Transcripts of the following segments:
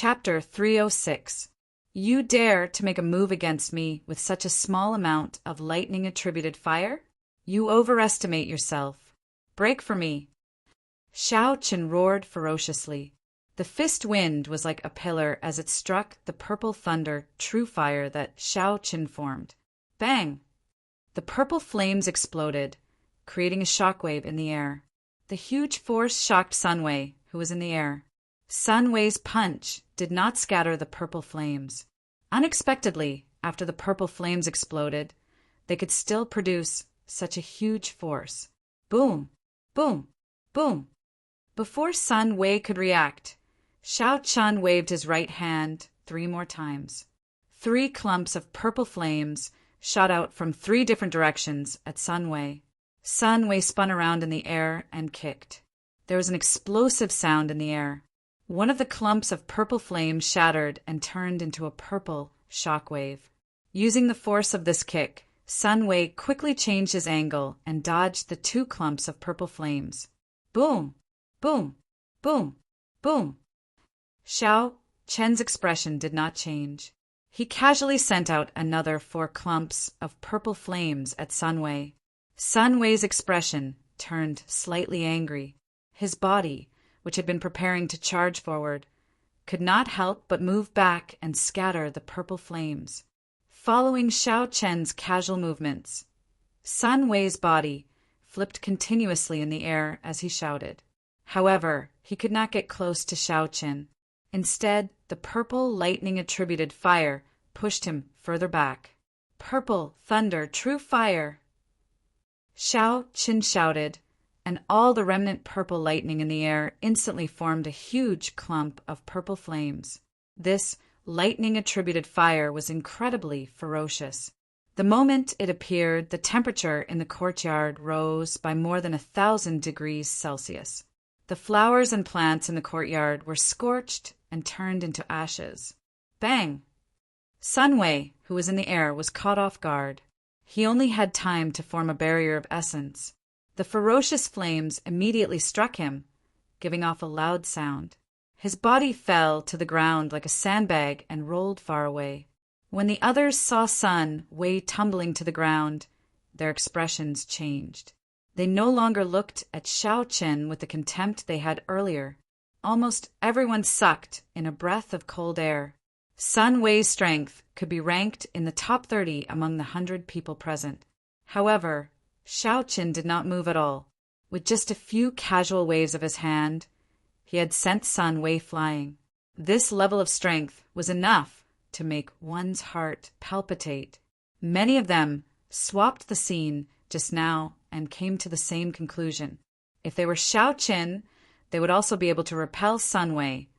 Chapter 306. You dare to make a move against me with such a small amount of lightning-attributed fire? You overestimate yourself. Break for me. Shao Chen roared ferociously. The fist wind was like a pillar as it struck the purple thunder true fire that Shao Chen formed. Bang! The purple flames exploded, creating a shockwave in the air. The huge force shocked Sun Wei, who was in the air. Sun Wei's punch did not scatter the purple flames. Unexpectedly, after the purple flames exploded, they could still produce such a huge force. Boom! Boom! Boom! Before Sun Wei could react, Shao Chen waved his right hand 3 more times. 3 clumps of purple flames shot out from 3 different directions at Sun Wei. Sun Wei spun around in the air and kicked. There was an explosive sound in the air. One of the clumps of purple flame shattered and turned into a purple shockwave. Using the force of this kick, Sun Wei quickly changed his angle and dodged the 2 clumps of purple flames. Boom! Boom! Boom! Boom! Shao Chen's expression did not change. He casually sent out another 4 clumps of purple flames at Sun Wei. Sun Wei's expression turned slightly angry. His body, which had been preparing to charge forward, could not help but move back and scatter the purple flames. Following Shao Chen's casual movements, Sun Wei's body flipped continuously in the air as he shouted. However, he could not get close to Shao Chen. Instead, the purple lightning-attributed fire pushed him further back. Purple thunder, true fire! Shao Chen shouted, and all the remnant purple lightning in the air instantly formed a huge clump of purple flames. This lightning-attributed fire was incredibly ferocious. The moment it appeared, the temperature in the courtyard rose by more than 1,000 degrees Celsius. The flowers and plants in the courtyard were scorched and turned into ashes. Bang! Sun Wei, who was in the air, was caught off guard. He only had time to form a barrier of essence. The ferocious flames immediately struck him, giving off a loud sound. His body fell to the ground like a sandbag and rolled far away. When the others saw Sun Wei tumbling to the ground, their expressions changed. They no longer looked at Shao Chen with the contempt they had earlier. Almost everyone sucked in a breath of cold air. Sun Wei's strength could be ranked in the top 30 among the 100 people present. However, Shao Chen did not move at all. With just a few casual waves of his hand, he had sent Sun Wei flying. This level of strength was enough to make one's heart palpitate. Many of them swapped the scene just now and came to the same conclusion. If they were Shao Chen, they would also be able to repel Sun Wei,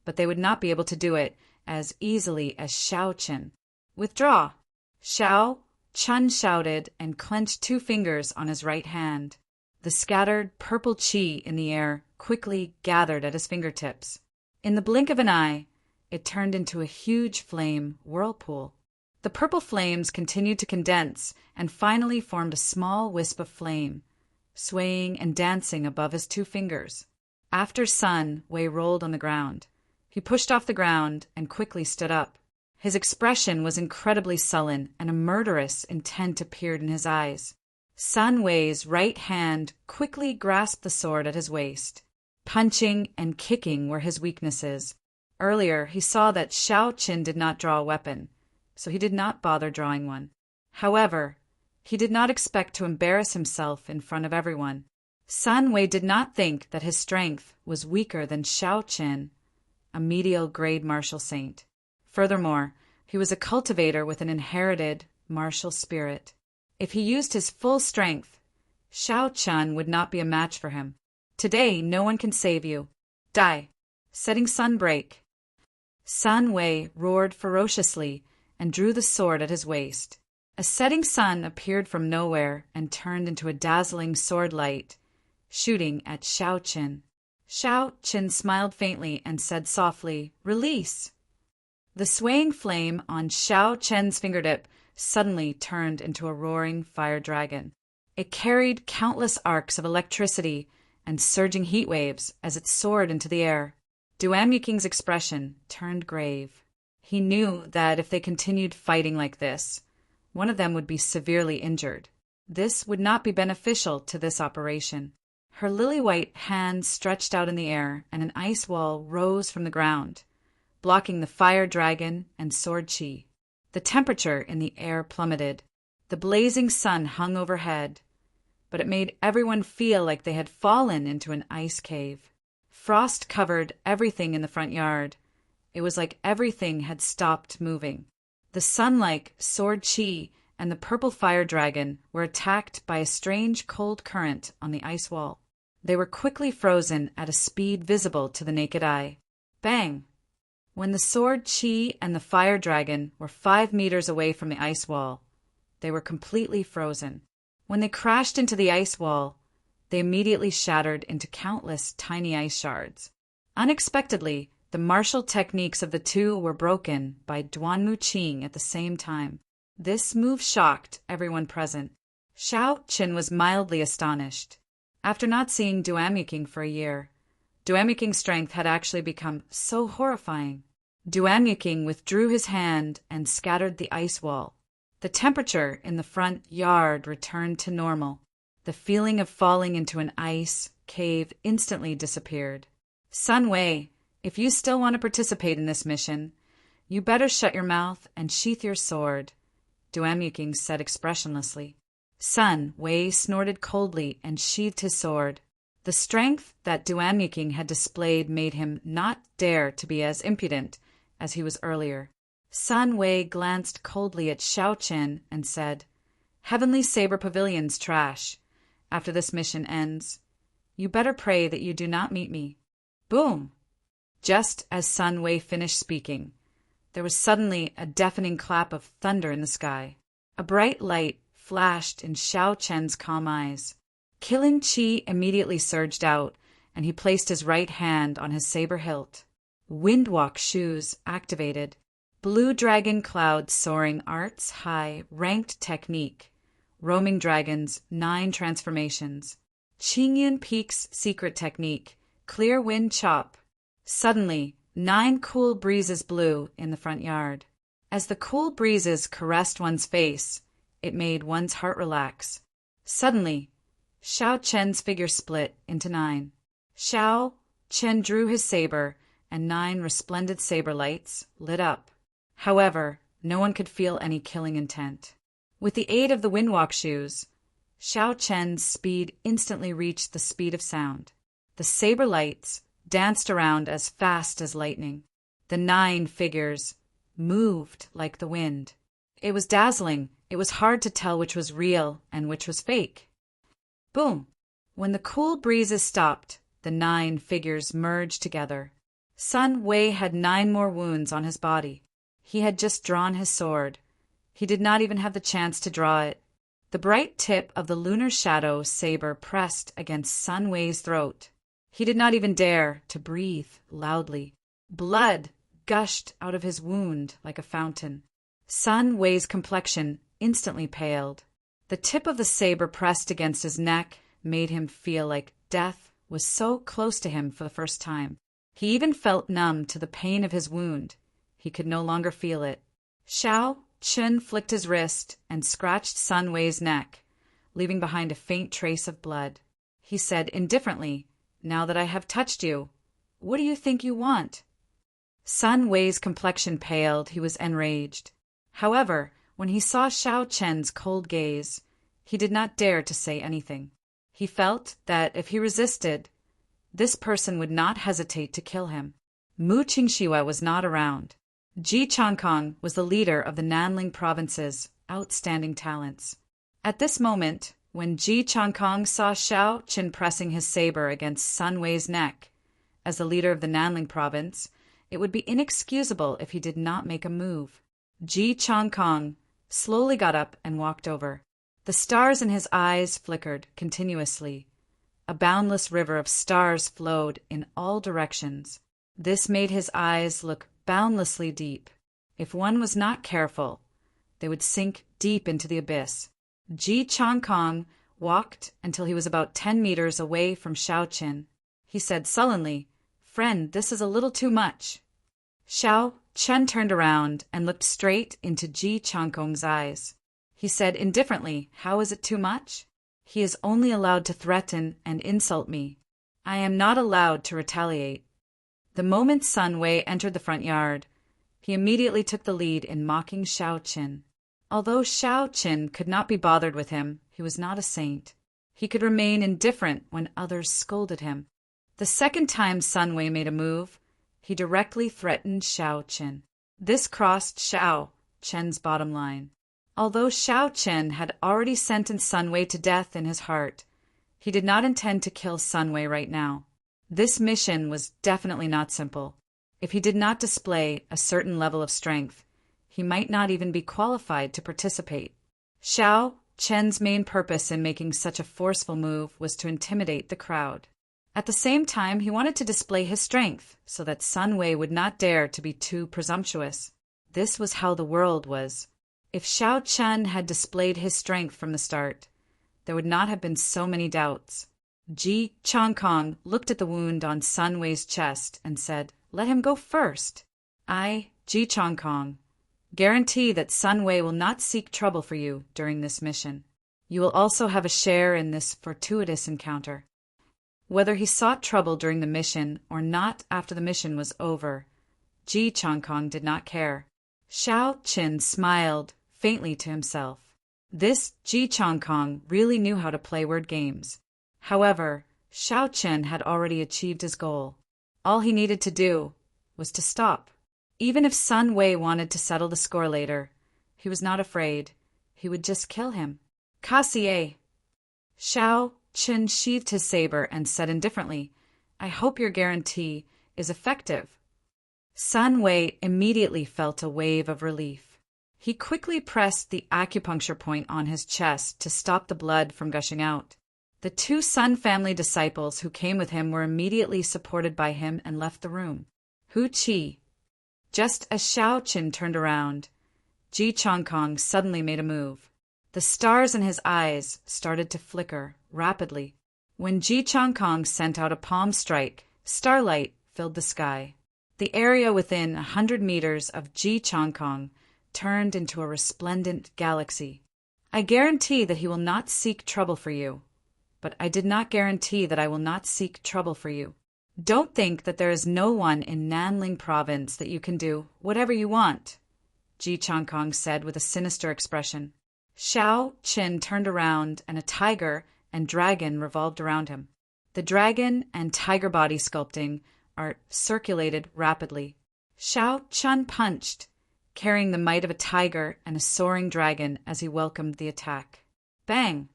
but they would not be able to do it as easily as Shao Chen. Withdraw! Shao Chen shouted and clenched 2 fingers on his right hand. The scattered purple qi in the air quickly gathered at his fingertips. In the blink of an eye, it turned into a huge flame whirlpool. The purple flames continued to condense and finally formed a small wisp of flame, swaying and dancing above his 2 fingers. After Sun Wei rolled on the ground, he pushed off the ground and quickly stood up. His expression was incredibly sullen, and a murderous intent appeared in his eyes. Sun Wei's right hand quickly grasped the sword at his waist. Punching and kicking were his weaknesses. Earlier, he saw that Shao Chen did not draw a weapon, so he did not bother drawing one. However, he did not expect to embarrass himself in front of everyone. Sun Wei did not think that his strength was weaker than Shao Chen, a medial grade martial saint. Furthermore, he was a cultivator with an inherited martial spirit. If he used his full strength, Shao Chen would not be a match for him. Today, no one can save you. Die! Setting sun break! Sun Wei roared ferociously and drew the sword at his waist. A setting sun appeared from nowhere and turned into a dazzling sword light, shooting at Shao Chen. Shao Chen smiled faintly and said softly, "Release!" The swaying flame on Shao Chen's fingertip suddenly turned into a roaring fire dragon. It carried countless arcs of electricity and surging heat waves as it soared into the air. Duamyiking's expression turned grave. He knew that if they continued fighting like this, one of them would be severely injured. This would not be beneficial to this operation. Her lily-white hands stretched out in the air, and an ice wall rose from the ground, blocking the fire dragon and sword chi. The temperature in the air plummeted. The blazing sun hung overhead, but it made everyone feel like they had fallen into an ice cave. Frost covered everything in the front yard. It was like everything had stopped moving. The sun-like sword chi and the purple fire dragon were attacked by a strange cold current on the ice wall. They were quickly frozen at a speed visible to the naked eye. Bang! When the sword chi and the fire dragon were 5 meters away from the ice wall, they were completely frozen. When they crashed into the ice wall, they immediately shattered into countless tiny ice shards. Unexpectedly, the martial techniques of the two were broken by Duanmu Qing at the same time. This move shocked everyone present. Xiao Qin was mildly astonished. After not seeing Duamyiking for a year, Duamyiking's strength had actually become so horrifying. Duamyiking withdrew his hand and scattered the ice wall. The temperature in the front yard returned to normal. The feeling of falling into an ice cave instantly disappeared. Sun Wei, if you still want to participate in this mission, you better shut your mouth and sheath your sword, Duamyiking said expressionlessly. Sun Wei snorted coldly and sheathed his sword. The strength that Duamyiking had displayed made him not dare to be as impudent as he was earlier. Sun Wei glanced coldly at Xiao Qin and said, Heavenly Saber Pavilion's trash. After this mission ends, you better pray that you do not meet me. Boom! Just as Sun Wei finished speaking, there was suddenly a deafening clap of thunder in the sky. A bright light flashed in Xiao Chen's calm eyes. Killing Qi immediately surged out, and he placed his right hand on his saber hilt. Windwalk shoes activated. Blue Dragon Cloud Soaring Arts High Ranked Technique. Roaming Dragons 9 Transformations. Qingyun Peak's Secret Technique. Clear Wind Chop. Suddenly, 9 cool breezes blew in the front yard. As the cool breezes caressed one's face, it made one's heart relax. Suddenly, Xiao Chen's figure split into 9. Xiao Chen drew his saber, and 9 resplendent saber lights lit up. However, no one could feel any killing intent. With the aid of the Windwalk shoes, Xiao Chen's speed instantly reached the speed of sound. The saber lights danced around as fast as lightning. The 9 figures moved like the wind. It was dazzling. It was hard to tell which was real and which was fake. Boom! When the cool breezes stopped, the 9 figures merged together. Sun Wei had 9 more wounds on his body. He had just drawn his sword. He did not even have the chance to draw it. The bright tip of the lunar shadow saber pressed against Sun Wei's throat. He did not even dare to breathe loudly. Blood gushed out of his wound like a fountain. Sun Wei's complexion instantly paled. The tip of the saber pressed against his neck made him feel like death was so close to him for the first time. He even felt numb to the pain of his wound. He could no longer feel it. Xiao Chen flicked his wrist and scratched Sun Wei's neck, leaving behind a faint trace of blood. He said indifferently, Now that I have touched you, what do you think you want? Sun Wei's complexion paled. He was enraged. However, when he saw Xiao Chen's cold gaze, he did not dare to say anything. He felt that if he resisted, this person would not hesitate to kill him. Mu Qingxiwa was not around. Ji Changkong was the leader of the Nanling province's outstanding talents. At this moment, when Ji Changkong saw Xiao Qin pressing his saber against Sun Wei's neck, as the leader of the Nanling province, it would be inexcusable if he did not make a move. Ji Changkong slowly got up and walked over. The stars in his eyes flickered continuously. A boundless river of stars flowed in all directions. This made his eyes look boundlessly deep. If one was not careful, they would sink deep into the abyss. Ji Changkong walked until he was about 10 meters away from Xiao Qin. He said sullenly, Friend, this is a little too much. Xiao Chen turned around and looked straight into Ji Changkong's eyes. He said indifferently, how is it too much? He is only allowed to threaten and insult me. I am not allowed to retaliate. The moment Sun Wei entered the front yard, he immediately took the lead in mocking Xiao Qin. Although Xiao Qin could not be bothered with him, he was not a saint. He could remain indifferent when others scolded him. The second time Sun Wei made a move, he directly threatened Xiao Qin. This crossed Xiao Qin's bottom line. Although Xiao Qin had already sentenced Sun Wei to death in his heart, he did not intend to kill Sun Wei right now. This mission was definitely not simple. If he did not display a certain level of strength, he might not even be qualified to participate. Xiao Qin's main purpose in making such a forceful move was to intimidate the crowd. At the same time, he wanted to display his strength so that Sun Wei would not dare to be too presumptuous. This was how the world was. If Xiao Chen had displayed his strength from the start, there would not have been so many doubts. Ji Changkong looked at the wound on Sun Wei's chest and said, "Let him go first. I, Ji Changkong, guarantee that Sun Wei will not seek trouble for you during this mission. You will also have a share in this fortuitous encounter." Whether he sought trouble during the mission or not after the mission was over, Ji Changkong did not care. Xiao Qin smiled faintly to himself. This Ji Changkong really knew how to play word games. However, Xiao Qin had already achieved his goal. All he needed to do was to stop. Even if Sun Wei wanted to settle the score later, he was not afraid. He would just kill him. Cassier. Xiao Qin sheathed his saber and said indifferently, "I hope your guarantee is effective." Sun Wei immediately felt a wave of relief. He quickly pressed the acupuncture point on his chest to stop the blood from gushing out. The two Sun family disciples who came with him were immediately supported by him and left the room. Hu Qi. Just as Xiao Qin turned around, Ji Changkong suddenly made a move. The stars in his eyes started to flicker rapidly. When Ji Changkong sent out a palm strike, starlight filled the sky. The area within 100 meters of Ji Changkong turned into a resplendent galaxy. I guarantee that he will not seek trouble for you, but I did not guarantee that I will not seek trouble for you. Don't think that there is no one in Nanling province that you can do whatever you want, Ji Changkong said with a sinister expression. Xiao Qin turned around and a tiger and dragon revolved around him. The dragon and tiger body sculpting art circulated rapidly. Xiao Qin punched, carrying the might of a tiger and a soaring dragon as he welcomed the attack. Bang!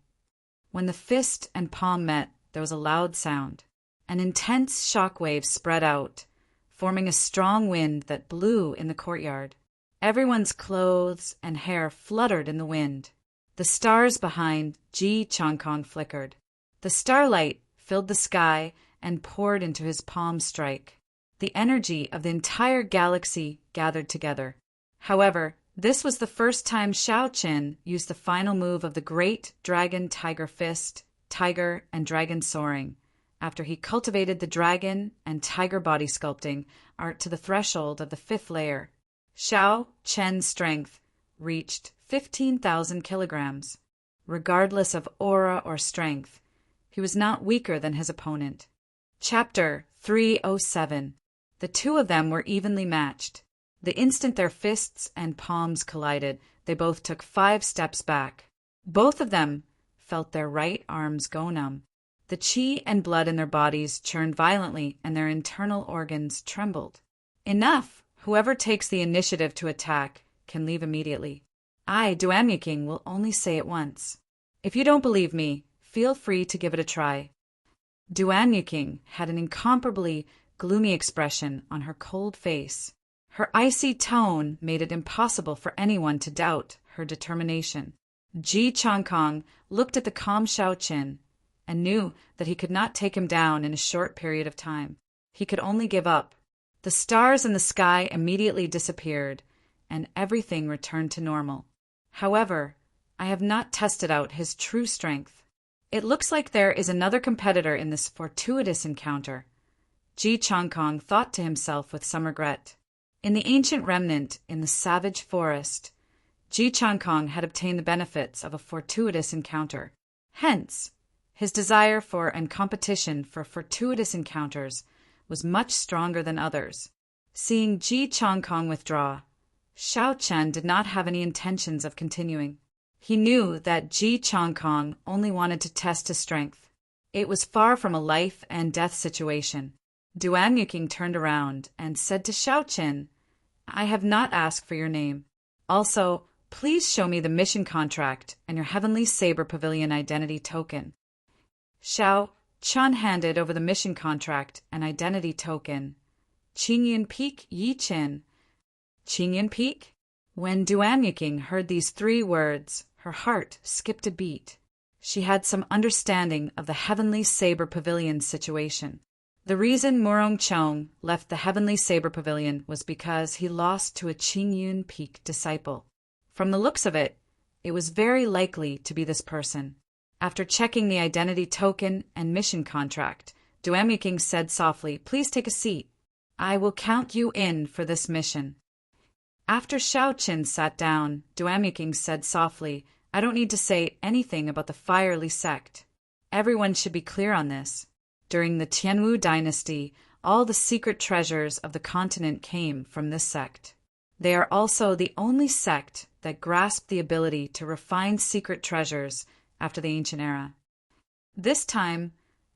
When the fist and palm met, there was a loud sound. An intense shock wave spread out, forming a strong wind that blew in the courtyard. Everyone's clothes and hair fluttered in the wind. The stars behind Ji Changkong flickered. The starlight filled the sky and poured into his palm strike. The energy of the entire galaxy gathered together. However, this was the first time Xiao Qin used the final move of the great dragon tiger fist, tiger and dragon soaring, after he cultivated the dragon and tiger body sculpting art to the threshold of the 5th layer. Xiao Qin's strength reached 15,000 kilograms. Regardless of aura or strength, he was not weaker than his opponent. Chapter 307. The two of them were evenly matched. The instant their fists and palms collided, they both took 5 steps back. Both of them felt their right arms go numb. The qi and blood in their bodies churned violently and their internal organs trembled. Enough! Whoever takes the initiative to attack can leave immediately. I, Duanyuking, will only say it once. If you don't believe me, feel free to give it a try. Duanyuking had an incomparably gloomy expression on her cold face. Her icy tone made it impossible for anyone to doubt her determination. Ji Changkong looked at the calm Xiao Qin and knew that he could not take him down in a short period of time. He could only give up. The stars in the sky immediately disappeared, and everything returned to normal. However, I have not tested out his true strength. It looks like there is another competitor in this fortuitous encounter. Ji Changkong thought to himself with some regret. In the ancient remnant in the savage forest, Ji Changkong had obtained the benefits of a fortuitous encounter. Hence, his desire for and competition for fortuitous encounters was much stronger than others. Seeing Ji Changkong withdraw, Xiao Chen did not have any intentions of continuing. He knew that Ji Changkong only wanted to test his strength. It was far from a life and death situation. Duan Yuqing turned around and said to Xiao Chen, "I have not asked for your name. Also, please show me the mission contract and your Heavenly Saber Pavilion identity token." Xiao Chen handed over the mission contract and identity token. Qingyan Peak Yi Chen. Qingyan Peak? When Duan Yuqing heard these 3 words, her heart skipped a beat. She had some understanding of the Heavenly Saber Pavilion situation. The reason Murong Chong left the Heavenly Saber Pavilion was because he lost to a Qingyun Peak disciple. From the looks of it, it was very likely to be this person. After checking the identity token and mission contract, Duan Yuqing said softly, "Please take a seat. I will count you in for this mission." After Xiao Chen sat down, Duan Yuqing said softly, "I don't need to say anything about the Fire Li sect. Everyone should be clear on this. During the Tianwu dynasty, all the secret treasures of the continent came from this sect. They are also the only sect that grasped the ability to refine secret treasures after the ancient era. This time,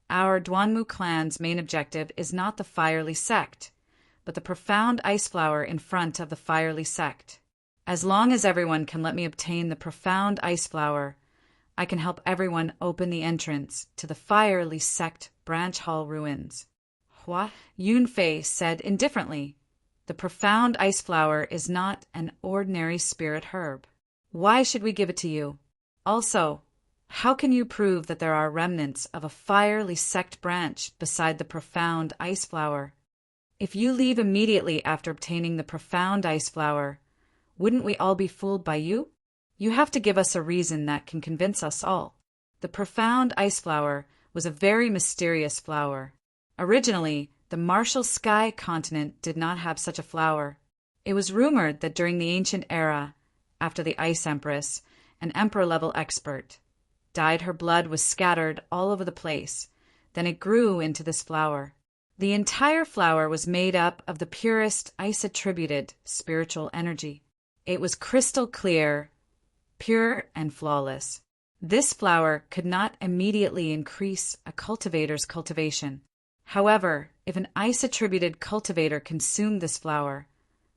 our Duanmu clan's main objective is not the Fire Li sect, but the profound ice flower in front of the Fire Li sect. As long as everyone can let me obtain the profound ice flower, I can help everyone open the entrance to the Fire Li sect branch hall ruins." Hua Yunfei said indifferently, "The profound ice flower is not an ordinary spirit herb. Why should we give it to you? Also, how can you prove that there are remnants of a Fire Li sect branch beside the profound ice flower? If you leave immediately after obtaining the profound ice flower, wouldn't we all be fooled by you? You have to give us a reason that can convince us all." The profound ice flower was a very mysterious flower. Originally, the Martial Sky continent did not have such a flower. It was rumored that during the ancient era, after the Ice Empress, an emperor-level expert, died, her blood was scattered all over the place. Then it grew into this flower. The entire flower was made up of the purest ice-attributed spiritual energy. It was crystal clear, pure and flawless. This flower could not immediately increase a cultivator's cultivation. However, if an ice-attributed cultivator consumed this flower,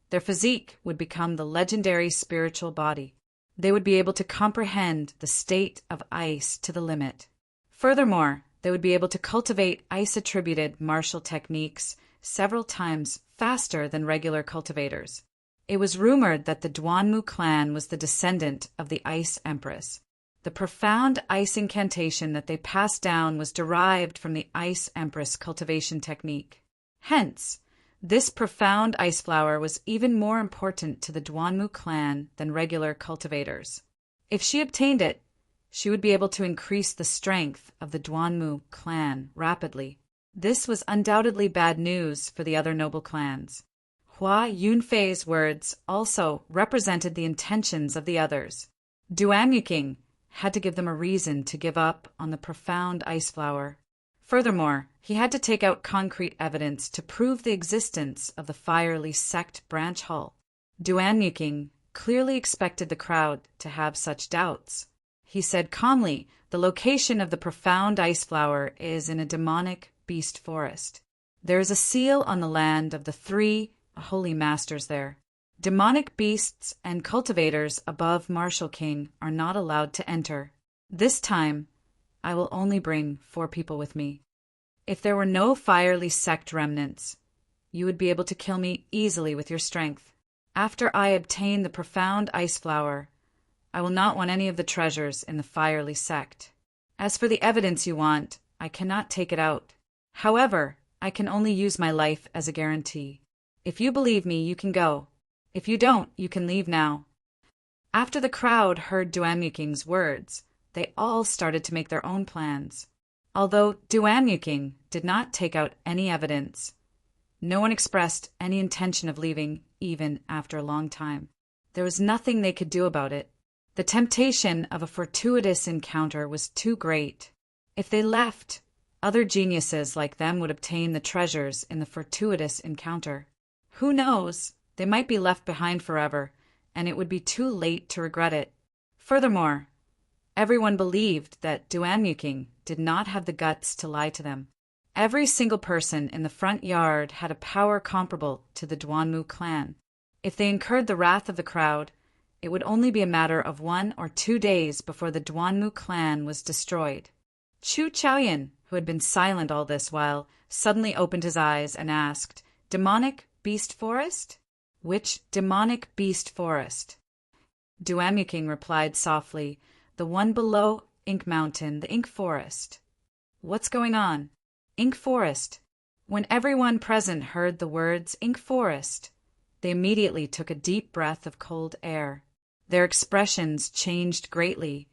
their physique would become the legendary spiritual body. They would be able to comprehend the state of ice to the limit. Furthermore, they would be able to cultivate ice-attributed martial techniques several times faster than regular cultivators. It was rumored that the Duanmu clan was the descendant of the Ice Empress. The profound ice incantation that they passed down was derived from the Ice Empress cultivation technique. Hence, this profound ice flower was even more important to the Duanmu clan than regular cultivators. If she obtained it, she would be able to increase the strength of the Duanmu clan rapidly. This was undoubtedly bad news for the other noble clans. Hua Yunfei's words also represented the intentions of the others. Duan Yuqing had to give them a reason to give up on the profound ice flower. Furthermore, he had to take out concrete evidence to prove the existence of the Fire Li sect branch hall. Duan Yuqing clearly expected the crowd to have such doubts. He said calmly, "The location of the profound ice flower is in a demonic beast forest. There is a seal on the land of the 3 holy masters there. Demonic beasts and cultivators above Martial King are not allowed to enter. This time, I will only bring 4 people with me. If there were no Fire Li sect remnants, you would be able to kill me easily with your strength. After I obtain the profound ice flower, I will not want any of the treasures in the Fire Li sect. As for the evidence you want, I cannot take it out. However, I can only use my life as a guarantee. If you believe me, you can go. If you don't, you can leave now." After the crowd heard Duan Yuqing's words, they all started to make their own plans. Although Duanyuking did not take out any evidence, no one expressed any intention of leaving even after a long time. There was nothing they could do about it. The temptation of a fortuitous encounter was too great. If they left, other geniuses like them would obtain the treasures in the fortuitous encounter. Who knows? They might be left behind forever, and it would be too late to regret it. Furthermore, everyone believed that Duanyuking did not have the guts to lie to them. Every single person in the front yard had a power comparable to the Duanmu clan. If they incurred the wrath of the crowd, it would only be a matter of 1 or 2 days before the Duanmu clan was destroyed. Chu Chaoyan, who had been silent all this while, suddenly opened his eyes and asked, "Demonic beast forest? Which demonic beast forest?" Duanyuking replied softly, "The one below Ink Mountain, the Ink Forest." "What's going on?" "Ink Forest." When everyone present heard the words Ink Forest, they immediately took a deep breath of cold air. Their expressions changed greatly,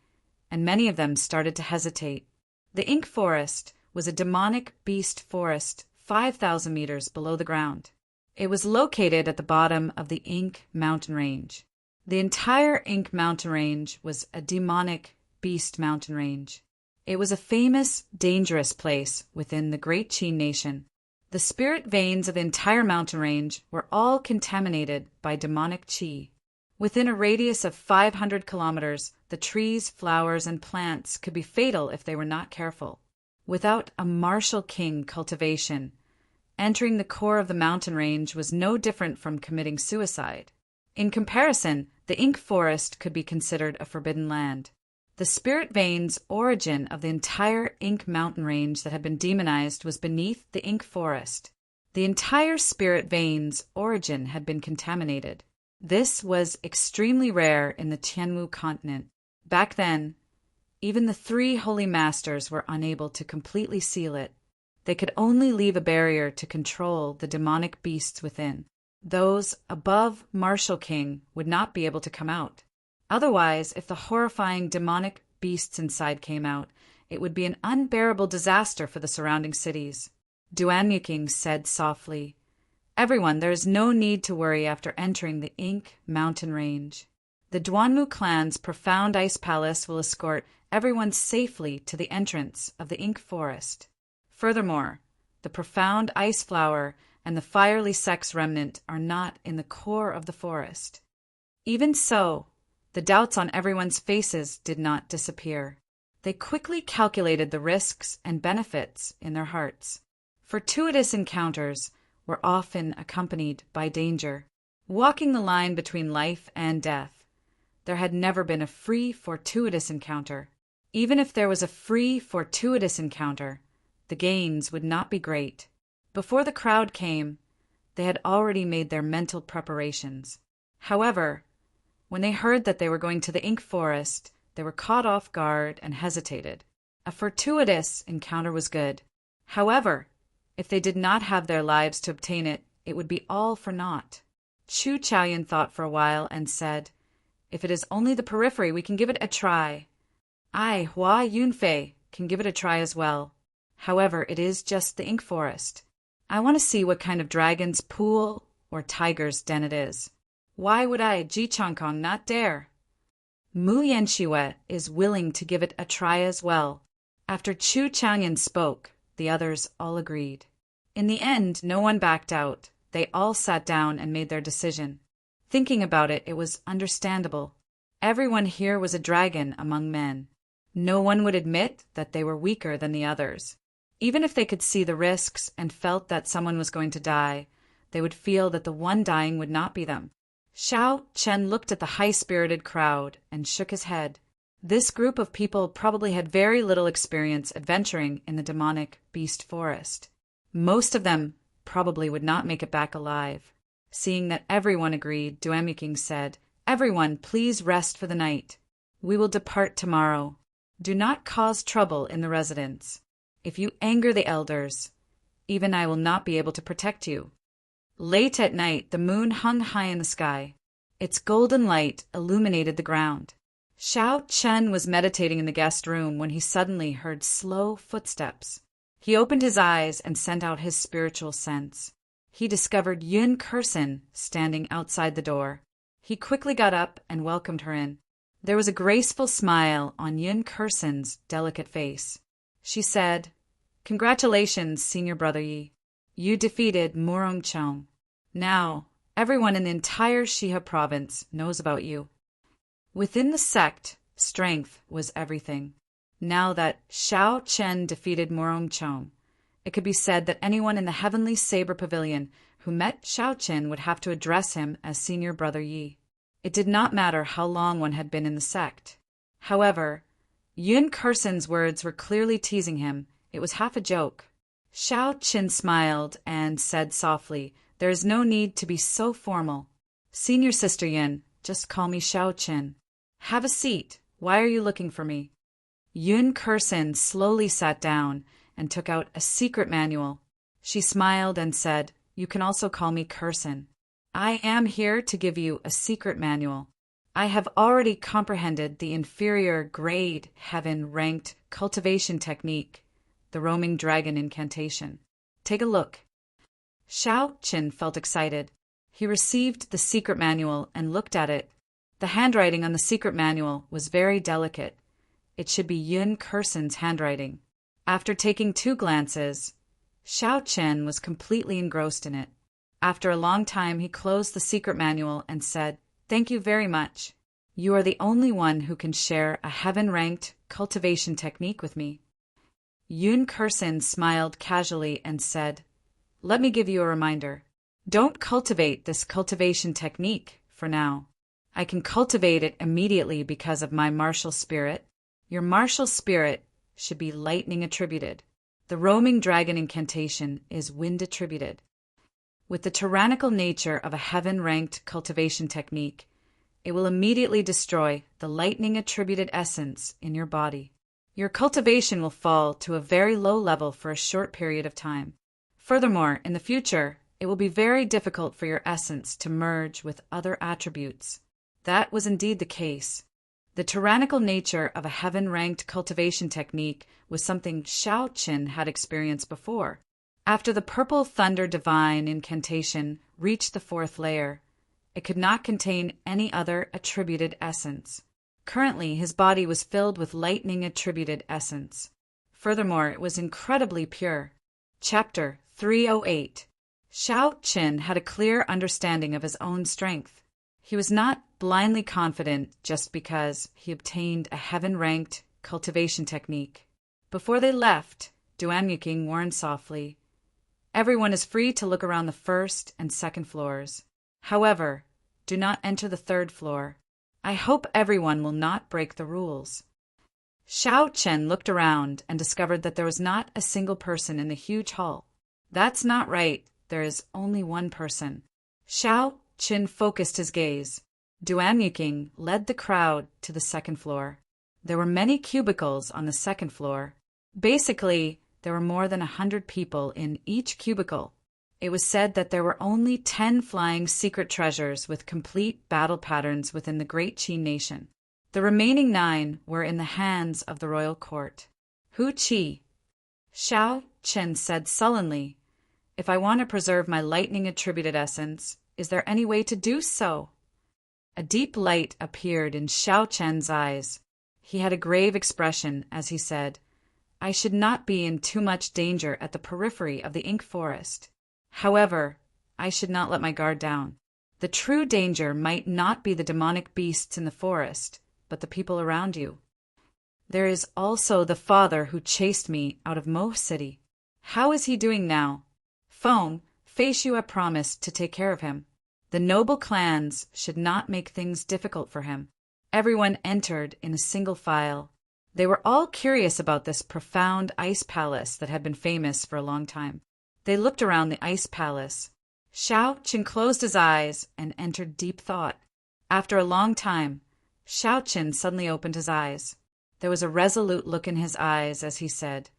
and many of them started to hesitate. The Ink Forest was a demonic beast forest 5,000 meters below the ground. It was located at the bottom of the Ink Mountain Range. The entire Ink Mountain Range was a demonic beast mountain range. It was a famous, dangerous place within the Great Qi Nation. The spirit veins of the entire mountain range were all contaminated by demonic qi. Within a radius of 500 kilometers, the trees, flowers, and plants could be fatal if they were not careful. Without a martial king cultivation, entering the core of the mountain range was no different from committing suicide. In comparison, the Ink Forest could be considered a forbidden land. The spirit veins origin of the entire Ink Mountain Range that had been demonized was beneath the Ink Forest. The entire spirit veins origin had been contaminated. This was extremely rare in the Tianwu continent. Back then, even the 3 holy masters were unable to completely seal it. They could only leave a barrier to control the demonic beasts within. Those above Martial King would not be able to come out. Otherwise, if the horrifying demonic beasts inside came out, it would be an unbearable disaster for the surrounding cities. Duanyuking said softly, "Everyone, there is no need to worry after entering the Ink Mountain Range. The Duanmu clan's profound ice palace will escort everyone safely to the entrance of the Ink Forest. Furthermore, the profound ice flower and the fiery sex remnant are not in the core of the forest." Even so, the doubts on everyone's faces did not disappear. They quickly calculated the risks and benefits in their hearts. Fortuitous encounters were often accompanied by danger. Walking the line between life and death, there had never been a free fortuitous encounter. Even if there was a free fortuitous encounter, the gains would not be great. Before the crowd came, they had already made their mental preparations. However, when they heard that they were going to the Ink Forest, they were caught off guard and hesitated. A fortuitous encounter was good. However, if they did not have their lives to obtain it, it would be all for naught. Chu Chaoyan thought for a while and said, "If it is only the periphery, we can give it a try. I, Hua Yunfei, can give it a try as well. However, it is just the Ink Forest. I want to see what kind of dragon's pool or tiger's den it is. Why would I, Ji Changkong, not dare?" Mu Yanxiwe is willing to give it a try as well. After Chu Chaoyan spoke, the others all agreed. In the end, no one backed out. They all sat down and made their decision. Thinking about it, it was understandable. Everyone here was a dragon among men. No one would admit that they were weaker than the others. Even if they could see the risks and felt that someone was going to die, they would feel that the one dying would not be them. Xiao Chen looked at the high-spirited crowd and shook his head. This group of people probably had very little experience adventuring in the demonic beast forest. Most of them probably would not make it back alive. Seeing that everyone agreed, Duanyuking said, "Everyone, please rest for the night. We will depart tomorrow. Do not cause trouble in the residence. If you anger the elders, even I will not be able to protect you." Late at night, the moon hung high in the sky. Its golden light illuminated the ground. Xiao Chen was meditating in the guest room when he suddenly heard slow footsteps. He opened his eyes and sent out his spiritual sense. He discovered Yun Kursin standing outside the door. He quickly got up and welcomed her in. There was a graceful smile on Yun Kursin's delicate face. She said, "Congratulations, Senior Brother Yi. You defeated Murong Chong. Now, everyone in the entire Shiha province knows about you." Within the sect, strength was everything. Now that Xiao Chen defeated Murong Chong, it could be said that anyone in the Heavenly Saber Pavilion who met Xiao Chen would have to address him as Senior Brother Yi. It did not matter how long one had been in the sect. However, Yun Kursin's words were clearly teasing him. It was half a joke. Xiao Chen smiled and said softly, "There is no need to be so formal. Senior Sister Yun, just call me Xiao Chen. Have a seat. Why are you looking for me?" Yun Kursin slowly sat down and took out a secret manual. She smiled and said, "You can also call me Kursin. I am here to give you a secret manual. I have already comprehended the inferior grade heaven-ranked cultivation technique, the roaming dragon incantation. Take a look." Xiao Chen felt excited. He received the secret manual and looked at it. The handwriting on the secret manual was very delicate. It should be Yun Kursin's handwriting. After taking 2 glances, Xiao Chen was completely engrossed in it. After a long time, he closed the secret manual and said, "Thank you very much. You are the only one who can share a heaven-ranked cultivation technique with me." Yun Kursin smiled casually and said, "Let me give you a reminder. Don't cultivate this cultivation technique for now. I can cultivate it immediately because of my martial spirit. Your martial spirit should be lightning attributed. The roaming dragon incantation is wind attributed. With the tyrannical nature of a heaven-ranked cultivation technique, it will immediately destroy the lightning attributed essence in your body. Your cultivation will fall to a very low level for a short period of time. Furthermore, in the future, it will be very difficult for your essence to merge with other attributes." That was indeed the case. The tyrannical nature of a heaven-ranked cultivation technique was something Xiao Chen had experienced before. After the purple thunder divine incantation reached the 4th layer, it could not contain any other attributed essence. Currently, his body was filled with lightning attributed essence. Furthermore, it was incredibly pure. Chapter 308. Xiao Chen had a clear understanding of his own strength. He was not blindly confident just because he obtained a heaven-ranked cultivation technique. Before they left, Duan Yuking warned softly, "Everyone is free to look around the 1st and 2nd floors. However, do not enter the 3rd floor. I hope everyone will not break the rules." Xiao Chen looked around and discovered that there was not a single person in the huge hall. "That's not right. There is only one person." Xiao Chen focused his gaze. Duan Yuking led the crowd to the 2nd floor. There were many cubicles on the 2nd floor. Basically, there were more than 100 people in each cubicle. It was said that there were only 10 flying secret treasures with complete battle patterns within the Great Qi nation. The remaining 9 were in the hands of the royal court. "Hu Qi," Xiao Chen said sullenly, "if I want to preserve my lightning attributed essence, is there any way to do so?" A deep light appeared in Xiao Chen's eyes. He had a grave expression as he said, "I should not be in too much danger at the periphery of the ink forest. However, I should not let my guard down. The true danger might not be the demonic beasts in the forest, but the people around you. There is also the father who chased me out of Mo City. How is he doing now? Feng, Fei Shu promised to take care of him. The noble clans should not make things difficult for him." Everyone entered in a single file. They were all curious about this profound ice palace that had been famous for a long time. They looked around the ice palace. Xiao Chen closed his eyes and entered deep thought. After a long time, Xiao Chen suddenly opened his eyes. There was a resolute look in his eyes as he said,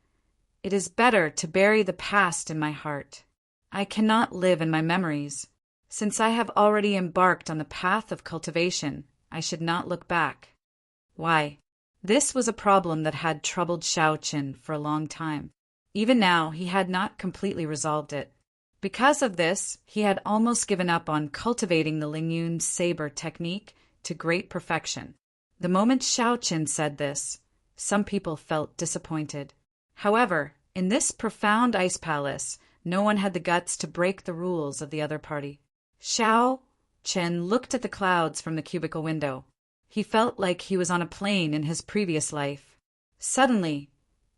"It is better to bury the past in my heart. I cannot live in my memories. Since I have already embarked on the path of cultivation, I should not look back." Why? This was a problem that had troubled Xiao Qin for a long time. Even now, he had not completely resolved it. Because of this, he had almost given up on cultivating the Lingyun saber technique to great perfection. The moment Xiao Qin said this, some people felt disappointed. However, in this profound ice palace, no one had the guts to break the rules of the other party. Xiao Qin looked at the clouds from the cubicle window. He felt like he was on a plane in his previous life. Suddenly,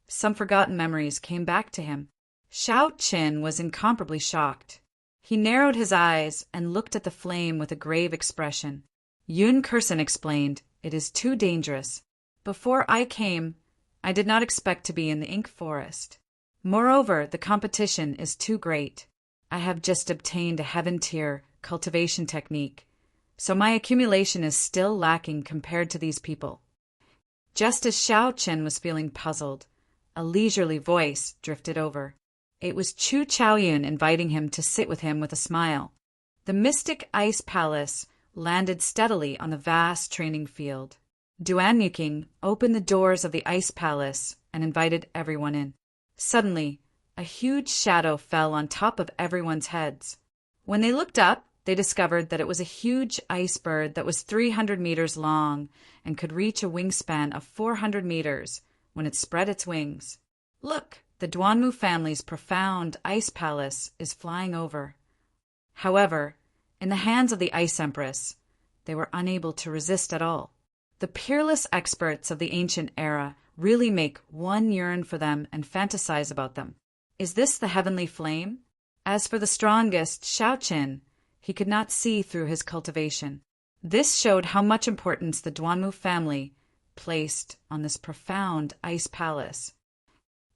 some forgotten memories came back to him. Xiao Qin was incomparably shocked. He narrowed his eyes and looked at the flame with a grave expression. Yun Kursen explained, "It is too dangerous. Before I came, I did not expect to be in the ink forest. Moreover, the competition is too great. I have just obtained a heaven-tier cultivation technique, so my accumulation is still lacking compared to these people." Just as Xiao Qin was feeling puzzled, a leisurely voice drifted over. It was Chu Chaoyun inviting him to sit with him with a smile. The mystic ice palace landed steadily on the vast training field. Duan Yuking opened the doors of the ice palace and invited everyone in. Suddenly, a huge shadow fell on top of everyone's heads. When they looked up, they discovered that it was a huge ice bird that was 300 meters long and could reach a wingspan of 400 meters when it spread its wings. "Look, the Duanmu family's profound ice palace is flying over." However, in the hands of the Ice Empress, they were unable to resist at all. The peerless experts of the ancient era really make one yearn for them and fantasize about them. Is this the heavenly flame? As for the strongest, Xiao Qin, he could not see through his cultivation. This showed how much importance the Duanmu family placed on this profound ice palace.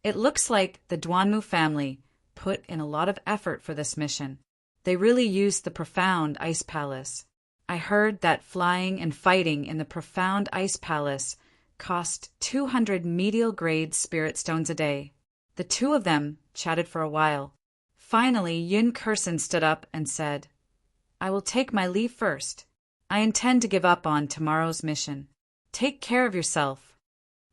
It looks like the Duanmu family put in a lot of effort for this mission. They really used the profound ice palace. I heard that flying and fighting in the profound ice palace cost 200 medial-grade spirit stones a day. The two of them chatted for a while. Finally, Yun Kursen stood up and said, "I will take my leave first. I intend to give up on tomorrow's mission. Take care of yourself."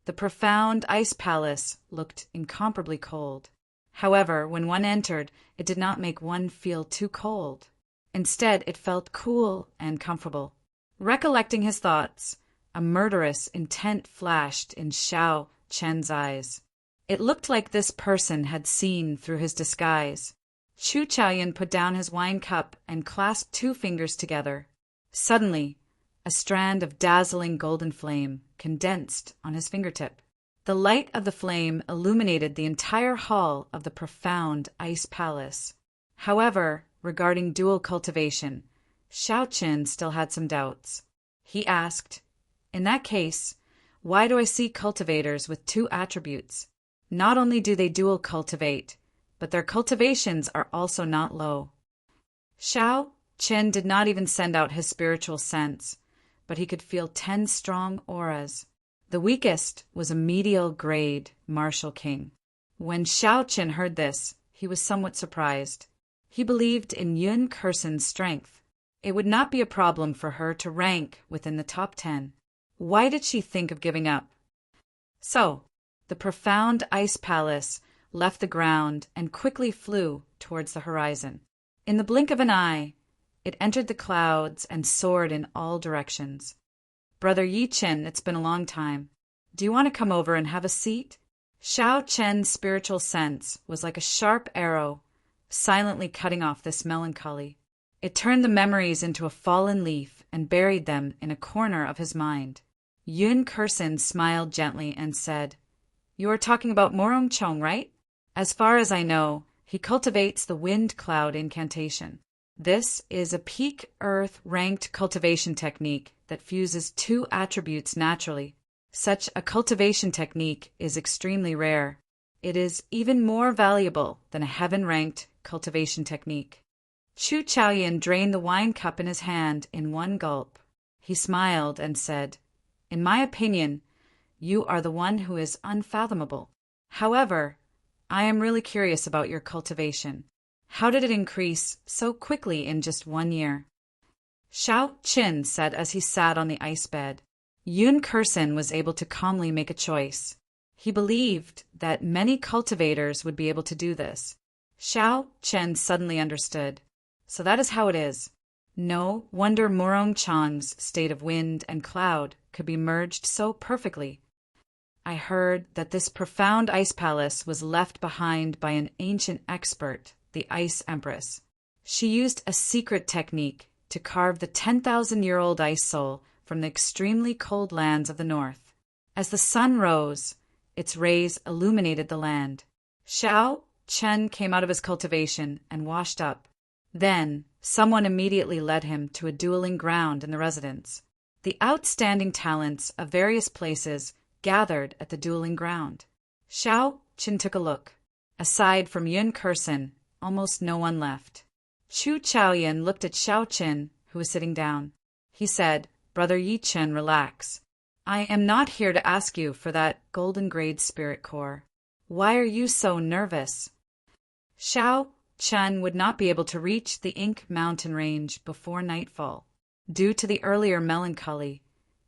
The profound ice palace looked incomparably cold. However, when one entered, it did not make one feel too cold. Instead, it felt cool and comfortable. Recollecting his thoughts, a murderous intent flashed in Xiao Chen's eyes. It looked like this person had seen through his disguise. Chu Chaoyun put down his wine cup and clasped two fingers together. Suddenly, a strand of dazzling golden flame condensed on his fingertip. The light of the flame illuminated the entire hall of the profound ice palace. However, regarding dual cultivation, Xiao Qin still had some doubts. He asked, "In that case, why do I see cultivators with two attributes? Not only do they dual cultivate, but their cultivations are also not low." Xiao Qin did not even send out his spiritual sense, but he could feel 10 strong auras. The weakest was a medial grade martial king. When Xiao Qin heard this, he was somewhat surprised. He believed in Yun Kursen's strength. It would not be a problem for her to rank within the top 10. Why did she think of giving up? So, the profound ice palace left the ground and quickly flew towards the horizon. In the blink of an eye, it entered the clouds and soared in all directions. "Brother Yi Chen, it's been a long time. Do you want to come over and have a seat?" Xiao Chen's spiritual sense was like a sharp arrow, silently cutting off this melancholy. It turned the memories into a fallen leaf and buried them in a corner of his mind. Yun Kursen smiled gently and said, "You are talking about Morong Chong, right? As far as I know, he cultivates the wind cloud incantation. This is a peak earth ranked cultivation technique that fuses two attributes naturally. Such a cultivation technique is extremely rare. It is even more valuable than a heaven-ranked cultivation technique." Chu Chaoyun drained the wine cup in his hand in one gulp. He smiled and said, "In my opinion, you are the one who is unfathomable. However, I am really curious about your cultivation. How did it increase so quickly in just 1 year?" Xiao Qin said as he sat on the ice bed. Yun Kursin was able to calmly make a choice. He believed that many cultivators would be able to do this. Xiao Chen suddenly understood. So that is how it is. No wonder Murong Chang's state of wind and cloud could be merged so perfectly. I heard that this profound ice palace was left behind by an ancient expert, the Ice Empress. She used a secret technique to carve the 10,000-year-old ice soul from the extremely cold lands of the north. As the sun rose, its rays illuminated the land. Xiao Chen came out of his cultivation and washed up. Then, someone immediately led him to a dueling ground in the residence. The outstanding talents of various places gathered at the dueling ground. Xiao Chen took a look. Aside from Yun Kursin, almost no one left. Chu Chaoyan looked at Xiao Chen, who was sitting down. He said, "Brother Yi Chen, relax. I am not here to ask you for that golden grade spirit core. Why are you so nervous?" Xiao Chen would not be able to reach the Ink Mountain range before nightfall. Due to the earlier melancholy,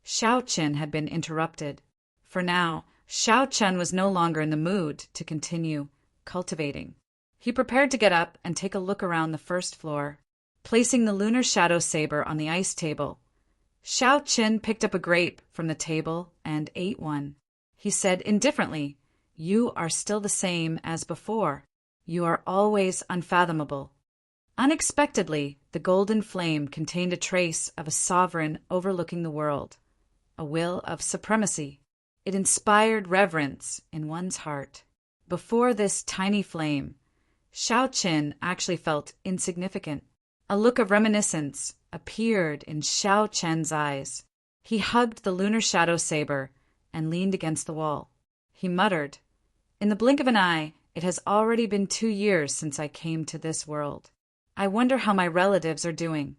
Xiao Chen had been interrupted. For now, Xiao Chen was no longer in the mood to continue cultivating. He prepared to get up and take a look around the first floor. Placing the lunar shadow saber on the ice table, Xiao Chen picked up a grape from the table and ate one. He said indifferently, "You are still the same as before. You are always unfathomable." Unexpectedly, the golden flame contained a trace of a sovereign overlooking the world, a will of supremacy. It inspired reverence in one's heart. Before this tiny flame, Xiao Chen actually felt insignificant. A look of reminiscence appeared in Xiao Chen's eyes. He hugged the lunar shadow saber and leaned against the wall. He muttered, "In the blink of an eye, it has already been 2 years since I came to this world. I wonder how my relatives are doing."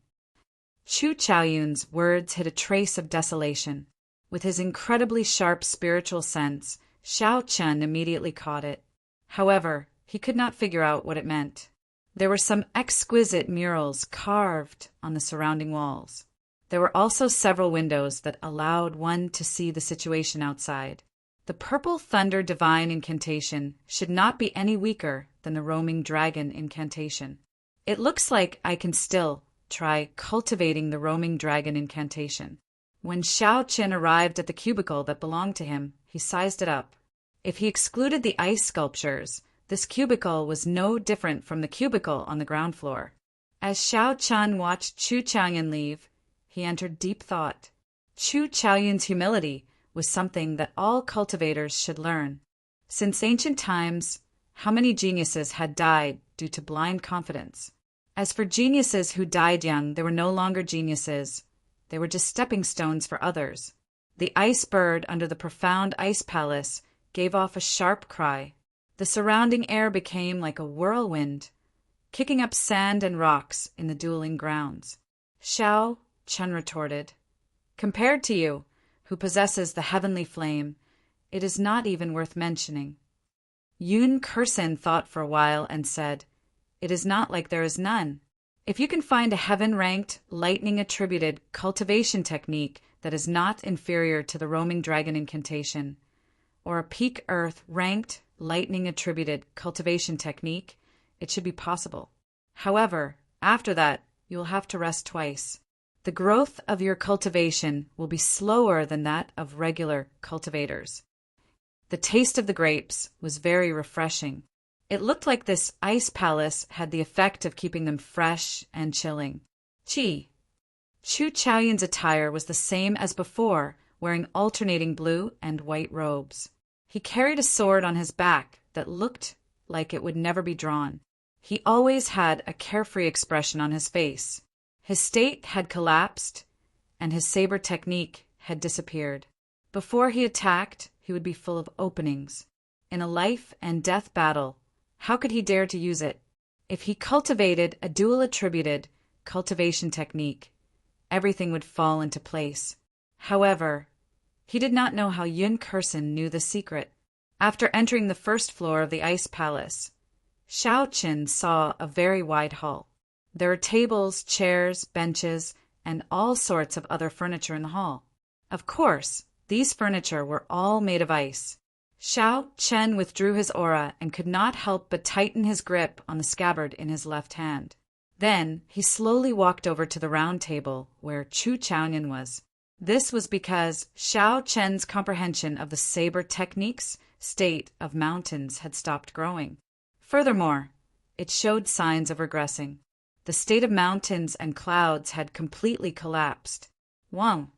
Chu Chaoyun's words hid a trace of desolation. With his incredibly sharp spiritual sense, Xiao Chen immediately caught it. However, he could not figure out what it meant. There were some exquisite murals carved on the surrounding walls. There were also several windows that allowed one to see the situation outside. The purple thunder divine incantation should not be any weaker than the roaming dragon incantation. It looks like I can still try cultivating the roaming dragon incantation. When Xiao Chen arrived at the cubicle that belonged to him, he sized it up. If he excluded the ice sculptures, this cubicle was no different from the cubicle on the ground floor. As Xiao Chen watched Chu Chaoyan leave, he entered deep thought. Chu Chaoyan's humility was something that all cultivators should learn. Since ancient times, how many geniuses had died due to blind confidence? As for geniuses who died young, they were no longer geniuses. They were just stepping stones for others. The ice bird under the profound ice palace gave off a sharp cry. The surrounding air became like a whirlwind, kicking up sand and rocks in the dueling grounds. Xiao Chen retorted, "Compared to you, who possesses the heavenly flame, it is not even worth mentioning." Yun Kursin thought for a while and said, "It is not like there is none. If you can find a heaven-ranked, lightning-attributed cultivation technique that is not inferior to the roaming dragon incantation, or a peak earth-ranked, lightning-attributed cultivation technique, it should be possible. However, after that, you will have to rest twice. The growth of your cultivation will be slower than that of regular cultivators." The taste of the grapes was very refreshing. It looked like this ice palace had the effect of keeping them fresh and chilling. Chu Chaoyan's attire was the same as before, wearing alternating blue and white robes. He carried a sword on his back that looked like it would never be drawn. He always had a carefree expression on his face. His state had collapsed, and his saber technique had disappeared. Before he attacked, he would be full of openings. In a life-and-death battle, how could he dare to use it? If he cultivated a dual-attributed cultivation technique, everything would fall into place. However, he did not know how Yun Kursin knew the secret. After entering the first floor of the ice palace, Xiao Chen saw a very wide hall. There were tables, chairs, benches, and all sorts of other furniture in the hall. Of course, these furniture were all made of ice. Xiao Chen withdrew his aura and could not help but tighten his grip on the scabbard in his left hand. Then he slowly walked over to the round table where Chu Chaoyan was. This was because Xiao Chen's comprehension of the saber technique's state of mountains had stopped growing. Furthermore, it showed signs of regressing. The state of mountains and clouds had completely collapsed. Wang.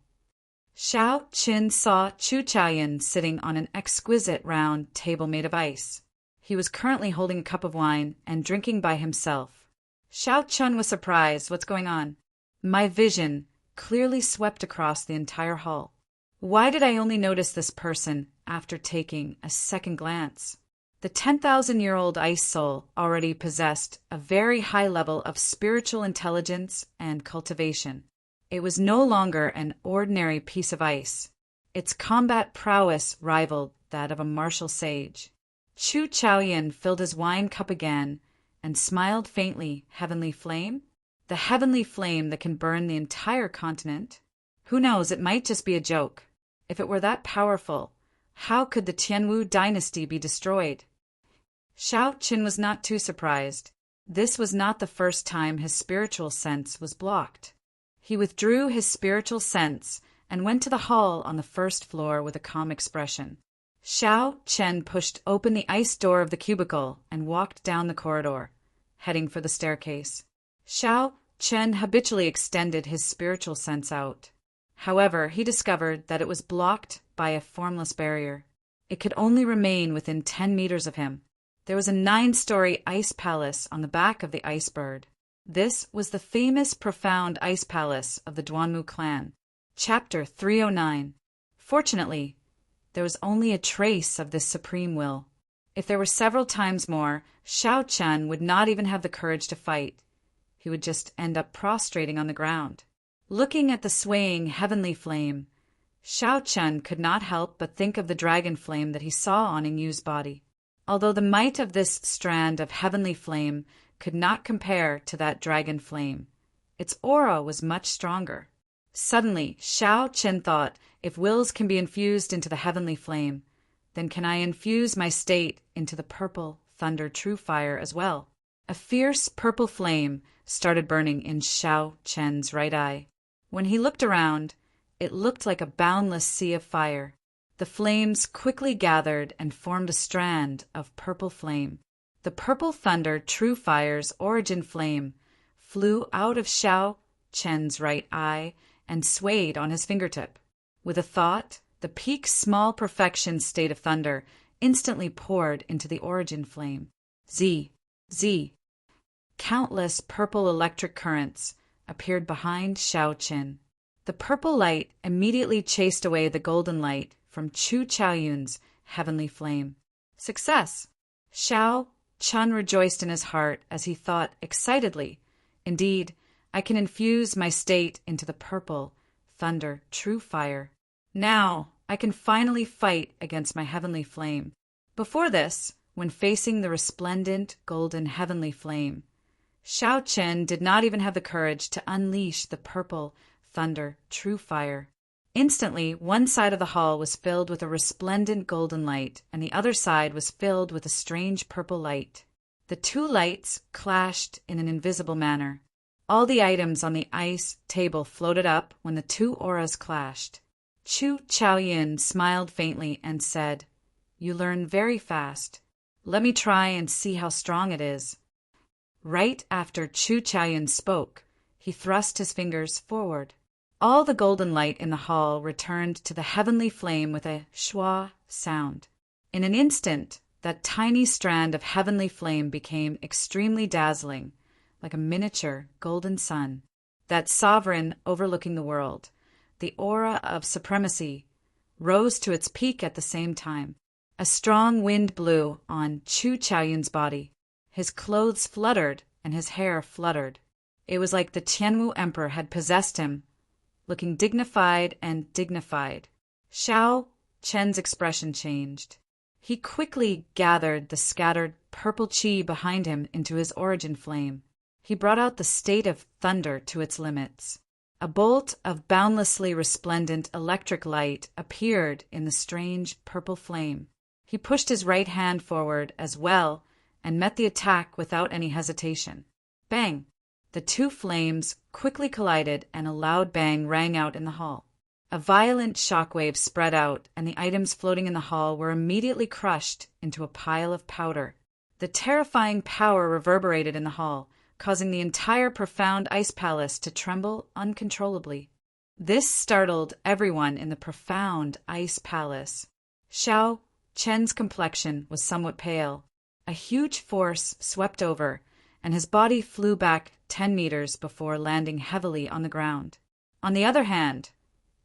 Xiao Qin saw Chu Chaoyan sitting on an exquisite round table made of ice. He was currently holding a cup of wine and drinking by himself. Xiao Chun was surprised. What's going on? My vision clearly swept across the entire hall. Why did I only notice this person after taking a second glance? The 10,000-year-old ice soul already possessed a very high level of spiritual intelligence and cultivation. It was no longer an ordinary piece of ice. Its combat prowess rivaled that of a martial sage. Chu Chaoyan filled his wine cup again and smiled faintly. Heavenly flame? The heavenly flame that can burn the entire continent? Who knows, it might just be a joke. If it were that powerful, how could the Tianwu dynasty be destroyed? Xiao Qin was not too surprised. This was not the first time his spiritual sense was blocked. He withdrew his spiritual sense and went to the hall on the first floor with a calm expression. Xiao Chen pushed open the ice door of the cubicle and walked down the corridor, heading for the staircase. Xiao Chen habitually extended his spiritual sense out. However, he discovered that it was blocked by a formless barrier. It could only remain within 10 meters of him. There was a 9-story ice palace on the back of the ice bird. This was the famous profound ice palace of the Duanmu clan. Chapter 309. Fortunately, there was only a trace of this supreme will. If there were several times more, Xiao Chen would not even have the courage to fight. He would just end up prostrating on the ground. Looking at the swaying heavenly flame, Xiao Chen could not help but think of the dragon flame that he saw on Yingyu's body. Although the might of this strand of heavenly flame could not compare to that dragon flame, its aura was much stronger. Suddenly, Xiao Chen thought, if wills can be infused into the heavenly flame, then can I infuse my state into the purple thunder true fire as well? A fierce purple flame started burning in Xiao Chen's right eye. When he looked around, it looked like a boundless sea of fire. The flames quickly gathered and formed a strand of purple flame. The purple thunder true fire's origin flame flew out of Xiao Chen's right eye and swayed on his fingertip. With a thought, the peak small perfection state of thunder instantly poured into the origin flame. Z. Countless purple electric currents appeared behind Xiao Chen. The purple light immediately chased away the golden light from Chu Chaoyun's heavenly flame. Success! Xiao Chen rejoiced in his heart as he thought excitedly, indeed, I can infuse my state into the purple thunder true fire. Now I can finally fight against my heavenly flame. Before this, when facing the resplendent golden heavenly flame, Xiao Chen did not even have the courage to unleash the purple thunder true fire. Instantly, one side of the hall was filled with a resplendent golden light, and the other side was filled with a strange purple light. The two lights clashed in an invisible manner. All the items on the ice table floated up when the two auras clashed. Chu Chaoyan smiled faintly and said, "You learn very fast. Let me try and see how strong it is." Right after Chu Chaoyan spoke, he thrust his fingers forward. All the golden light in the hall returned to the heavenly flame with a schwa sound. In an instant, that tiny strand of heavenly flame became extremely dazzling, like a miniature golden sun, that sovereign overlooking the world. The aura of supremacy rose to its peak at the same time. A strong wind blew on Chu Chaoyun's body. His clothes fluttered and his hair fluttered. It was like the Tianwu emperor had possessed him, looking dignified and dignified. Xiao Chen's expression changed. He quickly gathered the scattered purple qi behind him into his origin flame. He brought out the state of thunder to its limits. A bolt of boundlessly resplendent electric light appeared in the strange purple flame. He pushed his right hand forward as well and met the attack without any hesitation. Bang! The two flames quickly collided and a loud bang rang out in the hall. A violent shockwave spread out, and the items floating in the hall were immediately crushed into a pile of powder. The terrifying power reverberated in the hall, causing the entire profound ice palace to tremble uncontrollably. This startled everyone in the profound ice palace. Xiao Chen's complexion was somewhat pale. A huge force swept over, and his body flew back 10 meters before landing heavily on the ground. On the other hand,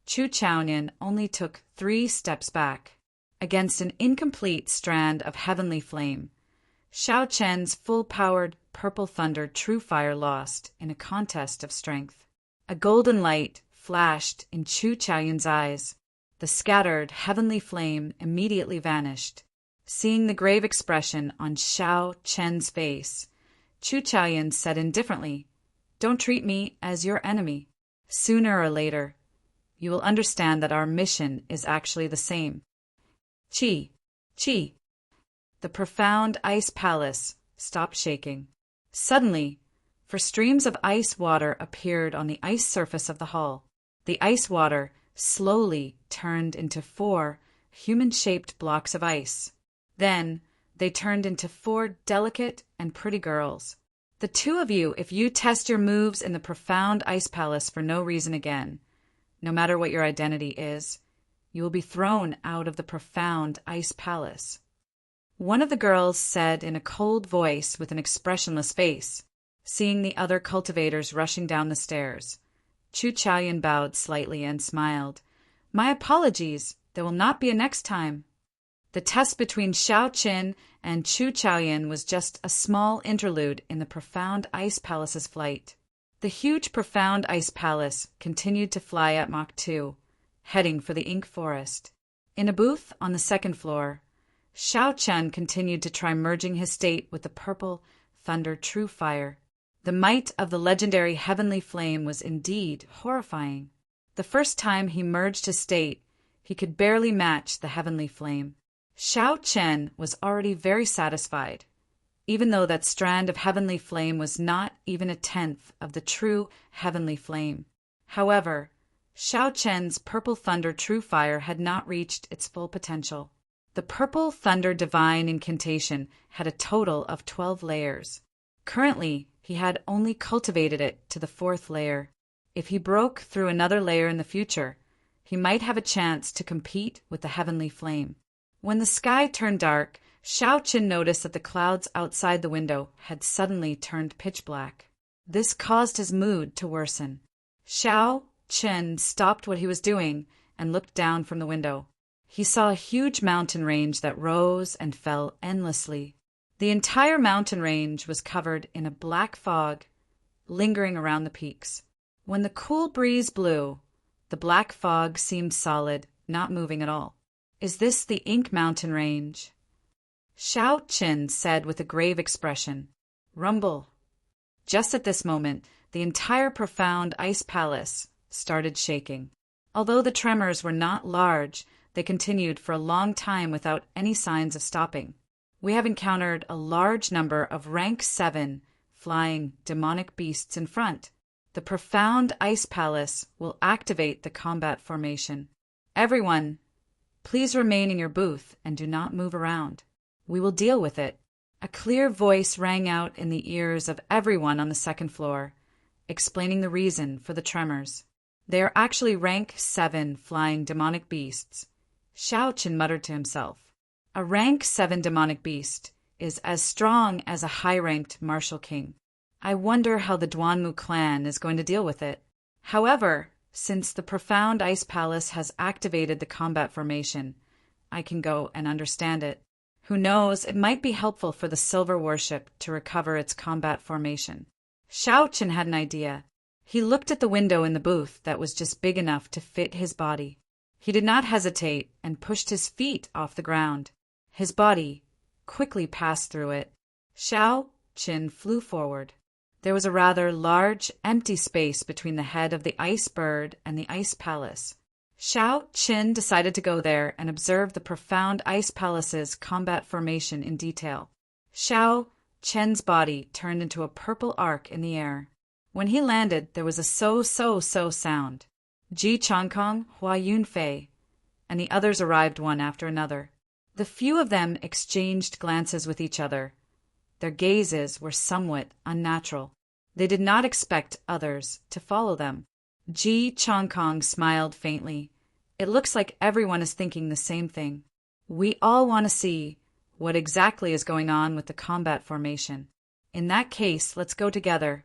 Chu Chaoyan only took 3 steps back. Against an incomplete strand of heavenly flame, Xiao Chen's full-powered purple thunder true fire lost in a contest of strength. A golden light flashed in Chu Chaoyan's eyes. The scattered heavenly flame immediately vanished. Seeing the grave expression on Xiao Chen's face, Chu Chaoyan said indifferently, "Don't treat me as your enemy. Sooner or later, you will understand that our mission is actually the same." Chi, Chi. The profound ice palace stopped shaking. Suddenly, for streams of ice water appeared on the ice surface of the hall. The ice water slowly turned into 4 human-shaped blocks of ice. Then they turned into 4 delicate and pretty girls. "The 2 of you, if you test your moves in the profound ice palace for no reason again, no matter what your identity is, you will be thrown out of the profound ice palace." One of the girls said in a cold voice with an expressionless face. Seeing the other cultivators rushing down the stairs, Chu Chaoyan bowed slightly and smiled. "My apologies. There will not be a next time." The test between Xiao Qin and Chu Chaoyan was just a small interlude in the profound ice palace's flight. The huge profound ice palace continued to fly at Mach 2, heading for the ink forest. In a booth on the 2nd floor, Xiao Chen continued to try merging his state with the purple thunder true fire. The might of the legendary heavenly flame was indeed horrifying. The first time he merged his state, he could barely match the heavenly flame. Xiao Chen was already very satisfied, even though that strand of heavenly flame was not even a 10th of the true heavenly flame. However, Xiao Chen's purple thunder true fire had not reached its full potential. The purple thunder divine incantation had a total of 12 layers. Currently, he had only cultivated it to the 4th layer. If he broke through another layer in the future, he might have a chance to compete with the heavenly flame. When the sky turned dark, Xiao Chen noticed that the clouds outside the window had suddenly turned pitch black. This caused his mood to worsen. Xiao Chen stopped what he was doing and looked down from the window. He saw a huge mountain range that rose and fell endlessly. The entire mountain range was covered in a black fog, lingering around the peaks. When the cool breeze blew, the black fog seemed solid, not moving at all. "Is this the Ink Mountain Range?" Xiao Qin said with a grave expression. "Rumble." Just at this moment, the entire profound ice palace started shaking. Although the tremors were not large, they continued for a long time without any signs of stopping. We have encountered a large number of rank 7 flying demonic beasts in front. The profound ice palace will activate the combat formation. Everyone, please remain in your booth and do not move around. We will deal with it. A clear voice rang out in the ears of everyone on the 2nd floor, explaining the reason for the tremors. "They are actually rank 7 flying demonic beasts," Xiao Qin muttered to himself. A rank 7 demonic beast is as strong as a high-ranked martial king. I wonder how the Duanmu clan is going to deal with it. However, since the profound ice palace has activated the combat formation, I can go and understand it. Who knows, it might be helpful for the silver warship to recover its combat formation. Xiao Qin had an idea. He looked at the window in the booth that was just big enough to fit his body. He did not hesitate and pushed his feet off the ground. His body quickly passed through it. Xiao Qin flew forward. There was a rather large, empty space between the head of the ice bird and the ice palace. Xiao Qin decided to go there and observe the profound ice palace's combat formation in detail. Xiao Qian's body turned into a purple arc in the air. When he landed, there was a so-so-so sound. Ji Changkong, Hua Yunfei, and the others arrived one after another. The few of them exchanged glances with each other. Their gazes were somewhat unnatural. They did not expect others to follow them. Ji Changkong smiled faintly. It looks like everyone is thinking the same thing. We all want to see what exactly is going on with the combat formation. In that case, let's go together.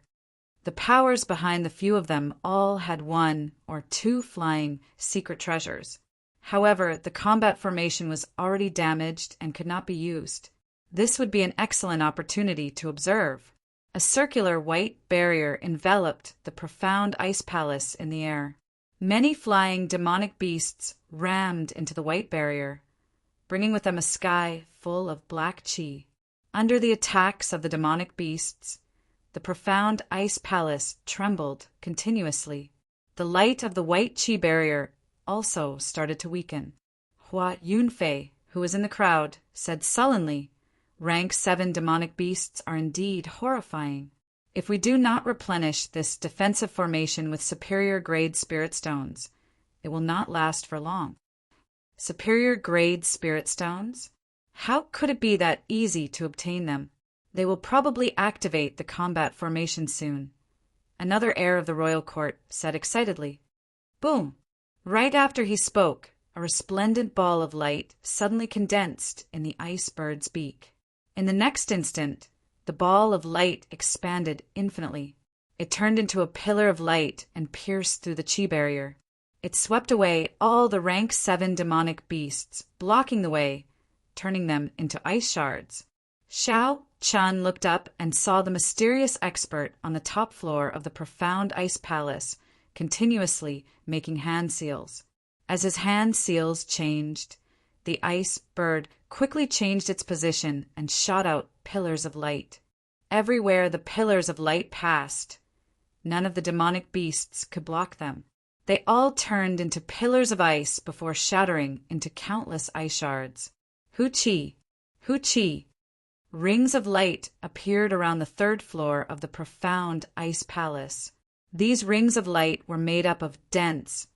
The powers behind the few of them all had one or two flying secret treasures. However, the combat formation was already damaged and could not be used. This would be an excellent opportunity to observe. A circular white barrier enveloped the profound ice palace in the air. Many flying demonic beasts rammed into the white barrier, bringing with them a sky full of black chi. Under the attacks of the demonic beasts, the profound ice palace trembled continuously. The light of the white chi barrier also started to weaken. Hua Yunfei, who was in the crowd, said sullenly, "Rank 7 demonic beasts are indeed horrifying. If we do not replenish this defensive formation with superior grade spirit stones, it will not last for long." Superior grade spirit stones? How could it be that easy to obtain them? They will probably activate the combat formation soon. Another heir of the royal court said excitedly. Boom! Right after he spoke, a resplendent ball of light suddenly condensed in the ice bird's beak. In the next instant, the ball of light expanded infinitely. It turned into a pillar of light and pierced through the chi barrier. It swept away all the rank 7 demonic beasts, blocking the way, turning them into ice shards. Xiao Qian looked up and saw the mysterious expert on the top floor of the profound ice palace continuously making hand seals. As his hand seals changed, the ice bird quickly changed its position and shot out pillars of light. Everywhere the pillars of light passed, none of the demonic beasts could block them. They all turned into pillars of ice before shattering into countless ice shards. Hu Qi, Hu Qi. Rings of light appeared around the 3rd floor of the profound ice palace. These rings of light were made up of dense,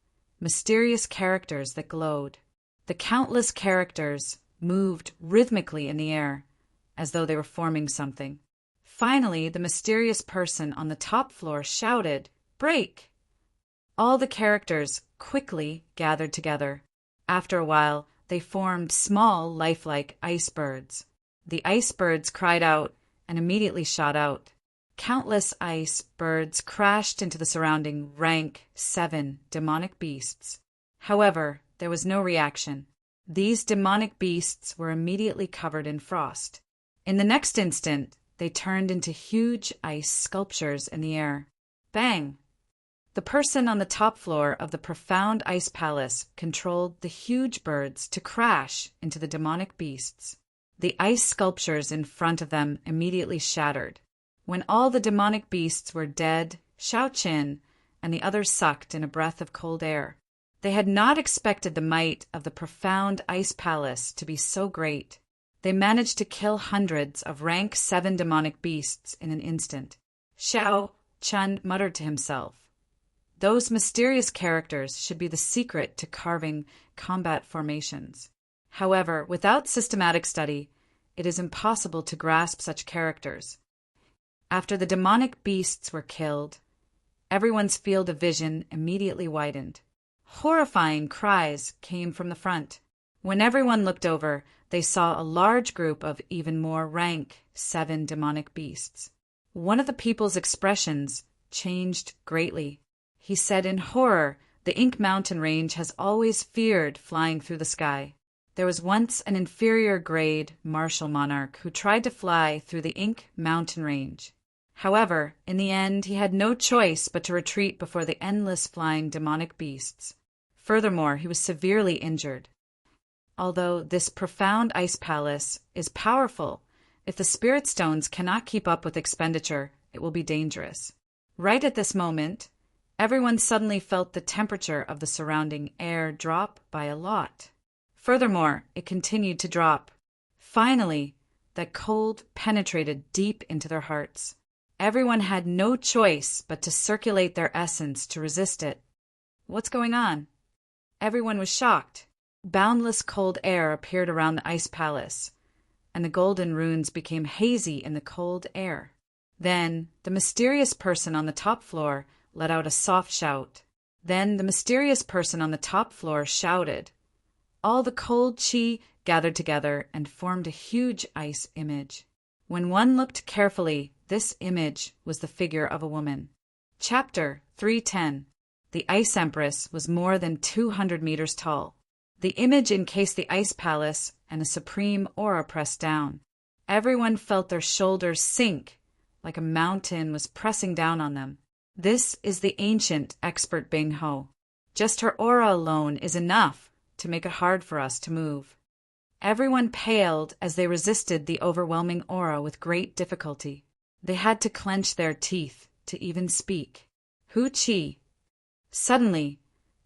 mysterious characters that glowed. The countless characters moved rhythmically in the air, as though they were forming something. Finally, the mysterious person on the top floor shouted, "Break!" All the characters quickly gathered together. After a while, they formed small, lifelike ice birds. The ice birds cried out and immediately shot out. Countless ice birds crashed into the surrounding rank 7 demonic beasts. However, there was no reaction. These demonic beasts were immediately covered in frost. In the next instant, they turned into huge ice sculptures in the air. Bang! The person on the top floor of the profound ice palace controlled the huge birds to crash into the demonic beasts. The ice sculptures in front of them immediately shattered. When all the demonic beasts were dead, Xiao Qin and the others sucked in a breath of cold air. They had not expected the might of the profound ice palace to be so great. They managed to kill hundreds of rank 7 demonic beasts in an instant. Xiao Qin muttered to himself, "Those mysterious characters should be the secret to carving combat formations." However, without systematic study, it is impossible to grasp such characters. After the demonic beasts were killed, everyone's field of vision immediately widened. Horrifying cries came from the front. When everyone looked over, they saw a large group of even more rank 7 demonic beasts. One of the people's expressions changed greatly. He said in horror, "The Ink Mountain Range has always feared flying through the sky. There was once an inferior grade martial monarch who tried to fly through the Ink Mountain Range. However, in the end, he had no choice but to retreat before the endless flying demonic beasts. Furthermore, he was severely injured. Although this profound ice palace is powerful, if the spirit stones cannot keep up with expenditure, it will be dangerous. Right at this moment, everyone suddenly felt the temperature of the surrounding air drop by a lot. Furthermore, it continued to drop. Finally, that cold penetrated deep into their hearts. Everyone had no choice but to circulate their essence to resist it. What's going on? Everyone was shocked. Boundless cold air appeared around the ice palace, and the golden runes became hazy in the cold air. Then the mysterious person on the top floor let out a soft shout. Then the mysterious person on the top floor shouted. All the cold chi gathered together and formed a huge ice image. When one looked carefully, this image was the figure of a woman. Chapter 310. The Ice Empress was more than 200 meters tall. The image encased the ice palace, and a supreme aura pressed down. Everyone felt their shoulders sink, like a mountain was pressing down on them. This is the ancient expert Bing Ho. Just her aura alone is enough to make it hard for us to move. Everyone paled as they resisted the overwhelming aura with great difficulty. They had to clench their teeth to even speak. Hu Chi. Suddenly,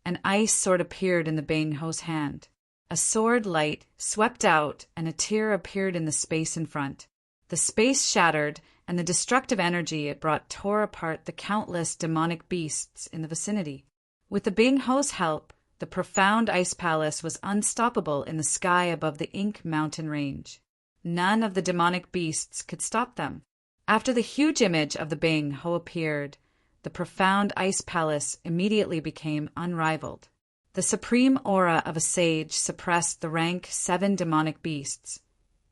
an ice sword appeared in the Bing Ho's hand. A sword light swept out, and a tear appeared in the space in front. The space shattered, and the destructive energy it brought tore apart the countless demonic beasts in the vicinity. With the Bing Ho's help, the profound ice palace was unstoppable in the sky above the Ink mountain range. None of the demonic beasts could stop them. After the huge image of the Bing Ho appeared, the profound ice palace immediately became unrivaled. The supreme aura of a sage suppressed the rank 7 demonic beasts.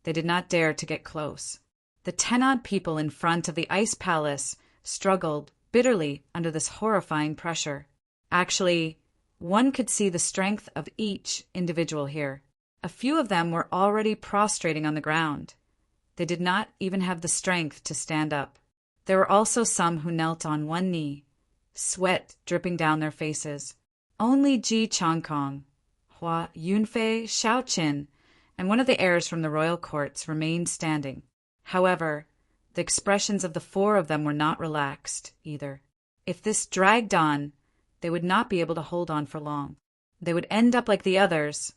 They did not dare to get close. The 10-odd people in front of the ice palace struggled bitterly under this horrifying pressure. Actually, one could see the strength of each individual here. A few of them were already prostrating on the ground. They did not even have the strength to stand up. There were also some who knelt on one knee, sweat dripping down their faces. Only Ji Changkong, Hua Yunfei, Xiao Qin, and one of the heirs from the royal courts remained standing. However, the expressions of the 4 of them were not relaxed either. If this dragged on, they would not be able to hold on for long. They would end up like the others,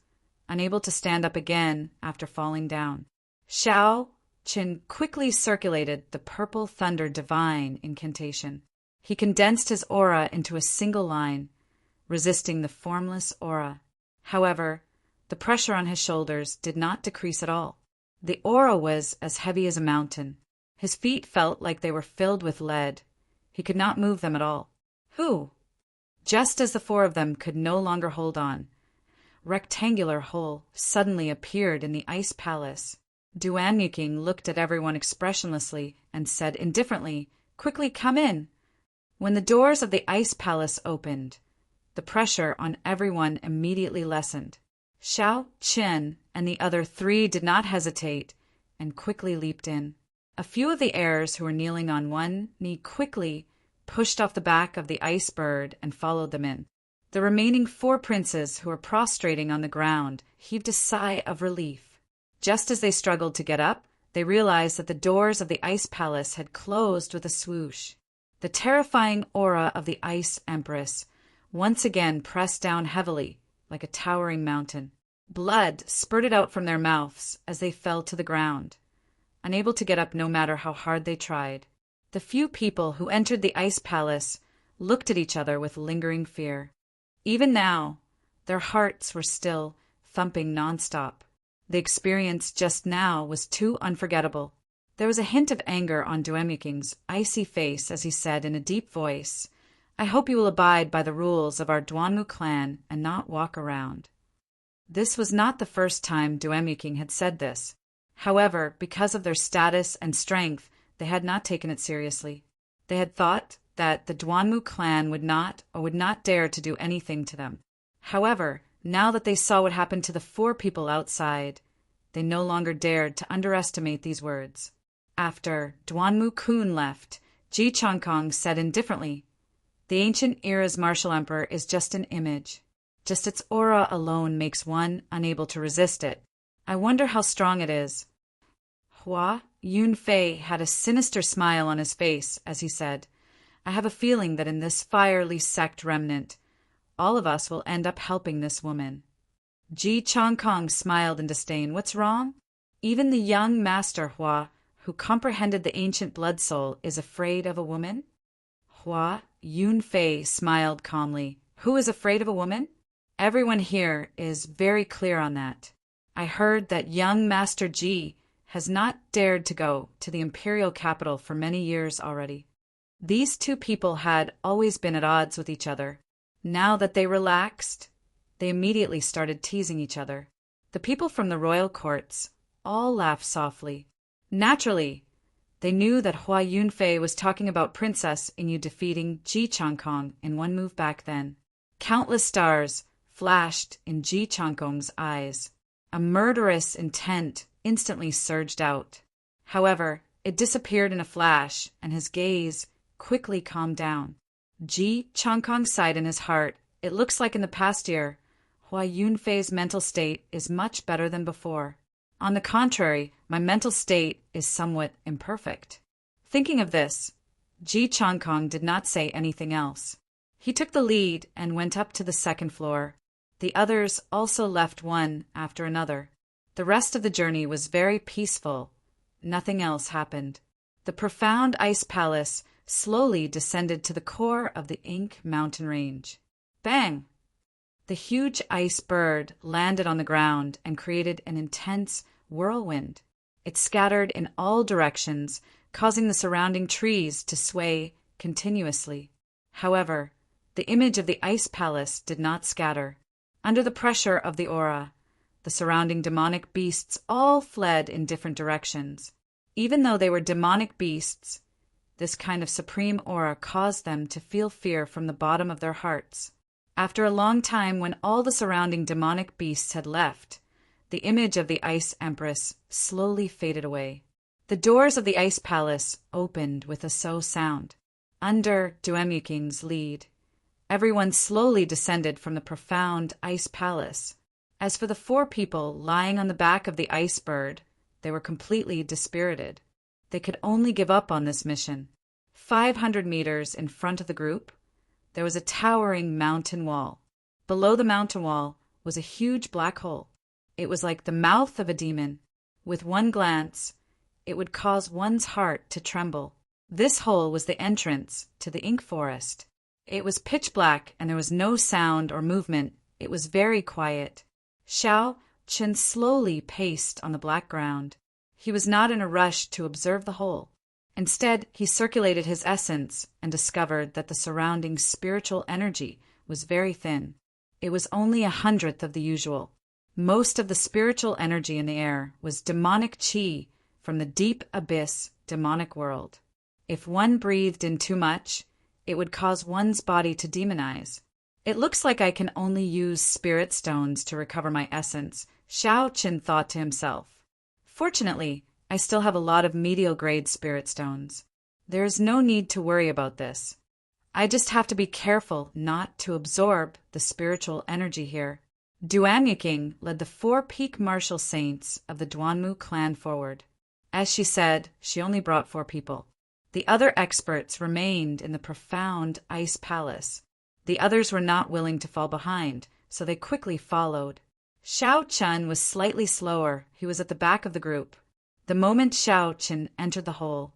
unable to stand up again after falling down. Xiao Qin quickly circulated the purple thunder divine incantation. He condensed his aura into a single line, resisting the formless aura. However, the pressure on his shoulders did not decrease at all. The aura was as heavy as a mountain. His feet felt like they were filled with lead. He could not move them at all. Who? Just as the 4 of them could no longer hold on, a rectangular hole suddenly appeared in the ice palace. Duan Yuking looked at everyone expressionlessly and said indifferently, "Quickly come in." When the doors of the ice palace opened, the pressure on everyone immediately lessened. Xiao Qian and the other 3 did not hesitate and quickly leaped in. A few of the heirs who were kneeling on one knee quickly pushed off the back of the ice bird and followed them in. The remaining 4 princes who were prostrating on the ground heaved a sigh of relief. Just as they struggled to get up, they realized that the doors of the ice palace had closed with a swoosh. The terrifying aura of the Ice Empress once again pressed down heavily, like a towering mountain. Blood spurted out from their mouths as they fell to the ground, unable to get up no matter how hard they tried. The few people who entered the ice palace looked at each other with lingering fear. Even now, their hearts were still thumping nonstop. The experience just now was too unforgettable. There was a hint of anger on Duemuking's icy face as he said in a deep voice, "I hope you will abide by the rules of our Duanmu clan and not walk around." This was not the first time Duemuking had said this. However, because of their status and strength, they had not taken it seriously. They had thought that the Duanmu clan would not dare to do anything to them. However, now that they saw what happened to the 4 people outside, they no longer dared to underestimate these words. After Duanmu Kun left, Ji Changkong said indifferently, "The ancient era's martial emperor is just an image. Just its aura alone makes one unable to resist it. I wonder how strong it is." Hua Yunfei had a sinister smile on his face as he said, I have a feeling that in this fiery sect remnant, all of us will end up helping this woman. Ji Changkong smiled in disdain. What's wrong? Even the young master Hua, who comprehended the ancient blood soul, is afraid of a woman? Hua Yunfei smiled calmly. Who is afraid of a woman? Everyone here is very clear on that. I heard that young Master Ji has not dared to go to the imperial capital for many years already. These two people had always been at odds with each other. Now that they relaxed, they immediately started teasing each other. The people from the royal courts all laughed softly. Naturally, they knew that Hua Yunfei was talking about Princess Inyu defeating Ji Changkong in one move back then. Countless stars flashed in Ji Changkong's eyes. A murderous intent instantly surged out. However, it disappeared in a flash, and his gaze quickly calmed down. Ji Changkong sighed in his heart. It looks like in the past year, Hua Yunfei's mental state is much better than before. On the contrary, my mental state is somewhat imperfect. Thinking of this, Ji Changkong did not say anything else. He took the lead and went up to the second floor. The others also left one after another. The rest of the journey was very peaceful. Nothing else happened. The profound ice palace slowly descended to the core of the Ink mountain range. Bang! The huge ice bird landed on the ground and created an intense whirlwind. It scattered in all directions, causing the surrounding trees to sway continuously. However, the image of the ice palace did not scatter. Under the pressure of the aura, the surrounding demonic beasts all fled in different directions. Even though they were demonic beasts, this kind of supreme aura caused them to feel fear from the bottom of their hearts. After a long time, when all the surrounding demonic beasts had left, the image of the Ice Empress slowly faded away. The doors of the Ice Palace opened with a so sound. Under Duemyiking's lead, everyone slowly descended from the profound Ice Palace. As for the four people lying on the back of the ice bird, they were completely dispirited. They could only give up on this mission. 500 meters in front of the group, there was a towering mountain wall. Below the mountain wall was a huge black hole. It was like the mouth of a demon. With one glance, it would cause one's heart to tremble. This hole was the entrance to the ink forest. It was pitch black and there was no sound or movement. It was very quiet. Xiao Chen slowly paced on the black ground. He was not in a rush to observe the hole. Instead, he circulated his essence and discovered that the surrounding spiritual energy was very thin. It was only 1/100th of the usual. Most of the spiritual energy in the air was demonic qi from the deep abyss demonic world. If one breathed in too much, it would cause one's body to demonize. It looks like I can only use spirit stones to recover my essence, Xiao Qin thought to himself. Fortunately, I still have a lot of medial grade spirit stones. There is no need to worry about this. I just have to be careful not to absorb the spiritual energy here. Duanyuking led the 4 peak martial saints of the Duanmu clan forward. As she said, she only brought 4 people. The other experts remained in the profound ice palace. The others were not willing to fall behind, so they quickly followed. Xiao Chen was slightly slower. He was at the back of the group. The moment Xiao Chen entered the hole,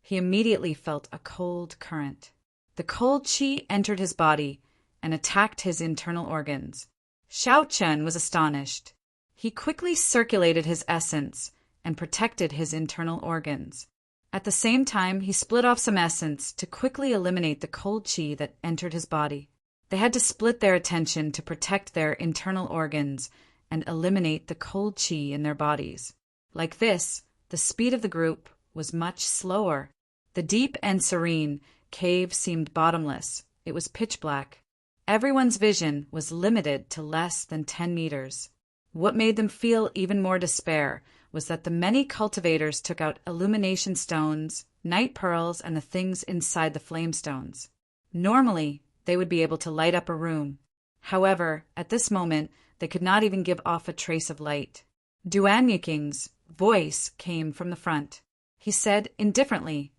he immediately felt a cold current. The cold qi entered his body and attacked his internal organs. Xiao Chen was astonished. He quickly circulated his essence and protected his internal organs. At the same time, he split off some essence to quickly eliminate the cold qi that entered his body. They had to split their attention to protect their internal organs and eliminate the cold qi in their bodies. Like this, the speed of the group was much slower. The deep and serene cave seemed bottomless. It was pitch black. Everyone's vision was limited to less than 10 meters. What made them feel even more despair was that the many cultivators took out illumination stones, night pearls, and the things inside the flame stones. Normally, they would be able to light up a room. However, at this moment, they could not even give off a trace of light. Duanyuking's voice came from the front. He said indifferently,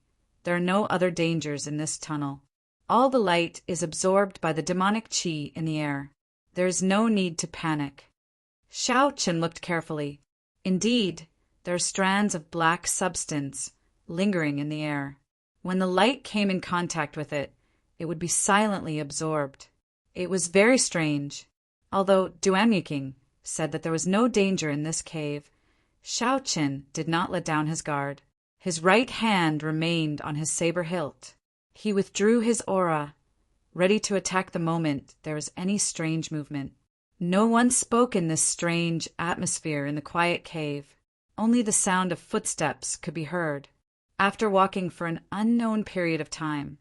"There are no other dangers in this tunnel. All the light is absorbed by the demonic qi in the air. There is no need to panic." Xiao Chen looked carefully. Indeed, there are strands of black substance lingering in the air. When the light came in contact with it, it would be silently absorbed. It was very strange. Although Duanyuking said that there was no danger in this cave, Xiao Chen did not let down his guard. His right hand remained on his saber hilt. He withdrew his aura, ready to attack the moment there was any strange movement. No one spoke in this strange atmosphere in the quiet cave. Only the sound of footsteps could be heard. After walking for an unknown period of time,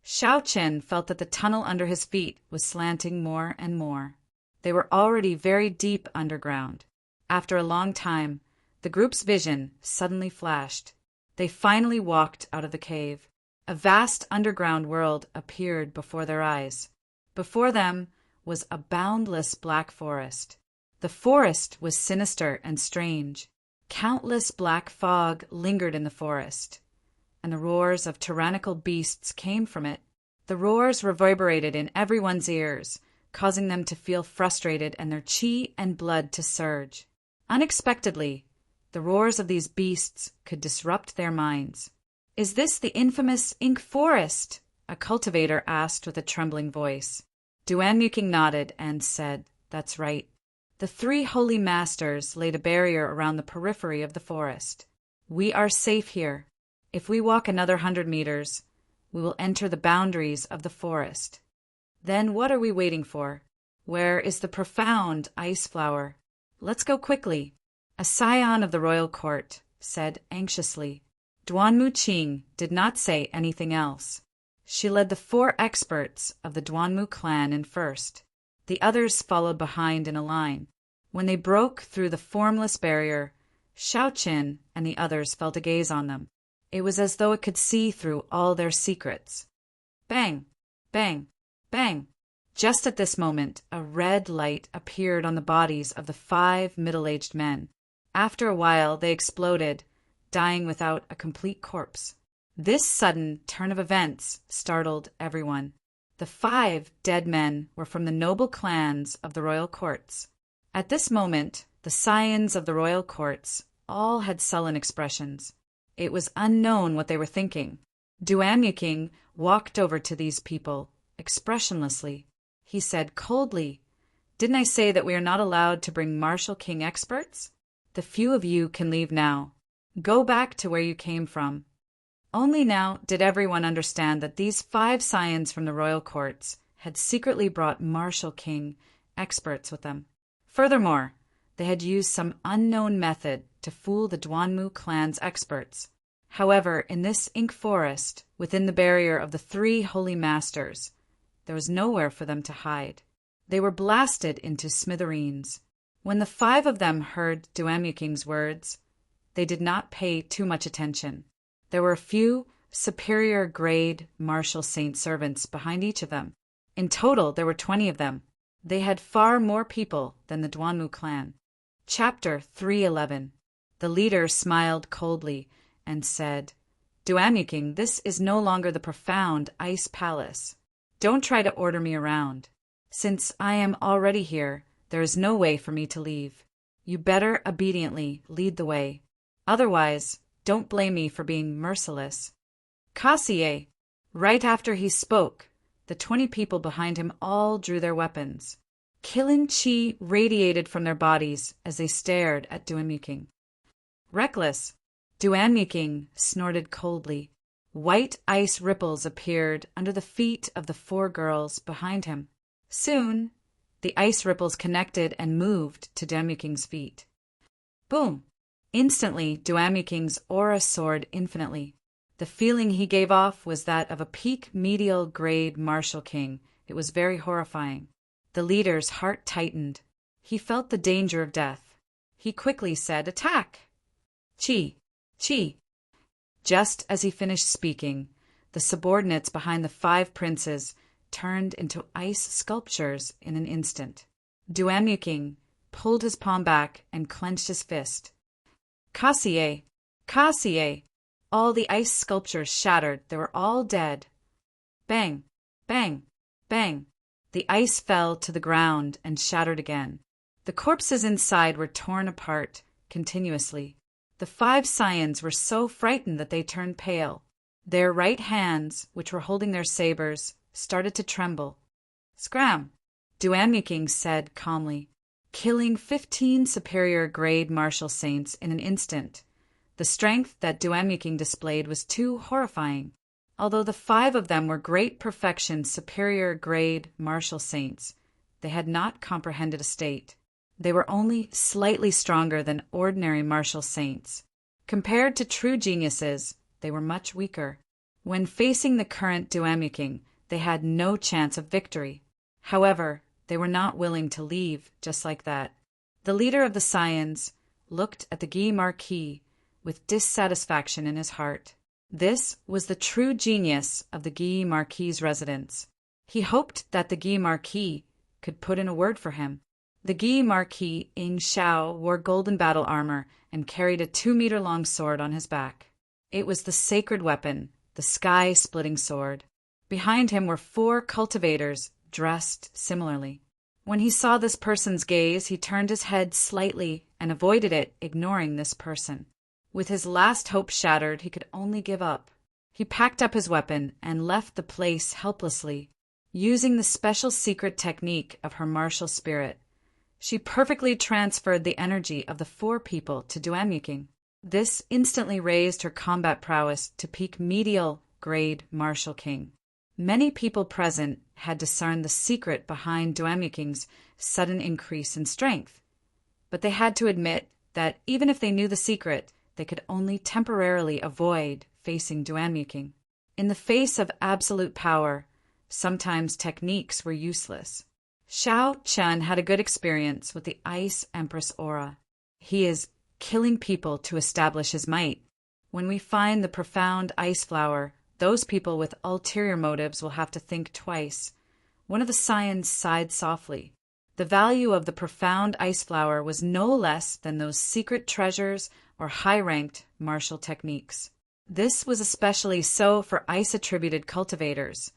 Xiao Chen felt that the tunnel under his feet was slanting more and more. They were already very deep underground. After a long time, the group's vision suddenly flashed. They finally walked out of the cave. A vast underground world appeared before their eyes. Before them was a boundless black forest. The forest was sinister and strange. Countless black fog lingered in the forest, and the roars of tyrannical beasts came from it. The roars reverberated in everyone's ears, causing them to feel frustrated and their qi and blood to surge. Unexpectedly, the roars of these beasts could disrupt their minds. "Is this the infamous Ink Forest?" a cultivator asked with a trembling voice. Duanyuking nodded and said, "That's right. The three holy masters laid a barrier around the periphery of the forest. We are safe here. If we walk another 100 meters, we will enter the boundaries of the forest. Then what are we waiting for? Where is the profound ice flower? Let's go quickly." A scion of the royal court said anxiously. Duanmu Qing did not say anything else. She led the 4 experts of the Duanmu clan in first. The others followed behind in a line. When they broke through the formless barrier, Xiao Chen and the others felt a gaze on them. It was as though it could see through all their secrets. Bang! Bang! Bang! Just at this moment, a red light appeared on the bodies of the 5 middle-aged men. After a while, they exploded, dying without a complete corpse. This sudden turn of events startled everyone. The 5 dead men were from the noble clans of the royal courts. At this moment, the scions of the royal courts all had sullen expressions. It was unknown what they were thinking. Duanyuking walked over to these people, expressionlessly. He said coldly, "Didn't I say that we are not allowed to bring Martial King experts? The few of you can leave now. Go back to where you came from." Only now did everyone understand that these 5 scions from the royal courts had secretly brought Martial King experts with them. Furthermore, they had used some unknown method to fool the Duanmu clan's experts. However, in this ink forest, within the barrier of the 3 holy masters, there was nowhere for them to hide. They were blasted into smithereens. When the 5 of them heard Duanyuking's words, they did not pay too much attention. There were a few superior-grade martial saint servants behind each of them. In total, there were 20 of them. They had far more people than the Duanmu clan. Chapter 311. The leader smiled coldly and said, "Duanyuking, this is no longer the profound ice palace. Don't try to order me around. Since I am already here, there is no way for me to leave. You better obediently lead the way. Otherwise, don't blame me for being merciless." Kassier. Right after he spoke, the 20 people behind him all drew their weapons. Killing chi radiated from their bodies as they stared at Duanyuking. Reckless. Duanyuking snorted coldly. White ice ripples appeared under the feet of the 4 girls behind him. Soon, the ice ripples connected and moved to Duanyuking's feet. Boom! Instantly, Duanyuking's aura soared infinitely. The feeling he gave off was that of a peak medial grade martial king. It was very horrifying. The leader's heart tightened. He felt the danger of death. He quickly said, "Attack!" Chi! Chi! Just as he finished speaking, the subordinates behind the 5 princes turned into ice sculptures in an instant. Duanyuking pulled his palm back and clenched his fist. "Kassier! Kassier! All the ice sculptures shattered. They were all dead. Bang, bang, bang. The ice fell to the ground and shattered again. The corpses inside were torn apart continuously. The 5 scions were so frightened that they turned pale. Their right hands, which were holding their sabers, started to tremble. Scram! Duanmuking said calmly, killing 15 superior grade martial saints in an instant. The strength that Duanmuking displayed was too horrifying. Although the 5 of them were great perfection superior grade martial saints, they had not comprehended a state. They were only slightly stronger than ordinary martial saints. Compared to true geniuses, they were much weaker. When facing the current Duanmuking, they had no chance of victory. However, they were not willing to leave just like that. The leader of the scions looked at the Guy Marquis with dissatisfaction in his heart. This was the true genius of the Guy Marquis' residence. He hoped that the Guy Marquis could put in a word for him. The Guy Marquis Ing Shao wore golden battle armor and carried a 2-meter-long sword on his back. It was the sacred weapon, the sky-splitting sword. Behind him were 4 cultivators dressed similarly. When he saw this person's gaze, he turned his head slightly and avoided it, ignoring this person. With his last hope shattered, he could only give up. He packed up his weapon and left the place helplessly. Using the special secret technique of her martial spirit, she perfectly transferred the energy of the 4 people to Duanmuking. This instantly raised her combat prowess to peak medial grade martial king. Many people present had discerned the secret behind Duanmuking's sudden increase in strength, but they had to admit that even if they knew the secret, they could only temporarily avoid facing Duanmuking. In the face of absolute power, sometimes techniques were useless. Shao Chun had a good experience with the Ice Empress aura. He is killing people to establish his might. When we find the profound ice flower, those people with ulterior motives will have to think twice. One of the scions sighed softly. The value of the profound ice flower was no less than those secret treasures or high-ranked martial techniques. This was especially so for ice-attributed cultivators.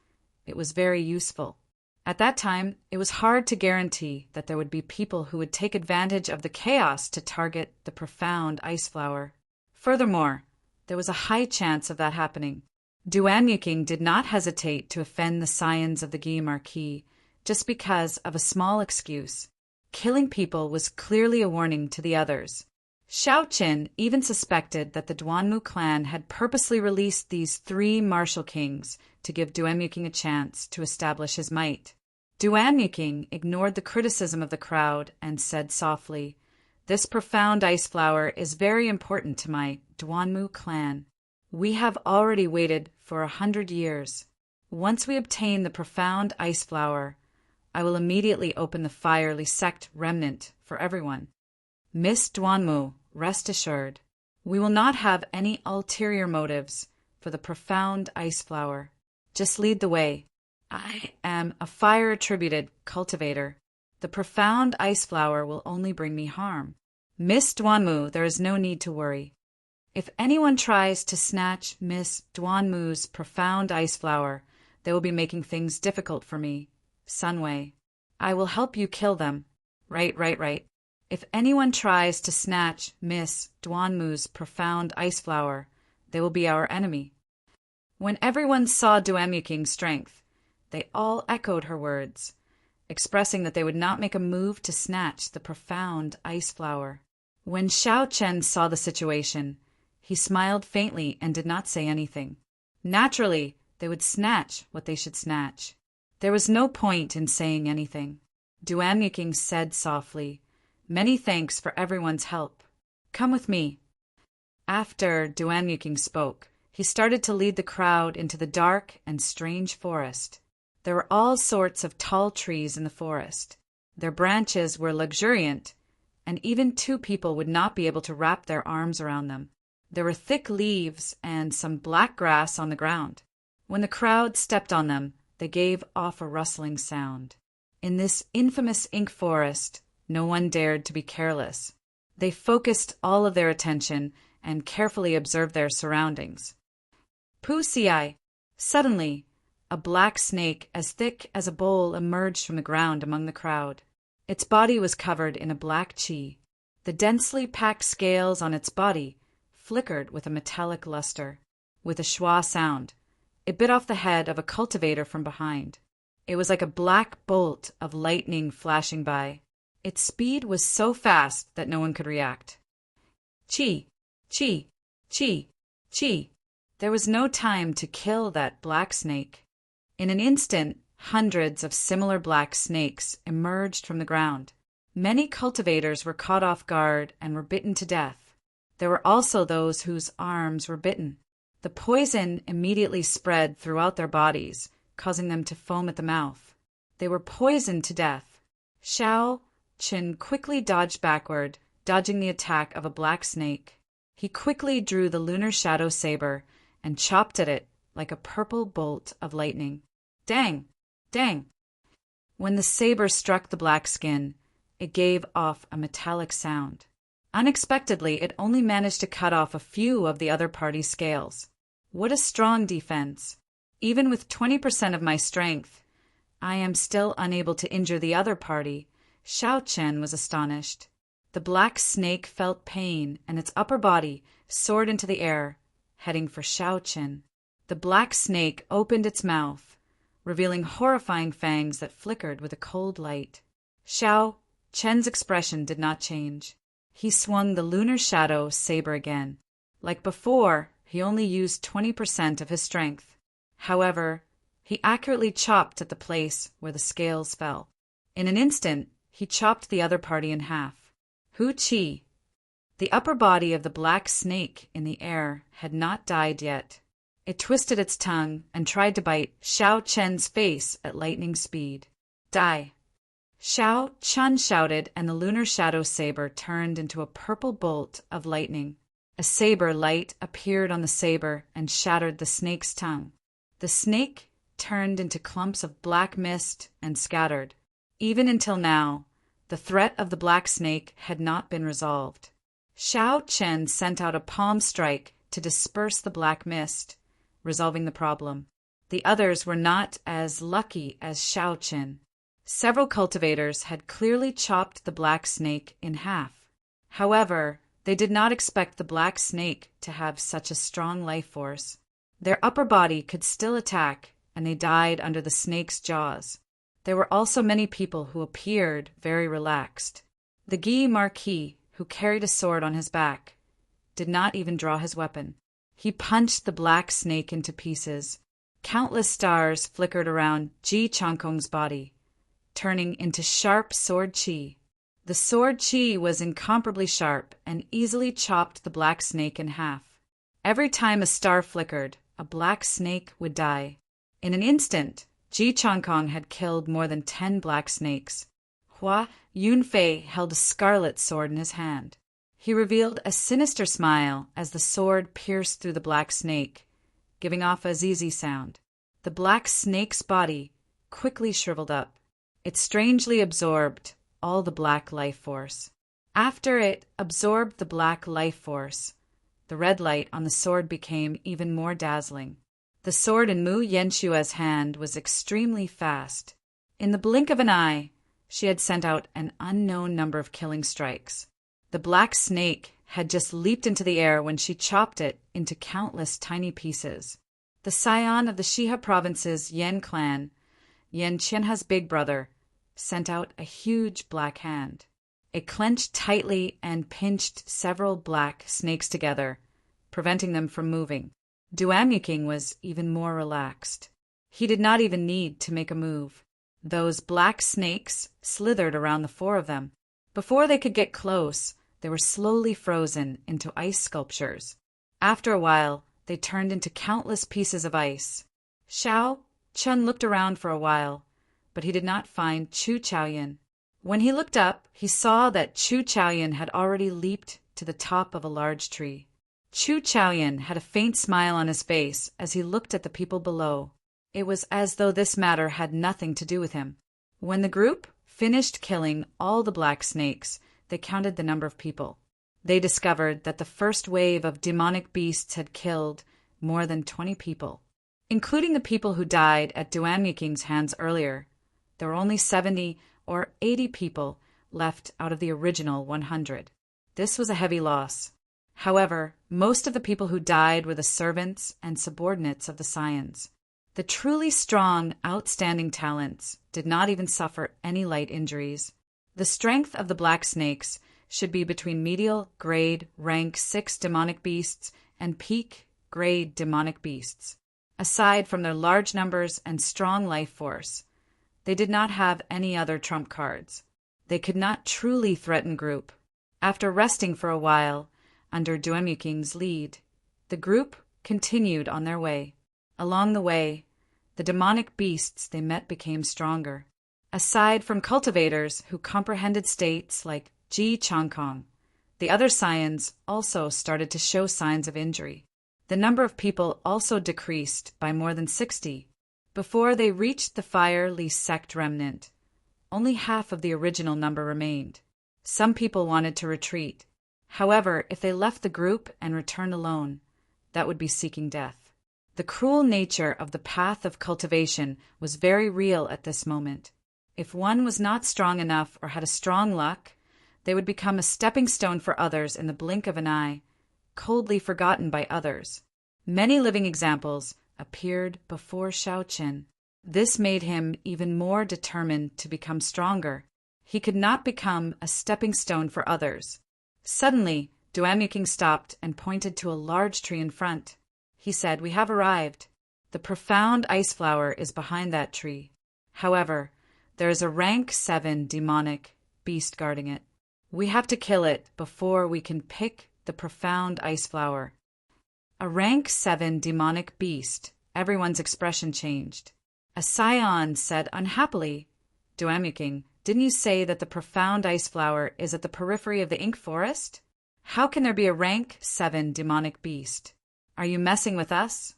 It was very useful. At that time, it was hard to guarantee that there would be people who would take advantage of the chaos to target the profound ice flower. Furthermore, there was a high chance of that happening. Duanmuking did not hesitate to offend the scions of the Guy Marquis just because of a small excuse. Killing people was clearly a warning to the others. Shao Qin even suspected that the Duanmu clan had purposely released these 3 martial kings to give Duanmuking a chance to establish his might. Duanmuking ignored the criticism of the crowd and said softly, "This profound ice flower is very important to my Duanmu clan. We have already waited for 100 years. Once we obtain the profound ice flower, I will immediately open the fiery sect remnant for everyone. Miss Duanmu, rest assured, we will not have any ulterior motives for the profound ice flower. Just lead the way. I am a fire-attributed cultivator. The profound ice flower will only bring me harm. Miss Duanmu, there is no need to worry. If anyone tries to snatch Miss Duanmu's profound ice flower, they will be making things difficult for me. Sunway, I will help you kill them. Right. If anyone tries to snatch Miss Duanmu's profound ice flower, they will be our enemy." When everyone saw Duanmuking's strength, they all echoed her words, expressing that they would not make a move to snatch the profound ice flower. When Shao Chen saw the situation, he smiled faintly and did not say anything. Naturally, they would snatch what they should snatch. There was no point in saying anything. Duanmuking said softly, "Many thanks for everyone's help. Come with me." After Duanmuking spoke, he started to lead the crowd into the dark and strange forest. There were all sorts of tall trees in the forest. Their branches were luxuriant, and even 2 people would not be able to wrap their arms around them. There were thick leaves and some black grass on the ground. When the crowd stepped on them, they gave off a rustling sound. In this infamous ink forest, no one dared to be careless. They focused all of their attention and carefully observed their surroundings. Pusiai! Suddenly, a black snake as thick as a bowl emerged from the ground among the crowd. Its body was covered in a black chi. The densely packed scales on its body flickered with a metallic luster. With a schwa sound, it bit off the head of a cultivator from behind. It was like a black bolt of lightning flashing by. Its speed was so fast that no one could react. Chi! Chi! Chi! Chi! There was no time to kill that black snake. In an instant, hundreds of similar black snakes emerged from the ground. Many cultivators were caught off guard and were bitten to death. There were also those whose arms were bitten. The poison immediately spread throughout their bodies, causing them to foam at the mouth. They were poisoned to death. Xiao Qin quickly dodged backward, dodging the attack of a black snake. He quickly drew the lunar shadow saber and chopped at it like a purple bolt of lightning. Dang! Dang! When the saber struck the black skin, it gave off a metallic sound. Unexpectedly, it only managed to cut off a few of the other party's scales. What a strong defense! Even with 20% of my strength, I am still unable to injure the other party. Xiao Chen was astonished. The black snake felt pain, and its upper body soared into the air, heading for Xiao Chen. The black snake opened its mouth, revealing horrifying fangs that flickered with a cold light. Xiao Chen's expression did not change. He swung the lunar shadow saber again. Like before, he only used 20% of his strength. However, he accurately chopped at the place where the scales fell. In an instant, he chopped the other party in half. Hu Qi! The upper body of the black snake in the air had not died yet. It twisted its tongue and tried to bite Xiao Chen's face at lightning speed. Die! Xiao Chen shouted, and the lunar shadow saber turned into a purple bolt of lightning. A saber light appeared on the saber and shattered the snake's tongue. The snake turned into clumps of black mist and scattered. Even until now, the threat of the black snake had not been resolved. Xiao Chen sent out a palm strike to disperse the black mist, resolving the problem. The others were not as lucky as Xiao Chen. Several cultivators had clearly chopped the black snake in half. However, they did not expect the black snake to have such a strong life force. Their upper body could still attack, and they died under the snake's jaws. There were also many people who appeared very relaxed. The Guy Marquis, who carried a sword on his back, did not even draw his weapon. He punched the black snake into pieces. Countless stars flickered around Ji Changkong's body, turning into sharp sword chi. The sword chi was incomparably sharp and easily chopped the black snake in half. Every time a star flickered, a black snake would die. In an instant, Ji Changkong had killed more than 10 black snakes. Hua Yunfei held a scarlet sword in his hand. He revealed a sinister smile as the sword pierced through the black snake, giving off a zizi sound. The black snake's body quickly shriveled up. It strangely absorbed all the black life force. After it absorbed the black life force, the red light on the sword became even more dazzling. The sword in Mu Yenshua's hand was extremely fast. In the blink of an eye, she had sent out an unknown number of killing strikes. The black snake had just leaped into the air when she chopped it into countless tiny pieces. The scion of the Shiha province's Yan clan, Yan Qianha's big brother, sent out a huge black hand. It clenched tightly and pinched several black snakes together, preventing them from moving. Duamyuking was even more relaxed. He did not even need to make a move. Those black snakes slithered around the 4 of them. Before they could get close, they were slowly frozen into ice sculptures. After a while, they turned into countless pieces of ice. Xiao Chun looked around for a while, but he did not find Chu Chaoyan. When he looked up, he saw that Chu Chaoyan had already leaped to the top of a large tree. Chu Chaoyan had a faint smile on his face as he looked at the people below. It was as though this matter had nothing to do with him. When the group finished killing all the black snakes, they counted the number of people. They discovered that the first wave of demonic beasts had killed more than 20 people. Including the people who died at Duanmuking's hands earlier, there were only 70 or 80 people left out of the original 100. This was a heavy loss. However, most of the people who died were the servants and subordinates of the Scions. The truly strong, outstanding talents did not even suffer any light injuries. The strength of the Black Snakes should be between medial grade rank 6 demonic beasts and peak grade demonic beasts. Aside from their large numbers and strong life force, they did not have any other trump cards. They could not truly threaten group. After resting for a while, under Duanmuking's lead, the group continued on their way. Along the way, the demonic beasts they met became stronger. Aside from cultivators who comprehended states like Ji Changkong, the other Scions also started to show signs of injury. The number of people also decreased by more than 60. Before they reached the Fire Li sect remnant, only half of the original number remained. Some people wanted to retreat. However, if they left the group and returned alone, that would be seeking death. The cruel nature of the path of cultivation was very real at this moment. If one was not strong enough or had a strong luck, they would become a stepping stone for others in the blink of an eye, coldly forgotten by others. Many living examples appeared before Shaoqin. This made him even more determined to become stronger. He could not become a stepping stone for others. Suddenly, Duanmuking stopped and pointed to a large tree in front. He said, "We have arrived. The profound ice flower is behind that tree. However, there is a rank 7 demonic beast guarding it. We have to kill it before we can pick the profound ice flower." A rank 7 demonic beast. Everyone's expression changed. A Scion said unhappily, "Duanmuking, didn't you say that the profound ice flower is at the periphery of the ink forest? How can there be a rank 7 demonic beast? Are you messing with us?"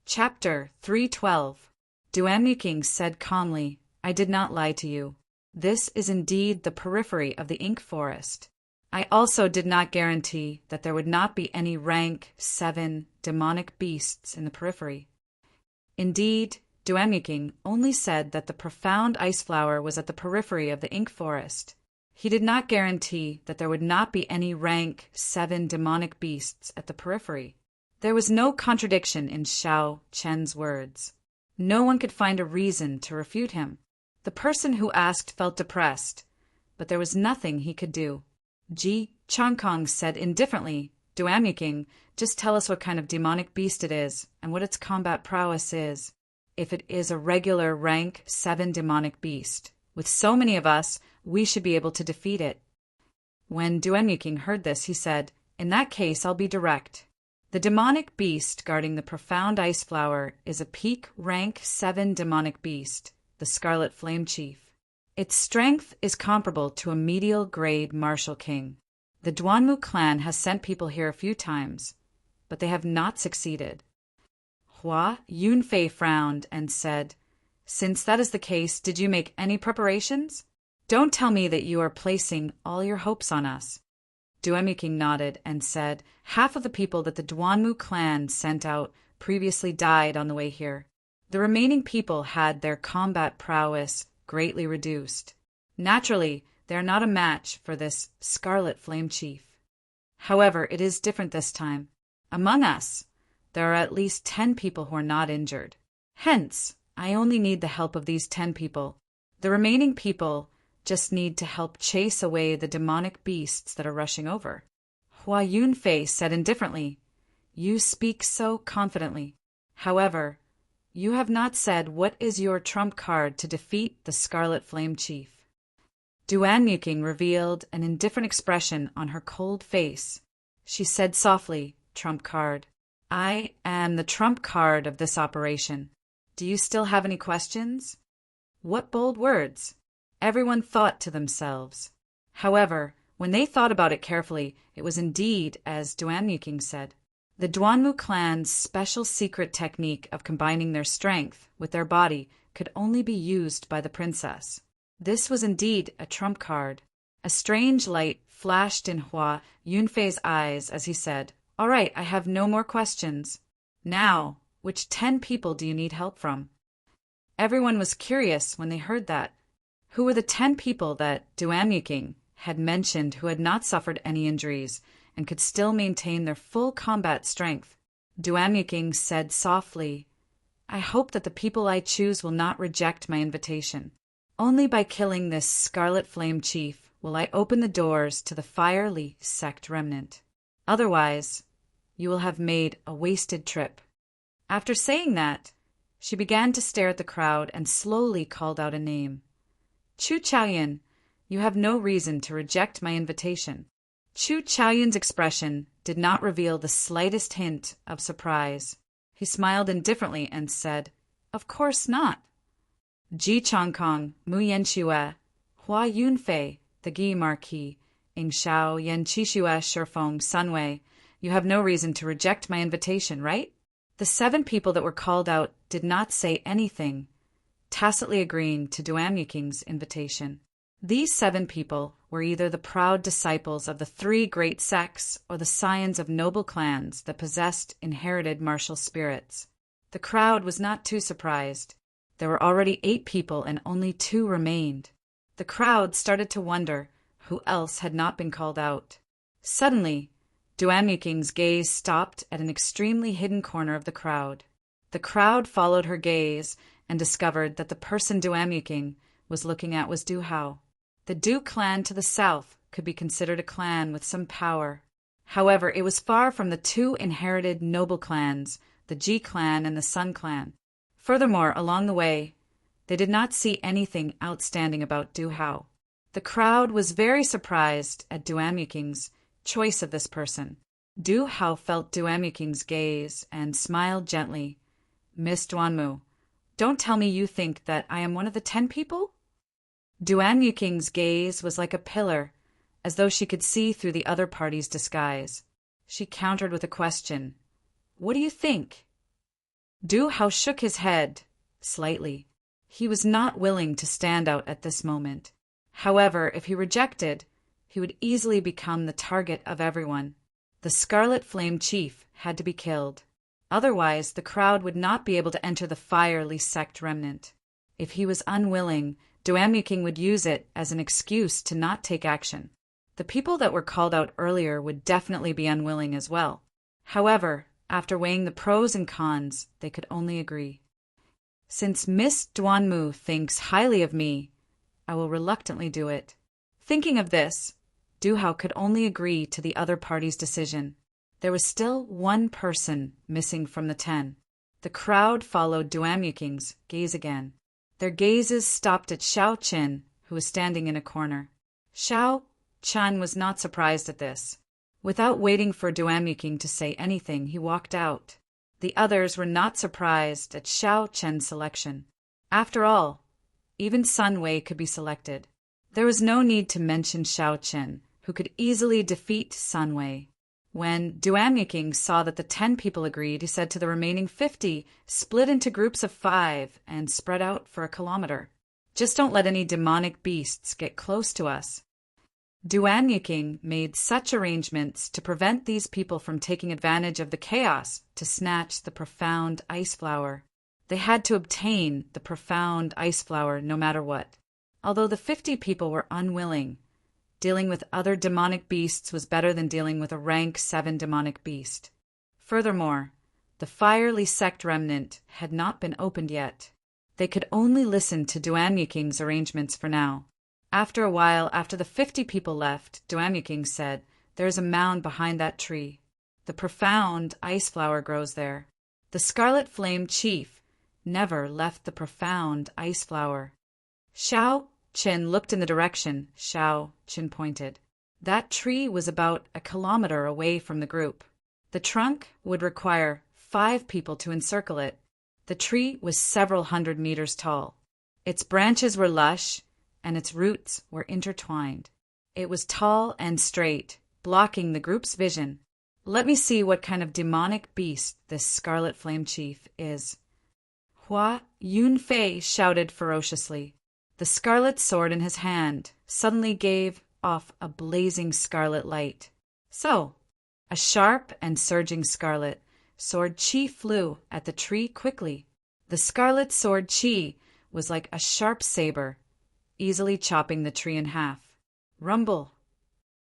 Chapter 312. Duanmuking said calmly, "I did not lie to you. This is indeed the periphery of the ink forest. I also did not guarantee that there would not be any rank 7 demonic beasts in the periphery. Indeed, Duanmuking only said that the profound ice flower was at the periphery of the ink forest. He did not guarantee that there would not be any rank 7 demonic beasts at the periphery." There was no contradiction in Xiao Chen's words. No one could find a reason to refute him. The person who asked felt depressed, but there was nothing he could do. Ji Changkong said indifferently, "Duanmuking, just tell us what kind of demonic beast it is and what its combat prowess is. If it is a regular rank 7 demonic beast, with so many of us, we should be able to defeat it." When Duanmuking heard this, he said, "In that case, I'll be direct. The demonic beast guarding the profound ice flower is a peak rank 7 demonic beast, the Scarlet Flame Chief. Its strength is comparable to a medial grade martial king. The Duanmu clan has sent people here a few times, but they have not succeeded." Hua Yunfei frowned and said, "Since that is the case, did you make any preparations? Don't tell me that you are placing all your hopes on us." Duanmuking nodded and said, "Half of the people that the Duanmu clan sent out previously died on the way here. The remaining people had their combat prowess greatly reduced. Naturally, they are not a match for this Scarlet Flame Chief. However, it is different this time. Among us, there are at least 10 people who are not injured. Hence, I only need the help of these 10 people. The remaining people just need to help chase away the demonic beasts that are rushing over." Hua Yunfei said indifferently, "You speak so confidently. However, you have not said what is your trump card to defeat the Scarlet Flame Chief." Duanmuking revealed an indifferent expression on her cold face. She said softly, "Trump card. I am the trump card of this operation. Do you still have any questions?" What bold words! Everyone thought to themselves. However, when they thought about it carefully, it was indeed as Duanmuking said. The Duanmu clan's special secret technique of combining their strength with their body could only be used by the princess. This was indeed a trump card. A strange light flashed in Hua Yunfei's eyes as he said, "All right, I have no more questions. Now, which 10 people do you need help from?" Everyone was curious when they heard that. Who were the 10 people that Duanyuking had mentioned who had not suffered any injuries and could still maintain their full combat strength? Duanyuking said softly, "I hope that the people I choose will not reject my invitation. Only by killing this Scarlet Flame Chief will I open the doors to the Firely sect remnant. Otherwise, you will have made a wasted trip." After saying that, she began to stare at the crowd and slowly called out a name. "Chu Chaoyan, you have no reason to reject my invitation." Chu Chaoyan's expression did not reveal the slightest hint of surprise. He smiled indifferently and said, "Of course not." Ji Chongkong, Mu Yanxue, Hua Yunfei, the Gi Marquis, Ing Shao, Yan Qishue, Shifeng, Sunwei, you have no reason to reject my invitation, right? The 7 people that were called out did not say anything, tacitly agreeing to Duanyuking's invitation. These 7 people were either the proud disciples of the 3 great sects or the scions of noble clans that possessed inherited martial spirits. The crowd was not too surprised. There were already 8 people and only 2 remained. The crowd started to wonder who else had not been called out. Suddenly, Duanyuking's gaze stopped at an extremely hidden corner of the crowd. The crowd followed her gaze and discovered that the person Duanyuking was looking at was Du Hao. The Du clan to the south could be considered a clan with some power. However, it was far from the 2 inherited noble clans, the Ji clan and the Sun clan. Furthermore, along the way, they did not see anything outstanding about Du Hao. The crowd was very surprised at Duanyuking's choice of this person. Du Hao felt Duanyuking's gaze and smiled gently. "Miss Duanmu, don't tell me you think that I am one of the 10 people?" Duanyuking's gaze was like a pillar, as though she could see through the other party's disguise. She countered with a question. "What do you think?" Du Hao shook his head slightly. He was not willing to stand out at this moment. However, if he rejected, he would easily become the target of everyone. The Scarlet Flame Chief had to be killed. Otherwise, the crowd would not be able to enter the Firely sect remnant. If he was unwilling, Duanyuking would use it as an excuse to not take action. The people that were called out earlier would definitely be unwilling as well. However, after weighing the pros and cons, they could only agree. "Since Miss Duanmu thinks highly of me, I will reluctantly do it." Thinking of this, Du Hao could only agree to the other party's decision. There was still 1 person missing from the 10. The crowd followed Duanyuking's gaze again. Their gazes stopped at Shao Qin, who was standing in a corner. Shao Qin was not surprised at this. Without waiting for Duanyuking to say anything, he walked out. The others were not surprised at Shao Qin's selection. After all, even Sun Wei could be selected. There was no need to mention Shao Qin, who could easily defeat Sun Wei. When Duanyuking saw that the 10 people agreed, he said to the remaining 50, "Split into groups of 5 and spread out for a kilometer. Just don't let any demonic beasts get close to us." Duanyuking made such arrangements to prevent these people from taking advantage of the chaos to snatch the profound ice flower. They had to obtain the profound ice flower no matter what. Although the 50 people were unwilling, dealing with other demonic beasts was better than dealing with a rank 7 demonic beast. Furthermore, the Firely sect remnant had not been opened yet. They could only listen to Duanyuking's arrangements for now. After a while, after the 50 people left, Duanyuking said, "There is a mound behind that tree. The profound ice flower grows there. The Scarlet Flame Chief never left the profound ice flower." Shao Qin looked in the direction Shao Qin pointed. That tree was about a kilometer away from the group. The trunk would require 5 people to encircle it. The tree was several hundred meters tall. Its branches were lush, and its roots were intertwined. It was tall and straight, blocking the group's vision. "Let me see what kind of demonic beast this Scarlet Flame Chief is." Hua Yunfei shouted ferociously. The scarlet sword in his hand suddenly gave off a blazing scarlet light. So, a sharp and surging scarlet sword chi flew at the tree quickly. The scarlet sword chi was like a sharp saber, easily chopping the tree in half. Rumble!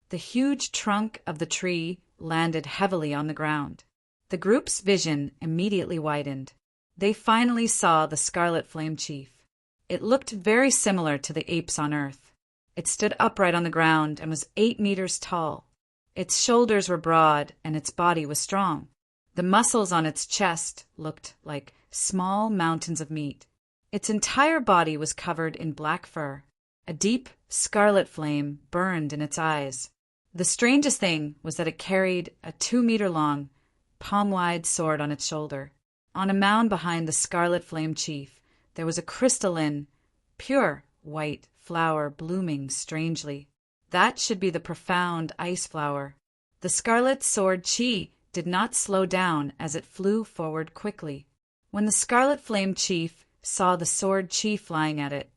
The huge trunk of the tree landed heavily on the ground. The group's vision immediately widened. They finally saw the Scarlet Flame Chief. It looked very similar to the apes on Earth. It stood upright on the ground and was 8 meters tall. Its shoulders were broad and its body was strong. The muscles on its chest looked like small mountains of meat. Its entire body was covered in black fur. A deep scarlet flame burned in its eyes. The strangest thing was that it carried a 2-meter-long, palm-wide sword on its shoulder. On a mound behind the Scarlet Flame Chief, there was a crystalline, pure white flower blooming strangely. That should be the profound ice flower. The Scarlet Sword Chi did not slow down as it flew forward quickly. When the Scarlet Flame Chief saw the sword chi flying at it,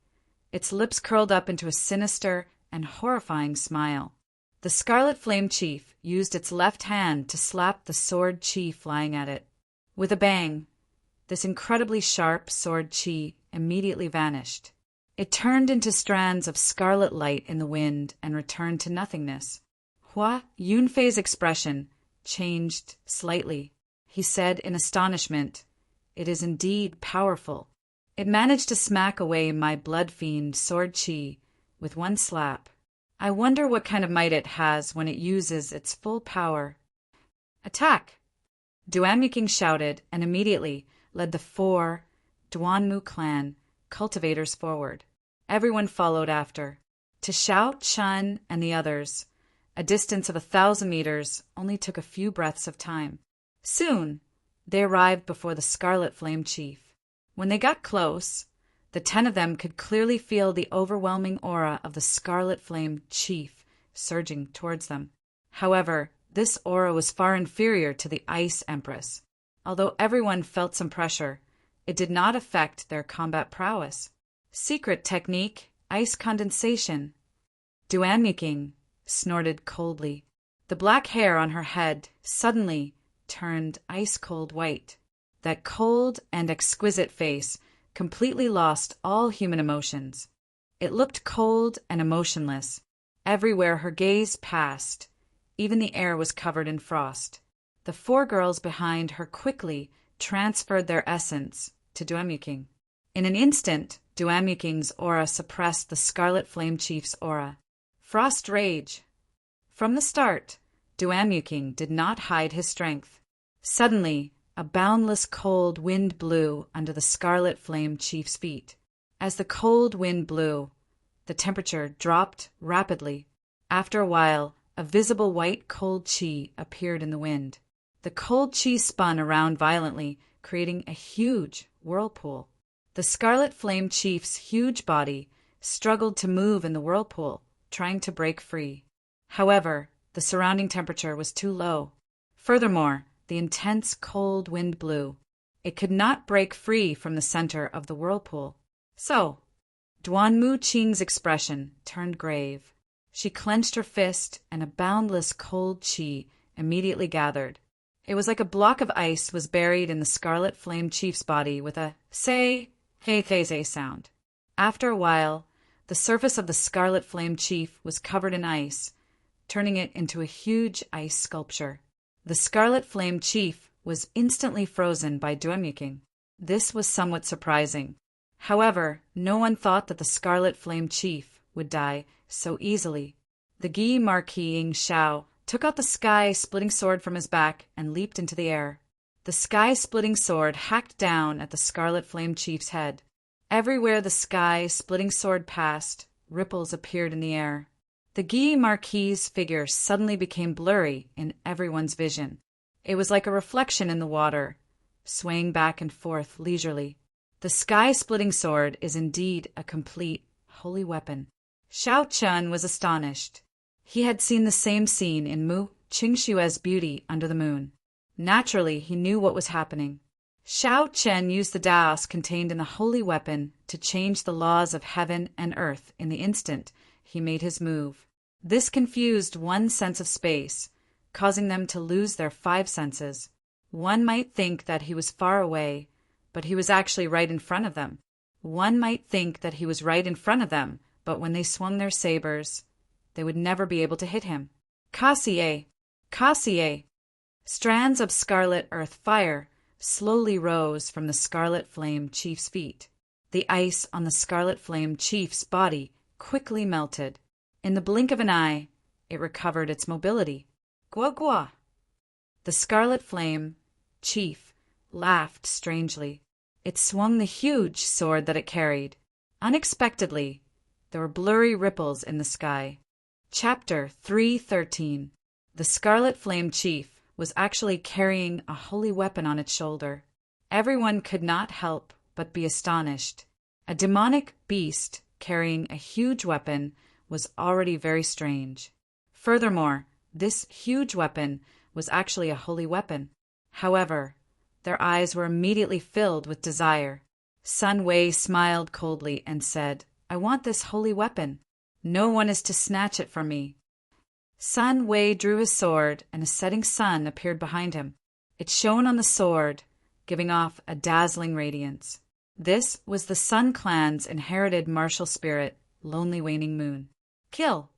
its lips curled up into a sinister and horrifying smile. The Scarlet Flame Chief used its left hand to slap the sword chi flying at it. With a bang, this incredibly sharp sword chi immediately vanished. It turned into strands of scarlet light in the wind and returned to nothingness. Hua Yunfei's expression changed slightly. He said in astonishment, "It is indeed powerful. It managed to smack away my blood fiend sword chi with one slap. I wonder what kind of might it has when it uses its full power." "Attack!" Duanmuking shouted and immediately led the 4 Duanmu clan cultivators forward. Everyone followed after. To Xiao Chun and the others, a distance of 1,000 meters only took a few breaths of time. Soon, they arrived before the Scarlet Flame Chief. When they got close, the 10 of them could clearly feel the overwhelming aura of the Scarlet Flame Chief surging towards them. However, this aura was far inferior to the Ice Empress. Although everyone felt some pressure, it did not affect their combat prowess. Secret technique, ice condensation. Duanmuking snorted coldly. The black hair on her head suddenly turned ice-cold white. That cold and exquisite face completely lost all human emotions. It looked cold and emotionless. Everywhere her gaze passed, even the air was covered in frost. The 4 girls behind her quickly transferred their essence to Duanmuking. In an instant, Duanmuking's aura suppressed the Scarlet Flame Chief's aura. Frost rage. From the start, Duanmuking did not hide his strength. Suddenly, a boundless cold wind blew under the Scarlet Flame Chief's feet. As the cold wind blew, the temperature dropped rapidly. After a while, a visible white cold chi appeared in the wind. The cold chi spun around violently, creating a huge whirlpool. The Scarlet Flame Chief's huge body struggled to move in the whirlpool, trying to break free. However, the surrounding temperature was too low. Furthermore, the intense cold wind blew. It could not break free from the center of the whirlpool. So, Duanmu Qing's expression turned grave. She clenched her fist, and a boundless cold chi immediately gathered. It was like a block of ice was buried in the Scarlet Flame Chief's body with a say, hey, hey sound. After a while, the surface of the Scarlet Flame Chief was covered in ice, turning it into a huge ice sculpture. The Scarlet Flame Chief was instantly frozen by Duanmuking. This was somewhat surprising. However, no one thought that the Scarlet Flame Chief would die so easily. The Gi Marquis Ying Xiao took out the sky-splitting sword from his back and leaped into the air. The sky-splitting sword hacked down at the Scarlet Flame Chief's head. Everywhere the sky-splitting sword passed, ripples appeared in the air. The Gi Marquis's figure suddenly became blurry in everyone's vision. It was like a reflection in the water, swaying back and forth leisurely. The sky-splitting sword is indeed a complete holy weapon. Xiao Chun was astonished. He had seen the same scene in Mu Qingshue's Beauty Under the Moon. Naturally, he knew what was happening. Xiao Chen used the Daos contained in the holy weapon to change the laws of heaven and earth in the instant he made his move. This confused one's sense of space, causing them to lose their five senses. One might think that he was far away, but he was actually right in front of them. One might think that he was right in front of them, but when they swung their sabers, they would never be able to hit him. Cassier! Cassier! Strands of scarlet earth fire slowly rose from the Scarlet Flame Chief's feet. The ice on the Scarlet Flame Chief's body quickly melted. In the blink of an eye, it recovered its mobility. Gua gua! The Scarlet Flame Chief laughed strangely. It swung the huge sword that it carried. Unexpectedly, there were blurry ripples in the sky. Chapter 313. The Scarlet Flame Chief was actually carrying a holy weapon on its shoulder. Everyone could not help but be astonished. A demonic beast carrying a huge weapon was already very strange. Furthermore, this huge weapon was actually a holy weapon. However, their eyes were immediately filled with desire. Sun Wei smiled coldly and said, "I want this holy weapon. No one is to snatch it from me." Sun Wei drew his sword, and a setting sun appeared behind him. It shone on the sword, giving off a dazzling radiance. This was the Sun Clan's inherited martial spirit, Lonely Waning Moon. "Kill!"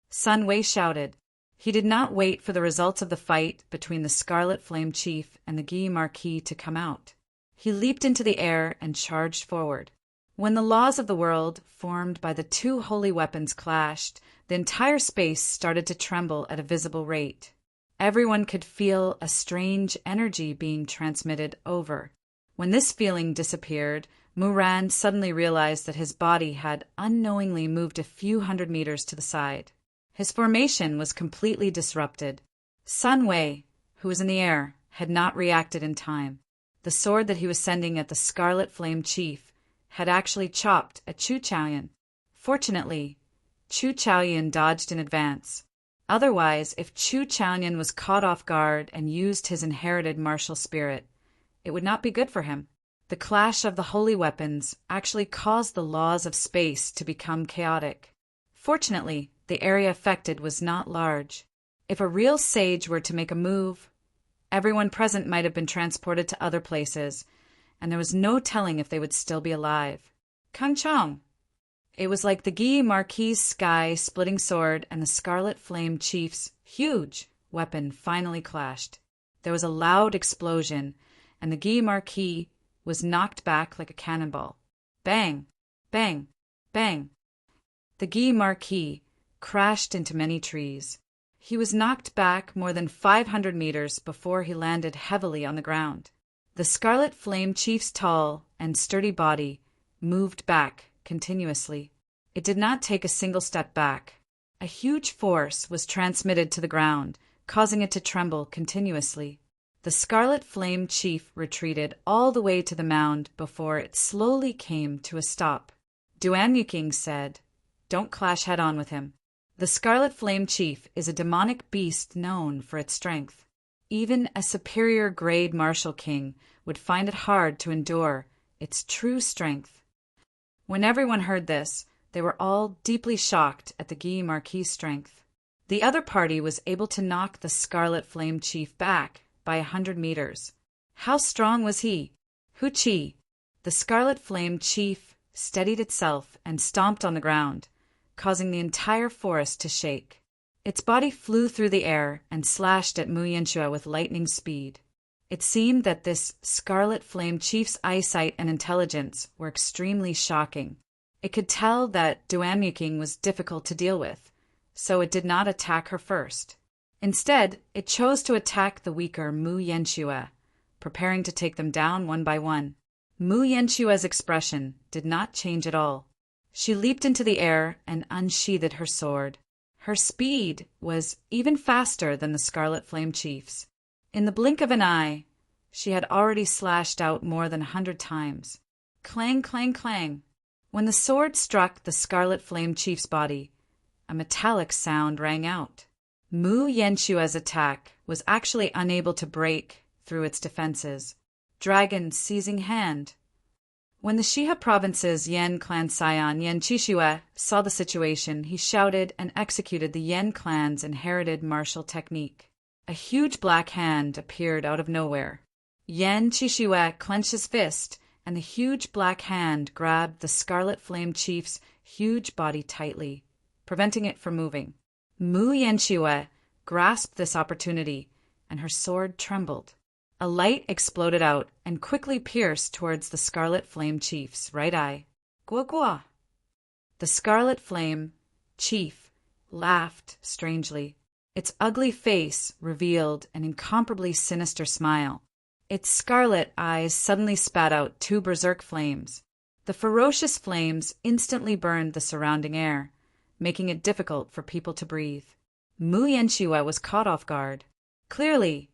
Sun Wei shouted. He did not wait for the results of the fight between the Scarlet Flame Chief and the Guy Marquis to come out. He leaped into the air and charged forward. When the laws of the world, formed by the two holy weapons, clashed, the entire space started to tremble at a visible rate. Everyone could feel a strange energy being transmitted over. When this feeling disappeared, Muran suddenly realized that his body had unknowingly moved a few hundred meters to the side. His formation was completely disrupted. Sun Wei, who was in the air, had not reacted in time. The sword that he was sending at the Scarlet Flame Chief had actually chopped at Chu Chaoyan. Fortunately, Chu Chaoyan dodged in advance. Otherwise, if Chu Chaoyan was caught off guard and used his inherited martial spirit, it would not be good for him. The clash of the holy weapons actually caused the laws of space to become chaotic. Fortunately, the area affected was not large. If a real sage were to make a move, everyone present might have been transported to other places, and there was no telling if they would still be alive. Kang Chong! It was like the Guy Marquis' sky-splitting sword and the Scarlet Flame Chief's huge weapon finally clashed. There was a loud explosion, and the Guy Marquis was knocked back like a cannonball. Bang! Bang! Bang! The Guy Marquis crashed into many trees. He was knocked back more than 500 meters before he landed heavily on the ground. The Scarlet Flame Chief's tall and sturdy body moved back continuously. It did not take a single step back. A huge force was transmitted to the ground, causing it to tremble continuously. The Scarlet Flame Chief retreated all the way to the mound before it slowly came to a stop. Duan Yuking said, "Don't clash head-on with him. The Scarlet Flame Chief is a demonic beast known for its strength. Even a superior grade martial king would find it hard to endure its true strength." When everyone heard this, they were all deeply shocked at the Guy Marquis' strength. The other party was able to knock the Scarlet Flame Chief back by 100 meters. How strong was he? Hu Chi, the Scarlet Flame Chief, steadied itself and stomped on the ground, causing the entire forest to shake. Its body flew through the air and slashed at Mu Yanxue with lightning speed. It seemed that this Scarlet Flame Chief's eyesight and intelligence were extremely shocking. It could tell that Duan Yuking was difficult to deal with, so it did not attack her first. Instead, it chose to attack the weaker Mu Yanxue, preparing to take them down one by one. Mu Yanxue's expression did not change at all. She leaped into the air and unsheathed her sword. Her speed was even faster than the Scarlet Flame Chief's. In the blink of an eye, she had already slashed out more than 100 times. Clang, clang, clang. When the sword struck the Scarlet Flame Chief's body, a metallic sound rang out. Mu Yanxue's attack was actually unable to break through its defenses. Dragon Seizing Hand. When the Shiha province's Yen clan scion, Yen Chishue, saw the situation, he shouted and executed the Yen clan's inherited martial technique. A huge black hand appeared out of nowhere. Yen Chishue clenched his fist, and the huge black hand grabbed the Scarlet Flame Chief's huge body tightly, preventing it from moving. Mu Yenshue grasped this opportunity, and her sword trembled. A light exploded out and quickly pierced towards the Scarlet Flame Chief's right eye. Gua gua! The Scarlet Flame Chief laughed strangely. Its ugly face revealed an incomparably sinister smile. Its scarlet eyes suddenly spat out 2 berserk flames. The ferocious flames instantly burned the surrounding air, making it difficult for people to breathe. Mu Yenshue was caught off guard. Clearly,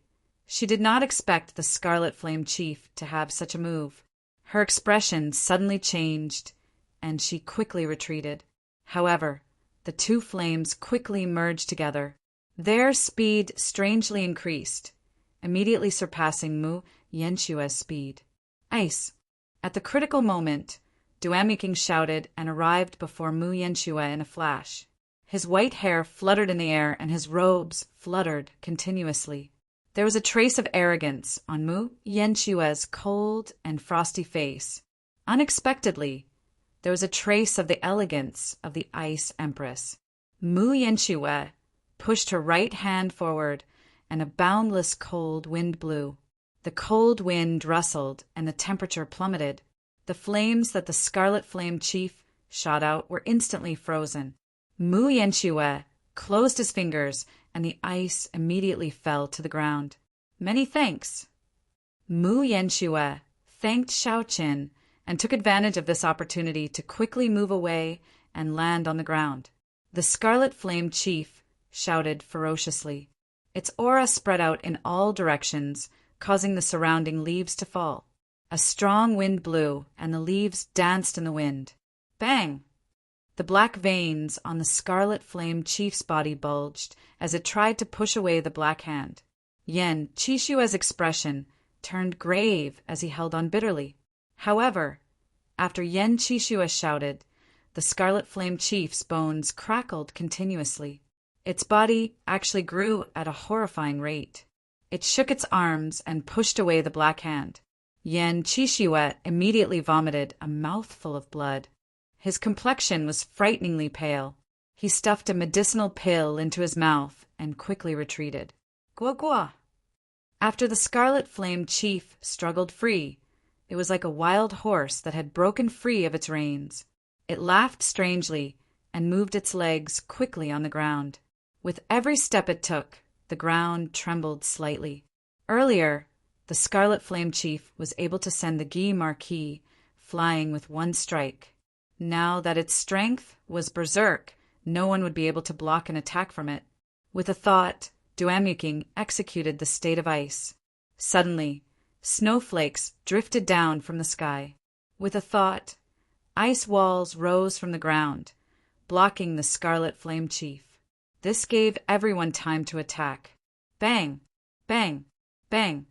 she did not expect the Scarlet Flame Chief to have such a move. Her expression suddenly changed, and she quickly retreated. However, the 2 flames quickly merged together. Their speed strangely increased, immediately surpassing Mu Yenshue's speed. Ice! At the critical moment, Duamyking shouted and arrived before Mu Yenshue in a flash. His white hair fluttered in the air and his robes fluttered continuously. There was a trace of arrogance on Mu Yenshue's cold and frosty face. Unexpectedly, there was a trace of the elegance of the Ice Empress. Mu Yenshue pushed her right hand forward, and a boundless cold wind blew. The cold wind rustled, and the temperature plummeted. The flames that the Scarlet Flame Chief shot out were instantly frozen. Mu Yenshue closed his fingers, and the ice immediately fell to the ground. Many thanks. Mu Yenshue thanked Shao Qin and took advantage of this opportunity to quickly move away and land on the ground. The Scarlet Flame Chief shouted ferociously. Its aura spread out in all directions, causing the surrounding leaves to fall. A strong wind blew, and the leaves danced in the wind. Bang! The black veins on the Scarlet Flame Chief's body bulged as it tried to push away the black hand. Yen Chishue's expression turned grave as he held on bitterly. However, after Yen Chishue shouted, the Scarlet Flame Chief's bones crackled continuously. Its body actually grew at a horrifying rate. It shook its arms and pushed away the black hand. Yen Chishue immediately vomited a mouthful of blood. His complexion was frighteningly pale. He stuffed a medicinal pill into his mouth and quickly retreated. Gua gua! After the Scarlet Flame Chief struggled free, it was like a wild horse that had broken free of its reins. It laughed strangely and moved its legs quickly on the ground. With every step it took, the ground trembled slightly. Earlier, the Scarlet Flame Chief was able to send the Guy Marquis flying with one strike. Now that its strength was berserk, no one would be able to block an attack from it. With a thought, Duamyking executed the State of Ice. Suddenly, snowflakes drifted down from the sky. With a thought, ice walls rose from the ground, blocking the Scarlet Flame Chief. This gave everyone time to attack. Bang! Bang! Bang!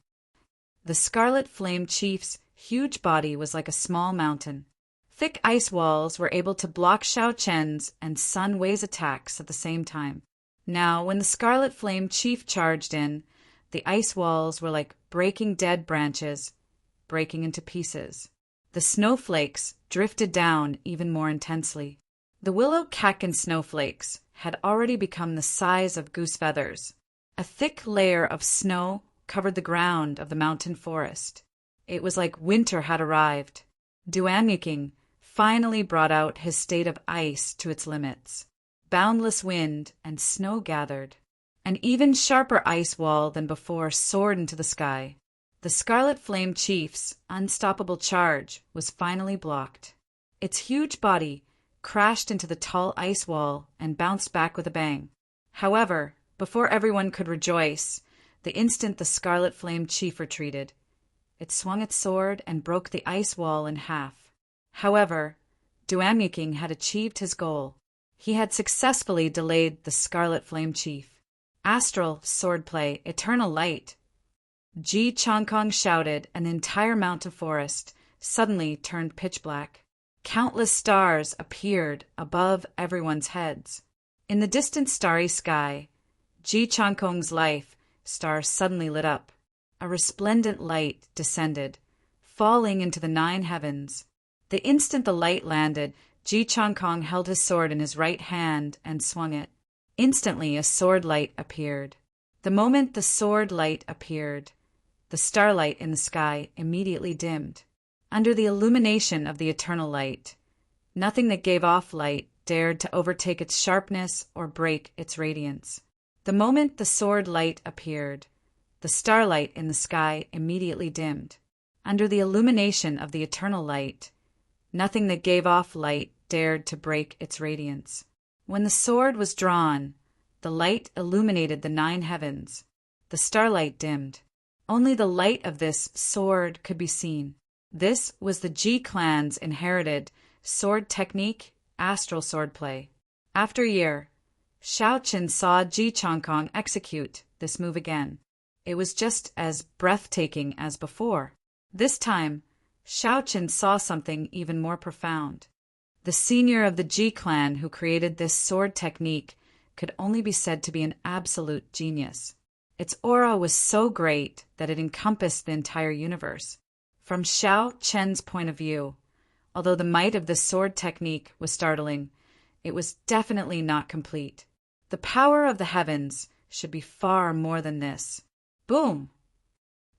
The Scarlet Flame Chief's huge body was like a small mountain. Thick ice walls were able to block Shao Chen's and Sun Wei's attacks at the same time. Now, when the Scarlet Flame Chief charged in, the ice walls were like breaking dead branches, breaking into pieces. The snowflakes drifted down even more intensely. The willow catkins snowflakes had already become the size of goose feathers. A thick layer of snow covered the ground of the mountain forest. It was like winter had arrived. Duamyking finally brought out his state of ice to its limits. Boundless wind and snow gathered. An even sharper ice wall than before soared into the sky. The Scarlet Flame Chief's unstoppable charge was finally blocked. Its huge body crashed into the tall ice wall and bounced back with a bang. However, before everyone could rejoice, the instant the Scarlet Flame Chief retreated, it swung its sword and broke the ice wall in half. However, Duamyking had achieved his goal. He had successfully delayed the Scarlet Flame Chief. Astral swordplay, eternal light! Ji Changkong shouted, and the entire mountain forest suddenly turned pitch black. Countless stars appeared above everyone's heads. In the distant starry sky, Ji Changkong's life star suddenly lit up. A resplendent light descended, falling into the 9 heavens. The instant the light landed, Ji Changkong held his sword in his right hand and swung it. Instantly, a sword light appeared. The moment the sword light appeared, the starlight in the sky immediately dimmed. Under the illumination of the eternal light, nothing that gave off light dared to overtake its sharpness or break its radiance. The moment the sword light appeared, the starlight in the sky immediately dimmed. Under the illumination of the eternal light, nothing that gave off light dared to break its radiance. When the sword was drawn, the light illuminated the 9 heavens. The starlight dimmed. Only the light of this sword could be seen. This was the Ji clan's inherited sword technique, astral swordplay. After a year, Shao Chen saw Ji Changkong execute this move again. It was just as breathtaking as before. This time, Shao Chen saw something even more profound. The senior of the Ji clan who created this sword technique could only be said to be an absolute genius. Its aura was so great that it encompassed the entire universe. From Shao Chen's point of view, although the might of this sword technique was startling, it was definitely not complete. The power of the heavens should be far more than this. Boom!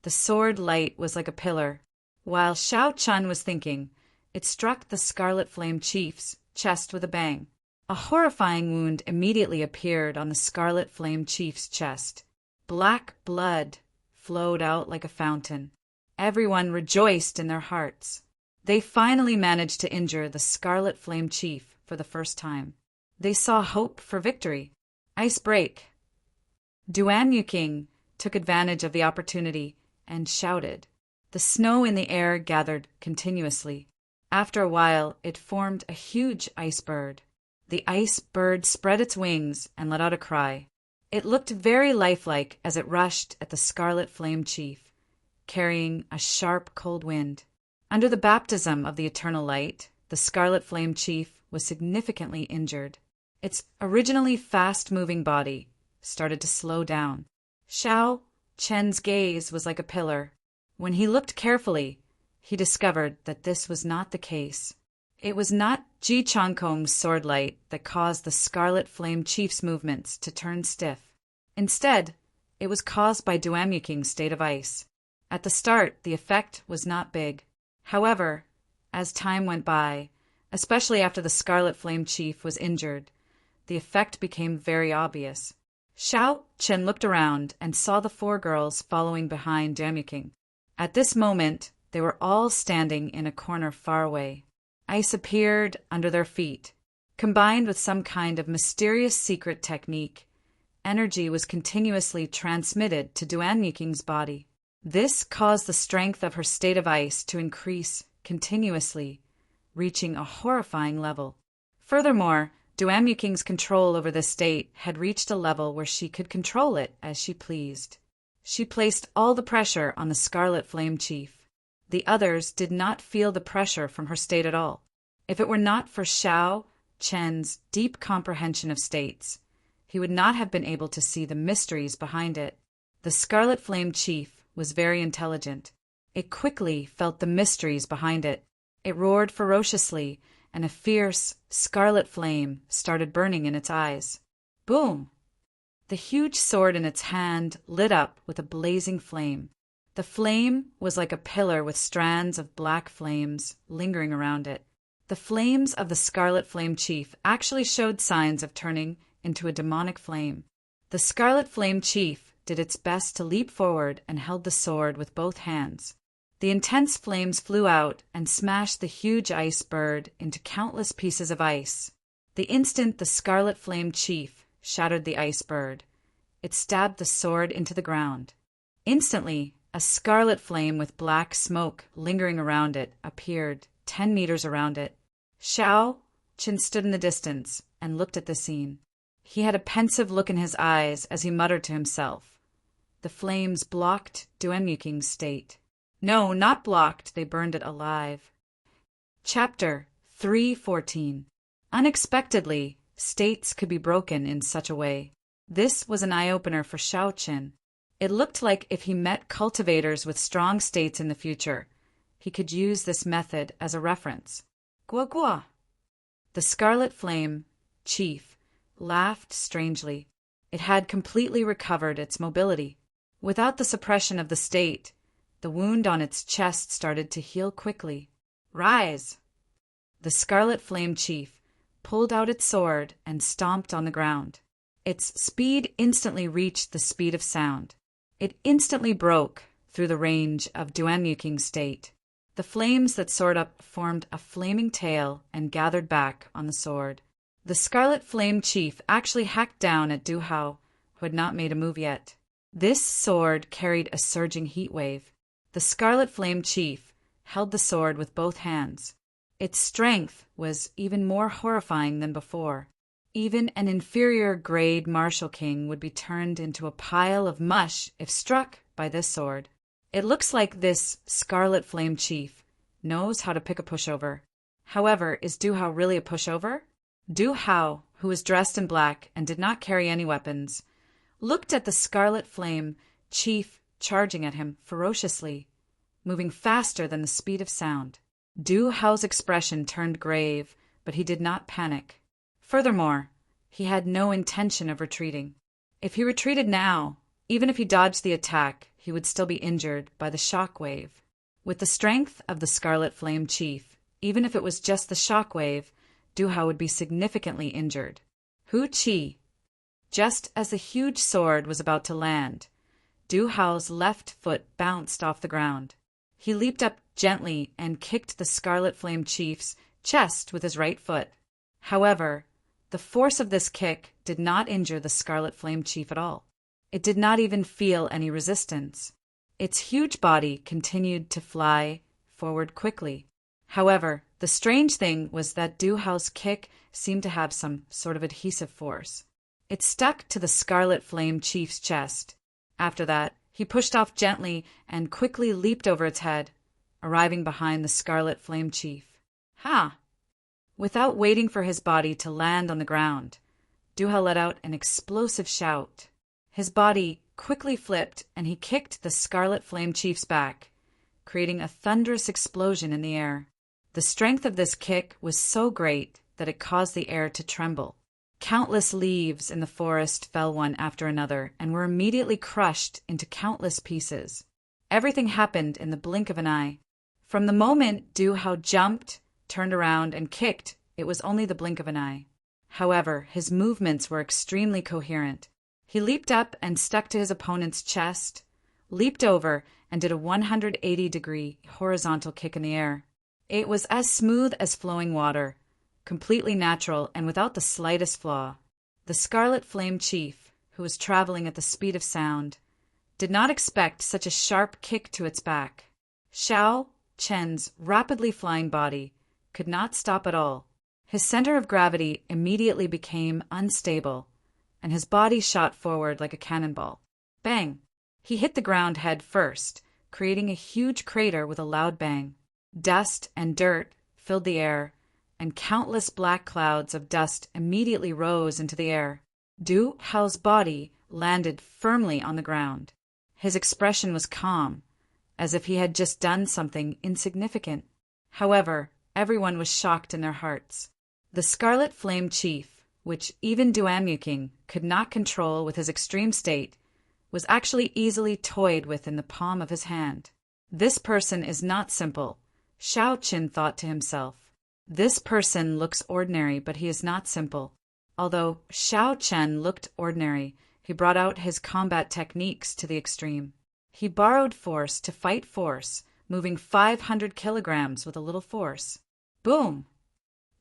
The sword light was like a pillar. While Shao Chen was thinking, it struck the Scarlet Flame Chief's chest with a bang. A horrifying wound immediately appeared on the Scarlet Flame Chief's chest. Black blood flowed out like a fountain. Everyone rejoiced in their hearts. They finally managed to injure the Scarlet Flame Chief for the first time. They saw hope for victory. Ice break. Duan Yuqing took advantage of the opportunity and shouted. The snow in the air gathered continuously. After a while, it formed a huge ice bird. The ice bird spread its wings and let out a cry. It looked very lifelike as it rushed at the Scarlet Flame Chief, carrying a sharp, cold wind. Under the baptism of the eternal light, the Scarlet Flame Chief was significantly injured. Its originally fast-moving body started to slow down. Shao Chen's gaze was like a pillar. When he looked carefully, he discovered that this was not the case. It was not Ji Changkong's sword light that caused the Scarlet Flame Chief's movements to turn stiff. Instead, it was caused by Duan Yuqing's state of ice. At the start, the effect was not big. However, as time went by, especially after the Scarlet Flame Chief was injured, the effect became very obvious. Shao Chen looked around and saw the 4 girls following behind Duan Yuqing. At this moment, they were all standing in a corner far away. Ice appeared under their feet. Combined with some kind of mysterious secret technique, energy was continuously transmitted to Duan Yuqing's body. This caused the strength of her state of ice to increase continuously, reaching a horrifying level. Furthermore, Duan Yuqing's control over this state had reached a level where she could control it as she pleased. She placed all the pressure on the Scarlet Flame Chief. The others did not feel the pressure from her state at all. If it were not for Shao Chen's deep comprehension of states, he would not have been able to see the mysteries behind it. The Scarlet Flame Chief was very intelligent. It quickly felt the mysteries behind it. It roared ferociously, and a fierce scarlet flame started burning in its eyes. Boom! The huge sword in its hand lit up with a blazing flame. The flame was like a pillar with strands of black flames lingering around it. The flames of the Scarlet Flame Chief actually showed signs of turning into a demonic flame. The Scarlet Flame Chief did its best to leap forward and held the sword with both hands. The intense flames flew out and smashed the huge ice bird into countless pieces of ice. The instant the Scarlet Flame Chief shattered the ice bird, it stabbed the sword into the ground. Instantly, a scarlet flame with black smoke lingering around it appeared 10 meters around it. Shao Chen stood in the distance and looked at the scene. He had a pensive look in his eyes as he muttered to himself. The flames blocked Duan Yuqing's state. No, not blocked, they burned it alive. Chapter 3:14. Unexpectedly, states could be broken in such a way. This was an eye-opener for Shao Qin. It looked like if he met cultivators with strong states in the future, he could use this method as a reference. Gua gua! The Scarlet Flame, chief, laughed strangely. It had completely recovered its mobility. Without the suppression of the state, the wound on its chest started to heal quickly. Rise! The Scarlet Flame chief pulled out its sword and stomped on the ground. Its speed instantly reached the speed of sound. It instantly broke through the range of Duanyuking's state. The flames that soared up formed a flaming tail and gathered back on the sword. The Scarlet Flame chief actually hacked down at Du Hao, who had not made a move yet. This sword carried a surging heat wave. The Scarlet Flame chief held the sword with both hands. Its strength was even more horrifying than before. Even an inferior-grade martial king would be turned into a pile of mush if struck by this sword. It looks like this Scarlet Flame chief knows how to pick a pushover. However, is Du Hao really a pushover? Du Hao, who was dressed in black and did not carry any weapons, looked at the Scarlet Flame chief charging at him ferociously, moving faster than the speed of sound. Du Hao's expression turned grave, but he did not panic. Furthermore, he had no intention of retreating. If he retreated now, even if he dodged the attack, he would still be injured by the shock wave. With the strength of the Scarlet Flame chief, even if it was just the shock wave, Du Hao would be significantly injured. Hu Qi. Just as the huge sword was about to land, Du Hao's left foot bounced off the ground. He leaped up gently and kicked the Scarlet Flame chief's chest with his right foot. However, the force of this kick did not injure the Scarlet Flame chief at all. It did not even feel any resistance. Its huge body continued to fly forward quickly. However, the strange thing was that Du Hao's kick seemed to have some sort of adhesive force. It stuck to the Scarlet Flame chief's chest. After that, he pushed off gently and quickly leaped over its head, arriving behind the Scarlet Flame chief. Ha! Without waiting for his body to land on the ground, Du Hao let out an explosive shout. His body quickly flipped and he kicked the Scarlet Flame chief's back, creating a thunderous explosion in the air. The strength of this kick was so great that it caused the air to tremble. Countless leaves in the forest fell one after another and were immediately crushed into countless pieces. Everything happened in the blink of an eye. From the moment Du Hao jumped, turned around, and kicked, it was only the blink of an eye. However, his movements were extremely coherent. He leaped up and stuck to his opponent's chest, leaped over, and did a 180-degree horizontal kick in the air. It was as smooth as flowing water, completely natural and without the slightest flaw. The Scarlet Flame chief, who was traveling at the speed of sound, did not expect such a sharp kick to its back. Shao Chen's rapidly flying body could not stop at all. His center of gravity immediately became unstable, and his body shot forward like a cannonball. Bang! He hit the ground head first, creating a huge crater with a loud bang. Dust and dirt filled the air, and countless black clouds of dust immediately rose into the air. Du Hao's body landed firmly on the ground. His expression was calm, as if he had just done something insignificant. However, everyone was shocked in their hearts. The Scarlet Flame chief, which even Duanyuking could not control with his extreme state, was actually easily toyed with in the palm of his hand. This person is not simple, Shao Qin thought to himself. This person looks ordinary, but he is not simple. Although Shao Chen looked ordinary, he brought out his combat techniques to the extreme. He borrowed force to fight force, moving 500 kilograms with a little force. Boom!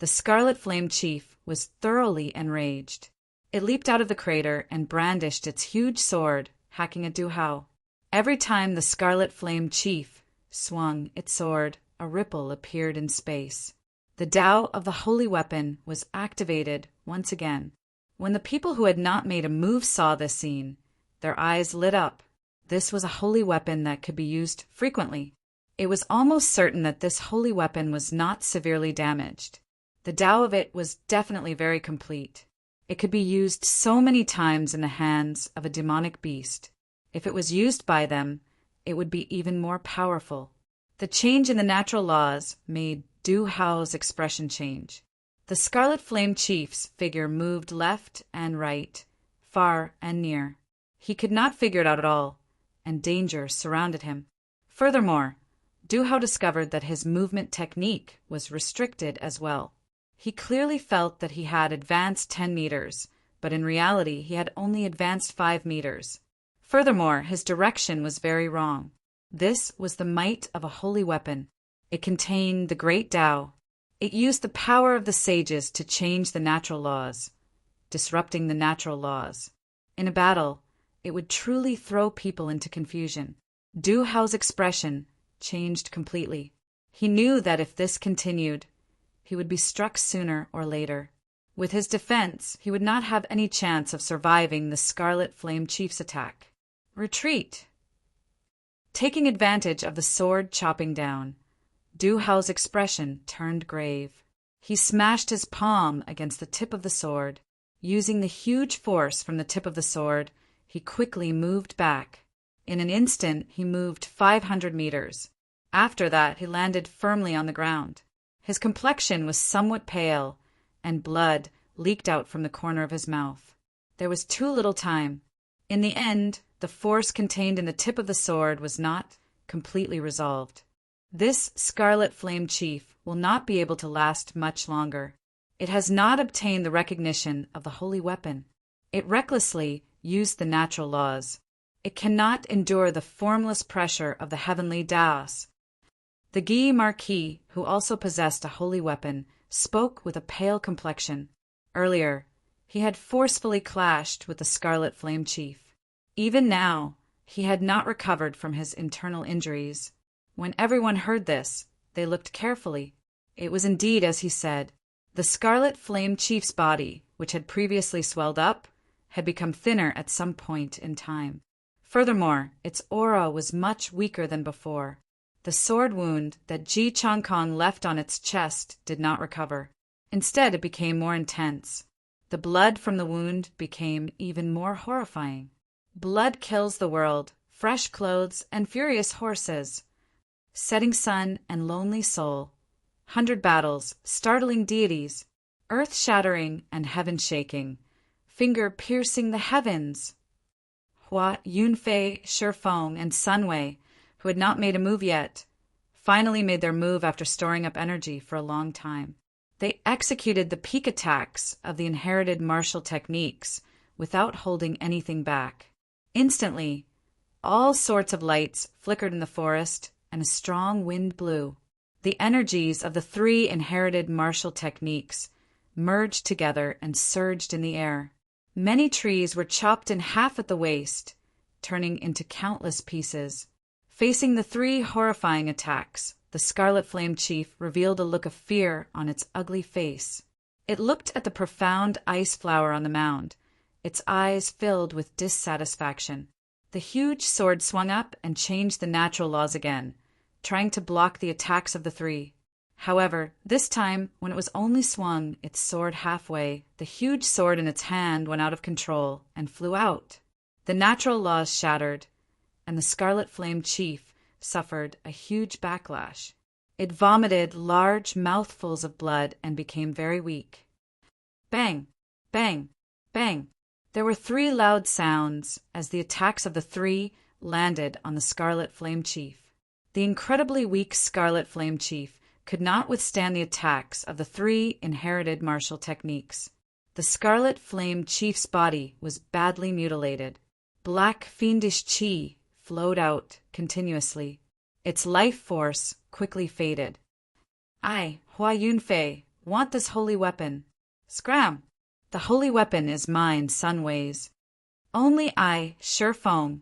The Scarlet Flame chief was thoroughly enraged. It leaped out of the crater and brandished its huge sword, hacking at Du Hao. Every time the Scarlet Flame chief swung its sword, a ripple appeared in space. The Tao of the holy weapon was activated once again. When the people who had not made a move saw this scene, their eyes lit up. This was a holy weapon that could be used frequently. It was almost certain that this holy weapon was not severely damaged. The Tao of it was definitely very complete. It could be used so many times in the hands of a demonic beast. If it was used by them, it would be even more powerful. The change in the natural laws made Du Hao's expression change. The Scarlet Flame Chief's figure moved left and right, far and near. He could not figure it out at all, and danger surrounded him. Furthermore, Du Hao discovered that his movement technique was restricted as well. He clearly felt that he had advanced 10 meters, but in reality he had only advanced 5 meters. Furthermore, his direction was very wrong. This was the might of a holy weapon. It contained the great Tao. It used the power of the sages to change the natural laws, disrupting the natural laws. In a battle, it would truly throw people into confusion. Du Hao's expression changed completely. He knew that if this continued, he would be struck sooner or later. With his defense, he would not have any chance of surviving the Scarlet Flame Chief's attack. Retreat! Taking advantage of the sword chopping down, Du Hao's expression turned grave. He smashed his palm against the tip of the sword. Using the huge force from the tip of the sword, he quickly moved back. In an instant, he moved 500 meters. After that, he landed firmly on the ground. His complexion was somewhat pale, and blood leaked out from the corner of his mouth. There was too little time. In the end, the force contained in the tip of the sword was not completely resolved. This Scarlet Flame Chief will not be able to last much longer. It has not obtained the recognition of the holy weapon. It recklessly used the natural laws. It cannot endure the formless pressure of the heavenly Taos. The Guy Marquis, who also possessed a holy weapon, spoke with a pale complexion. Earlier, he had forcefully clashed with the Scarlet Flame Chief. Even now, he had not recovered from his internal injuries. When everyone heard this, they looked carefully. It was indeed as he said. The Scarlet Flame Chief's body, which had previously swelled up, had become thinner at some point in time. Furthermore, its aura was much weaker than before. The sword wound that Ji Changkong left on its chest did not recover. Instead, it became more intense. The blood from the wound became even more horrifying. Blood kills the world, fresh clothes and furious horses. Setting sun and lonely soul. 100 battles, startling deities, earth-shattering and heaven-shaking, finger-piercing the heavens. Hua Yunfei, Shifeng, and Sunwei, who had not made a move yet, finally made their move after storing up energy for a long time. They executed the peak attacks of the inherited martial techniques without holding anything back. Instantly, all sorts of lights flickered in the forest, and a strong wind blew. The energies of the 3 inherited martial techniques merged together and surged in the air. Many trees were chopped in half at the waist, turning into countless pieces. Facing the 3 horrifying attacks, the Scarlet Flame Chief revealed a look of fear on its ugly face. It looked at the profound ice flower on the mound, its eyes filled with dissatisfaction. The huge sword swung up and changed the natural laws again, trying to block the attacks of the 3. However, this time, when it was only swung its sword halfway, the huge sword in its hand went out of control and flew out. The natural laws shattered, and the Scarlet Flame Chief suffered a huge backlash. It vomited large mouthfuls of blood and became very weak. Bang! Bang! Bang! There were 3 loud sounds as the attacks of the 3 landed on the Scarlet Flame Chief. The incredibly weak Scarlet Flame Chief could not withstand the attacks of the 3 inherited martial techniques. The Scarlet Flame Chief's body was badly mutilated. Black fiendish qi flowed out continuously. Its life force quickly faded. I, Hua Yunfei, want this holy weapon. Scram! The holy weapon is mine, Sunwei's. Only I, Shifeng,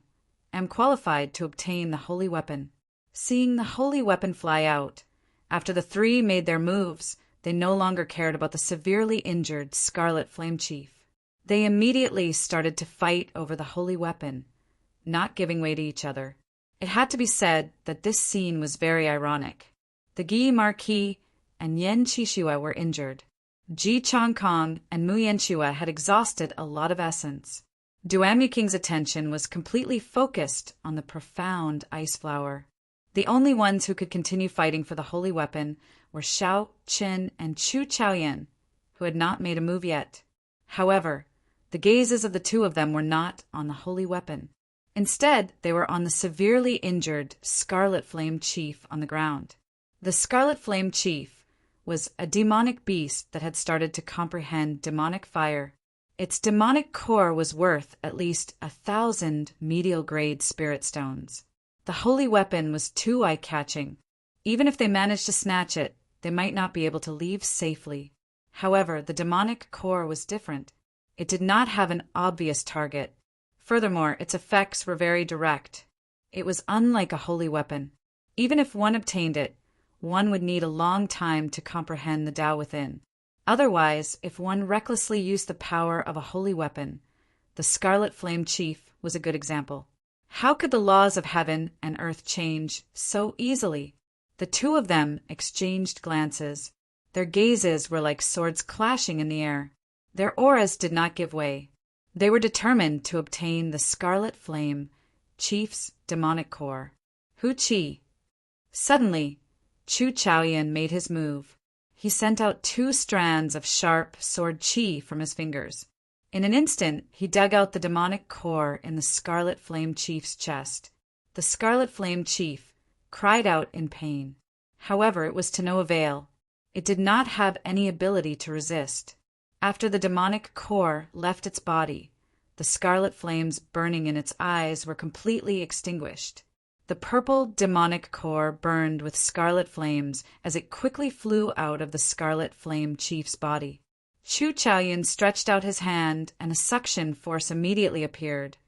am qualified to obtain the holy weapon. Seeing the holy weapon fly out, after the 3 made their moves, they no longer cared about the severely injured Scarlet Flame Chief. They immediately started to fight over the holy weapon, not giving way to each other. It had to be said that this scene was very ironic. The Gi Marquis and Yen Qishua were injured. Ji Changkong and Mu Yanshua had exhausted a lot of essence. Duamu King's attention was completely focused on the profound ice flower. The only ones who could continue fighting for the holy weapon were Xiao Qin and Chu Chaoyan, who had not made a move yet. However, the gazes of the two of them were not on the holy weapon. Instead, they were on the severely injured Scarlet Flame Chief on the ground. The Scarlet Flame Chief was a demonic beast that had started to comprehend demonic fire. Its demonic core was worth at least 1,000 medial-grade spirit stones. The holy weapon was too eye-catching. Even if they managed to snatch it, they might not be able to leave safely. However, the demonic core was different. It did not have an obvious target. Furthermore, its effects were very direct. It was unlike a holy weapon. Even if one obtained it, one would need a long time to comprehend the Tao within. Otherwise, if one recklessly used the power of a holy weapon, the Scarlet Flame Chief was a good example. How could the laws of heaven and earth change so easily? The two of them exchanged glances. Their gazes were like swords clashing in the air. Their auras did not give way. They were determined to obtain the Scarlet Flame Chief's demonic core. Hu Qi. Suddenly, Chu Chaoyan made his move. He sent out 2 strands of sharp sword qi from his fingers. In an instant, he dug out the demonic core in the Scarlet Flame Chief's chest. The Scarlet Flame Chief cried out in pain. However, it was to no avail. It did not have any ability to resist. After the demonic core left its body, the scarlet flames burning in its eyes were completely extinguished. The purple demonic core burned with scarlet flames as it quickly flew out of the Scarlet Flame Chief's body. Chu Chaoyan stretched out his hand, and a suction force immediately appeared,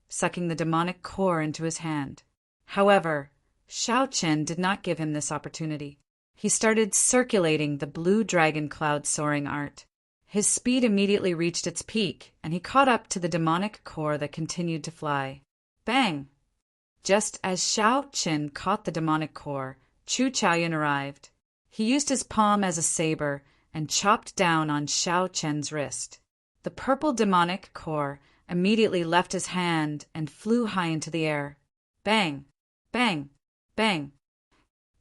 sucking the demonic core into his hand. However, Xiao Qin did not give him this opportunity. He started circulating the blue dragon cloud soaring art. His speed immediately reached its peak, and he caught up to the demonic core that continued to fly. Bang! Just as Xiao Qin caught the demonic core, Chu Chaoyan arrived. He used his palm as a saber and chopped down on Xiao Qin's wrist. The purple demonic core immediately left his hand and flew high into the air. Bang! Bang! Bang!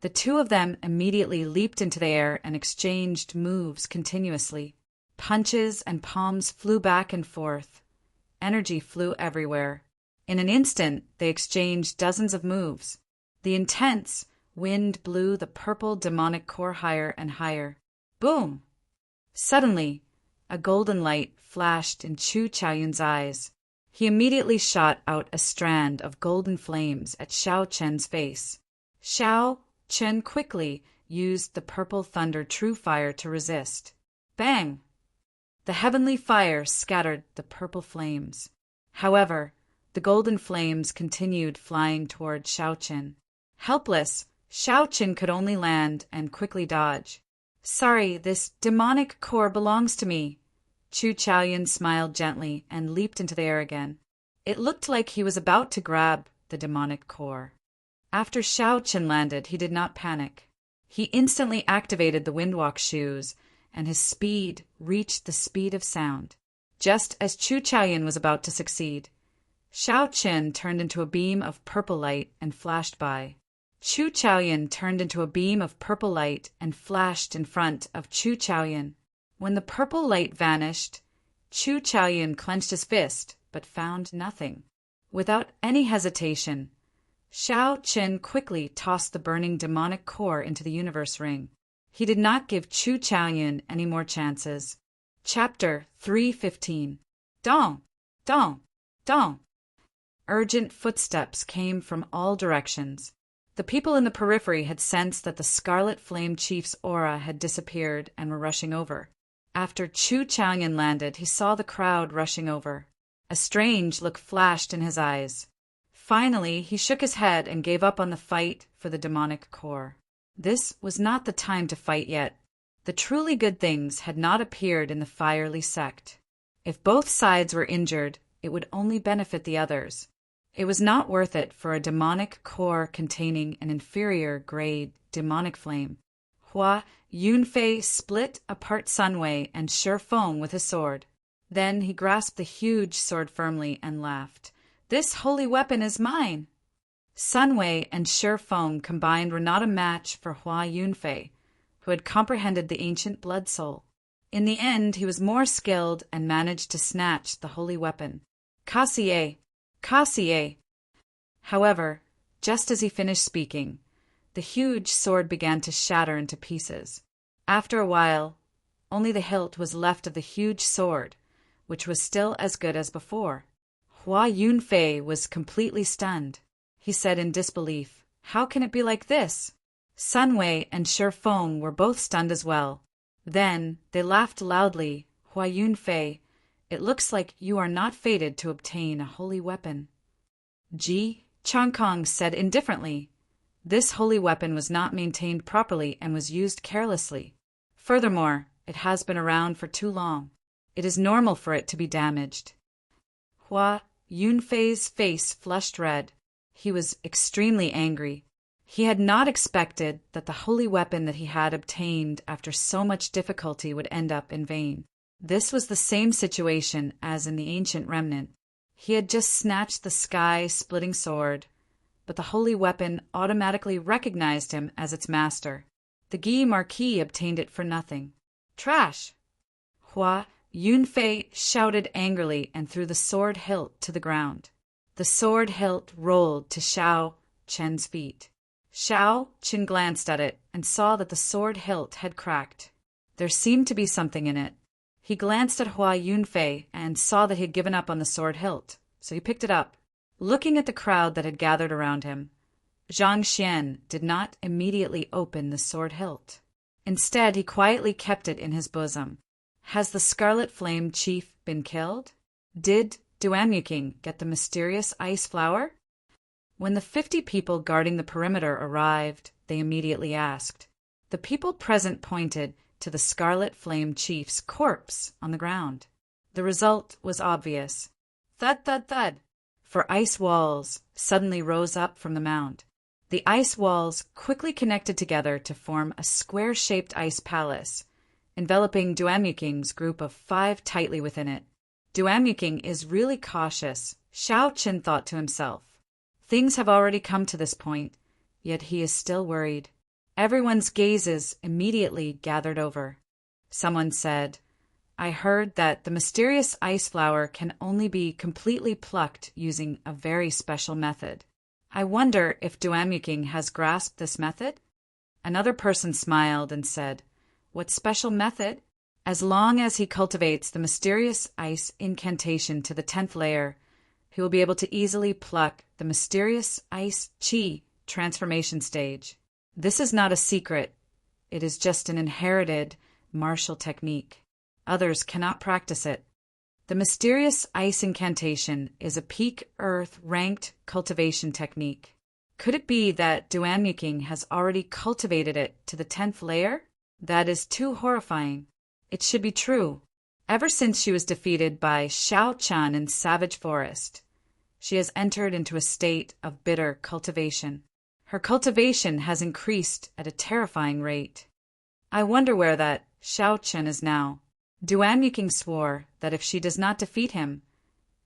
The two of them immediately leaped into the air and exchanged moves continuously. Punches and palms flew back and forth. Energy flew everywhere. In an instant, they exchanged dozens of moves. The intense wind blew the purple demonic core higher and higher. Boom! Suddenly, a golden light flashed in Chu Chaoyan's eyes. He immediately shot out a strand of golden flames at Xiao Qin's face. Xiao Qin quickly used the purple thunder true fire to resist. Bang! The heavenly fire scattered the purple flames. However, the golden flames continued flying toward Xiao Qin. Helpless, Xiao Qin could only land and quickly dodge. Sorry, this demonic core belongs to me. Chu Chaoyan smiled gently and leaped into the air again. It looked like he was about to grab the demonic core. After Xiao Qin landed, he did not panic. He instantly activated the windwalk shoes, and his speed reached the speed of sound. Just as Chu Chaoyan was about to succeed, Xiao Qin turned into a beam of purple light and flashed by. Chu Chaoyan turned into a beam of purple light and flashed in front of Chu Chaoyan. When the purple light vanished, Chu Chaoyan clenched his fist, but found nothing. Without any hesitation, Xiao Qin quickly tossed the burning demonic core into the universe ring. He did not give Chu Chaoyan any more chances. Chapter 315. Dong! Dong! Dong! Urgent footsteps came from all directions. The people in the periphery had sensed that the Scarlet Flame Chief's aura had disappeared and were rushing over. After Chu Chaoyan landed, he saw the crowd rushing over. A strange look flashed in his eyes. Finally, he shook his head and gave up on the fight for the demonic core. This was not the time to fight yet. The truly good things had not appeared in the fiery sect. If both sides were injured, it would only benefit the others. It was not worth it for a demonic core containing an inferior grade demonic flame. Hua Yunfei split apart Sunway and Shi Feng with his sword. Then he grasped the huge sword firmly and laughed. "This holy weapon is mine!" Sunway and Shi Feng combined were not a match for Hua Yunfei, who had comprehended the ancient blood soul. In the end, he was more skilled and managed to snatch the holy weapon. "Kassier! Kassier!" However, just as he finished speaking, the huge sword began to shatter into pieces. After a while, only the hilt was left of the huge sword, which was still as good as before. Hua Yunfei was completely stunned. He said in disbelief, "How can it be like this?" Sunway and Shi Feng were both stunned as well. Then they laughed loudly. "Hua Yunfei, it looks like you are not fated to obtain a holy weapon." Ji Changkong said indifferently, "This holy weapon was not maintained properly and was used carelessly. Furthermore, it has been around for too long. It is normal for it to be damaged." Hua Yunfei's face flushed red. He was extremely angry. He had not expected that the holy weapon that he had obtained after so much difficulty would end up in vain. This was the same situation as in the ancient remnant. He had just snatched the sky-splitting sword, but the holy weapon automatically recognized him as its master. The Guy Marquis obtained it for nothing. "Trash!" Hua Yunfei shouted angrily and threw the sword hilt to the ground. The sword hilt rolled to Shao Chen's feet. Shao Chen glanced at it and saw that the sword hilt had cracked. There seemed to be something in it. He glanced at Hua Yunfei and saw that he had given up on the sword hilt, so he picked it up. Looking at the crowd that had gathered around him, Zhang Xian did not immediately open the sword hilt. Instead, he quietly kept it in his bosom. Has the Scarlet Flame Chief been killed? Did Duanyuking get the mysterious ice flower? When the 50 people guarding the perimeter arrived, they immediately asked. The people present pointed to the Scarlet Flame Chief's corpse on the ground. The result was obvious. Thud, thud, thud! For ice walls suddenly rose up from the mound. The ice walls quickly connected together to form a square-shaped ice palace, enveloping Duanyuking's group of 5 tightly within it. Duanyuking is really cautious, Shao Chen thought to himself. Things have already come to this point, yet he is still worried. Everyone's gazes immediately gathered over. Someone said, "I heard that the mysterious ice flower can only be completely plucked using a very special method. I wonder if Duanyuking has grasped this method?" Another person smiled and said, "What special method? As long as he cultivates the mysterious ice incantation to the 10th layer, he will be able to easily pluck the mysterious ice chi transformation stage. This is not a secret. It is just an inherited martial technique. Others cannot practice it. The mysterious ice incantation is a peak earth ranked cultivation technique. Could it be that Duanyuking has already cultivated it to the 10th layer? That is too horrifying. It should be true. Ever since she was defeated by Shao Chan in Savage Forest, she has entered into a state of bitter cultivation. Her cultivation has increased at a terrifying rate. I wonder where that Shao Chen is now. Duanyuking swore that if she does not defeat him,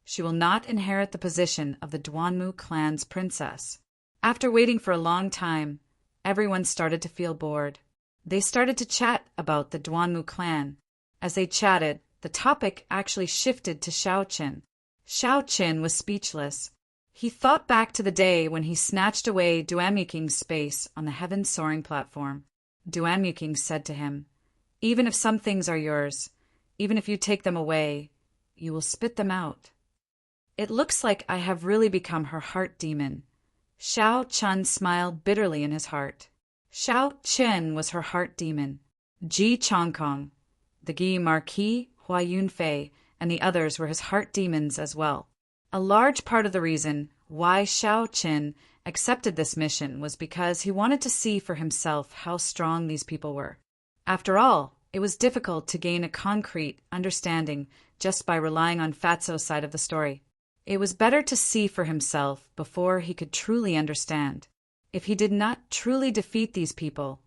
she will not inherit the position of the Duanmu clan's princess. After waiting for a long time, everyone started to feel bored. They started to chat about the Duanmu clan. As they chatted, the topic actually shifted to Shao Chen. Shao Chen was speechless. He thought back to the day when he snatched away Duanyuking's space on the heaven-soaring platform. Duanyuking said to him, "Even if some things are yours, even if you take them away, you will spit them out." It looks like I have really become her heart demon. Shao Chen smiled bitterly in his heart. Shao Chen was her heart demon. Ji Changkong, the Guy Marquis, Hua Yunfei, and the others were his heart demons as well. A large part of the reason why Shao Chen accepted this mission was because he wanted to see for himself how strong these people were. After all, it was difficult to gain a concrete understanding just by relying on Fatso's side of the story. It was better to see for himself before he could truly understand. If he did not truly defeat these people,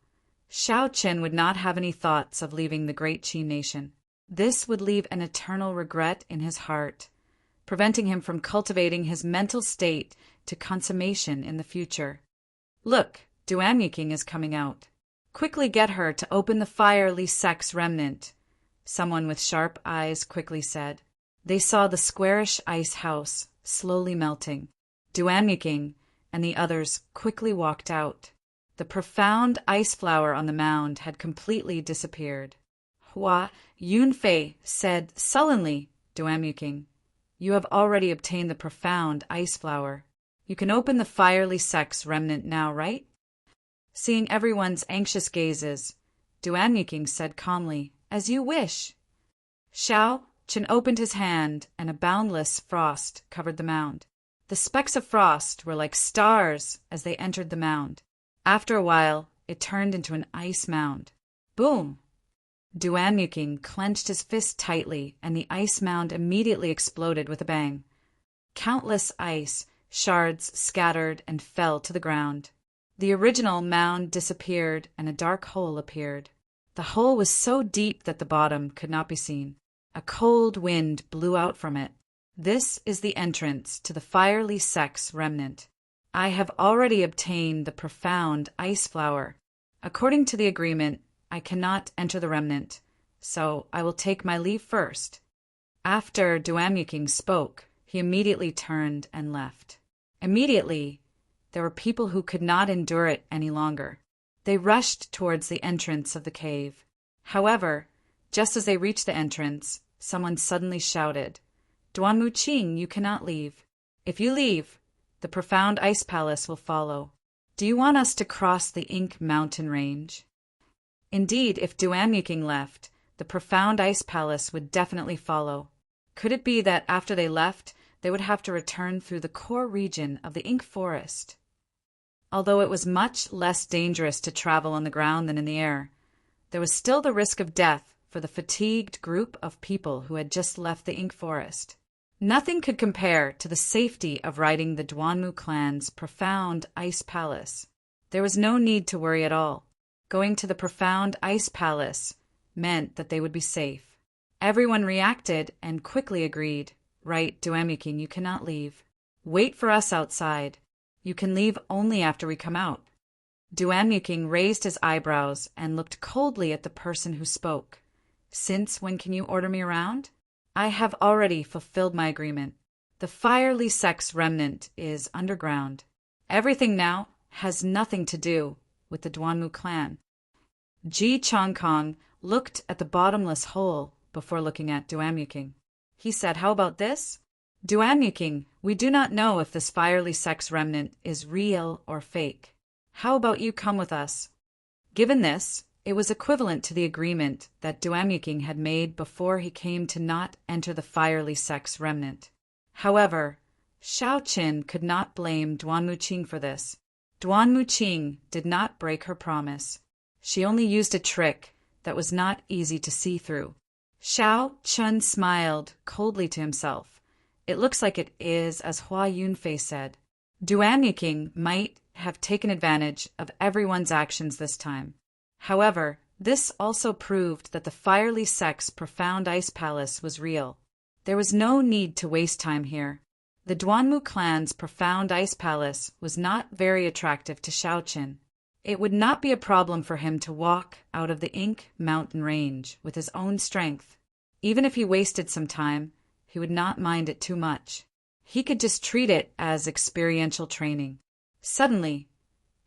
Shao Qian would not have any thoughts of leaving the great Qi nation. This would leave an eternal regret in his heart, preventing him from cultivating his mental state to consummation in the future. Look, Duan is coming out. Quickly get her to open the fiery sex remnant, someone with sharp eyes quickly said. They saw the squarish ice house slowly melting. Duan and the others quickly walked out. The profound ice flower on the mound had completely disappeared. Hua Yunfei said sullenly, Duan, you have already obtained the profound ice flower. You can open the fiery sex remnant now, right? Seeing everyone's anxious gazes, Duan said calmly, as you wish. Shao Qian opened his hand, and a boundless frost covered the mound. The specks of frost were like stars as they entered the mound. After a while, it turned into an ice mound. Boom! Duan clenched his fist tightly, and the ice mound immediately exploded with a bang. Countless ice shards scattered and fell to the ground. The original mound disappeared, and a dark hole appeared. The hole was so deep that the bottom could not be seen. A cold wind blew out from it. This is the entrance to the fiery sex remnant. I have already obtained the profound ice flower. According to the agreement, I cannot enter the remnant, so I will take my leave first. After Duan spoke, he immediately turned and left. Immediately, there were people who could not endure it any longer. They rushed towards the entrance of the cave. However, just as they reached the entrance, someone suddenly shouted, Duan, you cannot leave. If you leave, the profound ice palace will follow. Do you want us to cross the Ink mountain range? Indeed, if Duan left, the profound ice palace would definitely follow. Could it be that after they left, they would have to return through the core region of the Ink forest? Although it was much less dangerous to travel on the ground than in the air, there was still the risk of death for the fatigued group of people who had just left the Ink forest. Nothing could compare to the safety of riding the Duanmu clan's profound ice palace. There was no need to worry at all. Going to the profound ice palace meant that they would be safe. Everyone reacted and quickly agreed. Right, Duan, you cannot leave. Wait for us outside. You can leave only after we come out. Duan raised his eyebrows and looked coldly at the person who spoke. Since when can you order me around? I have already fulfilled my agreement. The fiery sex remnant is underground. Everything now has nothing to do with the Duanmu clan. Ji Changkong looked at the bottomless hole before looking at Duan. He said, how about this? Duan, we do not know if this fiery sex remnant is real or fake. How about you come with us? Given this, it was equivalent to the agreement that Duan had made before he came to not enter the fiery sex remnant. However, Shao Qian could not blame Duanmu for this. Duanmu did not break her promise. She only used a trick that was not easy to see through. Shao Qian smiled coldly to himself. It looks like it is as Hua Yunfei said. Duan might have taken advantage of everyone's actions this time. However, this also proved that the fiery sex profound ice palace was real. There was no need to waste time here. The Duanmu clan's profound ice palace was not very attractive to Shao Qian. It would not be a problem for him to walk out of the Ink mountain range with his own strength. Even if he wasted some time, he would not mind it too much. He could just treat it as experiential training. Suddenly,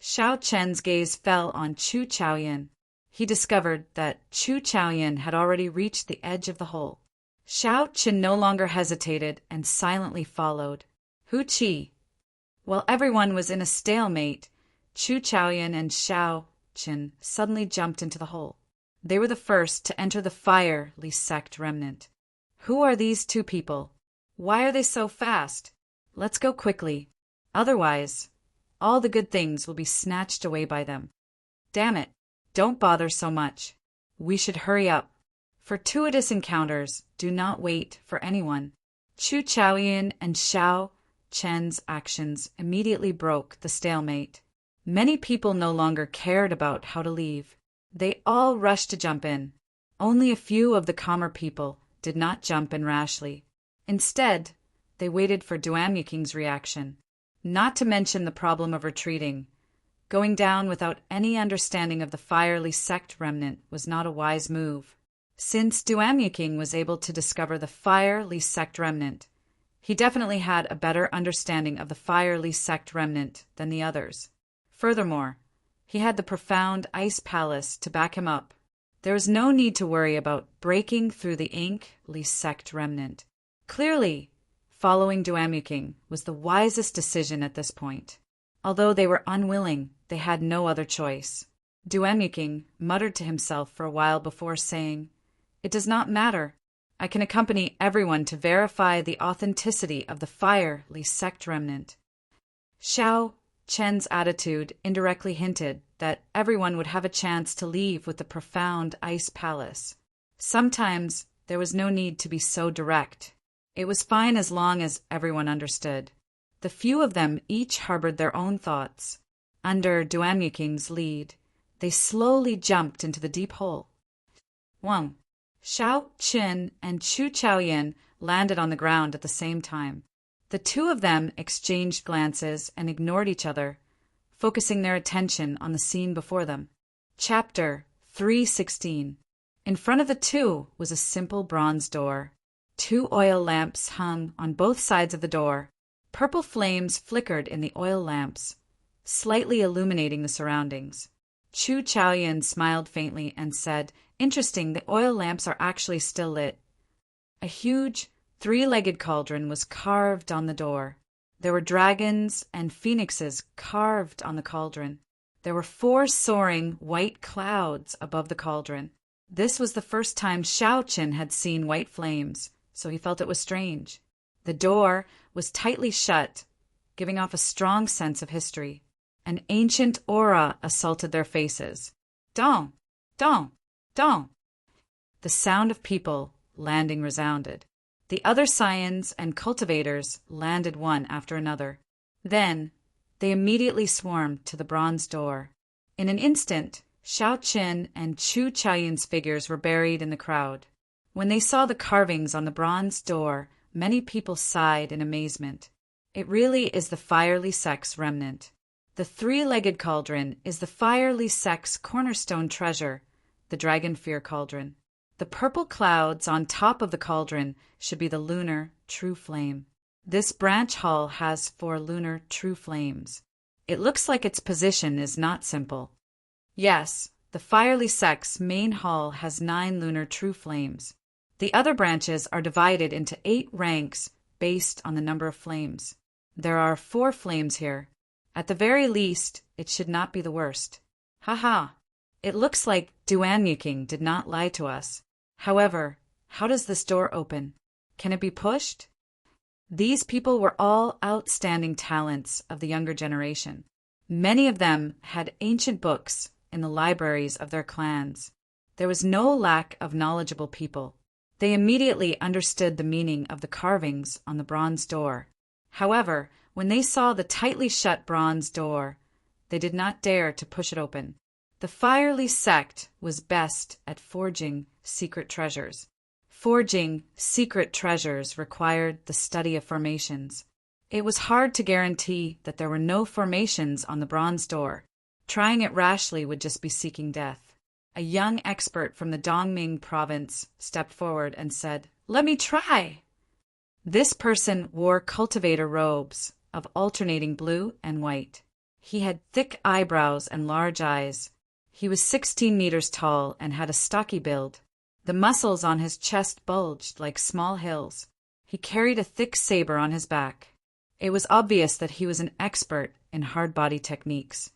Shao Qian's gaze fell on Chu Chaoyan. He discovered that Chu Chaoyan had already reached the edge of the hole. Shao Qian no longer hesitated and silently followed. Hu Qi. While everyone was in a stalemate, Chu Chaoyan and Shao Qian suddenly jumped into the hole. They were the first to enter the fiery sect remnant. Who are these two people? Why are they so fast? Let's go quickly. Otherwise, all the good things will be snatched away by them. Damn it, don't bother so much. We should hurry up. Fortuitous encounters do not wait for anyone. Chu Chaoyan and Xiao Chen's actions immediately broke the stalemate. Many people no longer cared about how to leave. They all rushed to jump in. Only a few of the calmer people did not jump in rashly. Instead, they waited for Duamyiking's reaction. Not to mention the problem of retreating. Going down without any understanding of the fiery sect remnant was not a wise move. Since Duamyiking was able to discover the fiery sect remnant, he definitely had a better understanding of the fiery sect remnant than the others. Furthermore, he had the profound ice palace to back him up. There was no need to worry about breaking through the ink-ly sect remnant. Clearly, following Duamyiking was the wisest decision at this point. Although they were unwilling, they had no other choice. Duamyiking muttered to himself for a while before saying, "It does not matter. I can accompany everyone to verify the authenticity of the fiery sect remnant." Xiao Chen's attitude indirectly hinted that everyone would have a chance to leave with the profound ice palace. Sometimes there was no need to be so direct. It was fine as long as everyone understood. The few of them each harbored their own thoughts. Under Duamyiking's lead, they slowly jumped into the deep hole. 1. Xiao Chen and Chu Chaoyan landed on the ground at the same time. The two of them exchanged glances and ignored each other, focusing their attention on the scene before them. Chapter 316. In front of the two was a simple bronze door. 2 oil lamps hung on both sides of the door. Purple flames flickered in the oil lamps, slightly illuminating the surroundings. Chu Chaoyan smiled faintly and said, "Interesting, the oil lamps are actually still lit." A huge, 3-legged cauldron was carved on the door. There were dragons and phoenixes carved on the cauldron. There were 4 soaring white clouds above the cauldron. This was the first time Xiao Chen had seen white flames, so he felt it was strange. The door was tightly shut, giving off a strong sense of history. An ancient aura assaulted their faces. Dong! Dong! Dong! The sound of people landing resounded. The other scions and cultivators landed one after another. Then, they immediately swarmed to the bronze door. In an instant, Xiao Chen and Chu Chaoyan's figures were buried in the crowd. When they saw the carvings on the bronze door, many people sighed in amazement. It really is the fiery sect's remnant. The 3-legged cauldron is the fiery sect's cornerstone treasure, the Dragon Fear Cauldron. The purple clouds on top of the cauldron should be the lunar true flame. This branch hall has 4 lunar true flames. It looks like its position is not simple. Yes, the fiery sect's main hall has 9 lunar true flames. The other branches are divided into 8 ranks based on the number of flames. There are 4 flames here. At the very least, it should not be the worst. Haha! It looks like Duamyiking did not lie to us. However, how does this door open? Can it be pushed? These people were all outstanding talents of the younger generation. Many of them had ancient books in the libraries of their clans. There was no lack of knowledgeable people. They immediately understood the meaning of the carvings on the bronze door. However, when they saw the tightly shut bronze door, they did not dare to push it open. The fiery sect was best at forging secret treasures. Forging secret treasures required the study of formations. It was hard to guarantee that there were no formations on the bronze door. Trying it rashly would just be seeking death. A young expert from the Dongming province stepped forward and said, "Let me try." This person wore cultivator robes of alternating blue and white. He had thick eyebrows and large eyes. He was 16 meters tall and had a stocky build. The muscles on his chest bulged like small hills. He carried a thick saber on his back. It was obvious that he was an expert in hard body techniques.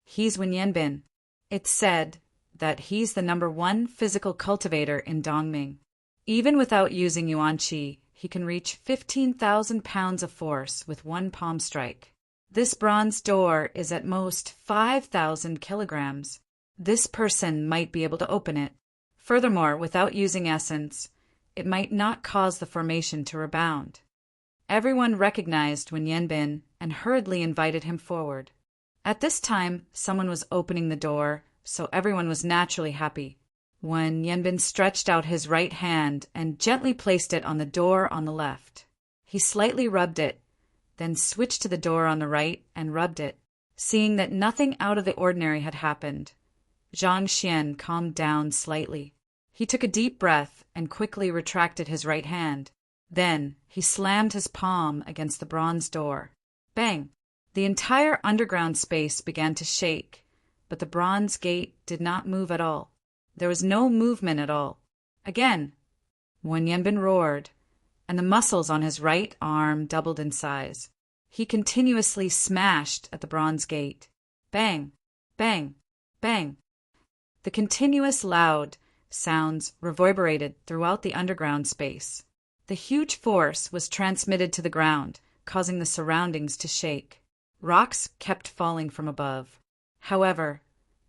He's Wenyanbin. It's said that he's the #1 physical cultivator in Dongming. Even without using Yuan Qi, he can reach 15,000 pounds of force with one palm strike. This bronze door is at most 5,000 kilograms. This person might be able to open it. Furthermore, without using essence, it might not cause the formation to rebound. Everyone recognized Wen Yanbin and hurriedly invited him forward. At this time, someone was opening the door, so everyone was naturally happy. Wen Yanbin stretched out his right hand and gently placed it on the door on the left. He slightly rubbed it, then switched to the door on the right and rubbed it. Seeing that nothing out of the ordinary had happened, Zhang Xian calmed down slightly. He took a deep breath and quickly retracted his right hand. Then he slammed his palm against the bronze door. Bang! The entire underground space began to shake, but the bronze gate did not move at all. There was no movement at all. Again, Wen Yanbin roared, and the muscles on his right arm doubled in size. He continuously smashed at the bronze gate. Bang! Bang! Bang! The continuous loud sounds reverberated throughout the underground space. The huge force was transmitted to the ground, causing the surroundings to shake. Rocks kept falling from above. However,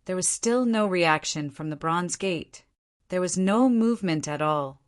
there was still no reaction from the bronze gate. There was no movement at all.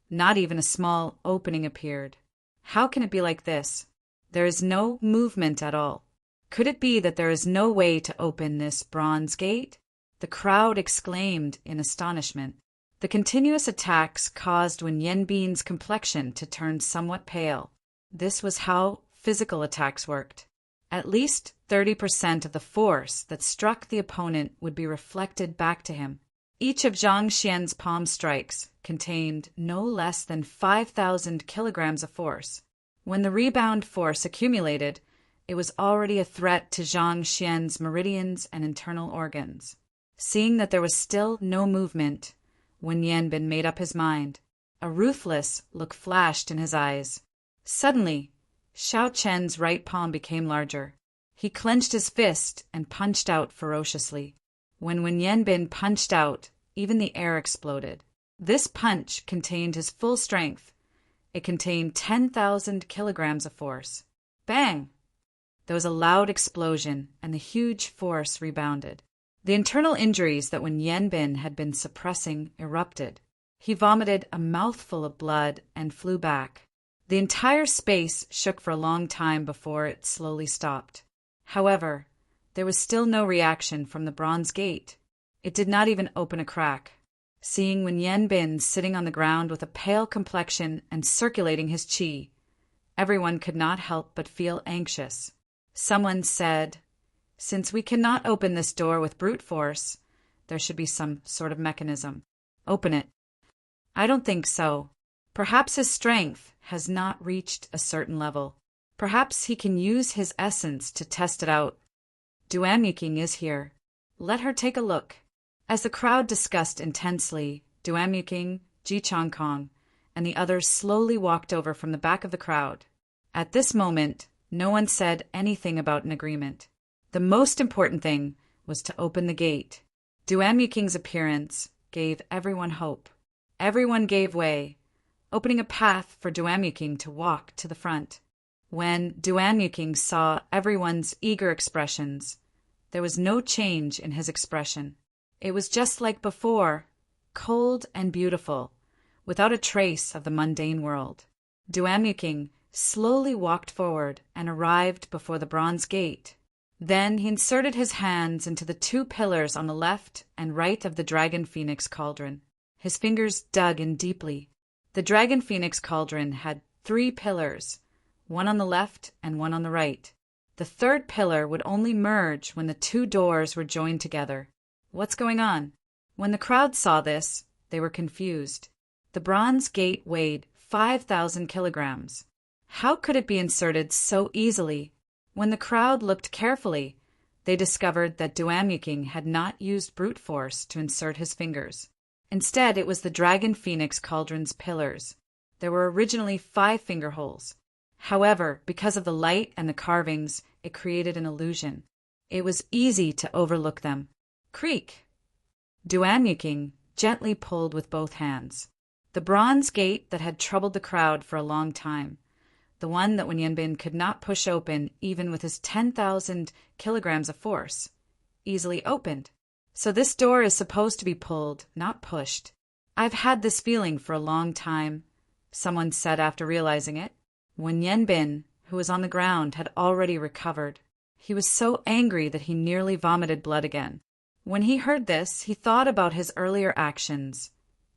Not even a small opening appeared. How can it be like this? There is no movement at all. Could it be that there is no way to open this bronze gate? The crowd exclaimed in astonishment. The continuous attacks caused Wen Yanbin's complexion to turn somewhat pale. This was how physical attacks worked. At least 30% of the force that struck the opponent would be reflected back to him. Each of Zhang Xian's palm strikes contained no less than 5,000 kilograms of force. When the rebound force accumulated, it was already a threat to Zhang Xian's meridians and internal organs. Seeing that there was still no movement, Wen Yanbin made up his mind. A ruthless look flashed in his eyes. Suddenly, Xiao Chen's right palm became larger. He clenched his fist and punched out ferociously. When Wen Yanbin punched out, even the air exploded. This punch contained his full strength. It contained 10,000 kilograms of force. Bang! There was a loud explosion, and the huge force rebounded. The internal injuries that Wen Yanbin had been suppressing erupted. He vomited a mouthful of blood and flew back. The entire space shook for a long time before it slowly stopped. However, there was still no reaction from the bronze gate. It did not even open a crack. Seeing Wen Yanbin sitting on the ground with a pale complexion and circulating his qi, everyone could not help but feel anxious. Someone said, "Since we cannot open this door with brute force, there should be some sort of mechanism. Open it." I don't think so. Perhaps his strength has not reached a certain level. Perhaps he can use his essence to test it out. Duanyuking is here. Let her take a look. As the crowd discussed intensely, Duanyuking, Ji Changkong, and the others slowly walked over from the back of the crowd. At this moment, no one said anything about an agreement. The most important thing was to open the gate. Duanyuking's appearance gave everyone hope. Everyone gave way, opening a path for Duanyuking to walk to the front. When Duanyuking saw everyone's eager expressions, there was no change in his expression. It was just like before, cold and beautiful, without a trace of the mundane world. Duanyuking slowly walked forward and arrived before the bronze gate. Then he inserted his hands into the two pillars on the left and right of the Dragon Phoenix cauldron. His fingers dug in deeply. The Dragon Phoenix cauldron had 3 pillars, one on the left and one on the right. The third pillar would only merge when the 2 doors were joined together. What's going on? When the crowd saw this, they were confused. The bronze gate weighed 5,000 kilograms. How could it be inserted so easily? When the crowd looked carefully, they discovered that Duanyuking had not used brute force to insert his fingers. Instead, it was the Dragon Phoenix cauldron's pillars. There were originally 5 finger holes. However, because of the light and the carvings, it created an illusion. It was easy to overlook them. Creak! Duanyuking gently pulled with both hands. The bronze gate that had troubled the crowd for a long time, the one that Wen Yanbin could not push open even with his 10,000 kilograms of force, easily opened. So this door is supposed to be pulled, not pushed. I've had this feeling for a long time, someone said after realizing it. When Yenbin, who was on the ground, had already recovered. He was so angry that he nearly vomited blood again. When he heard this, he thought about his earlier actions.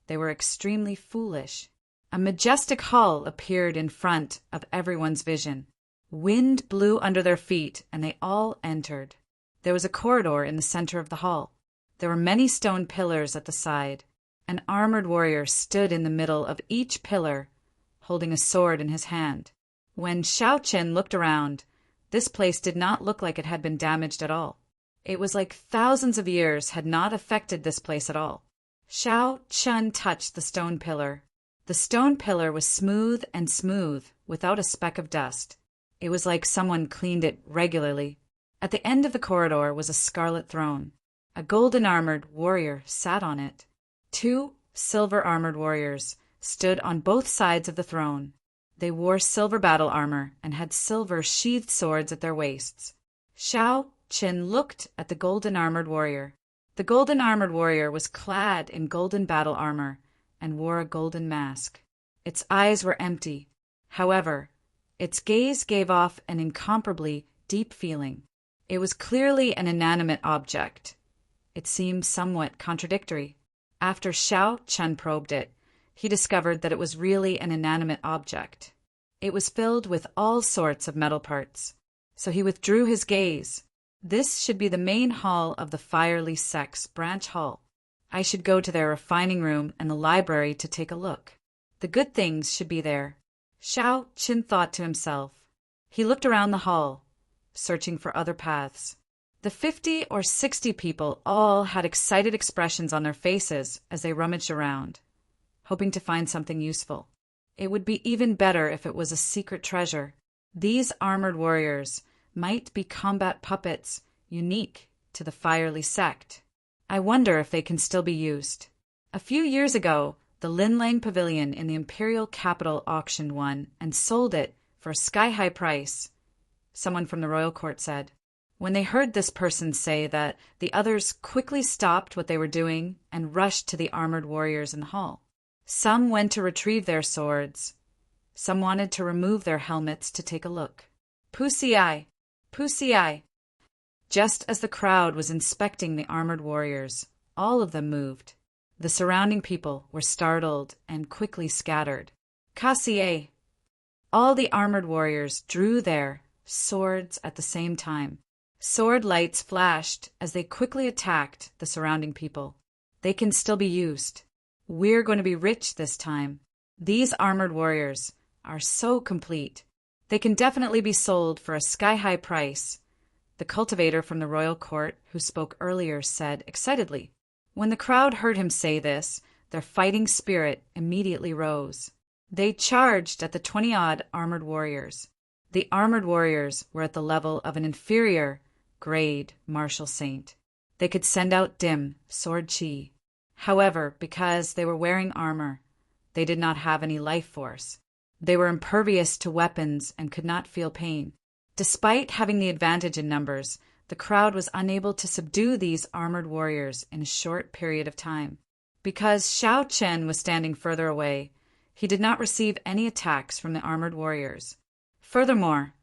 They were extremely foolish. A majestic hall appeared in front of everyone's vision. Wind blew under their feet, and they all entered. There was a corridor in the center of the hall. There were many stone pillars at the side. An armored warrior stood in the middle of each pillar, holding a sword in his hand. When Xiao Chen looked around, this place did not look like it had been damaged at all. It was like thousands of years had not affected this place at all. Xiao Chen touched the stone pillar. The stone pillar was smooth, without a speck of dust. It was like someone cleaned it regularly. At the end of the corridor was a scarlet throne. A golden-armored warrior sat on it. 2 silver-armored warriors stood on both sides of the throne. They wore silver battle armor and had silver sheathed swords at their waists. Xiao Chen looked at the golden-armored warrior. The golden-armored warrior was clad in golden battle armor and wore a golden mask. Its eyes were empty. However, its gaze gave off an incomparably deep feeling. It was clearly an inanimate object. It seemed somewhat contradictory. After Xiao Chen probed it, he discovered that it was really an inanimate object. It was filled with all sorts of metal parts. So he withdrew his gaze. This should be the main hall of the Firely Sect's branch hall. I should go to their refining room and the library to take a look. The good things should be there. Xiao Chen thought to himself. He looked around the hall, searching for other paths. The 50 or 60 people all had excited expressions on their faces as they rummaged around, hoping to find something useful. It would be even better if it was a secret treasure. These armored warriors might be combat puppets unique to the Firely Sect. I wonder if they can still be used. A few years ago, the Linlang Pavilion in the Imperial Capital auctioned one and sold it for a sky-high price, someone from the royal court said. When they heard this person say that, the others quickly stopped what they were doing and rushed to the armored warriors in the hall. Some went to retrieve their swords. Some wanted to remove their helmets to take a look. Pussy-eye! Pussy-eye! Just as the crowd was inspecting the armored warriors, all of them moved. The surrounding people were startled and quickly scattered. Cassie! All the armored warriors drew their swords at the same time. Sword lights flashed as they quickly attacked the surrounding people. They can still be used. We're going to be rich this time. These armored warriors are so complete. They can definitely be sold for a sky-high price, the cultivator from the royal court who spoke earlier said excitedly. When the crowd heard him say this, their fighting spirit immediately rose. They charged at the 20-odd armored warriors. The armored warriors were at the level of an inferior grade martial saint. They could send out dim sword chi. However, because they were wearing armor, they did not have any life force. They were impervious to weapons and could not feel pain. Despite having the advantage in numbers, the crowd was unable to subdue these armored warriors in a short period of time. Because Xiao Chen was standing further away, he did not receive any attacks from the armored warriors. Furthermore,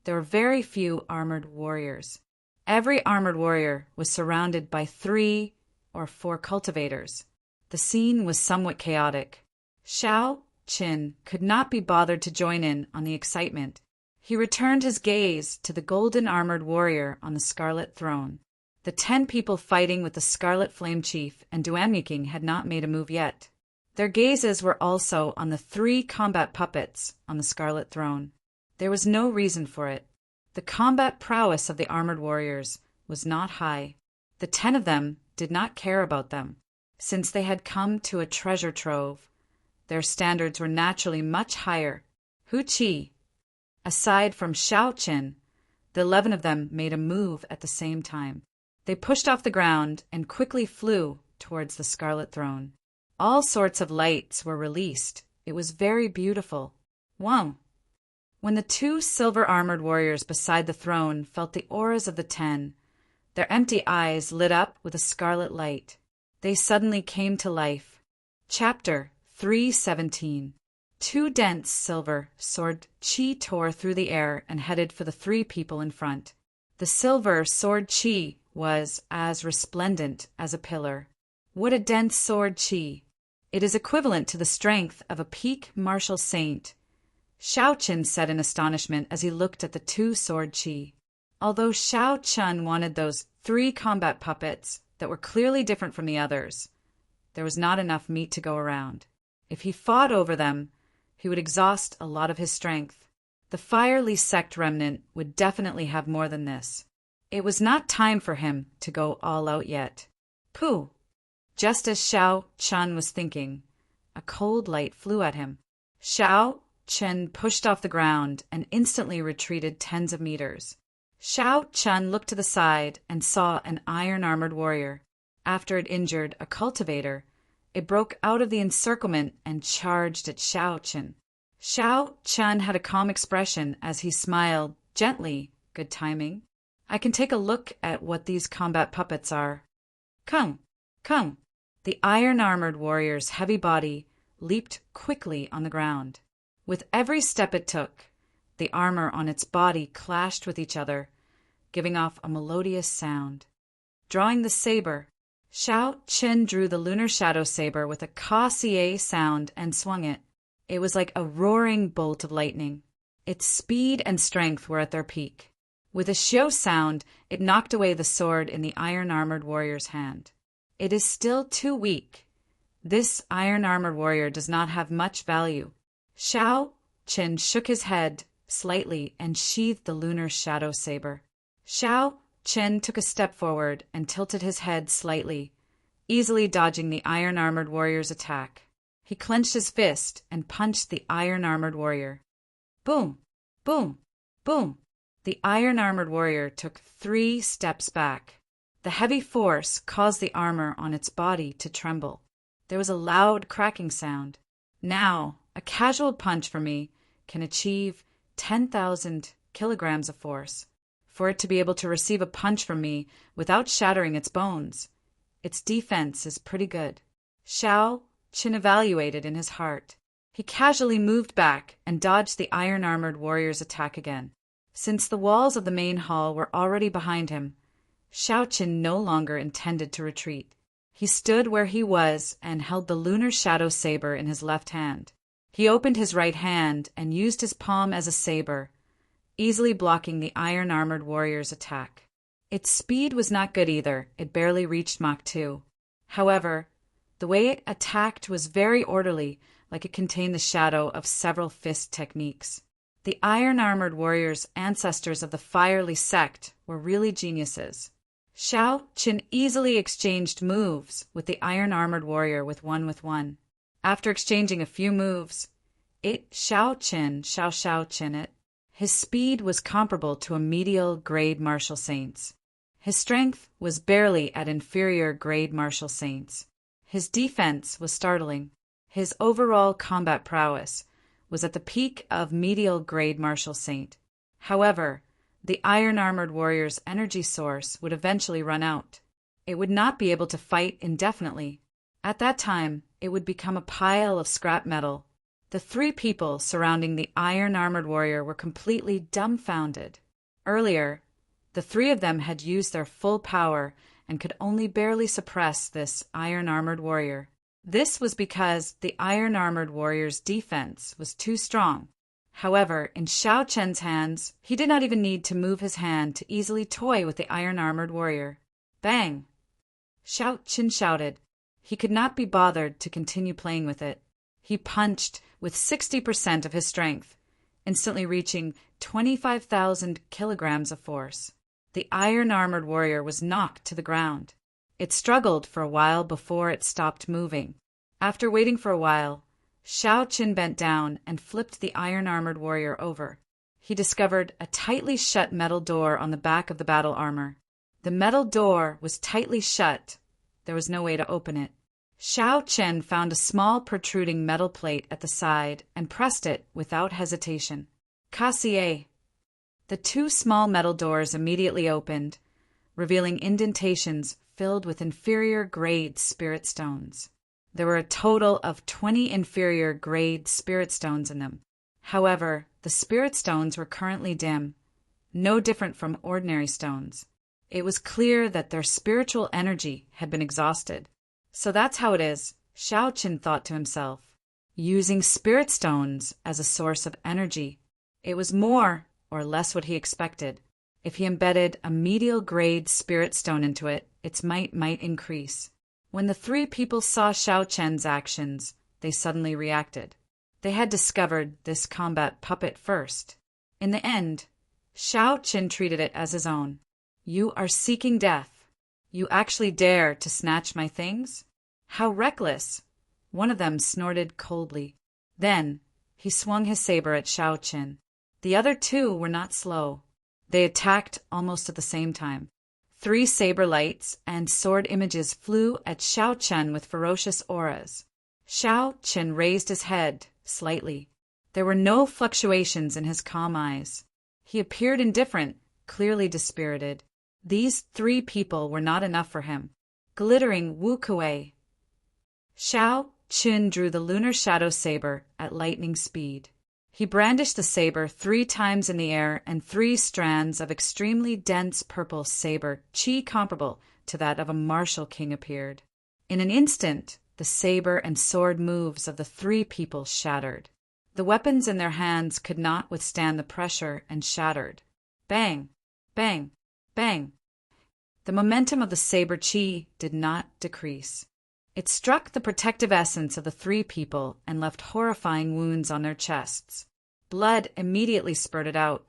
there were very few armored warriors. Every armored warrior was surrounded by 3 or 4 cultivators. The scene was somewhat chaotic. Xiao Chen could not be bothered to join in on the excitement. He returned his gaze to the golden-armored warrior on the scarlet throne. The 10 people fighting with the Scarlet Flame Chief and Duanmi King had not made a move yet. Their gazes were also on the 3 combat puppets on the scarlet throne. There was no reason for it. The combat prowess of the armored warriors was not high. The 10 of them did not care about them. Since they had come to a treasure trove, their standards were naturally much higher. Hu Qi. Aside from Xiao Chen, the 11 of them made a move at the same time. They pushed off the ground and quickly flew towards the scarlet throne. All sorts of lights were released. It was very beautiful. Wow! When the 2 silver-armored warriors beside the throne felt the auras of the 10, their empty eyes lit up with a scarlet light. They suddenly came to life. Chapter 317. Two dense silver sword chi tore through the air and headed for the three people in front. The silver sword chi was as resplendent as a pillar. What a dense sword chi! It is equivalent to the strength of a peak martial saint, Xiao Qin said in astonishment as he looked at the two sword chi. Although Xiao Qin wanted those three combat puppets that were clearly different from the others, there was not enough meat to go around. If he fought over them, he would exhaust a lot of his strength. The fiery sect remnant would definitely have more than this. It was not time for him to go all out yet. Pooh! Just as Xiao Qin was thinking, a cold light flew at him. Xiao Qin pushed off the ground and instantly retreated tens of meters. Xiao Qin looked to the side and saw an iron-armored warrior. After it injured a cultivator, it broke out of the encirclement and charged at Xiao Qin. Xiao Qin had a calm expression as he smiled gently. Good timing. I can take a look at what these combat puppets are. Kung! Kung! The iron-armored warrior's heavy body leaped quickly on the ground. With every step it took, the armor on its body clashed with each other, giving off a melodious sound. Drawing the saber, Xiao Qin drew the lunar shadow saber with a ka-cie sound and swung it. It was like a roaring bolt of lightning. Its speed and strength were at their peak. With a xiao sound, it knocked away the sword in the iron-armored warrior's hand. It is still too weak. This iron-armored warrior does not have much value. Xiao Qin shook his head slightly and sheathed the lunar shadow saber. Xiao Qin took a step forward and tilted his head slightly, easily dodging the iron-armored warrior's attack. He clenched his fist and punched the iron-armored warrior. Boom! Boom! Boom! The iron-armored warrior took 3 steps back. The heavy force caused the armor on its body to tremble. There was a loud cracking sound. Now, a casual punch from me can achieve 10,000 kilograms of force. For it to be able to receive a punch from me without shattering its bones, its defense is pretty good. Xiao Qin evaluated in his heart. He casually moved back and dodged the iron-armored warrior's attack again. Since the walls of the main hall were already behind him, Xiao Qin no longer intended to retreat. He stood where he was and held the lunar shadow saber in his left hand. He opened his right hand and used his palm as a saber, easily blocking the iron-armored warrior's attack. Its speed was not good either. It barely reached Mach 2. However, the way it attacked was very orderly, like it contained the shadow of several fist techniques. The iron-armored warrior's ancestors of the fiery sect were really geniuses. Xiao Qin easily exchanged moves with the iron-armored warrior with one. After exchanging a few moves, Xiao Qin it. His speed was comparable to a medial grade martial saint's. His strength was barely at inferior grade martial saints. His defense was startling. His overall combat prowess was at the peak of medial grade martial saint. However, the iron-armored warrior's energy source would eventually run out. It would not be able to fight indefinitely. At that time, it would become a pile of scrap metal. The 3 people surrounding the iron-armored warrior were completely dumbfounded. Earlier, the 3 of them had used their full power and could only barely suppress this iron-armored warrior. This was because the iron-armored warrior's defense was too strong. However, in Xiao Qin's hands, he did not even need to move his hand to easily toy with the iron-armored warrior. Bang! Xiao Qin shouted. He could not be bothered to continue playing with it. He punched with 60% of his strength, instantly reaching 25,000 kilograms of force. The iron-armored warrior was knocked to the ground. It struggled for a while before it stopped moving. After waiting for a while, Xiao Qin bent down and flipped the iron-armored warrior over. He discovered a tightly shut metal door on the back of the battle armor. The metal door was tightly shut. There was no way to open it. Xiao Qin found a small protruding metal plate at the side and pressed it without hesitation. Ka-cie. The 2 small metal doors immediately opened, revealing indentations filled with inferior grade spirit stones. There were a total of 20 inferior grade spirit stones in them. However, the spirit stones were currently dim, no different from ordinary stones. It was clear that their spiritual energy had been exhausted. So that's how it is, Xiao Qin thought to himself. Using spirit stones as a source of energy. It was more or less what he expected. If he embedded a medial grade spirit stone into it, its might increase. When the three people saw Xiao Chen's actions, they suddenly reacted. They had discovered this combat puppet first. In the end, Xiao Qin treated it as his own. You are seeking death. You actually dare to snatch my things? How reckless! One of them snorted coldly. Then he swung his saber at Xiao Qin. The other two were not slow. They attacked almost at the same time. 3 saber lights and sword images flew at Xiao Qin with ferocious auras. Xiao Qin raised his head slightly. There were no fluctuations in his calm eyes. He appeared indifferent, clearly dispirited. These 3 people were not enough for him. Glittering Wu Kuei. Xiao Qin drew the lunar shadow saber at lightning speed. He brandished the saber 3 times in the air, and 3 strands of extremely dense purple saber chi comparable to that of a martial king appeared. In an instant, the saber and sword moves of the 3 people shattered. The weapons in their hands could not withstand the pressure and shattered. Bang! Bang! Bang! The momentum of the saber chi did not decrease. It struck the protective essence of the 3 people and left horrifying wounds on their chests. Blood immediately spurted out.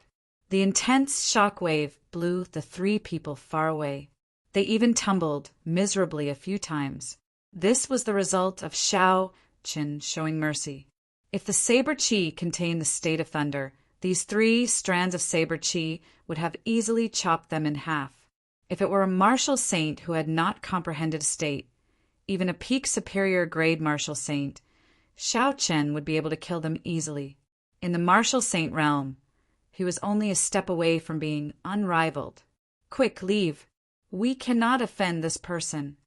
The intense shock wave blew the 3 people far away. They even tumbled miserably a few times. This was the result of Xiao Qin showing mercy. If the saber chi contained the state of thunder, these 3 strands of saber chi would have easily chopped them in half. If it were a martial saint who had not comprehended a state, even a peak superior grade martial saint, Xiao Qin would be able to kill them easily. In the martial saint realm, he was only a step away from being unrivaled. Quick, leave. We cannot offend this person.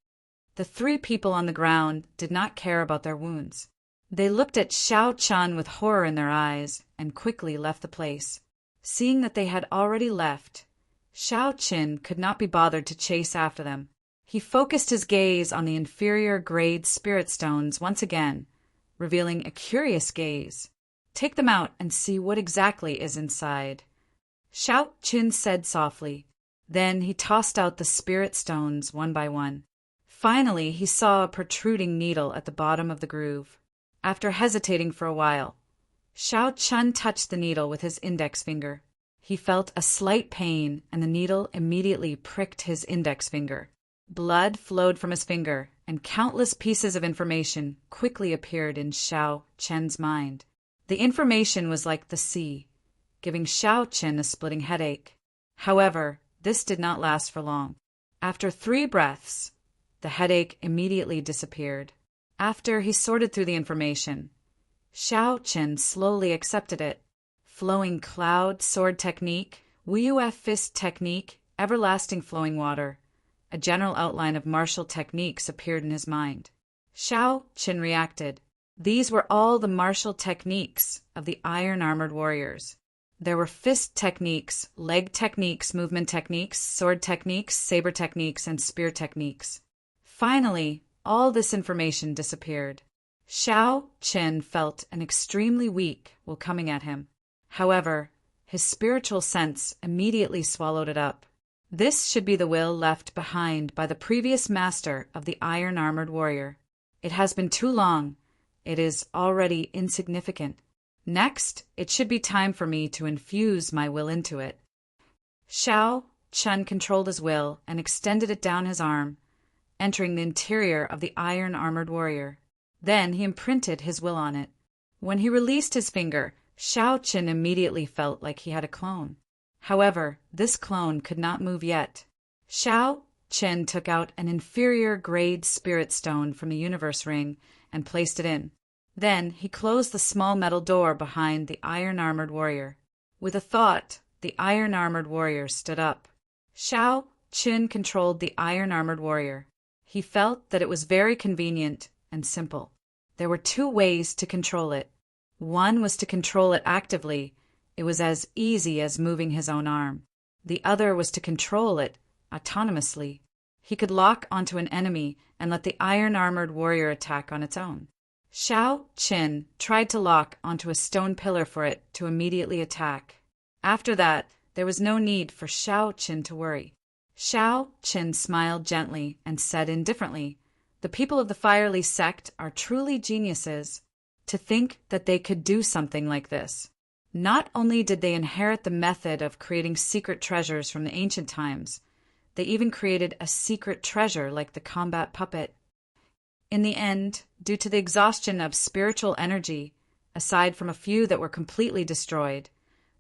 The 3 people on the ground did not care about their wounds. They looked at Xiao Qin with horror in their eyes and quickly left the place. Seeing that they had already left, Xiao Qin could not be bothered to chase after them. He focused his gaze on the inferior grade spirit stones once again, revealing a curious gaze. Take them out and see what exactly is inside, Xiao Qin said softly. Then he tossed out the spirit stones one by one. Finally, he saw a protruding needle at the bottom of the groove. After hesitating for a while, Xiao Qin touched the needle with his index finger. He felt a slight pain, and the needle immediately pricked his index finger. Blood flowed from his finger, and countless pieces of information quickly appeared in Xiao Qin's mind. The information was like the sea, giving Xiao Qin a splitting headache. However, this did not last for long. After 3 breaths, the headache immediately disappeared. After he sorted through the information, Xiao Qin slowly accepted it. Flowing cloud sword technique, Wuyue fist technique, everlasting flowing water. A general outline of martial techniques appeared in his mind. Xiao Qin reacted. These were all the martial techniques of the iron-armored warriors. There were fist techniques, leg techniques, movement techniques, sword techniques, saber techniques, and spear techniques. Finally, all this information disappeared. Xiao Qin felt an extremely weak while coming at him. However, his spiritual sense immediately swallowed it up. This should be the will left behind by the previous master of the iron-armored warrior. It has been too long. It is already insignificant. Next, it should be time for me to infuse my will into it. Xiao Qin controlled his will and extended it down his arm, entering the interior of the iron-armored warrior. Then he imprinted his will on it. When he released his finger, Xiao Qin immediately felt like he had a clone. However, this clone could not move yet. Xiao Qin took out an inferior grade spirit stone from the universe ring and placed it in. Then he closed the small metal door behind the iron-armored warrior. With a thought, the iron-armored warrior stood up. Xiao Qin controlled the iron-armored warrior. He felt that it was very convenient and simple. There were two ways to control it. One was to control it actively. It was as easy as moving his own arm. The other was to control it autonomously. He could lock onto an enemy and let the iron-armored warrior attack on its own. Xiao Qin tried to lock onto a stone pillar for it to immediately attack. After that, there was no need for Xiao Qin to worry. Xiao Qin smiled gently and said indifferently, "The people of the Firely sect are truly geniuses. To think that they could do something like this. Not only did they inherit the method of creating secret treasures from the ancient times, they even created a secret treasure like the combat puppet. In the end, due to the exhaustion of spiritual energy, aside from a few that were completely destroyed,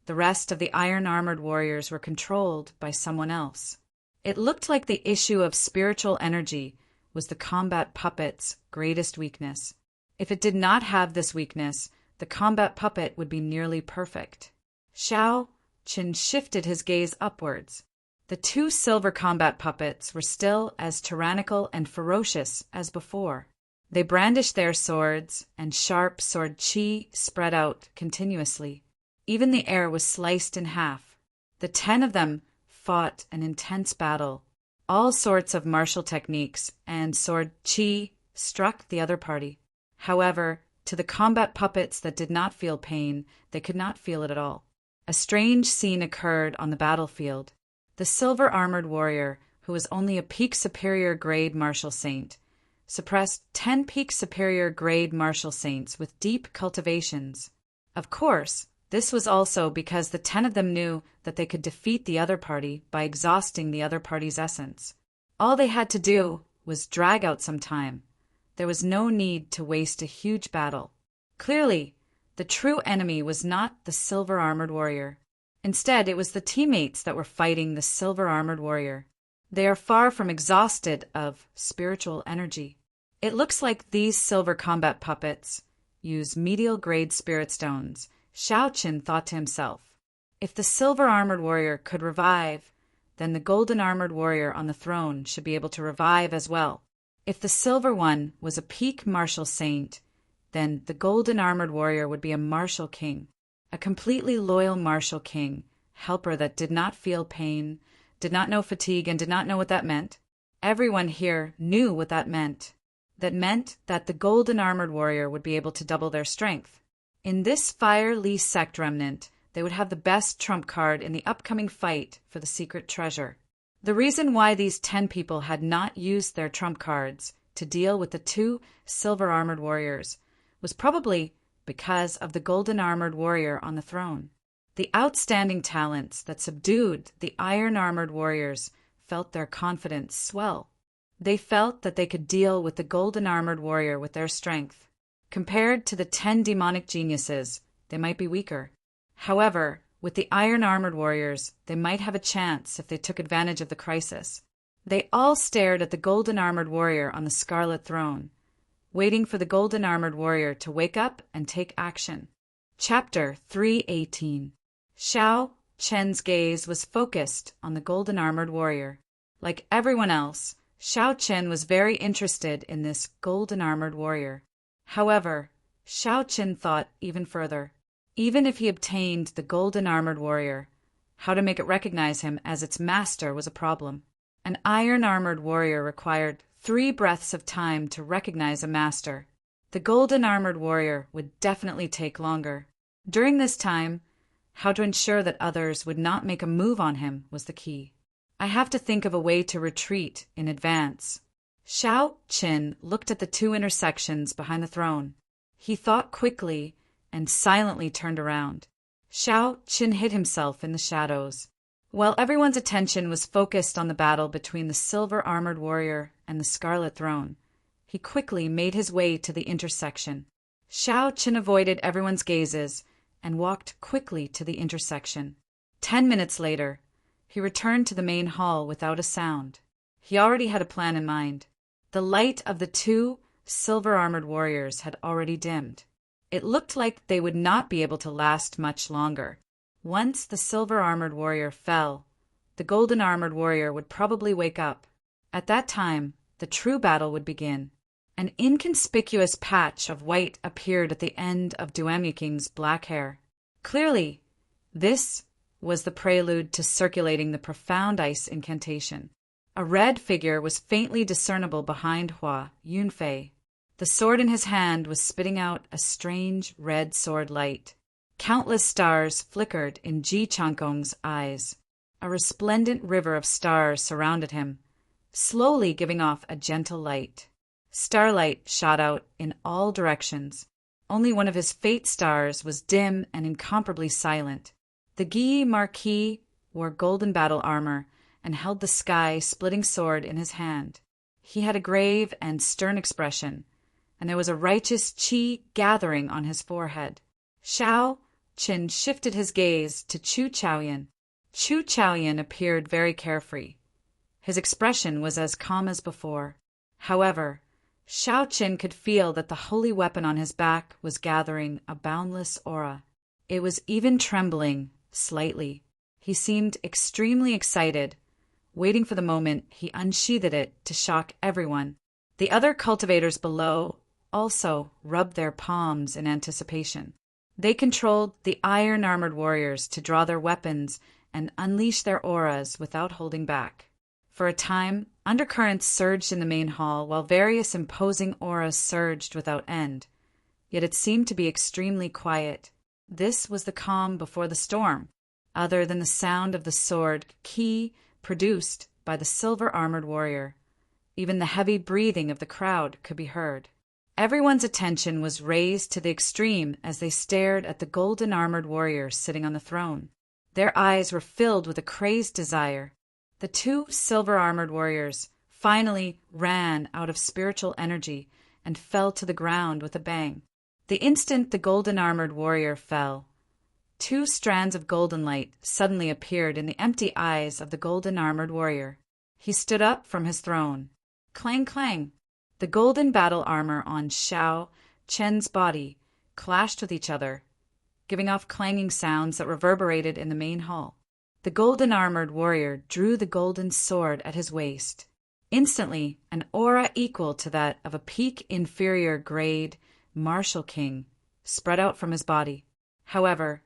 the rest of the iron-armored warriors were controlled by someone else. It looked like the issue of spiritual energy was the combat puppet's greatest weakness. If it did not have this weakness, the combat puppet would be nearly perfect." Xiao Qin shifted his gaze upwards. The two silver combat puppets were still as tyrannical and ferocious as before. They brandished their swords, and sharp sword chi spread out continuously. Even the air was sliced in half. The 10 of them fought an intense battle. All sorts of martial techniques and sword chi struck the other party. However, to the combat puppets that did not feel pain, they could not feel it at all. A strange scene occurred on the battlefield. The silver-armored warrior, who was only a peak superior grade martial saint, suppressed 10 peak superior grade martial saints with deep cultivations. Of course, this was also because the 10 of them knew that they could defeat the other party by exhausting the other party's essence. All they had to do was drag out some time. There was no need to waste a huge battle. Clearly, the true enemy was not the silver-armored warrior. Instead, it was the teammates that were fighting the silver-armored warrior. They are far from exhausted of spiritual energy. It looks like these silver combat puppets use medial-grade spirit stones, Xiao Qin thought to himself. If the silver-armored warrior could revive, then the golden-armored warrior on the throne should be able to revive as well. If the silver one was a peak martial saint, then the golden-armored warrior would be a martial king. A completely loyal martial king, helper that did not feel pain, did not know fatigue, and did not know what that meant. Everyone here knew what that meant. That meant that the golden-armored warrior would be able to double their strength. In this Firely sect remnant, they would have the best trump card in the upcoming fight for the secret treasure. The reason why these 10 people had not used their trump cards to deal with the 2 silver-armored warriors was probably because of the golden-armored warrior on the throne. The outstanding talents that subdued the iron-armored warriors felt their confidence swell. They felt that they could deal with the golden-armored warrior with their strength. Compared to the 10 demonic geniuses, they might be weaker. However, with the iron-armored warriors, they might have a chance if they took advantage of the crisis. They all stared at the golden-armored warrior on the scarlet throne, waiting for the golden-armored warrior to wake up and take action. Chapter 318. Xiao Qin's gaze was focused on the golden-armored warrior. Like everyone else, Xiao Qin was very interested in this golden-armored warrior. However, Xiao Qin thought even further. Even if he obtained the golden-armored warrior, how to make it recognize him as its master was a problem. An iron-armored warrior required 3 breaths of time to recognize a master. The golden-armored warrior would definitely take longer. During this time, how to ensure that others would not make a move on him was the key. I have to think of a way to retreat in advance. Xiao Qin looked at the 2 intersections behind the throne. He thought quickly and silently turned around. Xiao Qin hid himself in the shadows. While everyone's attention was focused on the battle between the silver-armored warrior and the scarlet throne, he quickly made his way to the intersection. Xiao Qin avoided everyone's gazes and walked quickly to the intersection. 10 minutes later, he returned to the main hall without a sound. He already had a plan in mind. The light of the 2 silver-armored warriors had already dimmed. It looked like they would not be able to last much longer. Once the silver-armored warrior fell, the golden-armored warrior would probably wake up. At that time, the true battle would begin. An inconspicuous patch of white appeared at the end of Duamyiking's black hair. Clearly, this was the prelude to circulating the profound ice incantation. A red figure was faintly discernible behind Hua Yunfei. The sword in his hand was spitting out a strange red sword light. Countless stars flickered in Ji Chankong's eyes. A resplendent river of stars surrounded him, slowly giving off a gentle light. Starlight shot out in all directions. Only one of his fate stars was dim and incomparably silent. The Guy Marquis wore golden battle armor and held the sky-splitting sword in his hand. He had a grave and stern expression, and there was a righteous qi gathering on his forehead. Shao Qin shifted his gaze to Chu Chaoyan. Chu Chaoyan appeared very carefree. His expression was as calm as before. However, Shao Qin could feel that the holy weapon on his back was gathering a boundless aura. It was even trembling slightly. He seemed extremely excited, waiting for the moment he unsheathed it to shock everyone. The other cultivators below also rubbed their palms in anticipation. They controlled the iron-armored warriors to draw their weapons and unleash their auras without holding back. For a time, undercurrents surged in the main hall, while various imposing auras surged without end. Yet it seemed to be extremely quiet. This was the calm before the storm, other than the sound of the sword ki produced by the silver-armored warrior. Even the heavy breathing of the crowd could be heard. Everyone's attention was raised to the extreme as they stared at the golden-armored warrior sitting on the throne. Their eyes were filled with a crazed desire. The two silver-armored warriors finally ran out of spiritual energy and fell to the ground with a bang. The instant the golden-armored warrior fell, two strands of golden light suddenly appeared in the empty eyes of the golden-armored warrior. He stood up from his throne. Clang, clang! The golden battle armor on Shao Chen's body clashed with each other, giving off clanging sounds that reverberated in the main hall. The golden-armored warrior drew the golden sword at his waist. Instantly, an aura equal to that of a peak inferior grade martial king spread out from his body. However,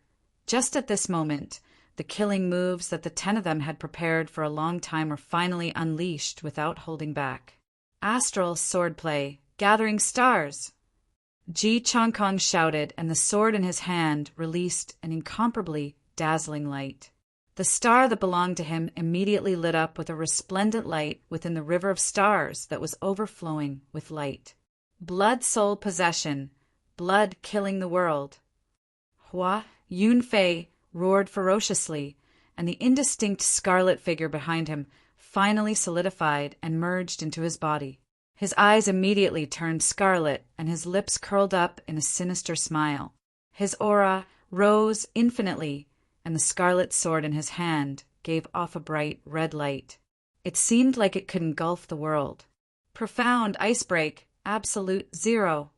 just at this moment, the killing moves that the 10 of them had prepared for a long time were finally unleashed without holding back. Astral swordplay, gathering stars! Ji Chankong shouted, and the sword in his hand released an incomparably dazzling light. The star that belonged to him immediately lit up with a resplendent light within the river of stars that was overflowing with light. Blood-soul possession, blood killing the world. Hua Yunfei roared ferociously, and the indistinct scarlet figure behind him finally solidified and merged into his body. His eyes immediately turned scarlet, and his lips curled up in a sinister smile. His aura rose infinitely, and the scarlet sword in his hand gave off a bright red light. It seemed like it could engulf the world. Profound icebreak, absolute zero.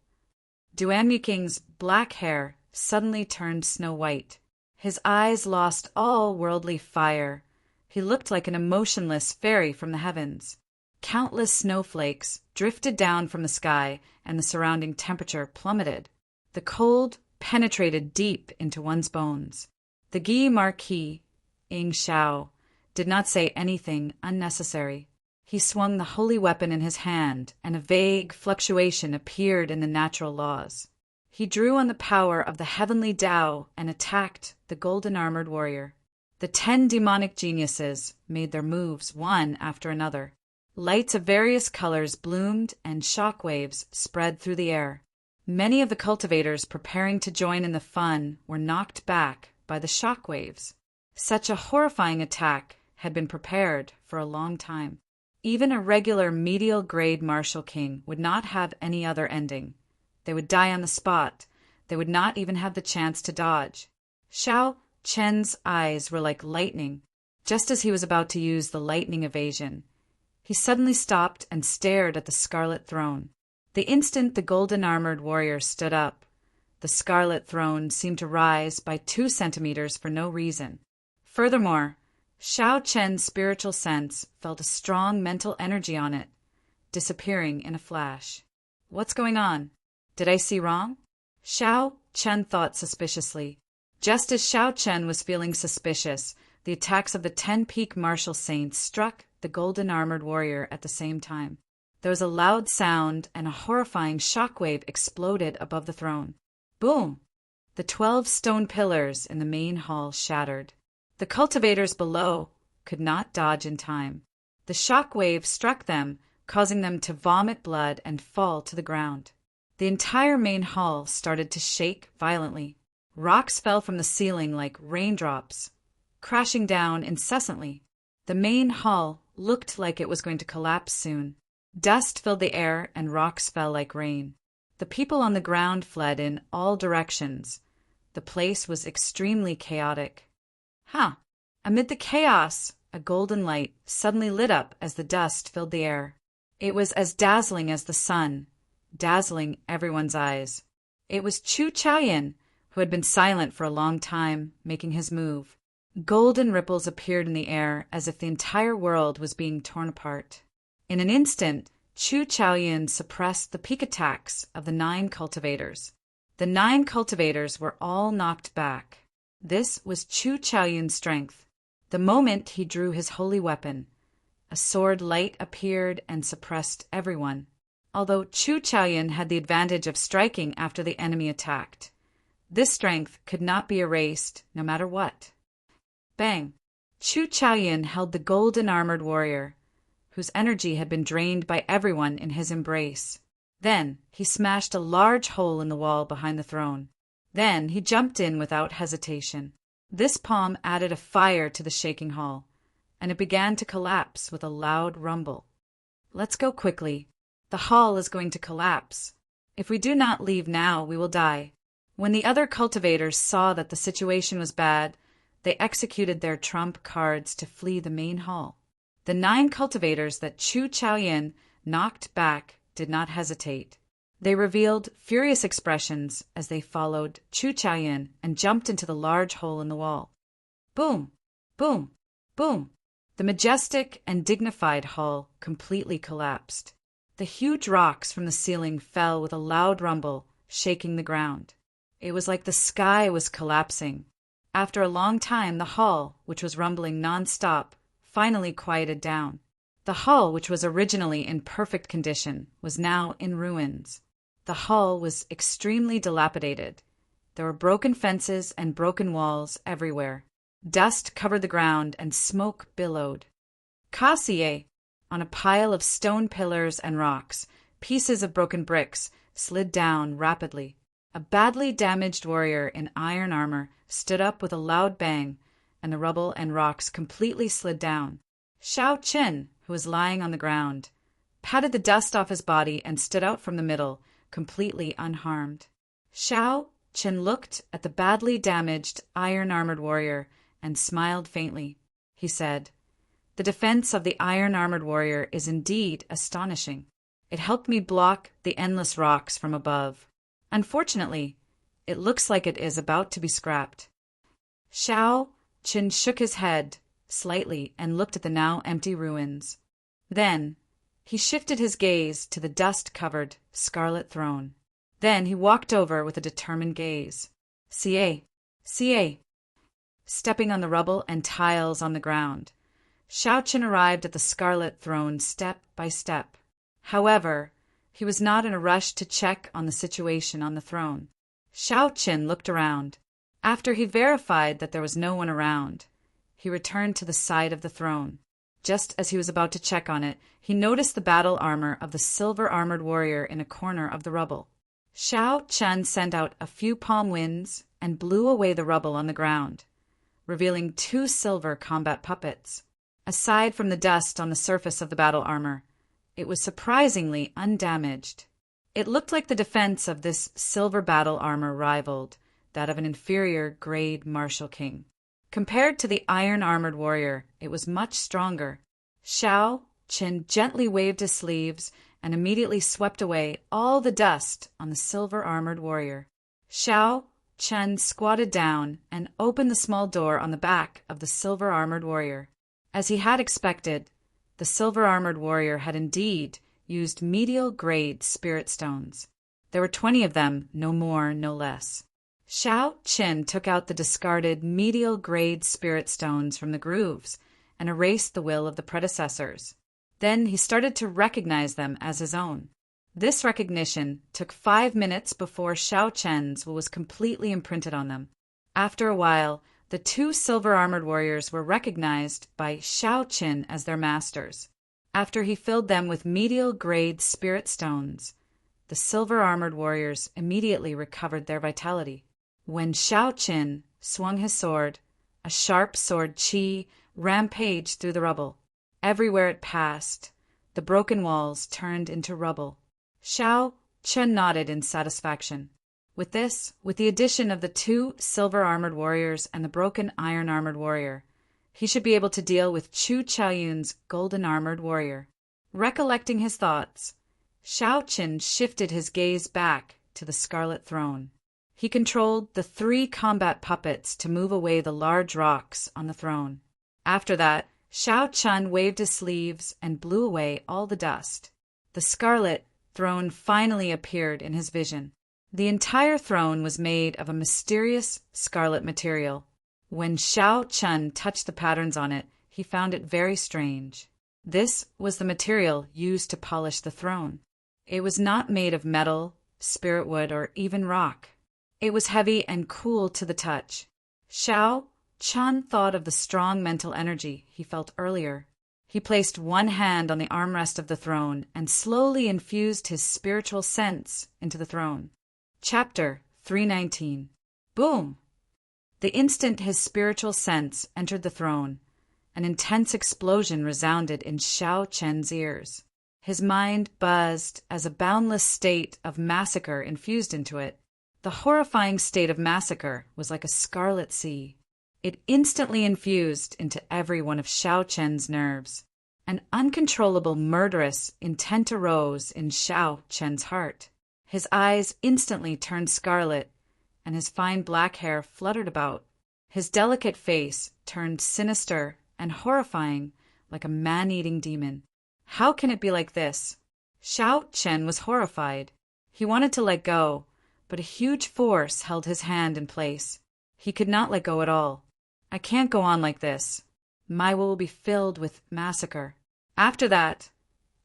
Duamyiking's black hair suddenly turned snow white. His eyes lost all worldly fire. He looked like an emotionless fairy from the heavens. Countless snowflakes drifted down from the sky, and the surrounding temperature plummeted. The cold penetrated deep into one's bones. The Guy Marquis, Ing Shao, did not say anything unnecessary. He swung the holy weapon in his hand, and a vague fluctuation appeared in the natural laws. He drew on the power of the heavenly Tao and attacked the golden-armored warrior. The 10 demonic geniuses made their moves one after another. Lights of various colors bloomed and shock waves spread through the air. Many of the cultivators preparing to join in the fun were knocked back by the shock waves. Such a horrifying attack had been prepared for a long time. Even a regular medial-grade martial king would not have any other ending. They would die on the spot. They would not even have the chance to dodge. Shao Chen's eyes were like lightning. Just as he was about to use the lightning evasion, he suddenly stopped and stared at the scarlet throne. The instant the golden-armored warrior stood up, the scarlet throne seemed to rise by 2 centimeters for no reason. Furthermore, Shao Chen's spiritual sense felt a strong mental energy on it, disappearing in a flash. What's going on? Did I see wrong? Xiao Chen thought suspiciously. Just as Xiao Chen was feeling suspicious, the attacks of the 10 peak martial saints struck the golden armored warrior at the same time. There was a loud sound, and a horrifying shockwave exploded above the throne. Boom! The 12 stone pillars in the main hall shattered. The cultivators below could not dodge in time. The shockwave struck them, causing them to vomit blood and fall to the ground. The entire main hall started to shake violently. Rocks fell from the ceiling like raindrops, crashing down incessantly. The main hall looked like it was going to collapse soon. Dust filled the air and rocks fell like rain. The people on the ground fled in all directions. The place was extremely chaotic. Amid the chaos, a golden light suddenly lit up as the dust filled the air. It was as dazzling as the sun, dazzling everyone's eyes. It was Chu Chaoyin, who had been silent for a long time, making his move. Golden ripples appeared in the air as if the entire world was being torn apart. In an instant, Chu Chaoyin suppressed the peak attacks of the 9 cultivators. The 9 cultivators were all knocked back. This was Chu Chaoyin's strength. The moment he drew his holy weapon, a sword light appeared and suppressed everyone. Although Chu Chaoyin had the advantage of striking after the enemy attacked, this strength could not be erased no matter what. Bang! Chu Chaoyin held the golden armored warrior, whose energy had been drained by everyone in his embrace. Then he smashed a large hole in the wall behind the throne. Then he jumped in without hesitation. This palm added a fire to the shaking hall, and it began to collapse with a loud rumble. Let's go quickly. The hall is going to collapse. If we do not leave now, we will die. When the other cultivators saw that the situation was bad, they executed their trump cards to flee the main hall. The 9 cultivators that Chu Chaoyin knocked back did not hesitate. They revealed furious expressions as they followed Chu Chaoyin and jumped into the large hole in the wall. Boom! Boom! Boom! The majestic and dignified hall completely collapsed. The huge rocks from the ceiling fell with a loud rumble, shaking the ground. It was like the sky was collapsing. After a long time, the hall, which was rumbling non-stop, finally quieted down. The hall, which was originally in perfect condition, was now in ruins. The hall was extremely dilapidated. There were broken fences and broken walls everywhere. Dust covered the ground and smoke billowed. Kassier, on a pile of stone pillars and rocks, pieces of broken bricks slid down rapidly. A badly damaged warrior in iron armor stood up with a loud bang, and the rubble and rocks completely slid down. Xiao Chen, who was lying on the ground, patted the dust off his body and stood out from the middle, completely unharmed. Xiao Chen looked at the badly damaged iron-armored warrior and smiled faintly. He said, "The defense of the iron-armored warrior is indeed astonishing. It helped me block the endless rocks from above. Unfortunately, it looks like it is about to be scrapped." Xiao Chen shook his head slightly and looked at the now empty ruins. Then he shifted his gaze to the dust-covered scarlet throne. Then he walked over with a determined gaze. "Ca. Ca." Stepping on the rubble and tiles on the ground, Xiao Chen arrived at the scarlet throne step by step. However, he was not in a rush to check on the situation on the throne. Xiao Chen looked around. After he verified that there was no one around, he returned to the side of the throne. Just as he was about to check on it, he noticed the battle armor of the silver-armored warrior in a corner of the rubble. Xiao Chen sent out a few palm winds and blew away the rubble on the ground, revealing 2 silver combat puppets. Aside from the dust on the surface of the battle armor, it was surprisingly undamaged. It looked like the defense of this silver battle armor rivaled that of an inferior-grade martial king. Compared to the iron-armored warrior, it was much stronger. Xiao Chen gently waved his sleeves and immediately swept away all the dust on the silver-armored warrior. Xiao Chen squatted down and opened the small door on the back of the silver-armored warrior. As he had expected, the silver-armored warrior had indeed used medial-grade spirit stones. There were 20 of them, no more, no less. Shao Qin took out the discarded medial-grade spirit stones from the grooves and erased the will of the predecessors. Then he started to recognize them as his own. This recognition took 5 minutes before Shao Chen's will was completely imprinted on them. After a while, the 2 silver-armored warriors were recognized by Shao Qin as their masters. After he filled them with medial-grade spirit stones, the silver-armored warriors immediately recovered their vitality. When Shao Qin swung his sword, a sharp sword qi rampaged through the rubble. Everywhere it passed, the broken walls turned into rubble. Shao Qin nodded in satisfaction. With the addition of the 2 silver-armored warriors and the broken iron-armored warrior, he should be able to deal with Chu Chaoyun's golden-armored warrior. Recollecting his thoughts, Shao Qin shifted his gaze back to the Scarlet Throne. He controlled the 3 combat puppets to move away the large rocks on the throne. After that, Shao Qin waved his sleeves and blew away all the dust. The Scarlet Throne finally appeared in his vision. The entire throne was made of a mysterious scarlet material. When Shao Qin touched the patterns on it, he found it very strange. This was the material used to polish the throne. It was not made of metal, spirit wood, or even rock. It was heavy and cool to the touch. Shao Qin thought of the strong mental energy he felt earlier. He placed one hand on the armrest of the throne and slowly infused his spiritual sense into the throne. Chapter 319. Boom! The instant his spiritual sense entered the throne, an intense explosion resounded in Shao Chen's ears. His mind buzzed as a boundless state of massacre infused into it. The horrifying state of massacre was like a scarlet sea. It instantly infused into every one of Shao Chen's nerves. An uncontrollable murderous intent arose in Shao Chen's heart. His eyes instantly turned scarlet, and his fine black hair fluttered about. His delicate face turned sinister and horrifying like a man-eating demon. How can it be like this? Shao Chen was horrified. He wanted to let go, but a huge force held his hand in place. He could not let go at all. I can't go on like this. My will be filled with massacre. After that,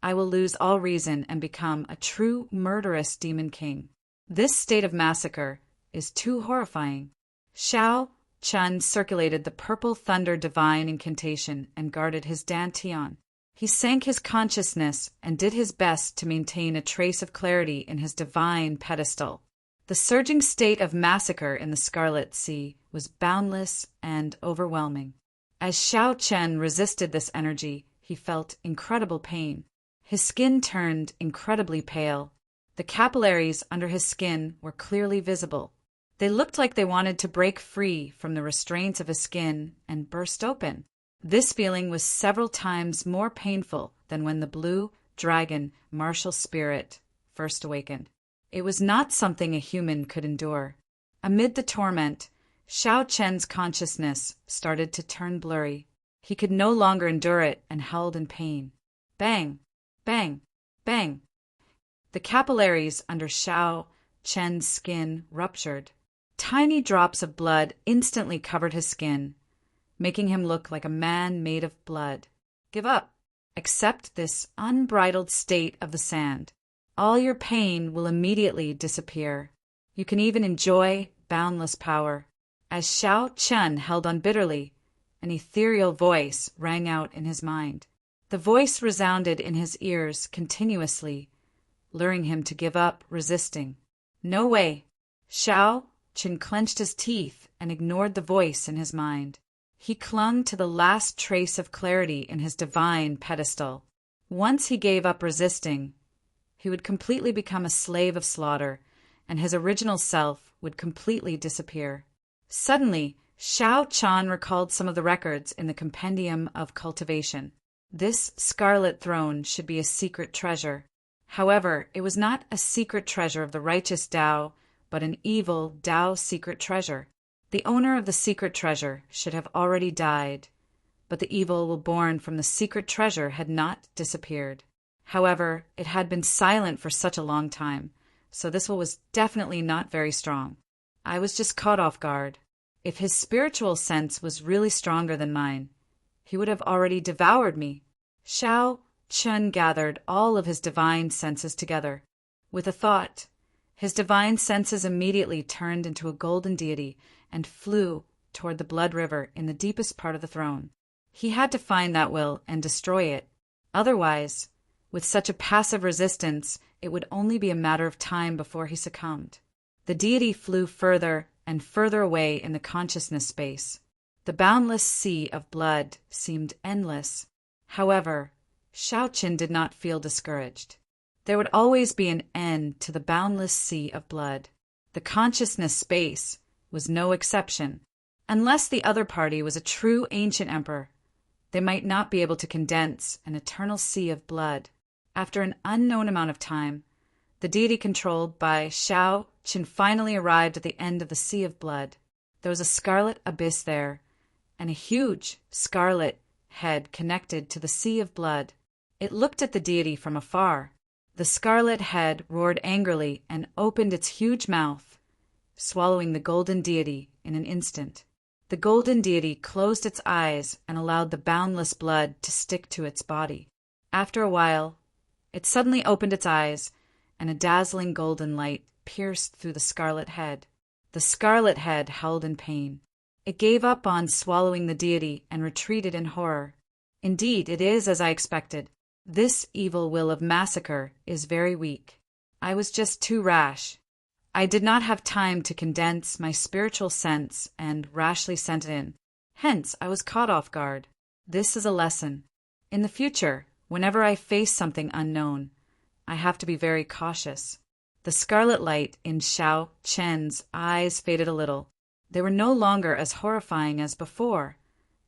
I will lose all reason and become a true murderous demon king. This state of massacre is too horrifying. Shao Chen circulated the purple thunder divine incantation and guarded his dantian. He sank his consciousness and did his best to maintain a trace of clarity in his divine pedestal. The surging state of massacre in the Scarlet Sea was boundless and overwhelming. As Shao Chen resisted this energy, he felt incredible pain. His skin turned incredibly pale. The capillaries under his skin were clearly visible. They looked like they wanted to break free from the restraints of his skin and burst open. This feeling was several times more painful than when the blue dragon martial spirit first awakened. It was not something a human could endure. Amid the torment, Shao Chen's consciousness started to turn blurry. He could no longer endure it and held in pain. Bang! Bang! Bang! The capillaries under Shao Chen's skin ruptured. Tiny drops of blood instantly covered his skin, making him look like a man made of blood. Give up. Accept this unbridled state of the sand. All your pain will immediately disappear. You can even enjoy boundless power. As Shao Chen held on bitterly, an ethereal voice rang out in his mind. The voice resounded in his ears continuously, luring him to give up resisting. No way. Shao Chen clenched his teeth and ignored the voice in his mind. He clung to the last trace of clarity in his divine pedestal. Once he gave up resisting, he would completely become a slave of slaughter, and his original self would completely disappear. Suddenly, Shao Chen recalled some of the records in the Compendium of Cultivation. This Scarlet Throne should be a secret treasure. However, it was not a secret treasure of the righteous Tao, but an evil Tao secret treasure. The owner of the secret treasure should have already died, but the evil born from the secret treasure had not disappeared. However, it had been silent for such a long time, so this one was definitely not very strong. I was just caught off guard. If his spiritual sense was really stronger than mine, he would have already devoured me. Xiao Chun gathered all of his divine senses together. With a thought, his divine senses immediately turned into a golden deity and flew toward the blood river in the deepest part of the throne. He had to find that will and destroy it. Otherwise, with such a passive resistance, it would only be a matter of time before he succumbed. The deity flew further and further away in the consciousness space. The boundless sea of blood seemed endless. However, Shaoqin did not feel discouraged. There would always be an end to the boundless sea of blood. The consciousness space was no exception. Unless the other party was a true ancient emperor, they might not be able to condense an eternal sea of blood. After an unknown amount of time, the deity controlled by Xiao Qin finally arrived at the end of the sea of blood. There was a scarlet abyss there, and a huge scarlet head connected to the sea of blood. It looked at the deity from afar. The scarlet head roared angrily and opened its huge mouth, swallowing the golden deity in an instant. The golden deity closed its eyes and allowed the boundless blood to stick to its body. After a while, it suddenly opened its eyes, and a dazzling golden light pierced through the scarlet head. The scarlet head howled in pain. It gave up on swallowing the deity and retreated in horror. Indeed, it is as I expected. This evil will of massacre is very weak. I was just too rash. I did not have time to condense my spiritual sense and rashly sent it in. Hence, I was caught off guard. This is a lesson. In the future, whenever I face something unknown, I have to be very cautious. The scarlet light in Xiao Chen's eyes faded a little. They were no longer as horrifying as before,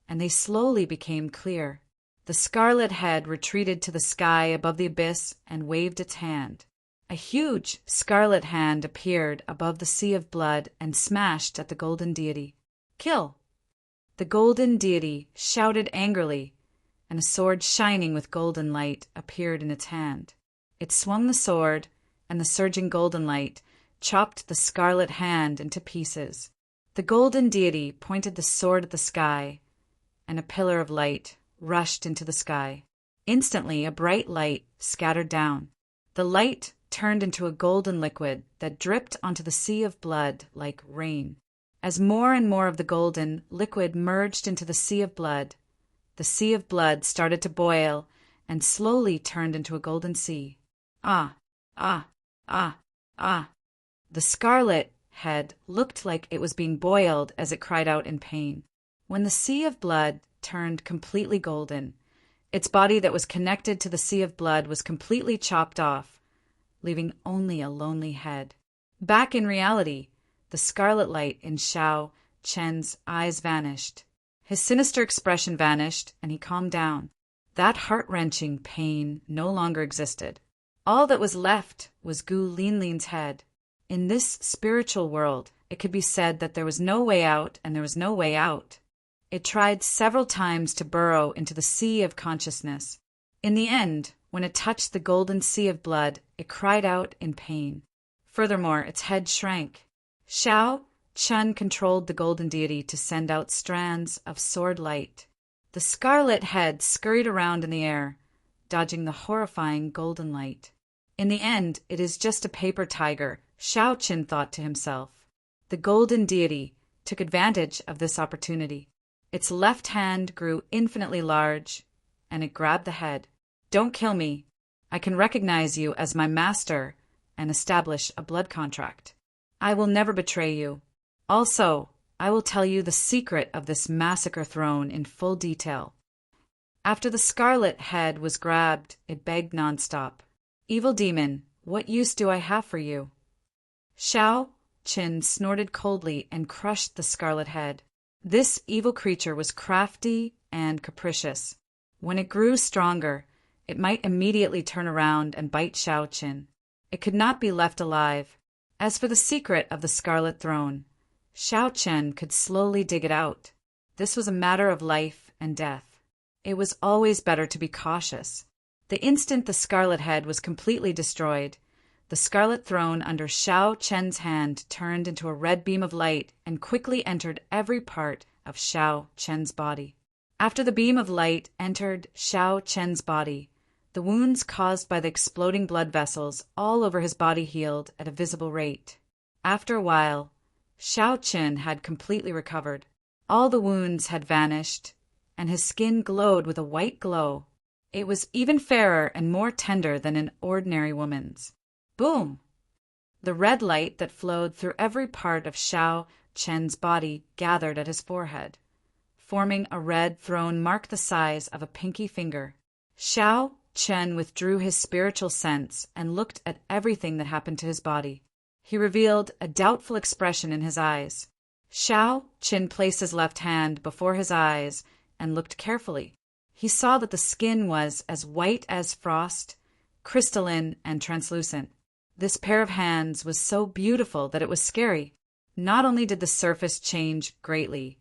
and they slowly became clear. The scarlet head retreated to the sky above the abyss and waved its hand. A huge scarlet hand appeared above the sea of blood and smashed at the golden deity. Kill! The golden deity shouted angrily, and a sword shining with golden light appeared in its hand. It swung the sword, and the surging golden light chopped the scarlet hand into pieces. The golden deity pointed the sword at the sky, and a pillar of light rushed into the sky. Instantly, a bright light scattered down. The light turned into a golden liquid that dripped onto the sea of blood like rain. As more and more of the golden liquid merged into the sea of blood started to boil and slowly turned into a golden sea. Ah, ah, ah, ah. The scarlet head looked like it was being boiled as it cried out in pain. When the sea of blood turned completely golden, its body that was connected to the sea of blood was completely chopped off, leaving only a lonely head. Back in reality, the scarlet light in Xiao Chen's eyes vanished. His sinister expression vanished, and he calmed down. That heart-wrenching pain no longer existed. All that was left was Gu Linlin's head. In this spiritual world, it could be said that there was no way out and there was no way out. It tried several times to burrow into the sea of consciousness. In the end, when it touched the golden sea of blood, it cried out in pain. Furthermore, its head shrank. Xiao Chun controlled the golden deity to send out strands of sword light. The scarlet head scurried around in the air, dodging the horrifying golden light. In the end, it is just a paper tiger, Xiao Qin thought to himself. The golden deity took advantage of this opportunity. Its left hand grew infinitely large, and it grabbed the head. Don't kill me. I can recognize you as my master and establish a blood contract. I will never betray you. Also, I will tell you the secret of this massacre throne in full detail. After the scarlet head was grabbed, it begged nonstop. Evil demon, what use do I have for you? Xiao Qin snorted coldly and crushed the scarlet head. This evil creature was crafty and capricious. When it grew stronger, it might immediately turn around and bite Xiao Qin. It could not be left alive. As for the secret of the Scarlet Throne, Xiao Chen could slowly dig it out. This was a matter of life and death. It was always better to be cautious. The instant the scarlet head was completely destroyed, the scarlet throne under Xiao Chen's hand turned into a red beam of light and quickly entered every part of Xiao Chen's body. After the beam of light entered Xiao Chen's body, the wounds caused by the exploding blood vessels all over his body healed at a visible rate. After a while, Xiao Chen had completely recovered. All the wounds had vanished, and his skin glowed with a white glow. It was even fairer and more tender than an ordinary woman's. Boom! The red light that flowed through every part of Xiao Chen's body gathered at his forehead, forming a red throne marked the size of a pinky finger. Xiao Chen withdrew his spiritual sense and looked at everything that happened to his body. He revealed a doubtful expression in his eyes. Xiao Chen placed his left hand before his eyes and looked carefully. He saw that the skin was as white as frost, crystalline and translucent. This pair of hands was so beautiful that it was scary. Not only did the surface change greatly,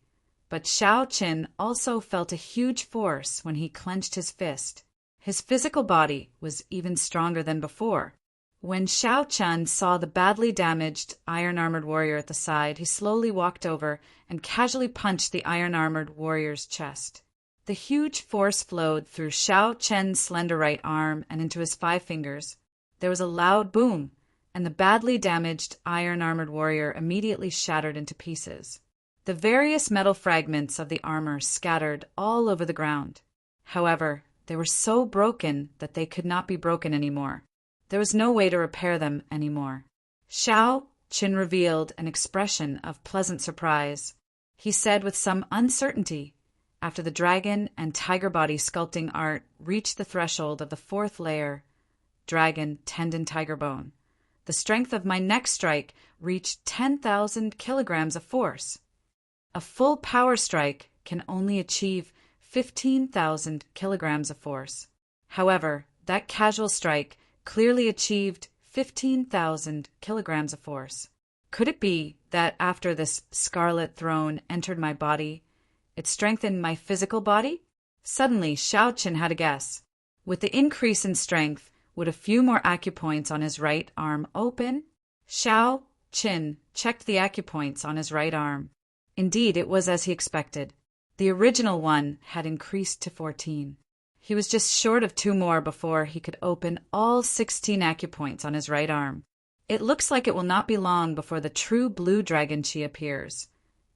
but Xiao Chen also felt a huge force when he clenched his fist. His physical body was even stronger than before. When Xiao Chen saw the badly damaged iron-armored warrior at the side, he slowly walked over and casually punched the iron-armored warrior's chest. The huge force flowed through Xiao Chen's slender right arm and into his 5 fingers. There was a loud boom, and the badly damaged iron-armored warrior immediately shattered into pieces. The various metal fragments of the armor scattered all over the ground. However, they were so broken that they could not be broken anymore. There was no way to repair them anymore. Xiao Chen revealed an expression of pleasant surprise. He said with some uncertainty, after the dragon and tiger body sculpting art reached the threshold of the 4th layer, dragon, tendon, tiger bone, the strength of my next strike reached 10,000 kilograms of force. A full power strike can only achieve 15,000 kilograms of force. However, that casual strike clearly achieved 15,000 kilograms of force. Could it be that after this scarlet throne entered my body, it strengthened my physical body? Suddenly, Xiao Chen had a guess. With the increase in strength, would a few more acupoints on his right arm open? Xiao Chen checked the acupoints on his right arm. Indeed, it was as he expected. The original one had increased to 14. He was just short of 2 more before he could open all 16 acupoints on his right arm. It looks like it will not be long before the true blue dragon chi appears,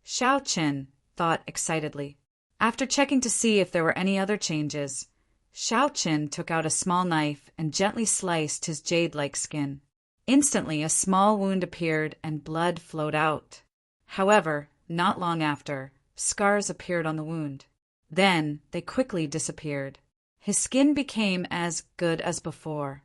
Xiao Chen thought excitedly. After checking to see if there were any other changes, Xiao Chen took out a small knife and gently sliced his jade-like skin. Instantly, a small wound appeared and blood flowed out. However, not long after, scars appeared on the wound. Then they quickly disappeared. His skin became as good as before.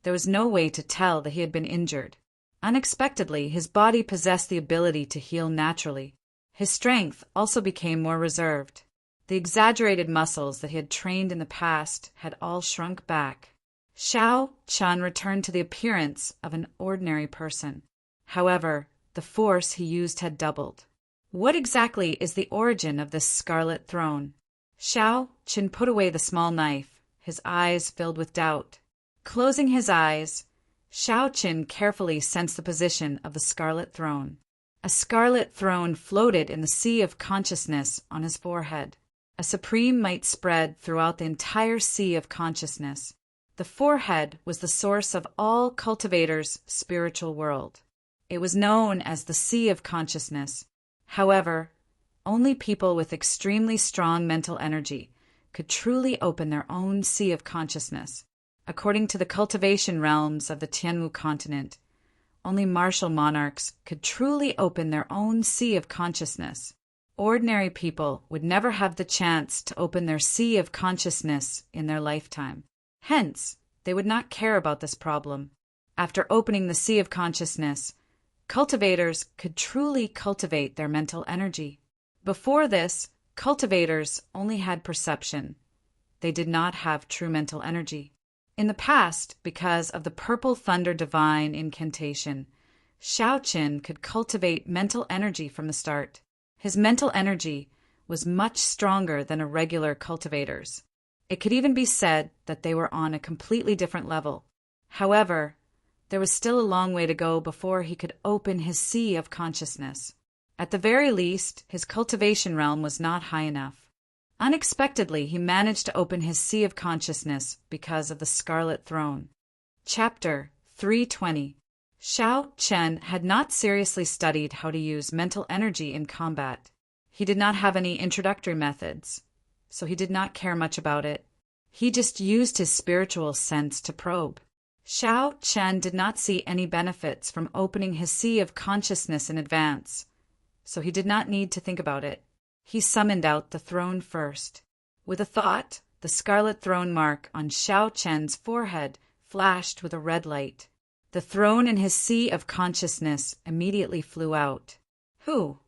There was no way to tell that he had been injured. Unexpectedly, his body possessed the ability to heal naturally. His strength also became more reserved. The exaggerated muscles that he had trained in the past had all shrunk back. Xiao Chen returned to the appearance of an ordinary person. However, the force he used had doubled. What exactly is the origin of this scarlet throne? Xiao Chen put away the small knife, his eyes filled with doubt. Closing his eyes, Xiao Chen carefully sensed the position of the scarlet throne. A scarlet throne floated in the sea of consciousness on his forehead. A supreme might spread throughout the entire sea of consciousness. The forehead was the source of all cultivators' spiritual world. It was known as the sea of consciousness. However, only people with extremely strong mental energy could truly open their own sea of consciousness. According to the cultivation realms of the Tianwu continent, only martial monarchs could truly open their own sea of consciousness. Ordinary people would never have the chance to open their sea of consciousness in their lifetime. Hence, they would not care about this problem. After opening the sea of consciousness, cultivators could truly cultivate their mental energy. Before this, cultivators only had perception. They did not have true mental energy. In the past, because of the Purple Thunder Divine incantation, Xiao Chen could cultivate mental energy from the start. His mental energy was much stronger than a regular cultivator's. It could even be said that they were on a completely different level. However, there was still a long way to go before he could open his sea of consciousness. At the very least, his cultivation realm was not high enough. Unexpectedly, he managed to open his sea of consciousness because of the Scarlet Throne. Chapter 320. Xiao Chen had not seriously studied how to use mental energy in combat. He did not have any introductory methods, so he did not care much about it. He just used his spiritual sense to probe. Xiao Chen did not see any benefits from opening his sea of consciousness in advance, so he did not need to think about it. He summoned out the throne first. With a thought, the scarlet throne mark on Xiao Chen's forehead flashed with a red light. The throne in his sea of consciousness immediately flew out. Who?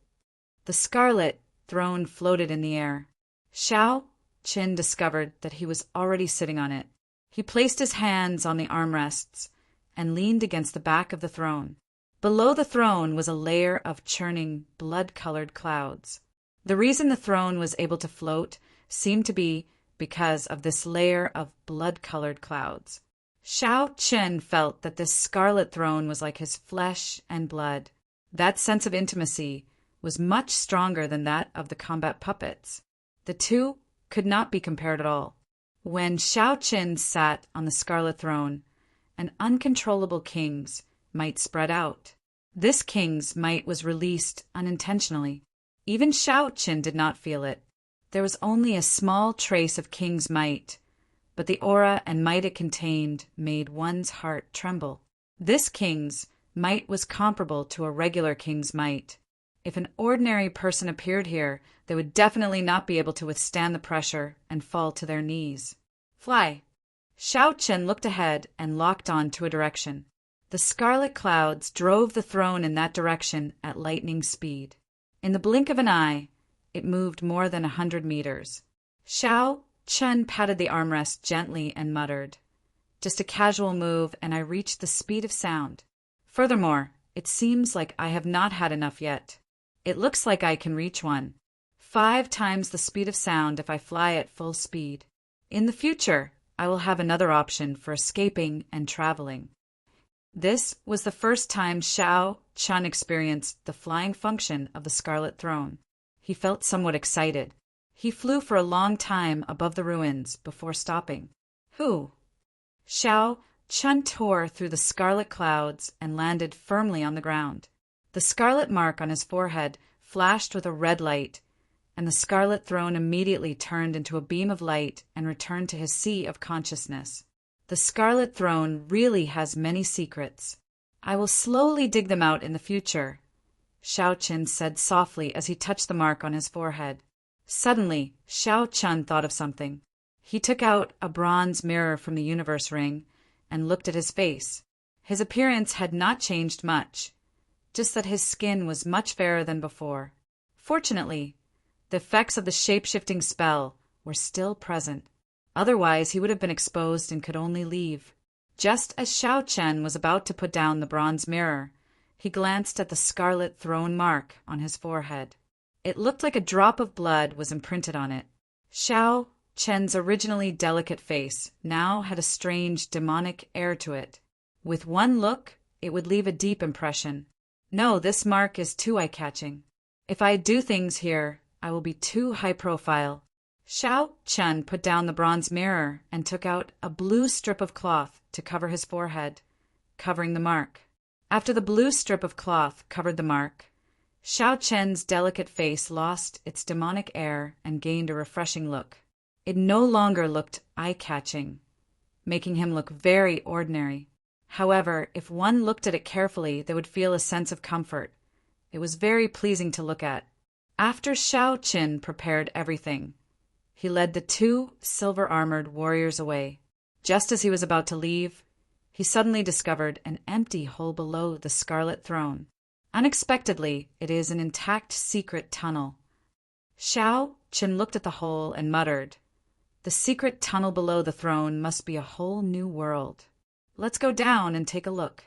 The scarlet throne floated in the air. Xiao Chen discovered that he was already sitting on it. He placed his hands on the armrests and leaned against the back of the throne. Below the throne was a layer of churning, blood-colored clouds. The reason the throne was able to float seemed to be because of this layer of blood-colored clouds. Xiao Chen felt that this scarlet throne was like his flesh and blood. That sense of intimacy was much stronger than that of the combat puppets. The two could not be compared at all. When Xiao Chen sat on the scarlet throne, an uncontrollable king's might spread out. This king's might was released unintentionally. Even Xiao Chen did not feel it. There was only a small trace of king's might, but the aura and might it contained made one's heart tremble. This king's might was comparable to a regular king's might. If an ordinary person appeared here, they would definitely not be able to withstand the pressure and fall to their knees. Fly! Xiao Chen looked ahead and locked on to a direction. The scarlet clouds drove the throne in that direction at lightning speed. In the blink of an eye, it moved more than 100 meters. Xiao Chen patted the armrest gently and muttered, "Just a casual move, and I reached the speed of sound. Furthermore, it seems like I have not had enough yet. It looks like I can reach 5 times the speed of sound if I fly at full speed. In the future, I will have another option for escaping and traveling." This was the first time Xiao Chen experienced the flying function of the Scarlet Throne. He felt somewhat excited. He flew for a long time above the ruins before stopping. Who? Xiao Chen tore through the scarlet clouds and landed firmly on the ground. The scarlet mark on his forehead flashed with a red light, and the Scarlet Throne immediately turned into a beam of light and returned to his sea of consciousness. The Scarlet Throne really has many secrets. I will slowly dig them out in the future, Xiao Chen said softly as he touched the mark on his forehead. Suddenly, Xiao Chen thought of something. He took out a bronze mirror from the universe ring and looked at his face. His appearance had not changed much, just that his skin was much fairer than before. Fortunately, the effects of the shape-shifting spell were still present. Otherwise, he would have been exposed and could only leave. Just as Xiao Chen was about to put down the bronze mirror, he glanced at the scarlet throne mark on his forehead. It looked like a drop of blood was imprinted on it. Xiao Chen's originally delicate face now had a strange demonic air to it. With one look, it would leave a deep impression. No, this mark is too eye-catching. If I do things here, I will be too high-profile. Xiao Chen put down the bronze mirror and took out a blue strip of cloth to cover his forehead, covering the mark. After the blue strip of cloth covered the mark, Xiao Chen's delicate face lost its demonic air and gained a refreshing look. It no longer looked eye-catching, making him look very ordinary. However, if one looked at it carefully, they would feel a sense of comfort. It was very pleasing to look at. After Xiao Chen prepared everything, he led the 2 silver-armored warriors away. Just as he was about to leave, he suddenly discovered an empty hole below the Scarlet Throne. Unexpectedly, it is an intact secret tunnel. Xiao Chen looked at the hole and muttered, "The secret tunnel below the throne must be a whole new world. Let's go down and take a look."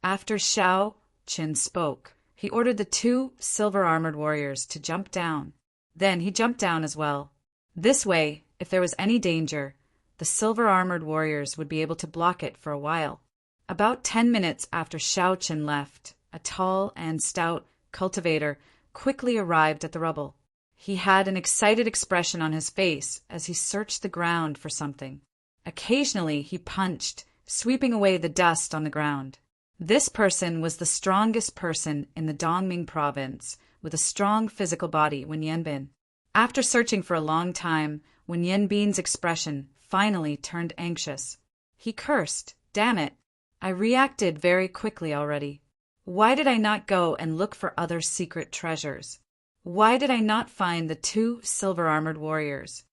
After Xiao Chen spoke, he ordered the 2 silver-armored warriors to jump down. Then he jumped down as well. This way, if there was any danger, the silver-armored warriors would be able to block it for a while. About 10 minutes after Xiao Qin left, a tall and stout cultivator quickly arrived at the rubble. He had an excited expression on his face as he searched the ground for something. Occasionally he punched, sweeping away the dust on the ground. This person was the strongest person in the Dongming province, with a strong physical body, Wen Yanbin. After searching for a long time, Wen Yanbin's expression finally turned anxious. He cursed. Damn it! I reacted very quickly already. Why did I not go and look for other secret treasures? Why did I not find the 2 silver-armored warriors?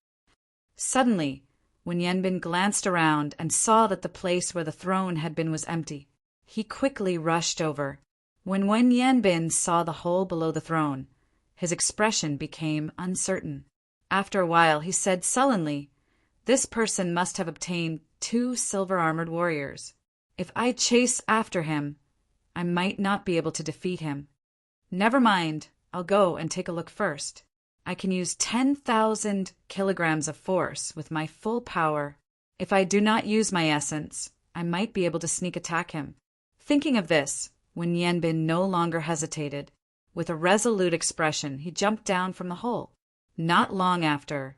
Suddenly, Wen Yanbin glanced around and saw that the place where the throne had been was empty. He quickly rushed over. When Wen Yanbin saw the hole below the throne, his expression became uncertain. After a while, he said sullenly, "This person must have obtained 2 silver-armored warriors. If I chase after him, I might not be able to defeat him. Never mind, I'll go and take a look first. I can use 10,000 kilograms of force with my full power. If I do not use my essence, I might be able to sneak attack him." Thinking of this, Wen Yanbin no longer hesitated. With a resolute expression, he jumped down from the hole. Not long after,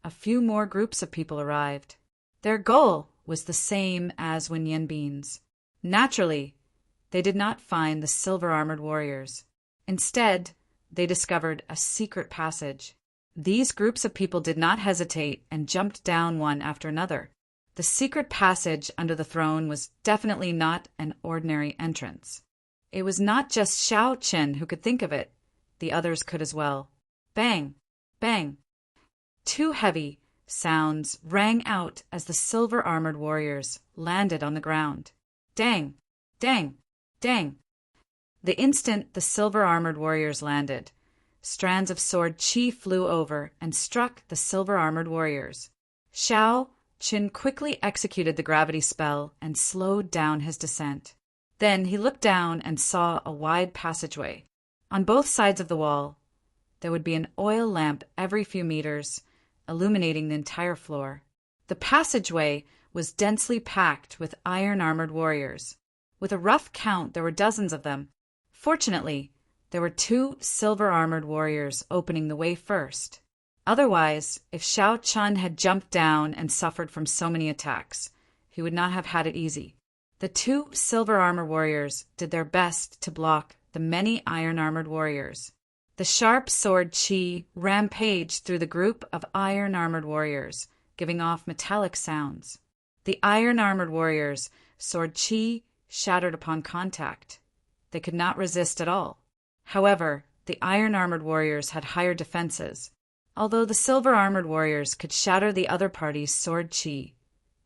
a few more groups of people arrived. Their goal was the same as Wen Yanbin's. Naturally, they did not find the silver-armored warriors. Instead, they discovered a secret passage. These groups of people did not hesitate and jumped down one after another. The secret passage under the throne was definitely not an ordinary entrance. It was not just Xiao Qin who could think of it. The others could as well. Bang! Bang! 2 heavy sounds rang out as the silver-armored warriors landed on the ground. Dang! Dang! Dang! The instant the silver-armored warriors landed, strands of sword qi flew over and struck the silver-armored warriors. Xiao Qin quickly executed the gravity spell and slowed down his descent. Then he looked down and saw a wide passageway. On both sides of the wall, there would be an oil lamp every few meters, illuminating the entire floor. The passageway was densely packed with iron-armored warriors. With a rough count, there were dozens of them. Fortunately, there were 2 silver-armored warriors opening the way first. Otherwise, if Xiao Qin had jumped down and suffered from so many attacks, he would not have had it easy. The 2 silver-armored warriors did their best to block the many iron-armored warriors. The sharp sword qi rampaged through the group of iron-armored warriors, giving off metallic sounds. The iron-armored warriors' sword qi shattered upon contact. They could not resist at all. However, the iron-armored warriors had higher defenses. Although the silver-armored warriors could shatter the other party's sword qi,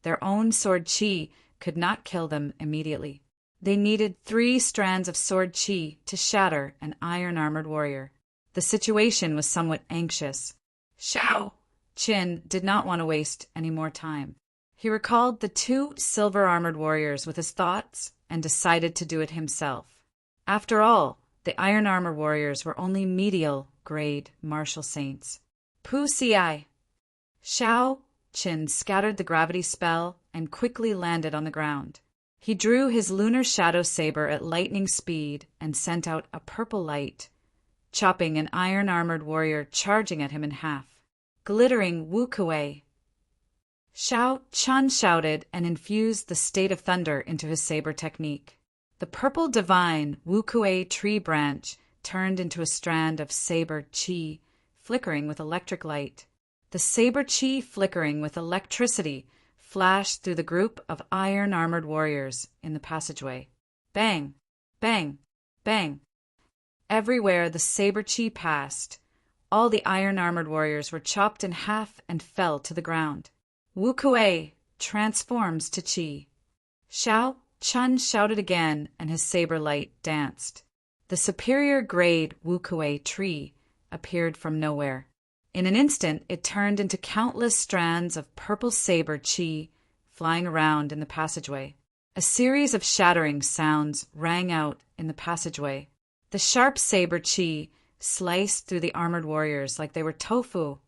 their own sword qi could not kill them immediately. They needed 3 strands of sword qi to shatter an iron-armored warrior. The situation was somewhat anxious. Xiao Qin did not want to waste any more time. He recalled the 2 silver-armored warriors with his thoughts and decided to do it himself. After all, the iron-armored warriors were only medial-grade martial saints. Pu Ci. Xiao Qin scattered the gravity spell and quickly landed on the ground. He drew his lunar shadow saber at lightning speed and sent out a purple light, chopping an iron-armored warrior charging at him in half. Glittering Wu Kuei. Xiao Qin shouted and infused the state of thunder into his saber technique. The purple divine Wu Kuei tree branch turned into a strand of saber qi, flickering with electric light. The saber qi flickering with electricity flashed through the group of iron-armored warriors in the passageway. Bang! Bang! Bang! Everywhere the saber qi passed, all the iron-armored warriors were chopped in half and fell to the ground. Wu Kuei transforms to qi. Xiao Qin shouted again and his saber light danced. The superior grade Wu Kuei tree appeared from nowhere. In an instant, it turned into countless strands of purple saber qi flying around in the passageway. A series of shattering sounds rang out in the passageway. The sharp saber qi sliced through the armored warriors like they were tofu,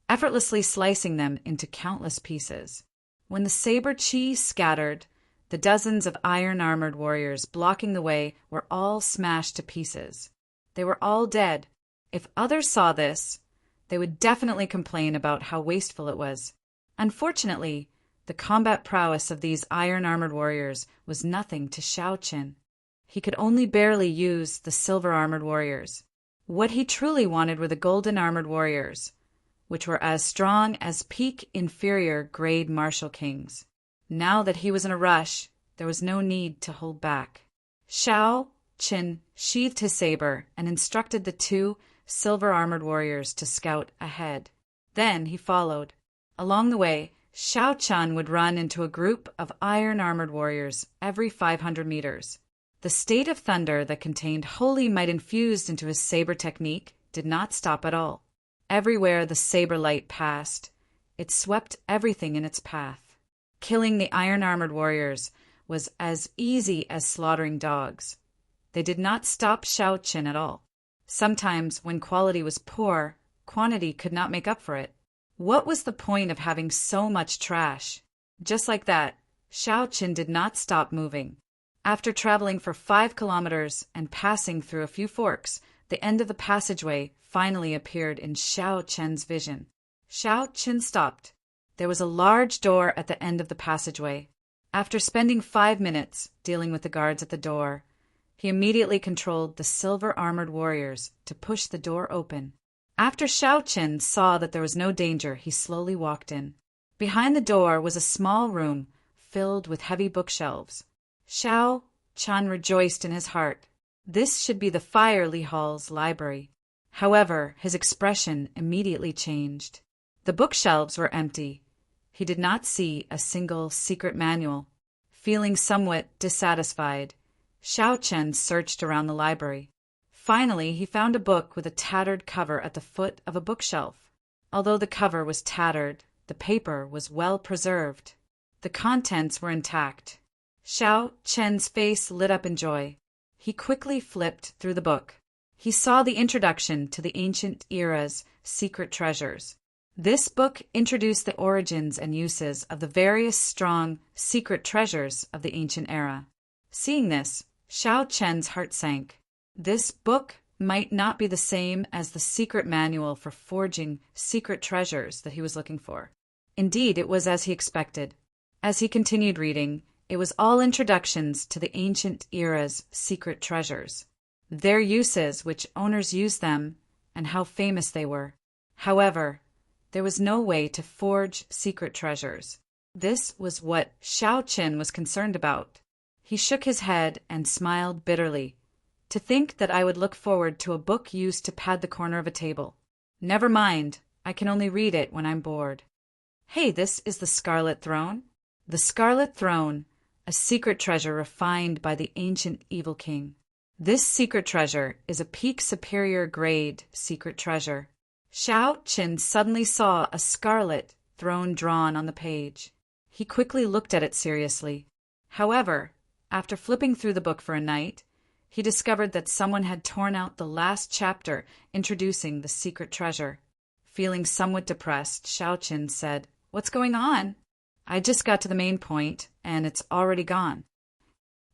effortlessly slicing them into countless pieces. When the saber chi scattered, the dozens of iron-armored warriors blocking the way were all smashed to pieces. They were all dead. If others saw this, they would definitely complain about how wasteful it was. Unfortunately, the combat prowess of these iron-armored warriors was nothing to Shao Qin. He could only barely use the silver-armored warriors. What he truly wanted were the golden-armored warriors, which were as strong as peak inferior grade martial kings. Now that he was in a rush, there was no need to hold back. Shao Qin sheathed his saber and instructed the two silver-armored warriors to scout ahead. Then he followed. Along the way, Shao Chun would run into a group of iron-armored warriors every 500 meters. The state of thunder that contained holy might infused into his saber technique did not stop at all. Everywhere the saber light passed, it swept everything in its path. Killing the iron-armored warriors was as easy as slaughtering dogs. They did not stop Shao Qin at all. Sometimes, when quality was poor, quantity could not make up for it. What was the point of having so much trash? Just like that, Shao Qin did not stop moving. After traveling for 5 kilometers and passing through a few forks, the end of the passageway finally appeared in Shao Qin's vision. Shao Qin stopped. There was a large door at the end of the passageway. After spending 5 minutes dealing with the guards at the door, he immediately controlled the silver-armored warriors to push the door open. After Shao Qin saw that there was no danger, he slowly walked in. Behind the door was a small room filled with heavy bookshelves. Shao Qin rejoiced in his heart. This should be the Fire Li Hall's library. However, his expression immediately changed. The bookshelves were empty. He did not see a single secret manual. Feeling somewhat dissatisfied, Shao Qin searched around the library. Finally, he found a book with a tattered cover at the foot of a bookshelf. Although the cover was tattered, the paper was well preserved. The contents were intact. Shao Qin's face lit up in joy. He quickly flipped through the book. He saw the introduction to the ancient era's secret treasures. This book introduced the origins and uses of the various strong secret treasures of the ancient era. Seeing this, Shao Qin's heart sank. This book might not be the same as the secret manual for forging secret treasures that he was looking for. Indeed, it was as he expected. As he continued reading, it was all introductions to the ancient era's secret treasures, their uses, which owners used them, and how famous they were. However, there was no way to forge secret treasures. This was what Shao Qin was concerned about. He shook his head and smiled bitterly. To think that I would look forward to a book used to pad the corner of a table. Never mind, I can only read it when I'm bored. Hey, this is the Scarlet Throne. The Scarlet Throne, a secret treasure refined by the ancient evil king. This secret treasure is a peak superior grade secret treasure. Shao Qin suddenly saw a scarlet throne drawn on the page. He quickly looked at it seriously. However, after flipping through the book for a night, he discovered that someone had torn out the last chapter introducing the secret treasure. Feeling somewhat depressed, Shao Qin said, "What's going on? I just got to the main point, and it's already gone."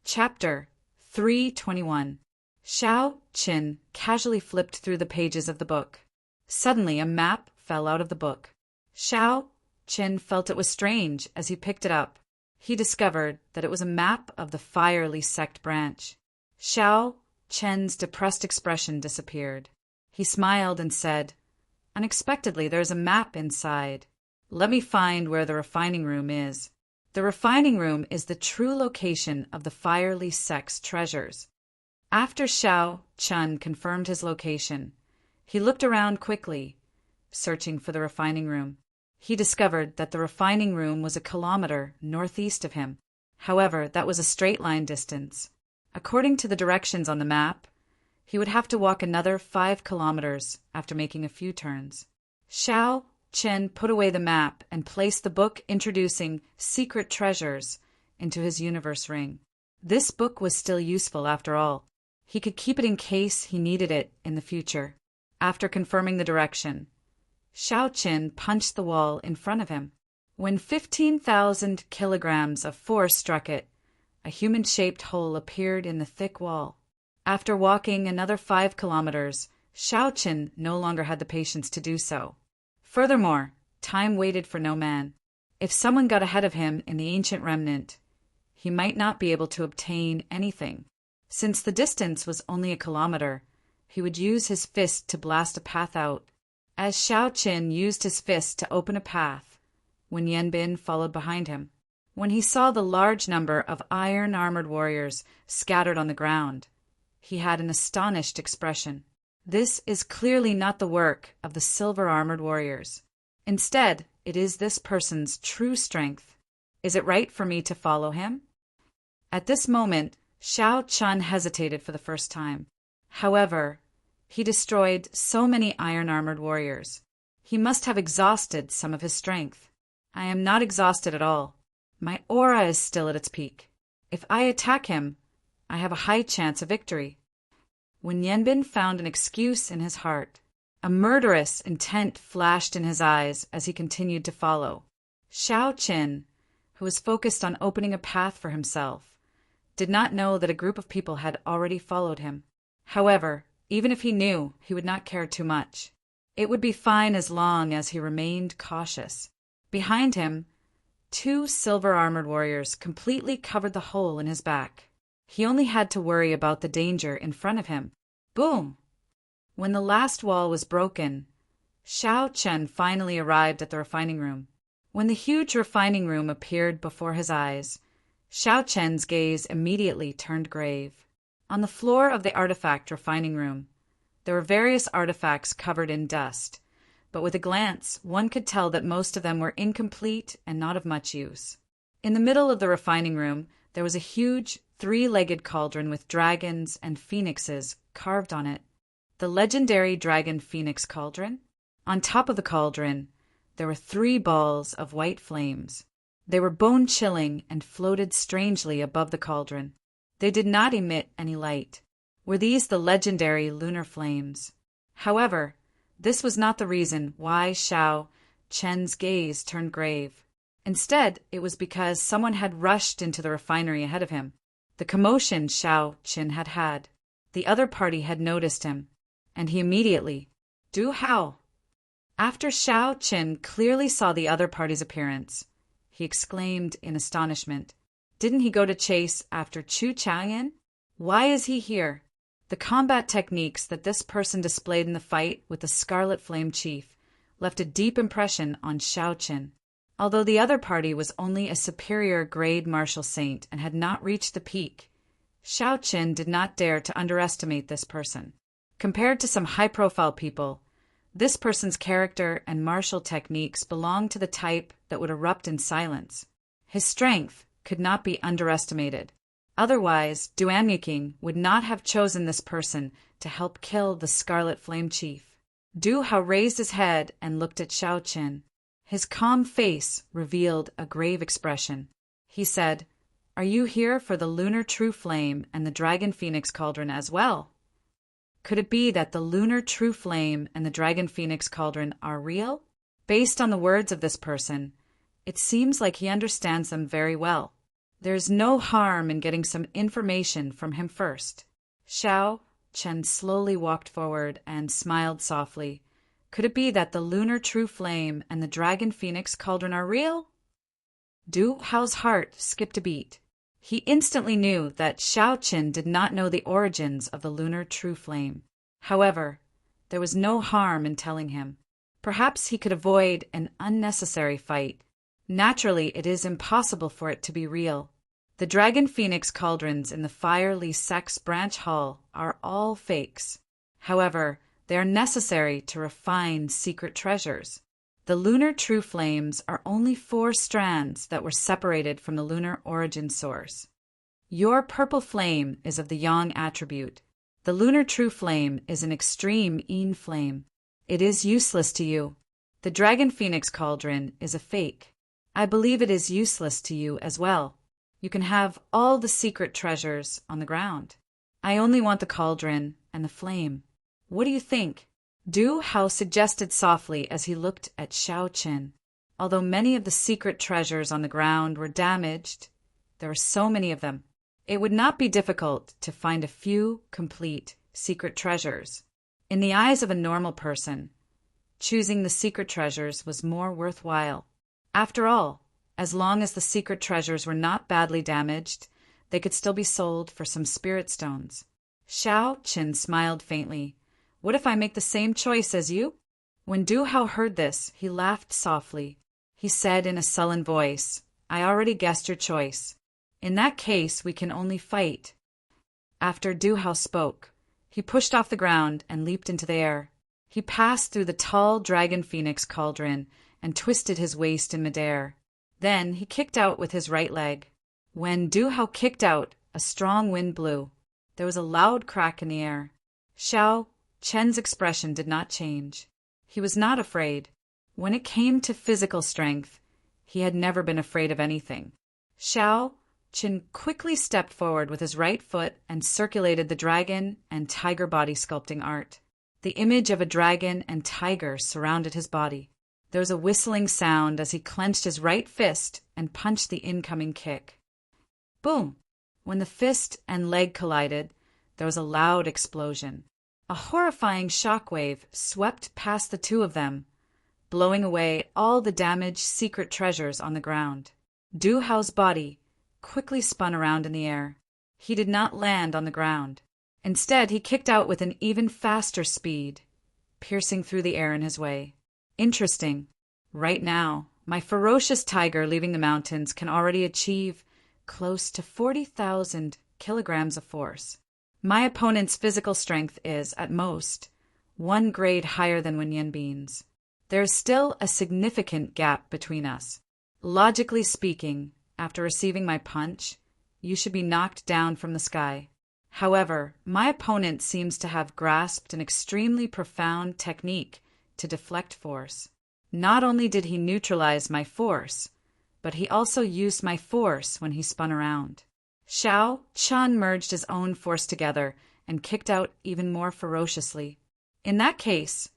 Chapter 321. Shao Qin casually flipped through the pages of the book. Suddenly, a map fell out of the book. Shao Qin felt it was strange as he picked it up. He discovered that it was a map of the Fire Li sect branch. Shao Qin's depressed expression disappeared. He smiled and said, "Unexpectedly, there's a map inside. Let me find where the refining room is." The refining room is the true location of the Fire Li sect's treasures. After Shao Qin confirmed his location, he looked around quickly, searching for the refining room. He discovered that the refining room was a kilometer northeast of him. However, that was a straight line distance. According to the directions on the map, he would have to walk another 5 kilometers after making a few turns. Shao Qin put away the map and placed the book introducing secret treasures into his universe ring. This book was still useful after all. He could keep it in case he needed it in the future. After confirming the direction, Shao Qin punched the wall in front of him. When 15,000 kilograms of force struck it, a human-shaped hole appeared in the thick wall. After walking another 5 kilometers, Xiaoqin no longer had the patience to do so. Furthermore, time waited for no man. If someone got ahead of him in the ancient remnant, he might not be able to obtain anything. Since the distance was only a kilometer, he would use his fist to blast a path out. As Xiaoqin used his fist to open a path, Wen Yanbin followed behind him. When he saw the large number of iron-armored warriors scattered on the ground, he had an astonished expression. This is clearly not the work of the silver-armored warriors. Instead, it is this person's true strength. Is it right for me to follow him? At this moment, Xiaoqin hesitated for the first time. However, he destroyed so many iron-armored warriors. He must have exhausted some of his strength. I am not exhausted at all. My aura is still at its peak. If I attack him, I have a high chance of victory. When Yanbin found an excuse in his heart, a murderous intent flashed in his eyes as he continued to follow. Xiaoqin, who was focused on opening a path for himself, did not know that a group of people had already followed him. However, even if he knew, he would not care too much. It would be fine as long as he remained cautious. Behind him, 2 silver-armored warriors completely covered the hole in his back. He only had to worry about the danger in front of him. Boom! When the last wall was broken, Xiaoqin finally arrived at the refining room. When the huge refining room appeared before his eyes, Xiaoqin's gaze immediately turned grave. On the floor of the artifact refining room, there were various artifacts covered in dust, but with a glance, one could tell that most of them were incomplete and not of much use. In the middle of the refining room, there was a huge 3-legged cauldron with dragons and phoenixes carved on it. The legendary Dragon Phoenix Cauldron. On top of the cauldron, there were 3 balls of white flames. They were bone-chilling and floated strangely above the cauldron. They did not emit any light. Were these the legendary lunar flames? However, this was not the reason why Xiaoqin's gaze turned grave. Instead, it was because someone had rushed into the refinery ahead of him. The commotion Xiaoqin had had. The other party had noticed him, and he immediately, "Du Hao." After Xiaoqin clearly saw the other party's appearance, he exclaimed in astonishment. Didn't he go to chase after Chu Chaoyan? Why is he here? The combat techniques that this person displayed in the fight with the Scarlet Flame Chief left a deep impression on Xiaoqin. Although the other party was only a superior grade martial saint and had not reached the peak, Xiaoqin did not dare to underestimate this person. Compared to some high-profile people, this person's character and martial techniques belonged to the type that would erupt in silence. His strength could not be underestimated. Otherwise, Duanyuking would not have chosen this person to help kill the Scarlet Flame Chief. Du Hao raised his head and looked at Xiaoqin. His calm face revealed a grave expression. He said, "Are you here for the Lunar True Flame and the Dragon Phoenix Cauldron as well?" Could it be that the Lunar True Flame and the Dragon Phoenix Cauldron are real? Based on the words of this person, it seems like he understands them very well. There's no harm in getting some information from him first. Xiaoqin slowly walked forward and smiled softly. Could it be that the Lunar True Flame and the Dragon Phoenix Cauldron are real? Du Hao's heart skipped a beat. He instantly knew that Xiaoqin did not know the origins of the Lunar True Flame. However, there was no harm in telling him. Perhaps he could avoid an unnecessary fight. Naturally, it is impossible for it to be real. The Dragon Phoenix Cauldrons in the Firely Sex Branch Hall are all fakes. However, they are necessary to refine secret treasures. The Lunar True Flames are only 4 strands that were separated from the lunar origin source. Your purple flame is of the Yang attribute. The Lunar True Flame is an extreme Yin flame. It is useless to you. The Dragon Phoenix Cauldron is a fake. I believe it is useless to you as well. You can have all the secret treasures on the ground. I only want the cauldron and the flame. What do you think? Du Hao suggested softly as he looked at Xiaoqin. Although many of the secret treasures on the ground were damaged, there were so many of them, it would not be difficult to find a few complete secret treasures. In the eyes of a normal person, choosing the secret treasures was more worthwhile. After all, as long as the secret treasures were not badly damaged, they could still be sold for some spirit stones. Xiao Qin smiled faintly. What if I make the same choice as you? When Du Hao heard this, he laughed softly. He said in a sullen voice, I already guessed your choice. In that case, we can only fight. After Du Hao spoke, he pushed off the ground and leaped into the air. He passed through the tall dragon phoenix cauldron and twisted his waist in midair. Then he kicked out with his right leg. When Du Hao kicked out, a strong wind blew. There was a loud crack in the air. Xiao Chen's expression did not change. He was not afraid. When it came to physical strength, he had never been afraid of anything. Xiao Chen quickly stepped forward with his right foot and circulated the dragon and tiger body sculpting art. The image of a dragon and tiger surrounded his body. There was a whistling sound as he clenched his right fist and punched the incoming kick. Boom! When the fist and leg collided, there was a loud explosion. A horrifying shockwave swept past the two of them, blowing away all the damaged secret treasures on the ground. Du Hao's body quickly spun around in the air. He did not land on the ground. Instead, he kicked out with an even faster speed, piercing through the air in his way. Interesting. Right now, my ferocious tiger leaving the mountains can already achieve close to 40,000 kilograms of force. My opponent's physical strength is, at most, 1 grade higher than Wen Yanbin's. There is still a significant gap between us. Logically speaking, after receiving my punch, you should be knocked down from the sky. However, my opponent seems to have grasped an extremely profound technique to deflect force. Not only did he neutralize my force, but he also used my force when he spun around. Xiao Chun merged his own force together and kicked out even more ferociously. In that case,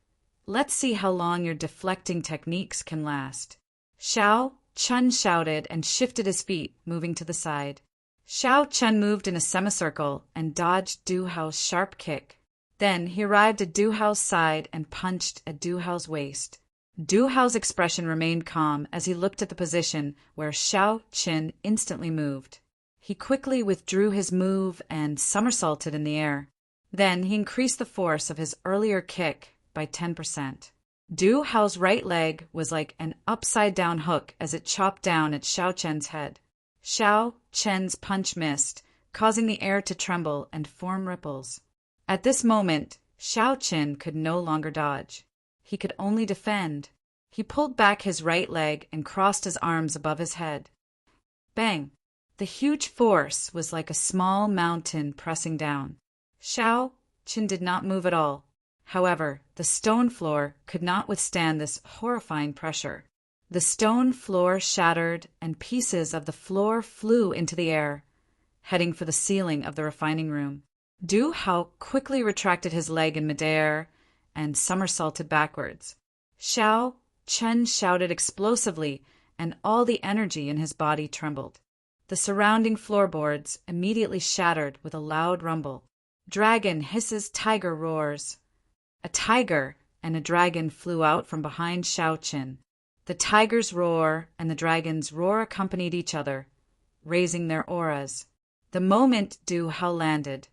let's see how long your deflecting techniques can last. Xiao Chun shouted and shifted his feet, moving to the side. Xiao Chun moved in a semicircle and dodged Du Hao's sharp kick. Then he arrived at Du Hao's side and punched at Du Hao's waist. Du Hao's expression remained calm as he looked at the position where Xiao Qin instantly moved. He quickly withdrew his move and somersaulted in the air. Then he increased the force of his earlier kick by 10%. Du Hao's right leg was like an upside-down hook as it chopped down at Xiao Chen's head. Xiao Chen's punch missed, causing the air to tremble and form ripples. At this moment, Xiao Chen could no longer dodge. He could only defend. He pulled back his right leg and crossed his arms above his head. Bang! The huge force was like a small mountain pressing down. Xiao Chen did not move at all. However, the stone floor could not withstand this horrifying pressure. The stone floor shattered and pieces of the floor flew into the air, heading for the ceiling of the refining room. Du Hao quickly retracted his leg in midair and somersaulted backwards. Xiao Chen shouted explosively, and all the energy in his body trembled. The surrounding floorboards immediately shattered with a loud rumble. Dragon hisses, tiger roars. A tiger and a dragon flew out from behind Xiao Chen. The tiger's roar and the dragon's roar accompanied each other, raising their auras. The moment Du Hao landed,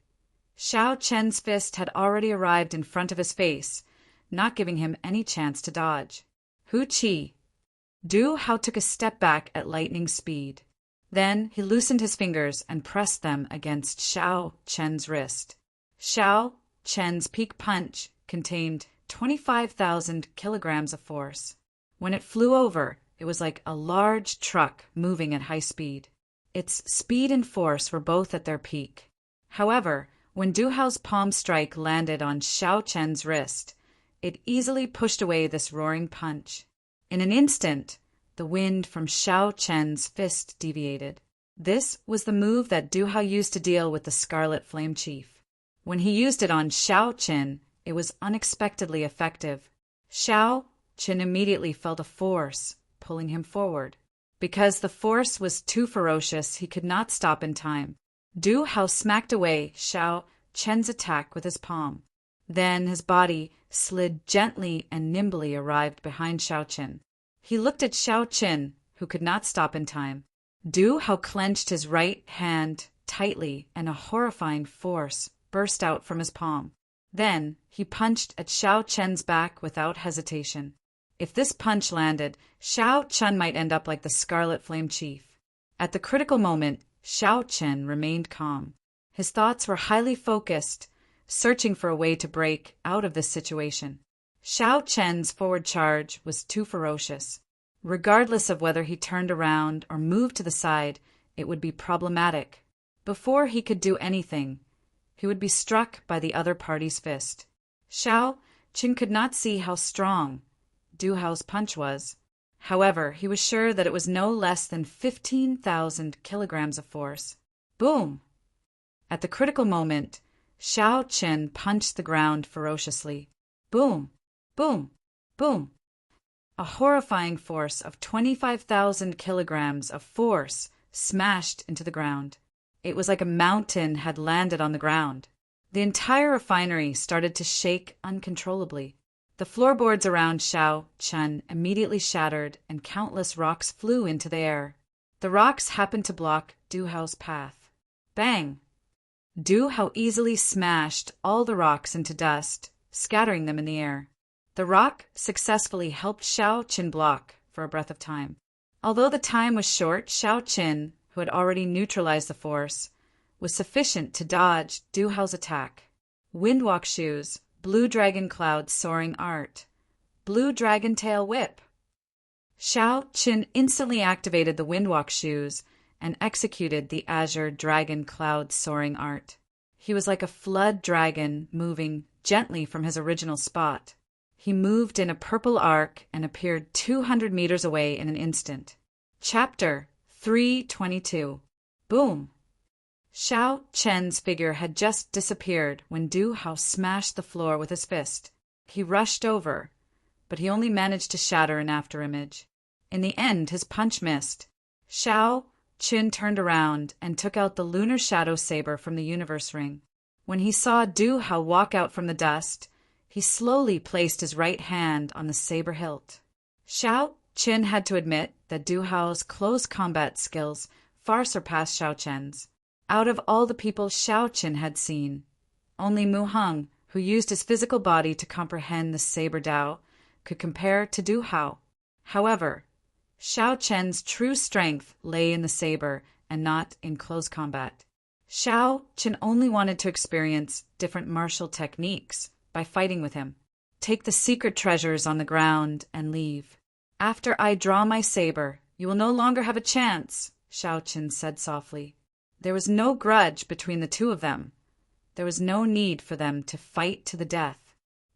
Xiao Chen's fist had already arrived in front of his face, not giving him any chance to dodge. Hu Qi. Du Hao took a step back at lightning speed. Then he loosened his fingers and pressed them against Xiao Chen's wrist. Xiao Chen's peak punch contained 25,000 kilograms of force. When it flew over, it was like a large truck moving at high speed. Its speed and force were both at their peak. However, when Du Hao's palm strike landed on Xiao Chen's wrist, it easily pushed away this roaring punch. In an instant, the wind from Xiao Chen's fist deviated. This was the move that Du Hao used to deal with the Scarlet Flame Chief. When he used it on Xiao Chen, it was unexpectedly effective. Xiao Chen immediately felt a force pulling him forward. Because the force was too ferocious, he could not stop in time. Du Hao smacked away Xiao Chen's attack with his palm. Then his body slid gently and nimbly arrived behind Xiao Chen. He looked at Xiao Chen, who could not stop in time. Du Hao clenched his right hand tightly, and a horrifying force burst out from his palm. Then he punched at Xiao Chen's back without hesitation. If this punch landed, Xiao Chen might end up like the Scarlet Flame Chief. At the critical moment, Xiao Chen remained calm. His thoughts were highly focused, searching for a way to break out of this situation. Xiao Chen's forward charge was too ferocious. Regardless of whether he turned around or moved to the side, it would be problematic. Before he could do anything, he would be struck by the other party's fist. Xiao Chen could not see how strong Du Hao's punch was. However, he was sure that it was no less than 15,000 kilograms of force. Boom! At the critical moment, Xiao Chen punched the ground ferociously. Boom! Boom! Boom! A horrifying force of 25,000 kilograms of force smashed into the ground. It was like a mountain had landed on the ground. The entire refinery started to shake uncontrollably. The floorboards around Xiao Chen immediately shattered, and countless rocks flew into the air. The rocks happened to block Du Hao's path. Bang! Du Hao easily smashed all the rocks into dust, scattering them in the air. The rock successfully helped Xiao Chen block for a breath of time. Although the time was short, Xiao Chen, who had already neutralized the force, was sufficient to dodge Du Hao's attack. Windwalk shoes, blue dragon cloud soaring art, blue dragon tail whip. Xiao Chen instantly activated the windwalk shoes and executed the azure dragon cloud soaring art. He was like a flood dragon moving gently from his original spot. He moved in a purple arc and appeared 200 meters away in an instant. Chapter 322. Boom! Xiao Chen's figure had just disappeared when Du Hao smashed the floor with his fist. He rushed over, but he only managed to shatter an afterimage. In the end, his punch missed. Xiao Chen turned around and took out the lunar shadow saber from the universe ring. When he saw Du Hao walk out from the dust, he slowly placed his right hand on the saber hilt. Xiao Chen had to admit that Du Hao's close combat skills far surpassed Xiao Chen's. Out of all the people Xiao Chen had seen, only Mu Heng, who used his physical body to comprehend the saber Dao, could compare to Du Hao. However, Xiao Chen's true strength lay in the saber and not in close combat. Xiao Chen only wanted to experience different martial techniques by fighting with him. Take the secret treasures on the ground and leave. After I draw my saber, you will no longer have a chance, Xiao Chen said softly. There was no grudge between the two of them. There was no need for them to fight to the death.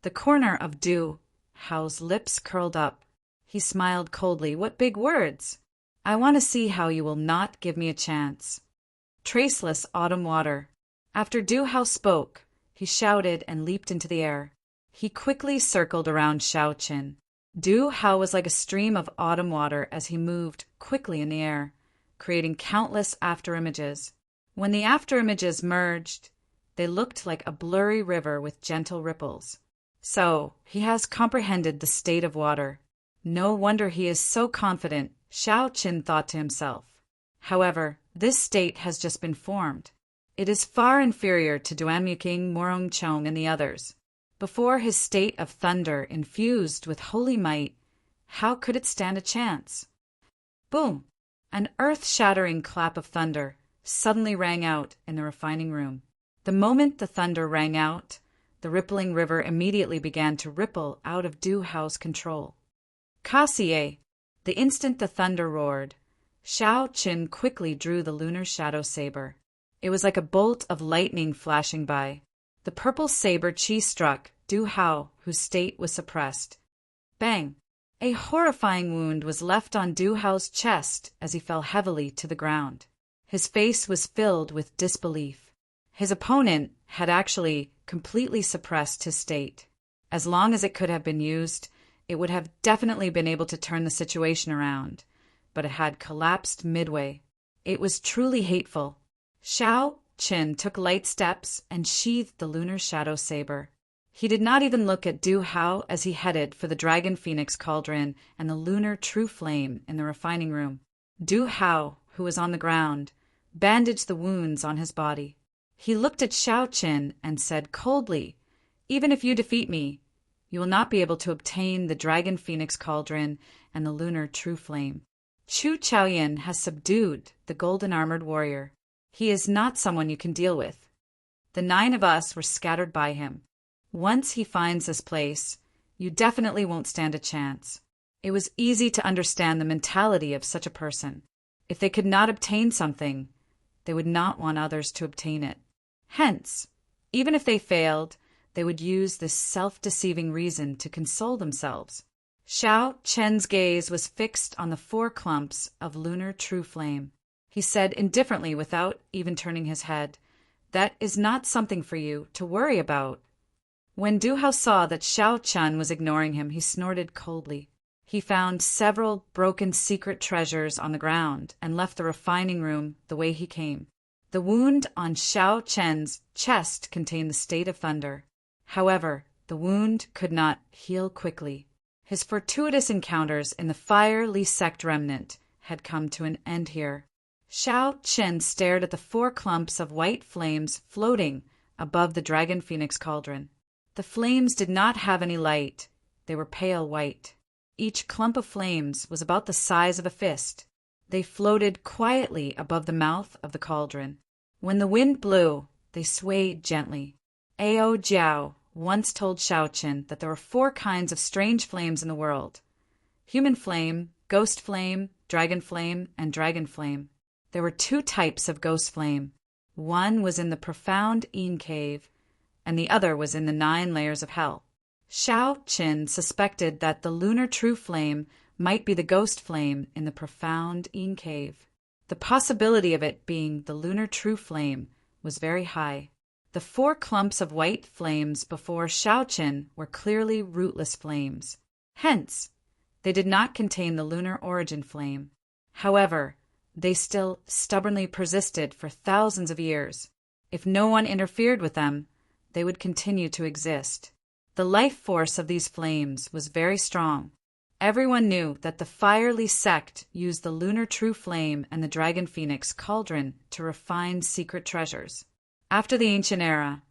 The corner of Du Hao's lips curled up. He smiled coldly. What big words! I want to see how you will not give me a chance. Traceless autumn water. After Du Hao spoke, he shouted and leaped into the air. He quickly circled around Xiao Chen. Du Hao was like a stream of autumn water as he moved quickly in the air, creating countless afterimages. When the afterimages merged, they looked like a blurry river with gentle ripples. So, he has comprehended the state of water. No wonder he is so confident, Xiao Chen thought to himself. However, this state has just been formed. It is far inferior to Duanmuking, Morong Chong, and the others. Before his state of thunder infused with holy might, how could it stand a chance? Boom! An earth-shattering clap of thunder suddenly rang out in the refining room. The moment the thunder rang out, the rippling river immediately began to ripple out of Du Hao's control. Kassier! The instant the thunder roared, Xiao Chen quickly drew the lunar shadow saber. It was like a bolt of lightning flashing by. The purple saber chi struck Du Hao, whose state was suppressed. Bang! A horrifying wound was left on Du Hao's chest as he fell heavily to the ground. His face was filled with disbelief. His opponent had actually completely suppressed his state. As long as it could have been used, it would have definitely been able to turn the situation around, but it had collapsed midway. It was truly hateful. Xiao Qin took light steps and sheathed the lunar shadow saber. He did not even look at Du Hao as he headed for the Dragon Phoenix cauldron and the lunar true flame in the refining room. Du Hao, who was on the ground, bandaged the wounds on his body. He looked at Xiao Qin and said coldly, "Even if you defeat me, you will not be able to obtain the Dragon Phoenix cauldron and the lunar true flame. Chu Chaoyin has subdued the golden-armored warrior. He is not someone you can deal with. The 9 of us were scattered by him. Once he finds this place, you definitely won't stand a chance." It was easy to understand the mentality of such a person. If they could not obtain something, they would not want others to obtain it. Hence, even if they failed, they would use this self-deceiving reason to console themselves. Xiao Chen's gaze was fixed on the 4 clumps of lunar true flame. He said indifferently without even turning his head, "That is not something for you to worry about." When Du Hao saw that Xiao Chen was ignoring him, he snorted coldly. He found several broken secret treasures on the ground and left the refining room the way he came. The wound on Xiao Chen's chest contained the state of thunder. However, the wound could not heal quickly. His fortuitous encounters in the fiery sect remnant had come to an end here. Xiao Chen stared at the 4 clumps of white flames floating above the Dragon Phoenix cauldron. The flames did not have any light. They were pale white. Each clump of flames was about the size of a fist. They floated quietly above the mouth of the cauldron. When the wind blew, they swayed gently. Ao Jiao once told Xiao Qin that there were 4 kinds of strange flames in the world: human flame, ghost flame, dragon flame, and dragon flame. There were 2 types of ghost flame. One was in the profound Yin cave, and the other was in the 9 layers of hell. Xiao Qin suspected that the lunar true flame might be the ghost flame in the profound Yin cave. The possibility of it being the lunar true flame was very high. The 4 clumps of white flames before Xiao Qin were clearly rootless flames. Hence, they did not contain the lunar origin flame. However, they still stubbornly persisted for thousands of years. If no one interfered with them, they would continue to exist. The life force of these flames was very strong. Everyone knew that the fiery sect used the lunar true flame and the Dragon Phoenix cauldron to refine secret treasures. After the ancient era,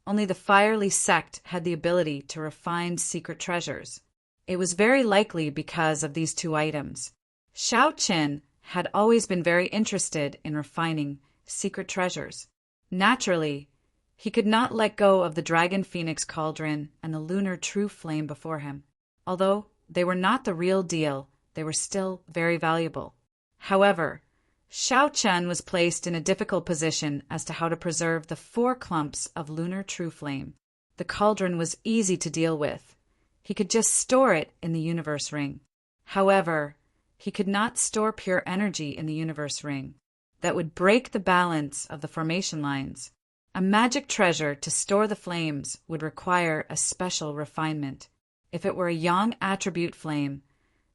only the fiery sect had the ability to refine secret treasures. It was very likely because of these 2 items. Xiao Qin had always been very interested in refining secret treasures. Naturally, he could not let go of the Dragon Phoenix cauldron and the lunar true flame before him. Although they were not the real deal, they were still very valuable. However, Xiao Chen was placed in a difficult position as to how to preserve the 4 clumps of lunar true flame. The cauldron was easy to deal with. He could just store it in the universe ring. However, he could not store pure energy in the universe ring. That would break the balance of the formation lines. A magic treasure to store the flames would require a special refinement. If it were a yang attribute flame,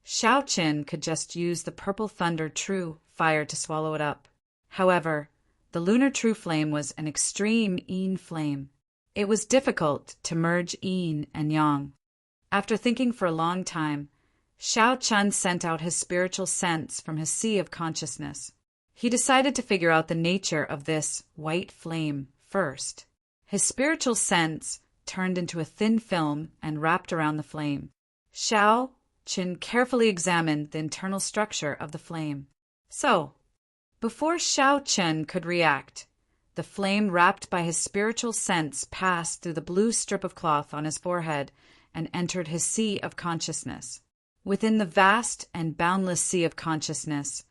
Xiao Qin could just use the purple thunder true fire to swallow it up. However, the lunar true flame was an extreme yin flame. It was difficult to merge yin and yang. After thinking for a long time, Xiao Chen sent out his spiritual sense from his sea of consciousness. He decided to figure out the nature of this white flame first. His spiritual sense turned into a thin film and wrapped around the flame. Xiao Qin carefully examined the internal structure of the flame. So, before Xiao Qin could react, the flame wrapped by his spiritual sense passed through the blue strip of cloth on his forehead and entered his sea of consciousness. Within the vast and boundless sea of consciousness,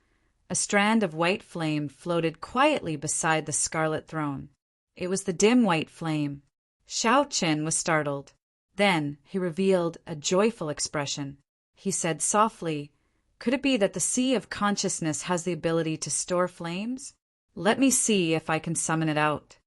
a strand of white flame floated quietly beside the scarlet throne. It was the dim white flame. Xiao Qin was startled. Then he revealed a joyful expression. He said softly, "Could it be that the sea of consciousness has the ability to store flames? Let me see if I can summon it out."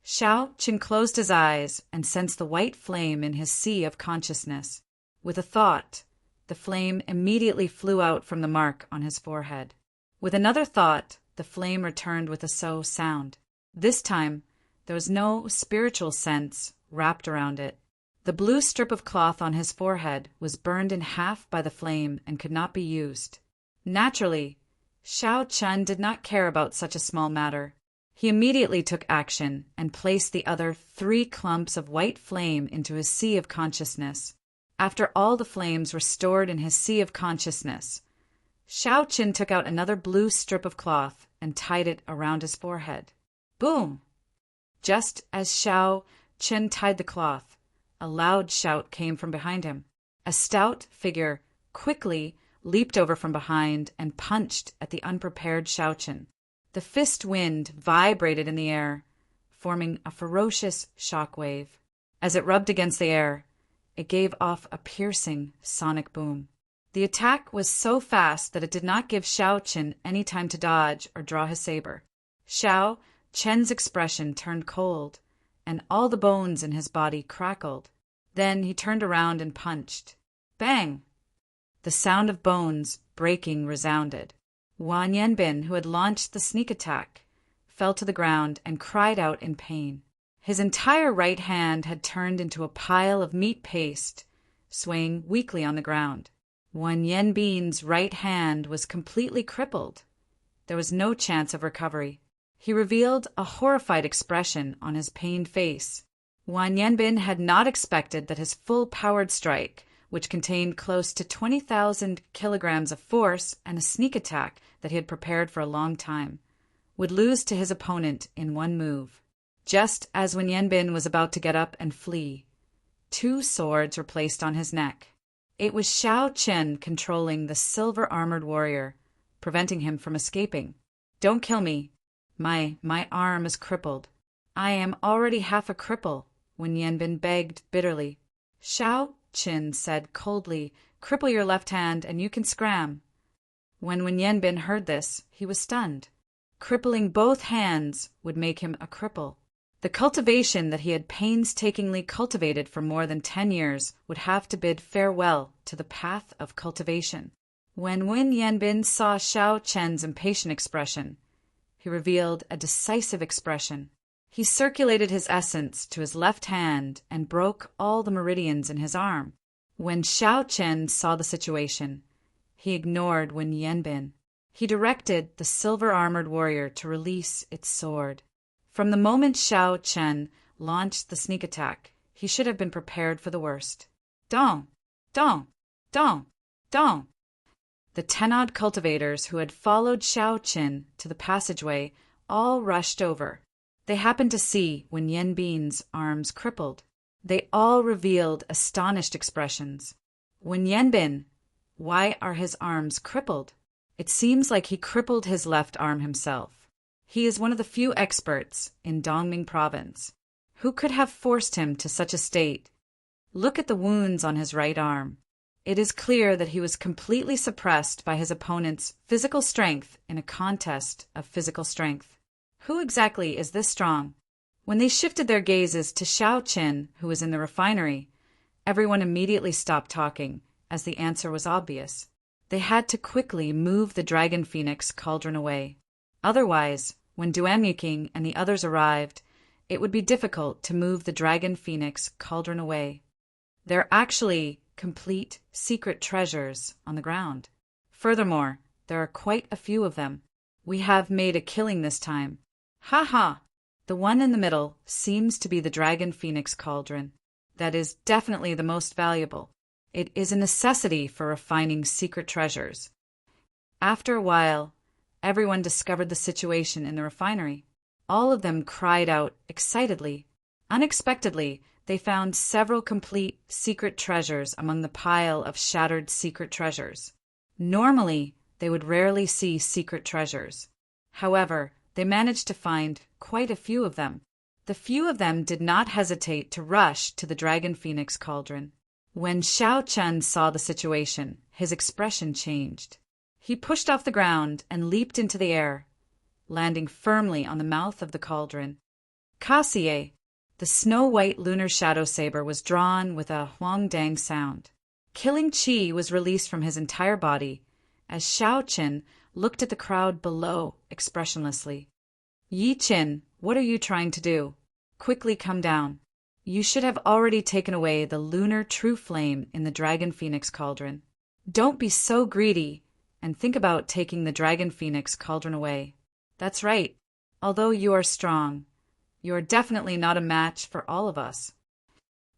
Xiao Qin closed his eyes and sensed the white flame in his sea of consciousness. With a thought, the flame immediately flew out from the mark on his forehead. With another thought, the flame returned with a so sound. This time, there was no spiritual sense wrapped around it. The blue strip of cloth on his forehead was burned in half by the flame and could not be used. Naturally, Shao Chun did not care about such a small matter. He immediately took action and placed the other 3 clumps of white flame into his sea of consciousness. After all the flames were stored in his sea of consciousness, Shao Chun took out another blue strip of cloth and tied it around his forehead. Boom! Just as Shao Chun tied the cloth, a loud shout came from behind him. A stout figure quickly leaped over from behind and punched at the unprepared Shao Chun. The fist wind vibrated in the air, forming a ferocious shock wave. As it rubbed against the air, it gave off a piercing sonic boom. The attack was so fast that it did not give Shao Chun any time to dodge or draw his saber. Shao Chun's expression turned cold, and all the bones in his body crackled. Then he turned around and punched. Bang! The sound of bones breaking resounded. Wan Yanbin, who had launched the sneak attack, fell to the ground and cried out in pain. His entire right hand had turned into a pile of meat paste, swaying weakly on the ground. Wan Yanbin's right hand was completely crippled. There was no chance of recovery. He revealed a horrified expression on his pained face. Wan Yanbin had not expected that his full-powered strike, which contained close to 20,000 kilograms of force and a sneak attack that he had prepared for a long time, would lose to his opponent in one move. Just as when Yanbin was about to get up and flee, 2 swords were placed on his neck. It was Shao Chun controlling the silver-armored warrior, preventing him from escaping. Don't kill me. My arm is crippled. I am already half a cripple, Wan Yanbin begged bitterly. Shao Chun said coldly, cripple your left hand and you can scram. When Wan Yanbin heard this, he was stunned. Crippling both hands would make him a cripple. The cultivation that he had painstakingly cultivated for more than 10 years would have to bid farewell to the path of cultivation. When Wan Yanbin saw Shao Chun's impatient expression, he revealed a decisive expression. He circulated his essence to his left hand and broke all the meridians in his arm. When Shao Chun saw the situation, he ignored Wan Yanbin. He directed the silver-armored warrior to release its sword. From the moment Shao Chun launched the sneak attack, he should have been prepared for the worst. Dong! Dong! Dong! Dong! The 10-odd cultivators who had followed Shao Chun to the passageway all rushed over. They happened to see Wan Yanbin's arms crippled. They all revealed astonished expressions. Wan Yanbin, why are his arms crippled? It seems like he crippled his left arm himself. He is one of the few experts in Dongming province. Who could have forced him to such a state? Look at the wounds on his right arm. It is clear that he was completely suppressed by his opponent's physical strength in a contest of physical strength. Who exactly is this strong? When they shifted their gazes to Shao Chun, who was in the refinery, everyone immediately stopped talking, as the answer was obvious. They had to quickly move the Dragon Phoenix cauldron away. Otherwise, when Duamyuking and the others arrived, it would be difficult to move the Dragon Phoenix cauldron away. There are actually complete secret treasures on the ground. Furthermore, there are quite a few of them. We have made a killing this time. Ha ha! The one in the middle seems to be the Dragon Phoenix cauldron. That is definitely the most valuable. It is a necessity for refining secret treasures. After a while, everyone discovered the situation in the refinery. All of them cried out excitedly. Unexpectedly, they found several complete secret treasures among the pile of shattered secret treasures. Normally, they would rarely see secret treasures. However, they managed to find quite a few of them. The few of them did not hesitate to rush to the Dragon Phoenix cauldron. When Shao Chun saw the situation, his expression changed. He pushed off the ground and leaped into the air, landing firmly on the mouth of the cauldron. Kasie, the snow-white lunar shadow saber, was drawn with a huangdang sound. Killing chi was released from his entire body as Xiao Qin looked at the crowd below expressionlessly. Yi Qin, what are you trying to do? Quickly come down. You should have already taken away the lunar true flame in the Dragon Phoenix cauldron. Don't be so greedy, and think about taking the Dragon Phoenix cauldron away. That's right. Although you are strong, you are definitely not a match for all of us.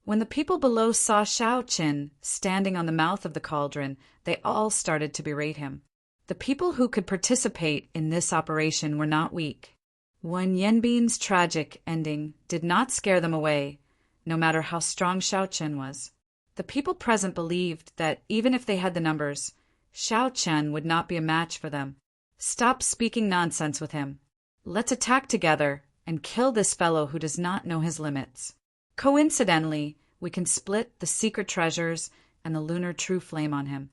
When the people below saw Xiao Qin standing on the mouth of the cauldron, they all started to berate him. The people who could participate in this operation were not weak. Wen Yanbin's tragic ending did not scare them away, no matter how strong Xiao Qin was. The people present believed that even if they had the numbers, Xiao Qin would not be a match for them. Stop speaking nonsense with him. Let's attack together and kill this fellow who does not know his limits. Coincidentally, we can split the secret treasures and the lunar true flame on him.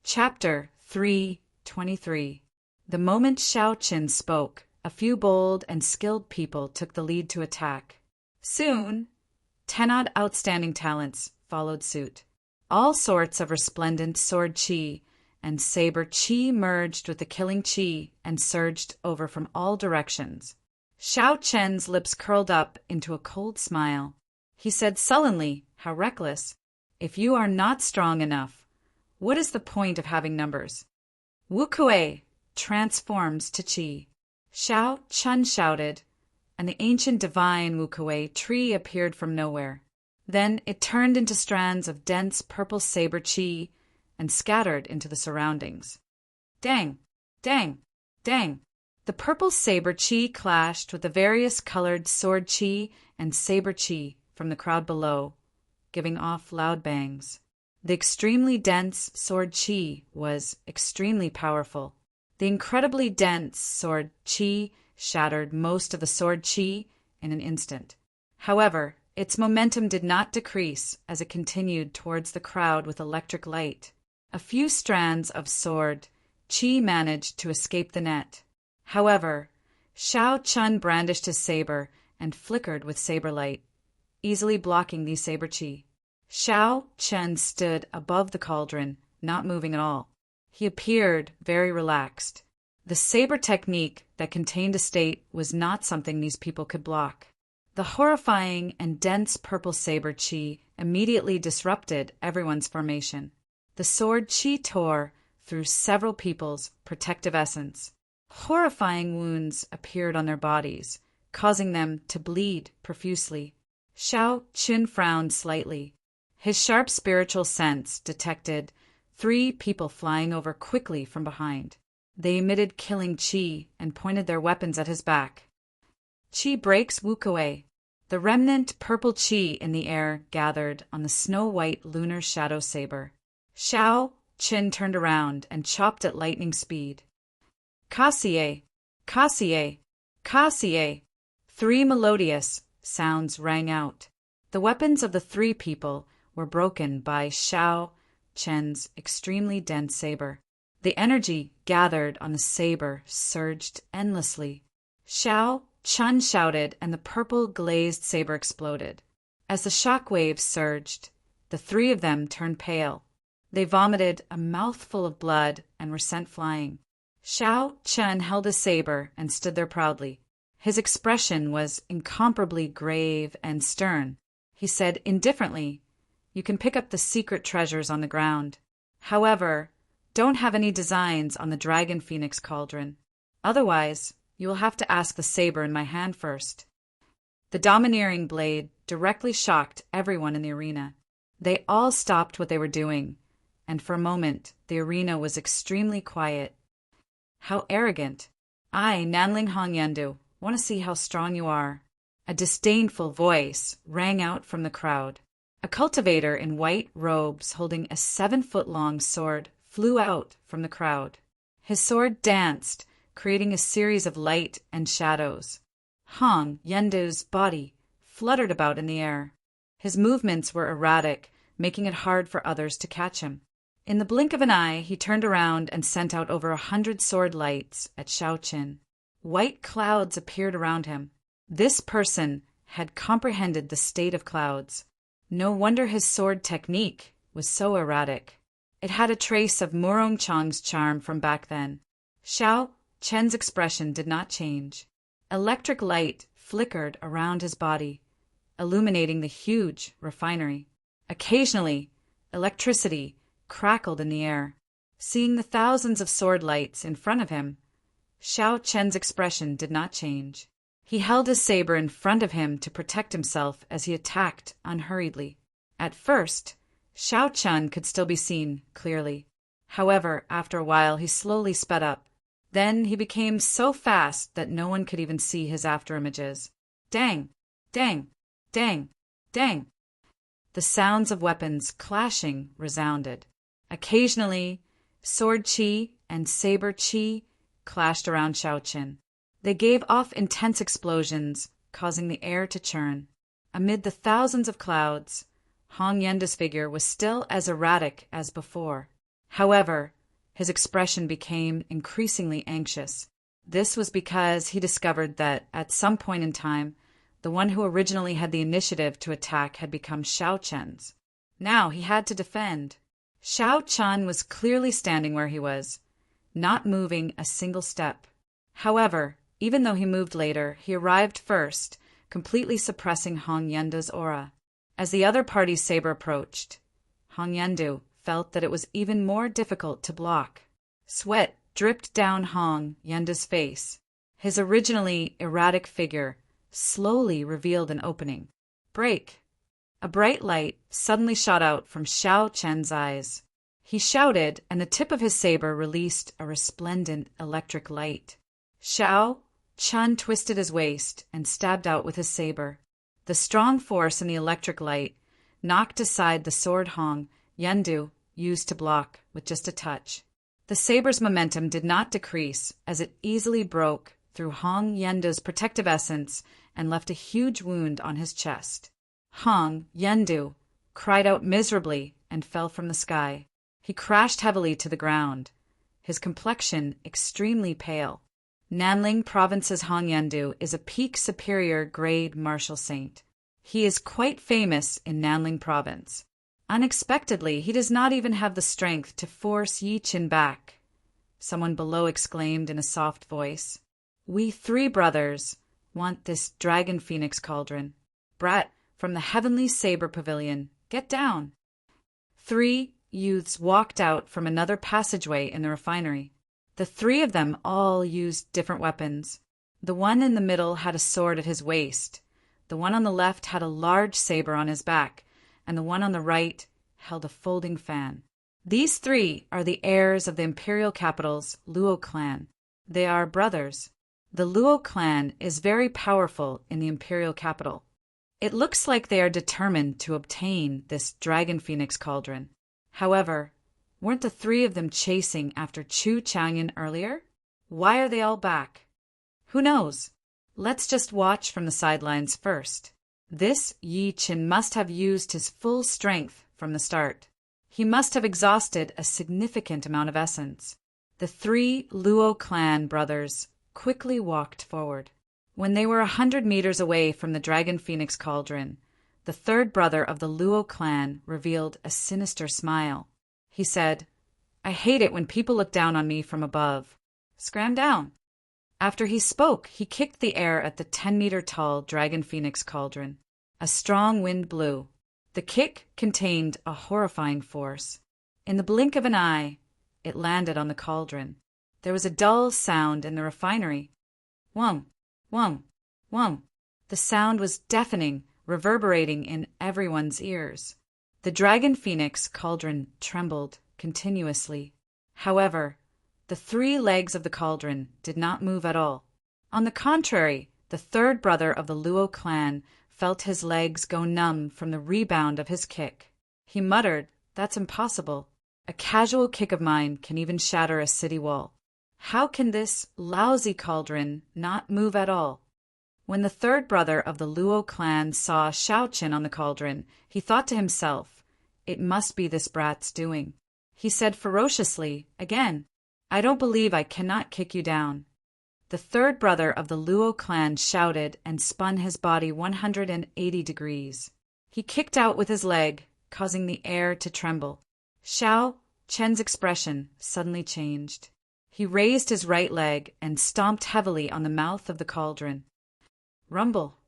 Chapter 3:23. The moment Xiao Qin spoke, a few bold and skilled people took the lead to attack. Soon, 10 odd outstanding talents followed suit. All sorts of resplendent sword chi and saber chi merged with the killing chi and surged over from all directions. Xiao Qin's lips curled up into a cold smile. He said sullenly, how reckless. If you are not strong enough, what is the point of having numbers? Wu Kuei transforms to chi. Xiao Qin shouted, and the ancient divine Wu Kuei tree appeared from nowhere. Then it turned into strands of dense purple saber chi and scattered into the surroundings. Dang! Dang! Dang! The purple saber chi clashed with the various colored sword chi and saber chi from the crowd below, giving off loud bangs. The extremely dense sword chi was extremely powerful. The incredibly dense sword chi shattered most of the sword chi in an instant. However, its momentum did not decrease as it continued towards the crowd with electric light. A few strands of sword chi managed to escape the net. However, Xiao Qin brandished his saber and flickered with saber light, easily blocking these saber chi. Xiao Qin stood above the cauldron, not moving at all. He appeared very relaxed. The saber technique that contained a state was not something these people could block. The horrifying and dense purple saber chi immediately disrupted everyone's formation. The sword chi tore through several people's protective essence. Horrifying wounds appeared on their bodies, causing them to bleed profusely. Xiao Qin frowned slightly. His sharp spiritual sense detected 3 people flying over quickly from behind. They emitted killing chi and pointed their weapons at his back. Chi breaks Wu Kuei. The remnant purple chi in the air gathered on the snow-white lunar shadow saber. Xiao Qin turned around and chopped at lightning speed. Kasie! Kasie! Kasie! 3 melodious sounds rang out. The weapons of the 3 people were broken by Xiao Qin's extremely dense saber. The energy gathered on the saber surged endlessly. Xiao Qin shouted, and the purple glazed saber exploded. As the shock waves surged, the 3 of them turned pale. They vomited a mouthful of blood and were sent flying. Xiao Qin held his saber and stood there proudly. His expression was incomparably grave and stern. He said indifferently, "You can pick up the secret treasures on the ground. However, don't have any designs on the Dragon Phoenix cauldron. Otherwise, you will have to ask the saber in my hand first." The domineering blade directly shocked everyone in the arena. They all stopped what they were doing, and for a moment the arena was extremely quiet. How arrogant! I, Nanling Hongyandu, want to see how strong you are. A disdainful voice rang out from the crowd. A cultivator in white robes holding a 7-foot-long sword flew out from the crowd. His sword danced, creating a series of light and shadows. Hong Yendu's body fluttered about in the air. His movements were erratic, making it hard for others to catch him. In the blink of an eye, he turned around and sent out over 100 sword lights at Xiao Qin. White clouds appeared around him. This person had comprehended the state of clouds. No wonder his sword technique was so erratic. It had a trace of Murong Chang's charm from back then. Xiao Chen's expression did not change. Electric light flickered around his body, illuminating the huge refinery. Occasionally, electricity crackled in the air. Seeing the thousands of sword lights in front of him, Xiao Chen's expression did not change. He held his saber in front of him to protect himself as he attacked unhurriedly. At first, Xiao Chen could still be seen clearly. However, after a while he slowly sped up. Then he became so fast that no one could even see his afterimages. Dang! Dang! Dang! Dang! The sounds of weapons clashing resounded. Occasionally, sword chi and saber chi clashed around Xiao Chen. They gave off intense explosions, causing the air to churn. Amid the thousands of clouds, Hong Yenda's figure was still as erratic as before. However, his expression became increasingly anxious. This was because he discovered that, at some point in time, the one who originally had the initiative to attack had become Xiao Chen's. Now he had to defend. Xiao Chen was clearly standing where he was, not moving a single step. However, even though he moved later, he arrived first, completely suppressing Hong Yenda's aura. As the other party's saber approached, Hong Yendu felt that it was even more difficult to block. Sweat dripped down Hong Yenda's face. His originally erratic figure slowly revealed an opening. Break! A bright light suddenly shot out from Xiao Chen's eyes. He shouted, and the tip of his saber released a resplendent electric light. Xiao Chen twisted his waist and stabbed out with his saber. The strong force in the electric light knocked aside the sword Hong Yendu used to block with just a touch. The saber's momentum did not decrease as it easily broke through Hong Yendu's protective essence and left a huge wound on his chest. Hong Yendu cried out miserably and fell from the sky. He crashed heavily to the ground, his complexion extremely pale. Nanling Province's Hong Yendu is a peak superior grade martial saint. He is quite famous in Nanling Province. Unexpectedly, he does not even have the strength to force Yi Qin back. Someone below exclaimed in a soft voice. We 3 brothers want this dragon phoenix cauldron. Brat from the heavenly saber pavilion, get down. 3 youths walked out from another passageway in the refinery. The 3 of them all used different weapons. The one in the middle had a sword at his waist. The one on the left had a large saber on his back, and the one on the right held a folding fan. These 3 are the heirs of the imperial capital's Luo clan. They are brothers. The Luo clan is very powerful in the imperial capital. It looks like they are determined to obtain this dragon phoenix cauldron. However, weren't the 3 of them chasing after Chu Changyan earlier? Why are they all back? Who knows? Let's just watch from the sidelines first. This Yi Qin must have used his full strength from the start. He must have exhausted a significant amount of essence. The 3 Luo clan brothers quickly walked forward. When they were 100 meters away from the Dragon Phoenix cauldron, the 3rd brother of the Luo clan revealed a sinister smile. He said, I hate it when people look down on me from above. Scram down. After he spoke, he kicked the air at the 10-meter-tall Dragon Phoenix cauldron. A strong wind blew. The kick contained a horrifying force. In the blink of an eye, it landed on the cauldron. There was a dull sound in the refinery. Whum, whum, whum. The sound was deafening, reverberating in everyone's ears. The Dragon Phoenix cauldron trembled continuously. However, the 3 legs of the cauldron did not move at all. On the contrary, the 3rd brother of the Luo clan felt his legs go numb from the rebound of his kick. He muttered, That's impossible. A casual kick of mine can even shatter a city wall. How can this lousy cauldron not move at all? When the 3rd brother of the Luo clan saw Xiao Qin on the cauldron, he thought to himself, It must be this brat's doing. He said ferociously, again, I don't believe I cannot kick you down. The 3rd brother of the Luo clan shouted and spun his body 180 degrees. He kicked out with his leg, causing the air to tremble. Xiao Chen's expression suddenly changed. He raised his right leg and stomped heavily on the mouth of the cauldron. Rumble!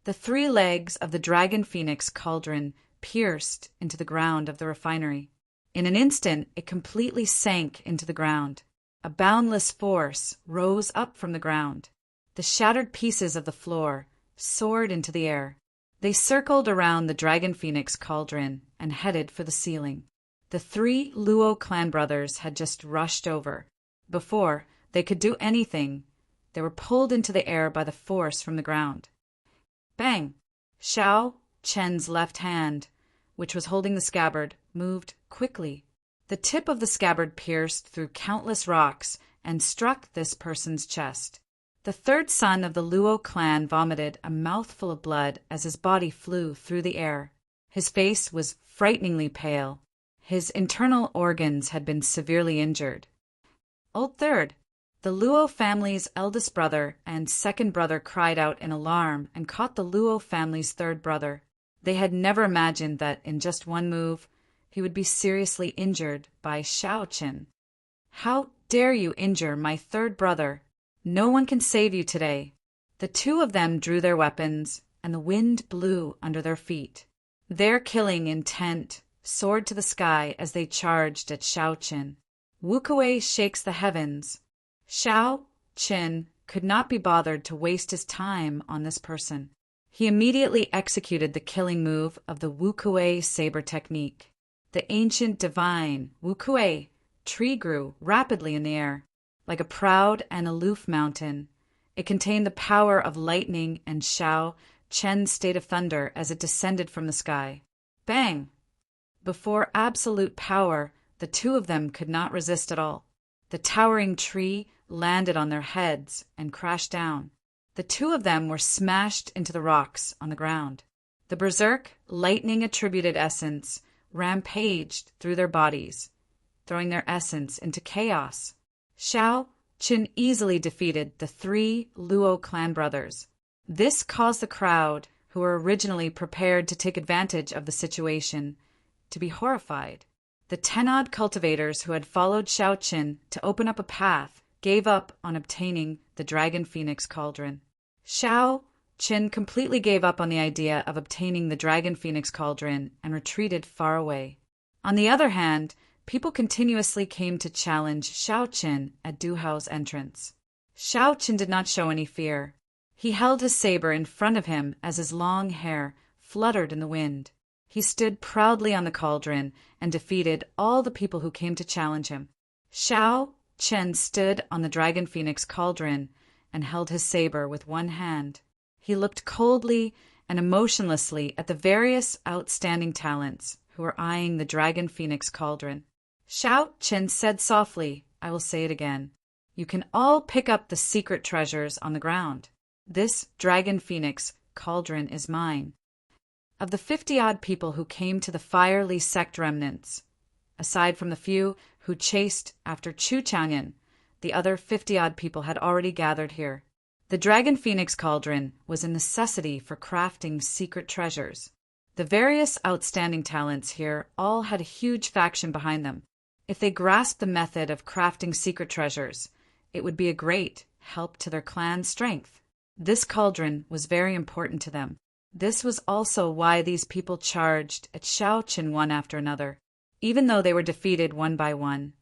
The 3 legs of the dragon phoenix cauldron pierced into the ground of the refinery. In an instant, it completely sank into the ground. A boundless force rose up from the ground. The shattered pieces of the floor soared into the air. They circled around the dragon phoenix cauldron and headed for the ceiling. The 3 Luo clan brothers had just rushed over. Before they could do anything, they were pulled into the air by the force from the ground. Bang! Xiao Chen's left hand, which was holding the scabbard, moved quickly. The tip of the scabbard pierced through countless rocks and struck this person's chest. The 3rd son of the Luo clan vomited a mouthful of blood as his body flew through the air. His face was frighteningly pale. His internal organs had been severely injured. Old Third, the Luo family's eldest brother and 2nd brother cried out in alarm and caught the Luo family's 3rd brother. They had never imagined that in just one move, he would be seriously injured by Xiao Chen. How dare you injure my 3rd brother? No one can save you today. The 2 of them drew their weapons, and the wind blew under their feet. Their killing intent soared to the sky as they charged at Xiao Chen. Wukuei shakes the heavens. Xiao Chen could not be bothered to waste his time on this person. He immediately executed the killing move of the Wukuei saber technique. The ancient divine Wukuei tree grew rapidly in the air. Like a proud and aloof mountain, it contained the power of lightning and Xiao Chen's state of thunder as it descended from the sky. Bang! Before absolute power, the 2 of them could not resist at all. The towering tree landed on their heads and crashed down. The 2 of them were smashed into the rocks on the ground. The berserk, lightning-attributed essence rampaged through their bodies, throwing their essence into chaos. Xiao Chen easily defeated the 3 Luo clan brothers. This caused the crowd, who were originally prepared to take advantage of the situation, to be horrified. The 10-odd cultivators who had followed Xiao Chen to open up a path gave up on obtaining the dragon phoenix cauldron. Xiao Chen completely gave up on the idea of obtaining the dragon phoenix cauldron and retreated far away. On the other hand, people continuously came to challenge Xiao Chen at Du Hao's entrance. Xiao Chen did not show any fear. He held his saber in front of him as his long hair fluttered in the wind. He stood proudly on the cauldron and defeated all the people who came to challenge him. Xiao Chen stood on the dragon phoenix cauldron and held his saber with one hand. He looked coldly and emotionlessly at the various outstanding talents who were eyeing the dragon phoenix cauldron. Xiao Chen said softly, "I will say it again. You can all pick up the secret treasures on the ground. This dragon phoenix cauldron is mine." Of the 50-odd people who came to the Firely sect remnants, aside from the few who chased after Chu Chang'an, the other 50-odd people had already gathered here. The dragon phoenix cauldron was a necessity for crafting secret treasures. The various outstanding talents here all had a huge faction behind them. If they grasped the method of crafting secret treasures, it would be a great help to their clan's strength. This cauldron was very important to them. This was also why these people charged at Xiao Chen one after another. Even though they were defeated one by one,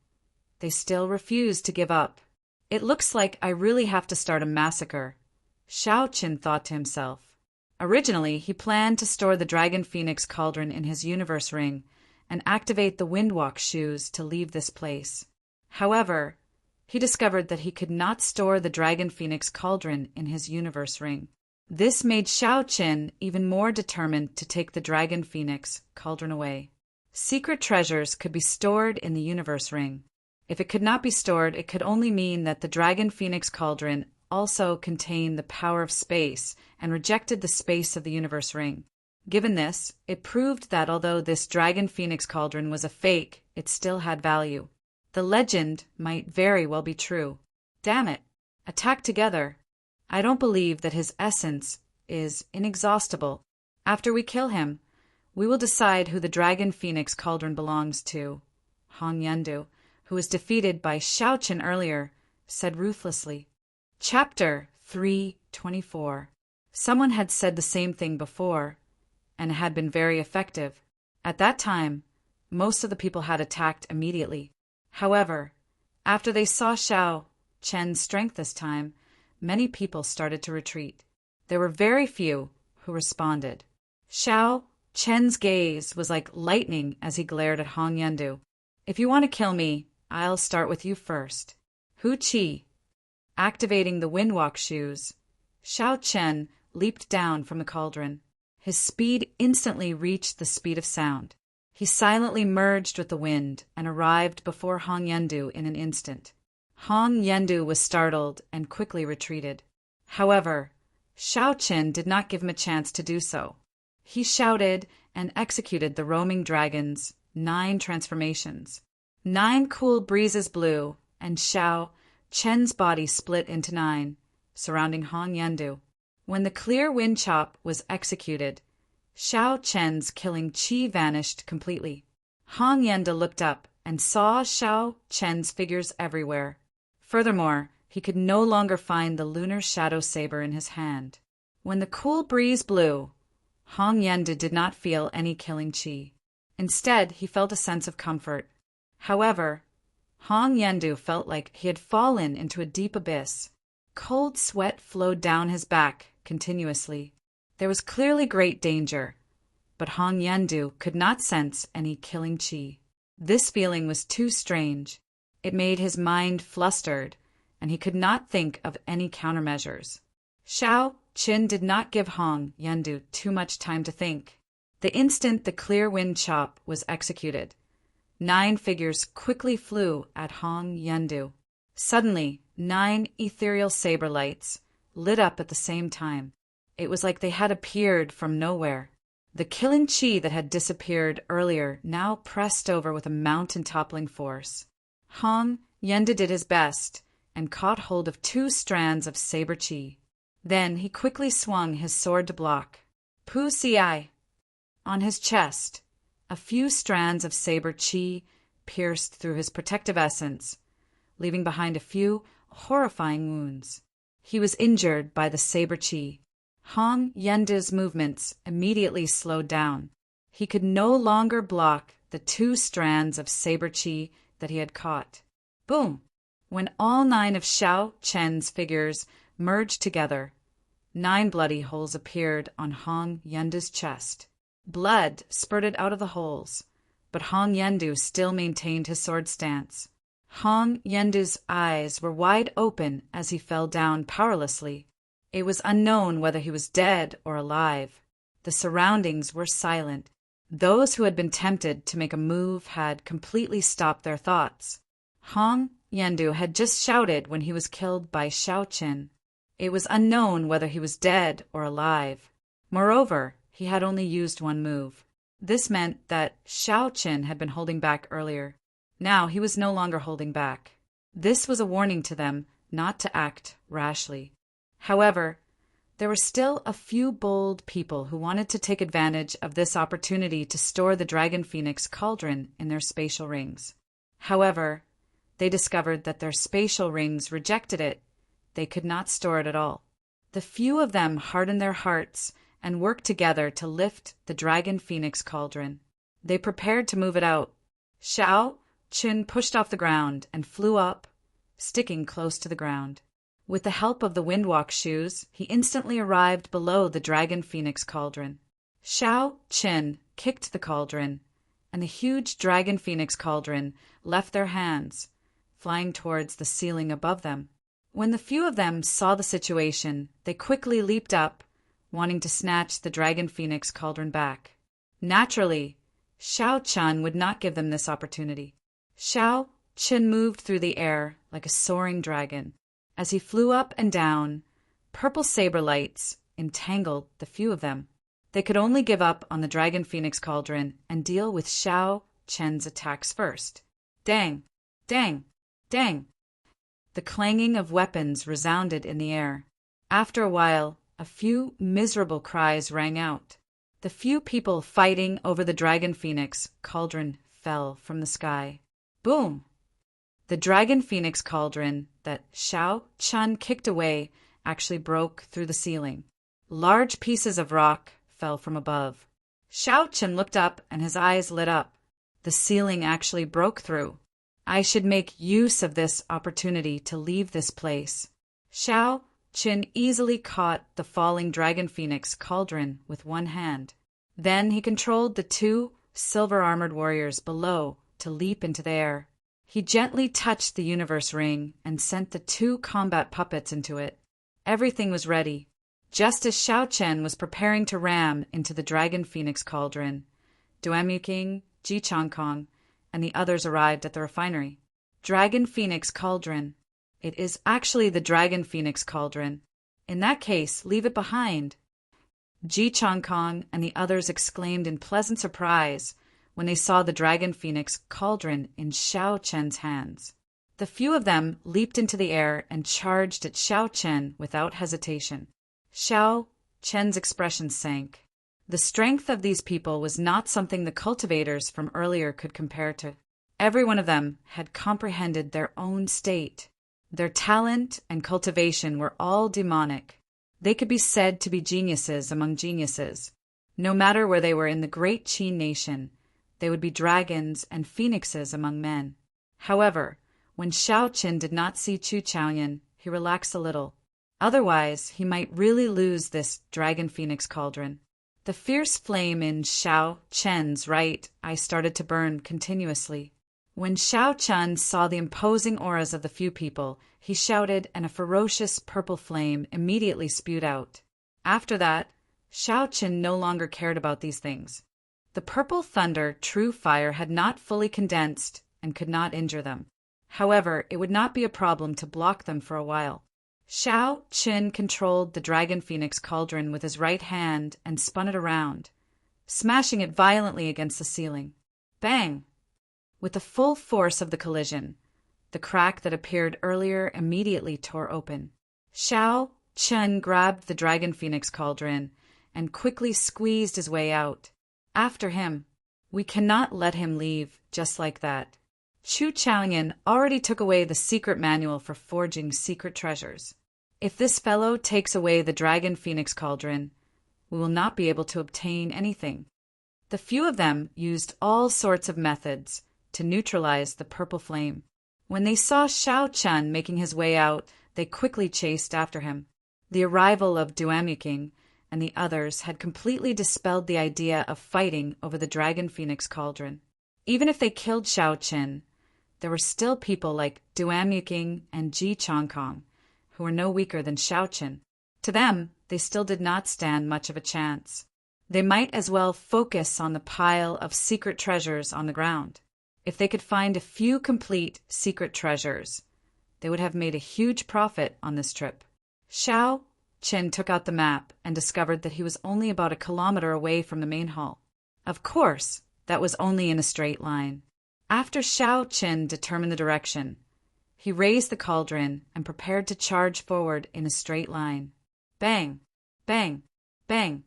they still refused to give up. It looks like I really have to start a massacre, Xiao Chen thought to himself. Originally, he planned to store the dragon phoenix cauldron in his universe ring and activate the windwalk shoes to leave this place. However, he discovered that he could not store the dragon phoenix cauldron in his universe ring. This made Xiao Chen even more determined to take the dragon phoenix cauldron away. Secret treasures could be stored in the universe ring. If it could not be stored, it could only mean that the dragon phoenix cauldron also contained the power of space and rejected the space of the universe ring. Given this, it proved that although this dragon phoenix cauldron was a fake, it still had value. The legend might very well be true. Damn it! Attack together. I don't believe that his essence is inexhaustible. After we kill him, We will decide who the Dragon Phoenix Cauldron belongs to. Hong Yendu, who was defeated by Xiao Qin earlier, said ruthlessly. Chapter 324. Someone had said the same thing before, and it had been very effective. At that time, most of the people had attacked immediately. However, after they saw Xiao Chen's strength this time, many people started to retreat. There were very few who responded. Xiao Chen's gaze was like lightning as he glared at Hong Yendu. If you want to kill me, I'll start with you first. Hu Qi. Activating the Windwalk shoes, Xiao Chen leaped down from the cauldron. His speed instantly reached the speed of sound. He silently merged with the wind and arrived before Hong Yendu in an instant. Hong Yendu was startled and quickly retreated. However, Xiao Chen did not give him a chance to do so. He shouted and executed the roaming dragon's 9 transformations. 9 cool breezes blew, and Xiao Chen's body split into 9, surrounding Hong Yendu. When the clear wind chop was executed, Xiao Chen's killing chi vanished completely. Hong Yendu looked up and saw Xiao Chen's figures everywhere. Furthermore, he could no longer find the lunar shadow saber in his hand. When the cool breeze blew, Hong Yendu did not feel any killing chi. Instead, he felt a sense of comfort. However, Hong Yendu felt like he had fallen into a deep abyss. Cold sweat flowed down his back continuously. There was clearly great danger, but Hong Yendu could not sense any killing chi. This feeling was too strange. It made his mind flustered, and he could not think of any countermeasures. Xiao Qin did not give Hong Yendu too much time to think. The instant the clear wind chop was executed, 9 figures quickly flew at Hong Yendu. Suddenly, 9 ethereal saber lights lit up at the same time. It was like they had appeared from nowhere. The killing chi that had disappeared earlier now pressed over with a mountain-toppling force. Hong Yendu did his best and caught hold of 2 strands of saber chi. Then he quickly swung his sword to block. Pu Ci. On his chest, a few strands of saber chi pierced through his protective essence, leaving behind a few horrifying wounds. He was injured by the saber chi. Hong Yendu's movements immediately slowed down. He could no longer block the 2 strands of saber chi that he had caught. Boom! When all 9 of Xiao Chen's figures merged together, 9 bloody holes appeared on Hong Yendu's chest. Blood spurted out of the holes, but Hong Yendu still maintained his sword stance. Hong Yendu's eyes were wide open as he fell down powerlessly. It was unknown whether he was dead or alive. The surroundings were silent. Those who had been tempted to make a move had completely stopped their thoughts. Hong Yendu had just shouted when he was killed by Xiao Qin. It was unknown whether he was dead or alive. Moreover, he had only used 1 move. This meant that Xiao Qin had been holding back earlier. Now he was no longer holding back. This was a warning to them not to act rashly. However, there were still a few bold people who wanted to take advantage of this opportunity to store the Dragon Phoenix Cauldron in their spatial rings. However, they discovered that their spatial rings rejected it. They could not store it at all. The few of them hardened their hearts and worked together to lift the Dragon Phoenix Cauldron. They prepared to move it out. Xiao Qin pushed off the ground and flew up, sticking close to the ground. With the help of the Windwalk shoes, he instantly arrived below the Dragon Phoenix Cauldron. Xiao Qin kicked the cauldron, and the huge Dragon Phoenix Cauldron left their hands, flying towards the ceiling above them. When the few of them saw the situation, they quickly leaped up, wanting to snatch the Dragon Phoenix Cauldron back. Naturally, Xiao Qin would not give them this opportunity. Xiao Qin moved through the air like a soaring dragon. As he flew up and down, purple saber lights entangled the few of them. They could only give up on the Dragon Phoenix Cauldron and deal with Xiao Qin's attacks first. Dang! Dang! Dang! The clanging of weapons resounded in the air. After a while, a few miserable cries rang out. The few people fighting over the dragon phoenix cauldron fell from the sky. Boom! The dragon phoenix cauldron that Xiao Chun kicked away actually broke through the ceiling. Large pieces of rock fell from above. Xiao Chun looked up and his eyes lit up. The ceiling actually broke through. I should make use of this opportunity to leave this place. Xiao Chun easily caught the falling dragon phoenix cauldron with one hand. Then he controlled the two silver-armored warriors below to leap into the air. He gently touched the universe ring and sent the two combat puppets into it. Everything was ready. Just as Xiao Chen was preparing to ram into the dragon phoenix cauldron, Duanmu King, Ji Changkong, and the others arrived at the refinery. Dragon phoenix cauldron. It is actually the dragon phoenix cauldron. In that case, leave it behind. Ji Changkong and the others exclaimed in pleasant surprise when they saw the dragon phoenix cauldron in Xiao Chen's hands. The few of them leaped into the air and charged at Xiao Chen without hesitation. Xiao Chen's expression sank. The strength of these people was not something the cultivators from earlier could compare to. Every one of them had comprehended their own state. Their talent and cultivation were all demonic. They could be said to be geniuses among geniuses. No matter where they were in the great Qin nation, they would be dragons and phoenixes among men. However, when Xiao Qin did not see Chu Chaoyan, he relaxed a little. Otherwise, he might really lose this dragon phoenix cauldron. The fierce flame in Xiao Chen's right eye started to burn continuously. When Xiao Chen saw the imposing auras of the few people, he shouted and a ferocious purple flame immediately spewed out. After that, Xiao Chen no longer cared about these things. The purple thunder, true fire, had not fully condensed and could not injure them. However, it would not be a problem to block them for a while. Xiao Chen controlled the dragon phoenix cauldron with his right hand and spun it around, smashing it violently against the ceiling. Bang! With the full force of the collision, the crack that appeared earlier immediately tore open. Xiao Chen grabbed the dragon phoenix cauldron and quickly squeezed his way out. After him. We cannot let him leave just like that. Chu Chaoyan already took away the secret manual for forging secret treasures. If this fellow takes away the dragon phoenix cauldron, we will not be able to obtain anything. The few of them used all sorts of methods to neutralize the purple flame. When they saw Xiao Chen making his way out, they quickly chased after him. The arrival of Duanmu King and the others had completely dispelled the idea of fighting over the dragon phoenix cauldron. Even if they killed Xiao Chen, there were still people like Duanmu King and Ji Changkong, who were no weaker than Xiao Chen. To them, they still did not stand much of a chance. They might as well focus on the pile of secret treasures on the ground. If they could find a few complete secret treasures, they would have made a huge profit on this trip. Xiao Chen took out the map and discovered that he was only about 1 kilometer away from the main hall. Of course, that was only in a straight line. After Xiao Chen determined the direction, he raised the cauldron and prepared to charge forward in a straight line. Bang! Bang! Bang!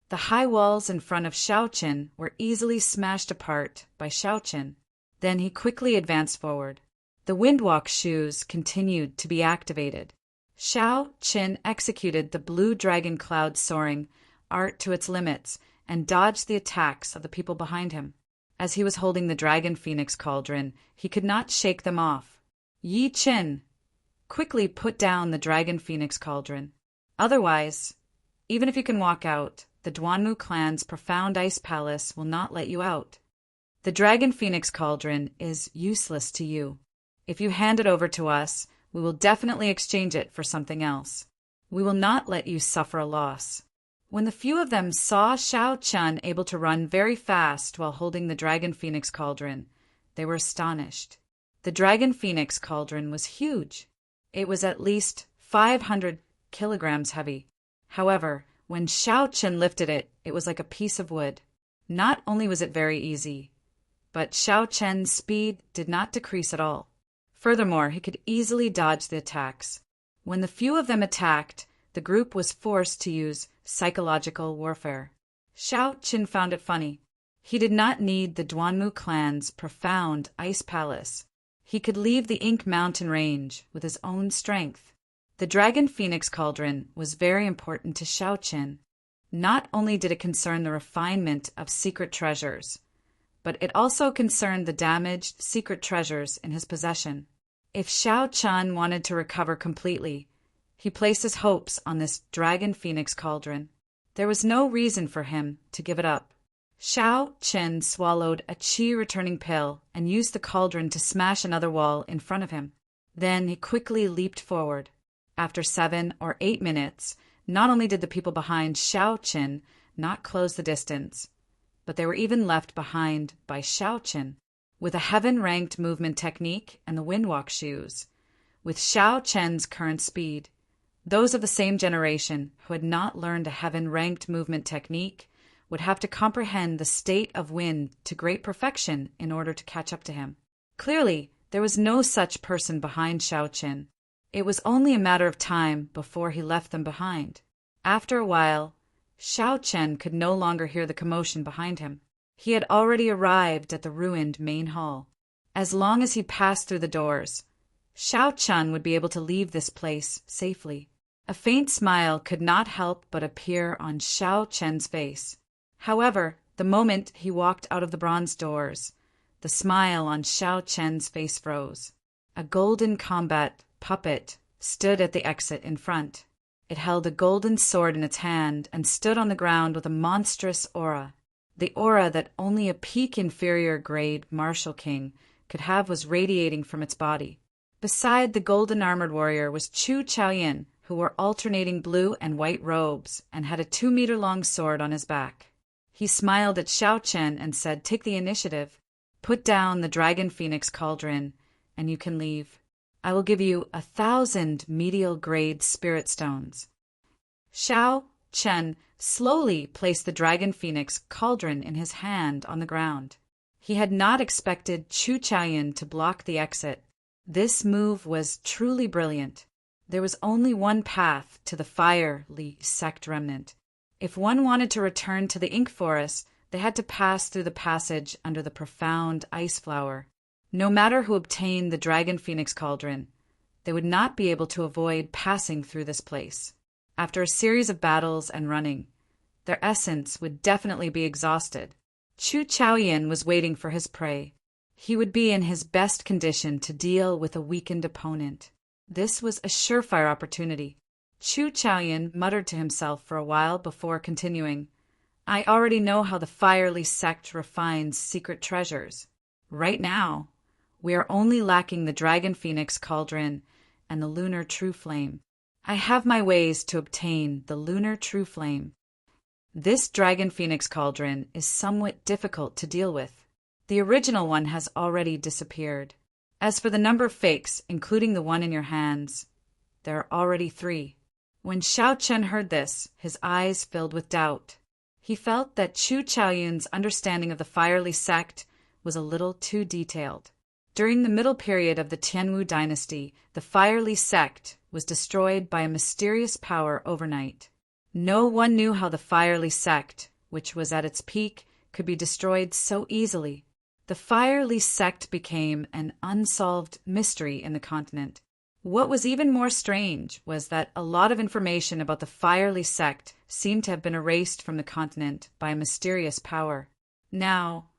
The high walls in front of Xiao Chen were easily smashed apart by Xiao Chen. Then he quickly advanced forward. The windwalk shoes continued to be activated. Xiao Chen executed the blue dragon cloud soaring art to its limits and dodged the attacks of the people behind him. As he was holding the dragon phoenix cauldron, he could not shake them off. Yi Chen quickly put down the dragon phoenix cauldron. Otherwise, even if you can walk out, the Duanmu clan's profound ice palace will not let you out. The dragon phoenix cauldron is useless to you. If you hand it over to us, we will definitely exchange it for something else. We will not let you suffer a loss. When the few of them saw Xiao Chen able to run very fast while holding the dragon phoenix cauldron, they were astonished. The dragon phoenix cauldron was huge. It was at least 500 kilograms heavy. However, when Xiao Chen lifted it, it was like a piece of wood. Not only was it very easy, but Xiao Chen's speed did not decrease at all. Furthermore, he could easily dodge the attacks. When the few of them attacked, the group was forced to use psychological warfare. Xiao Qin found it funny. He did not need the Duanmu clan's profound ice palace. He could leave the Ink Mountain range with his own strength. The Dragon Phoenix Cauldron was very important to Xiao Qin. Not only did it concern the refinement of secret treasures, but it also concerned the damaged secret treasures in his possession. If Xiao Qin wanted to recover completely, he placed his hopes on this Dragon Phoenix Cauldron. There was no reason for him to give it up. Xiao Qin swallowed a qi-returning pill and used the cauldron to smash another wall in front of him. Then he quickly leaped forward. After 7 or 8 minutes, not only did the people behind Xiao Qin not close the distance, but they were even left behind by Xiao Qin. With a heaven-ranked movement technique and the windwalk shoes, with Xiao Qin's current speed, those of the same generation who had not learned a heaven-ranked movement technique would have to comprehend the state of wind to great perfection in order to catch up to him. Clearly, there was no such person behind Xiao Qin. It was only a matter of time before he left them behind. After a while, Xiao Qin could no longer hear the commotion behind him. He had already arrived at the ruined main hall. As long as he passed through the doors, Xiao Qin would be able to leave this place safely. A faint smile could not help but appear on Xiao Qin's face. However, the moment he walked out of the bronze doors, the smile on Xiao Qin's face froze. A golden combat puppet stood at the exit in front. It held a golden sword in its hand and stood on the ground with a monstrous aura. The aura that only a peak inferior grade martial king could have was radiating from its body. Beside the golden armored warrior was Chu Chaoyin, who wore alternating blue and white robes and had a 2-meter-long sword on his back. He smiled at Xiao Qin and said, "Take the initiative. Put down the Dragon Phoenix Cauldron, and you can leave. I will give you 1,000 medial-grade spirit stones." Xiao Qin slowly placed the Dragon Phoenix Cauldron in his hand on the ground. He had not expected Chu Chaoyin to block the exit. This move was truly brilliant. There was only one path to the Fire-Li sect remnant. If one wanted to return to the Ink Forest, they had to pass through the passage under the profound ice flower. No matter who obtained the Dragon Phoenix Cauldron, they would not be able to avoid passing through this place. After a series of battles and running, their essence would definitely be exhausted. Chu Chaoyin was waiting for his prey. He would be in his best condition to deal with a weakened opponent. This was a surefire opportunity. Chu Chaoyin muttered to himself for a while before continuing, "I already know how the Fire-Li sect refines secret treasures. Right now, we are only lacking the Dragon Phoenix Cauldron and the Lunar True Flame. I have my ways to obtain the Lunar True Flame. This Dragon Phoenix Cauldron is somewhat difficult to deal with. The original one has already disappeared. As for the number of fakes, including the one in your hands, there are already 3. When Xiao Qin heard this, his eyes filled with doubt. He felt that Chu Chaoyin's understanding of the Fire-Li sect was a little too detailed. During the middle period of the Tianwu dynasty, the Fire-Li sect was destroyed by a mysterious power overnight. No one knew how the Fire-Li sect, which was at its peak, could be destroyed so easily. The Fire-Li sect became an unsolved mystery in the continent. What was even more strange was that a lot of information about the Fire-Li sect seemed to have been erased from the continent by a mysterious power. Now,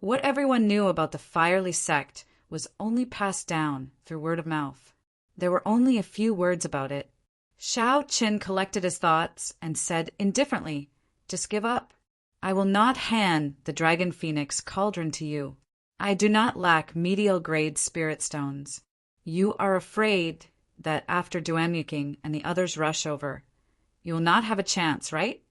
what everyone knew about the Fire-Li sect was only passed down through word of mouth. There were only a few words about it. Xiao Qin collected his thoughts and said indifferently, "Just give up. I will not hand the Dragon Phoenix Cauldron to you. I do not lack medial-grade spirit stones. You are afraid that after Duanmuking and the others rush over, you will not have a chance, right?"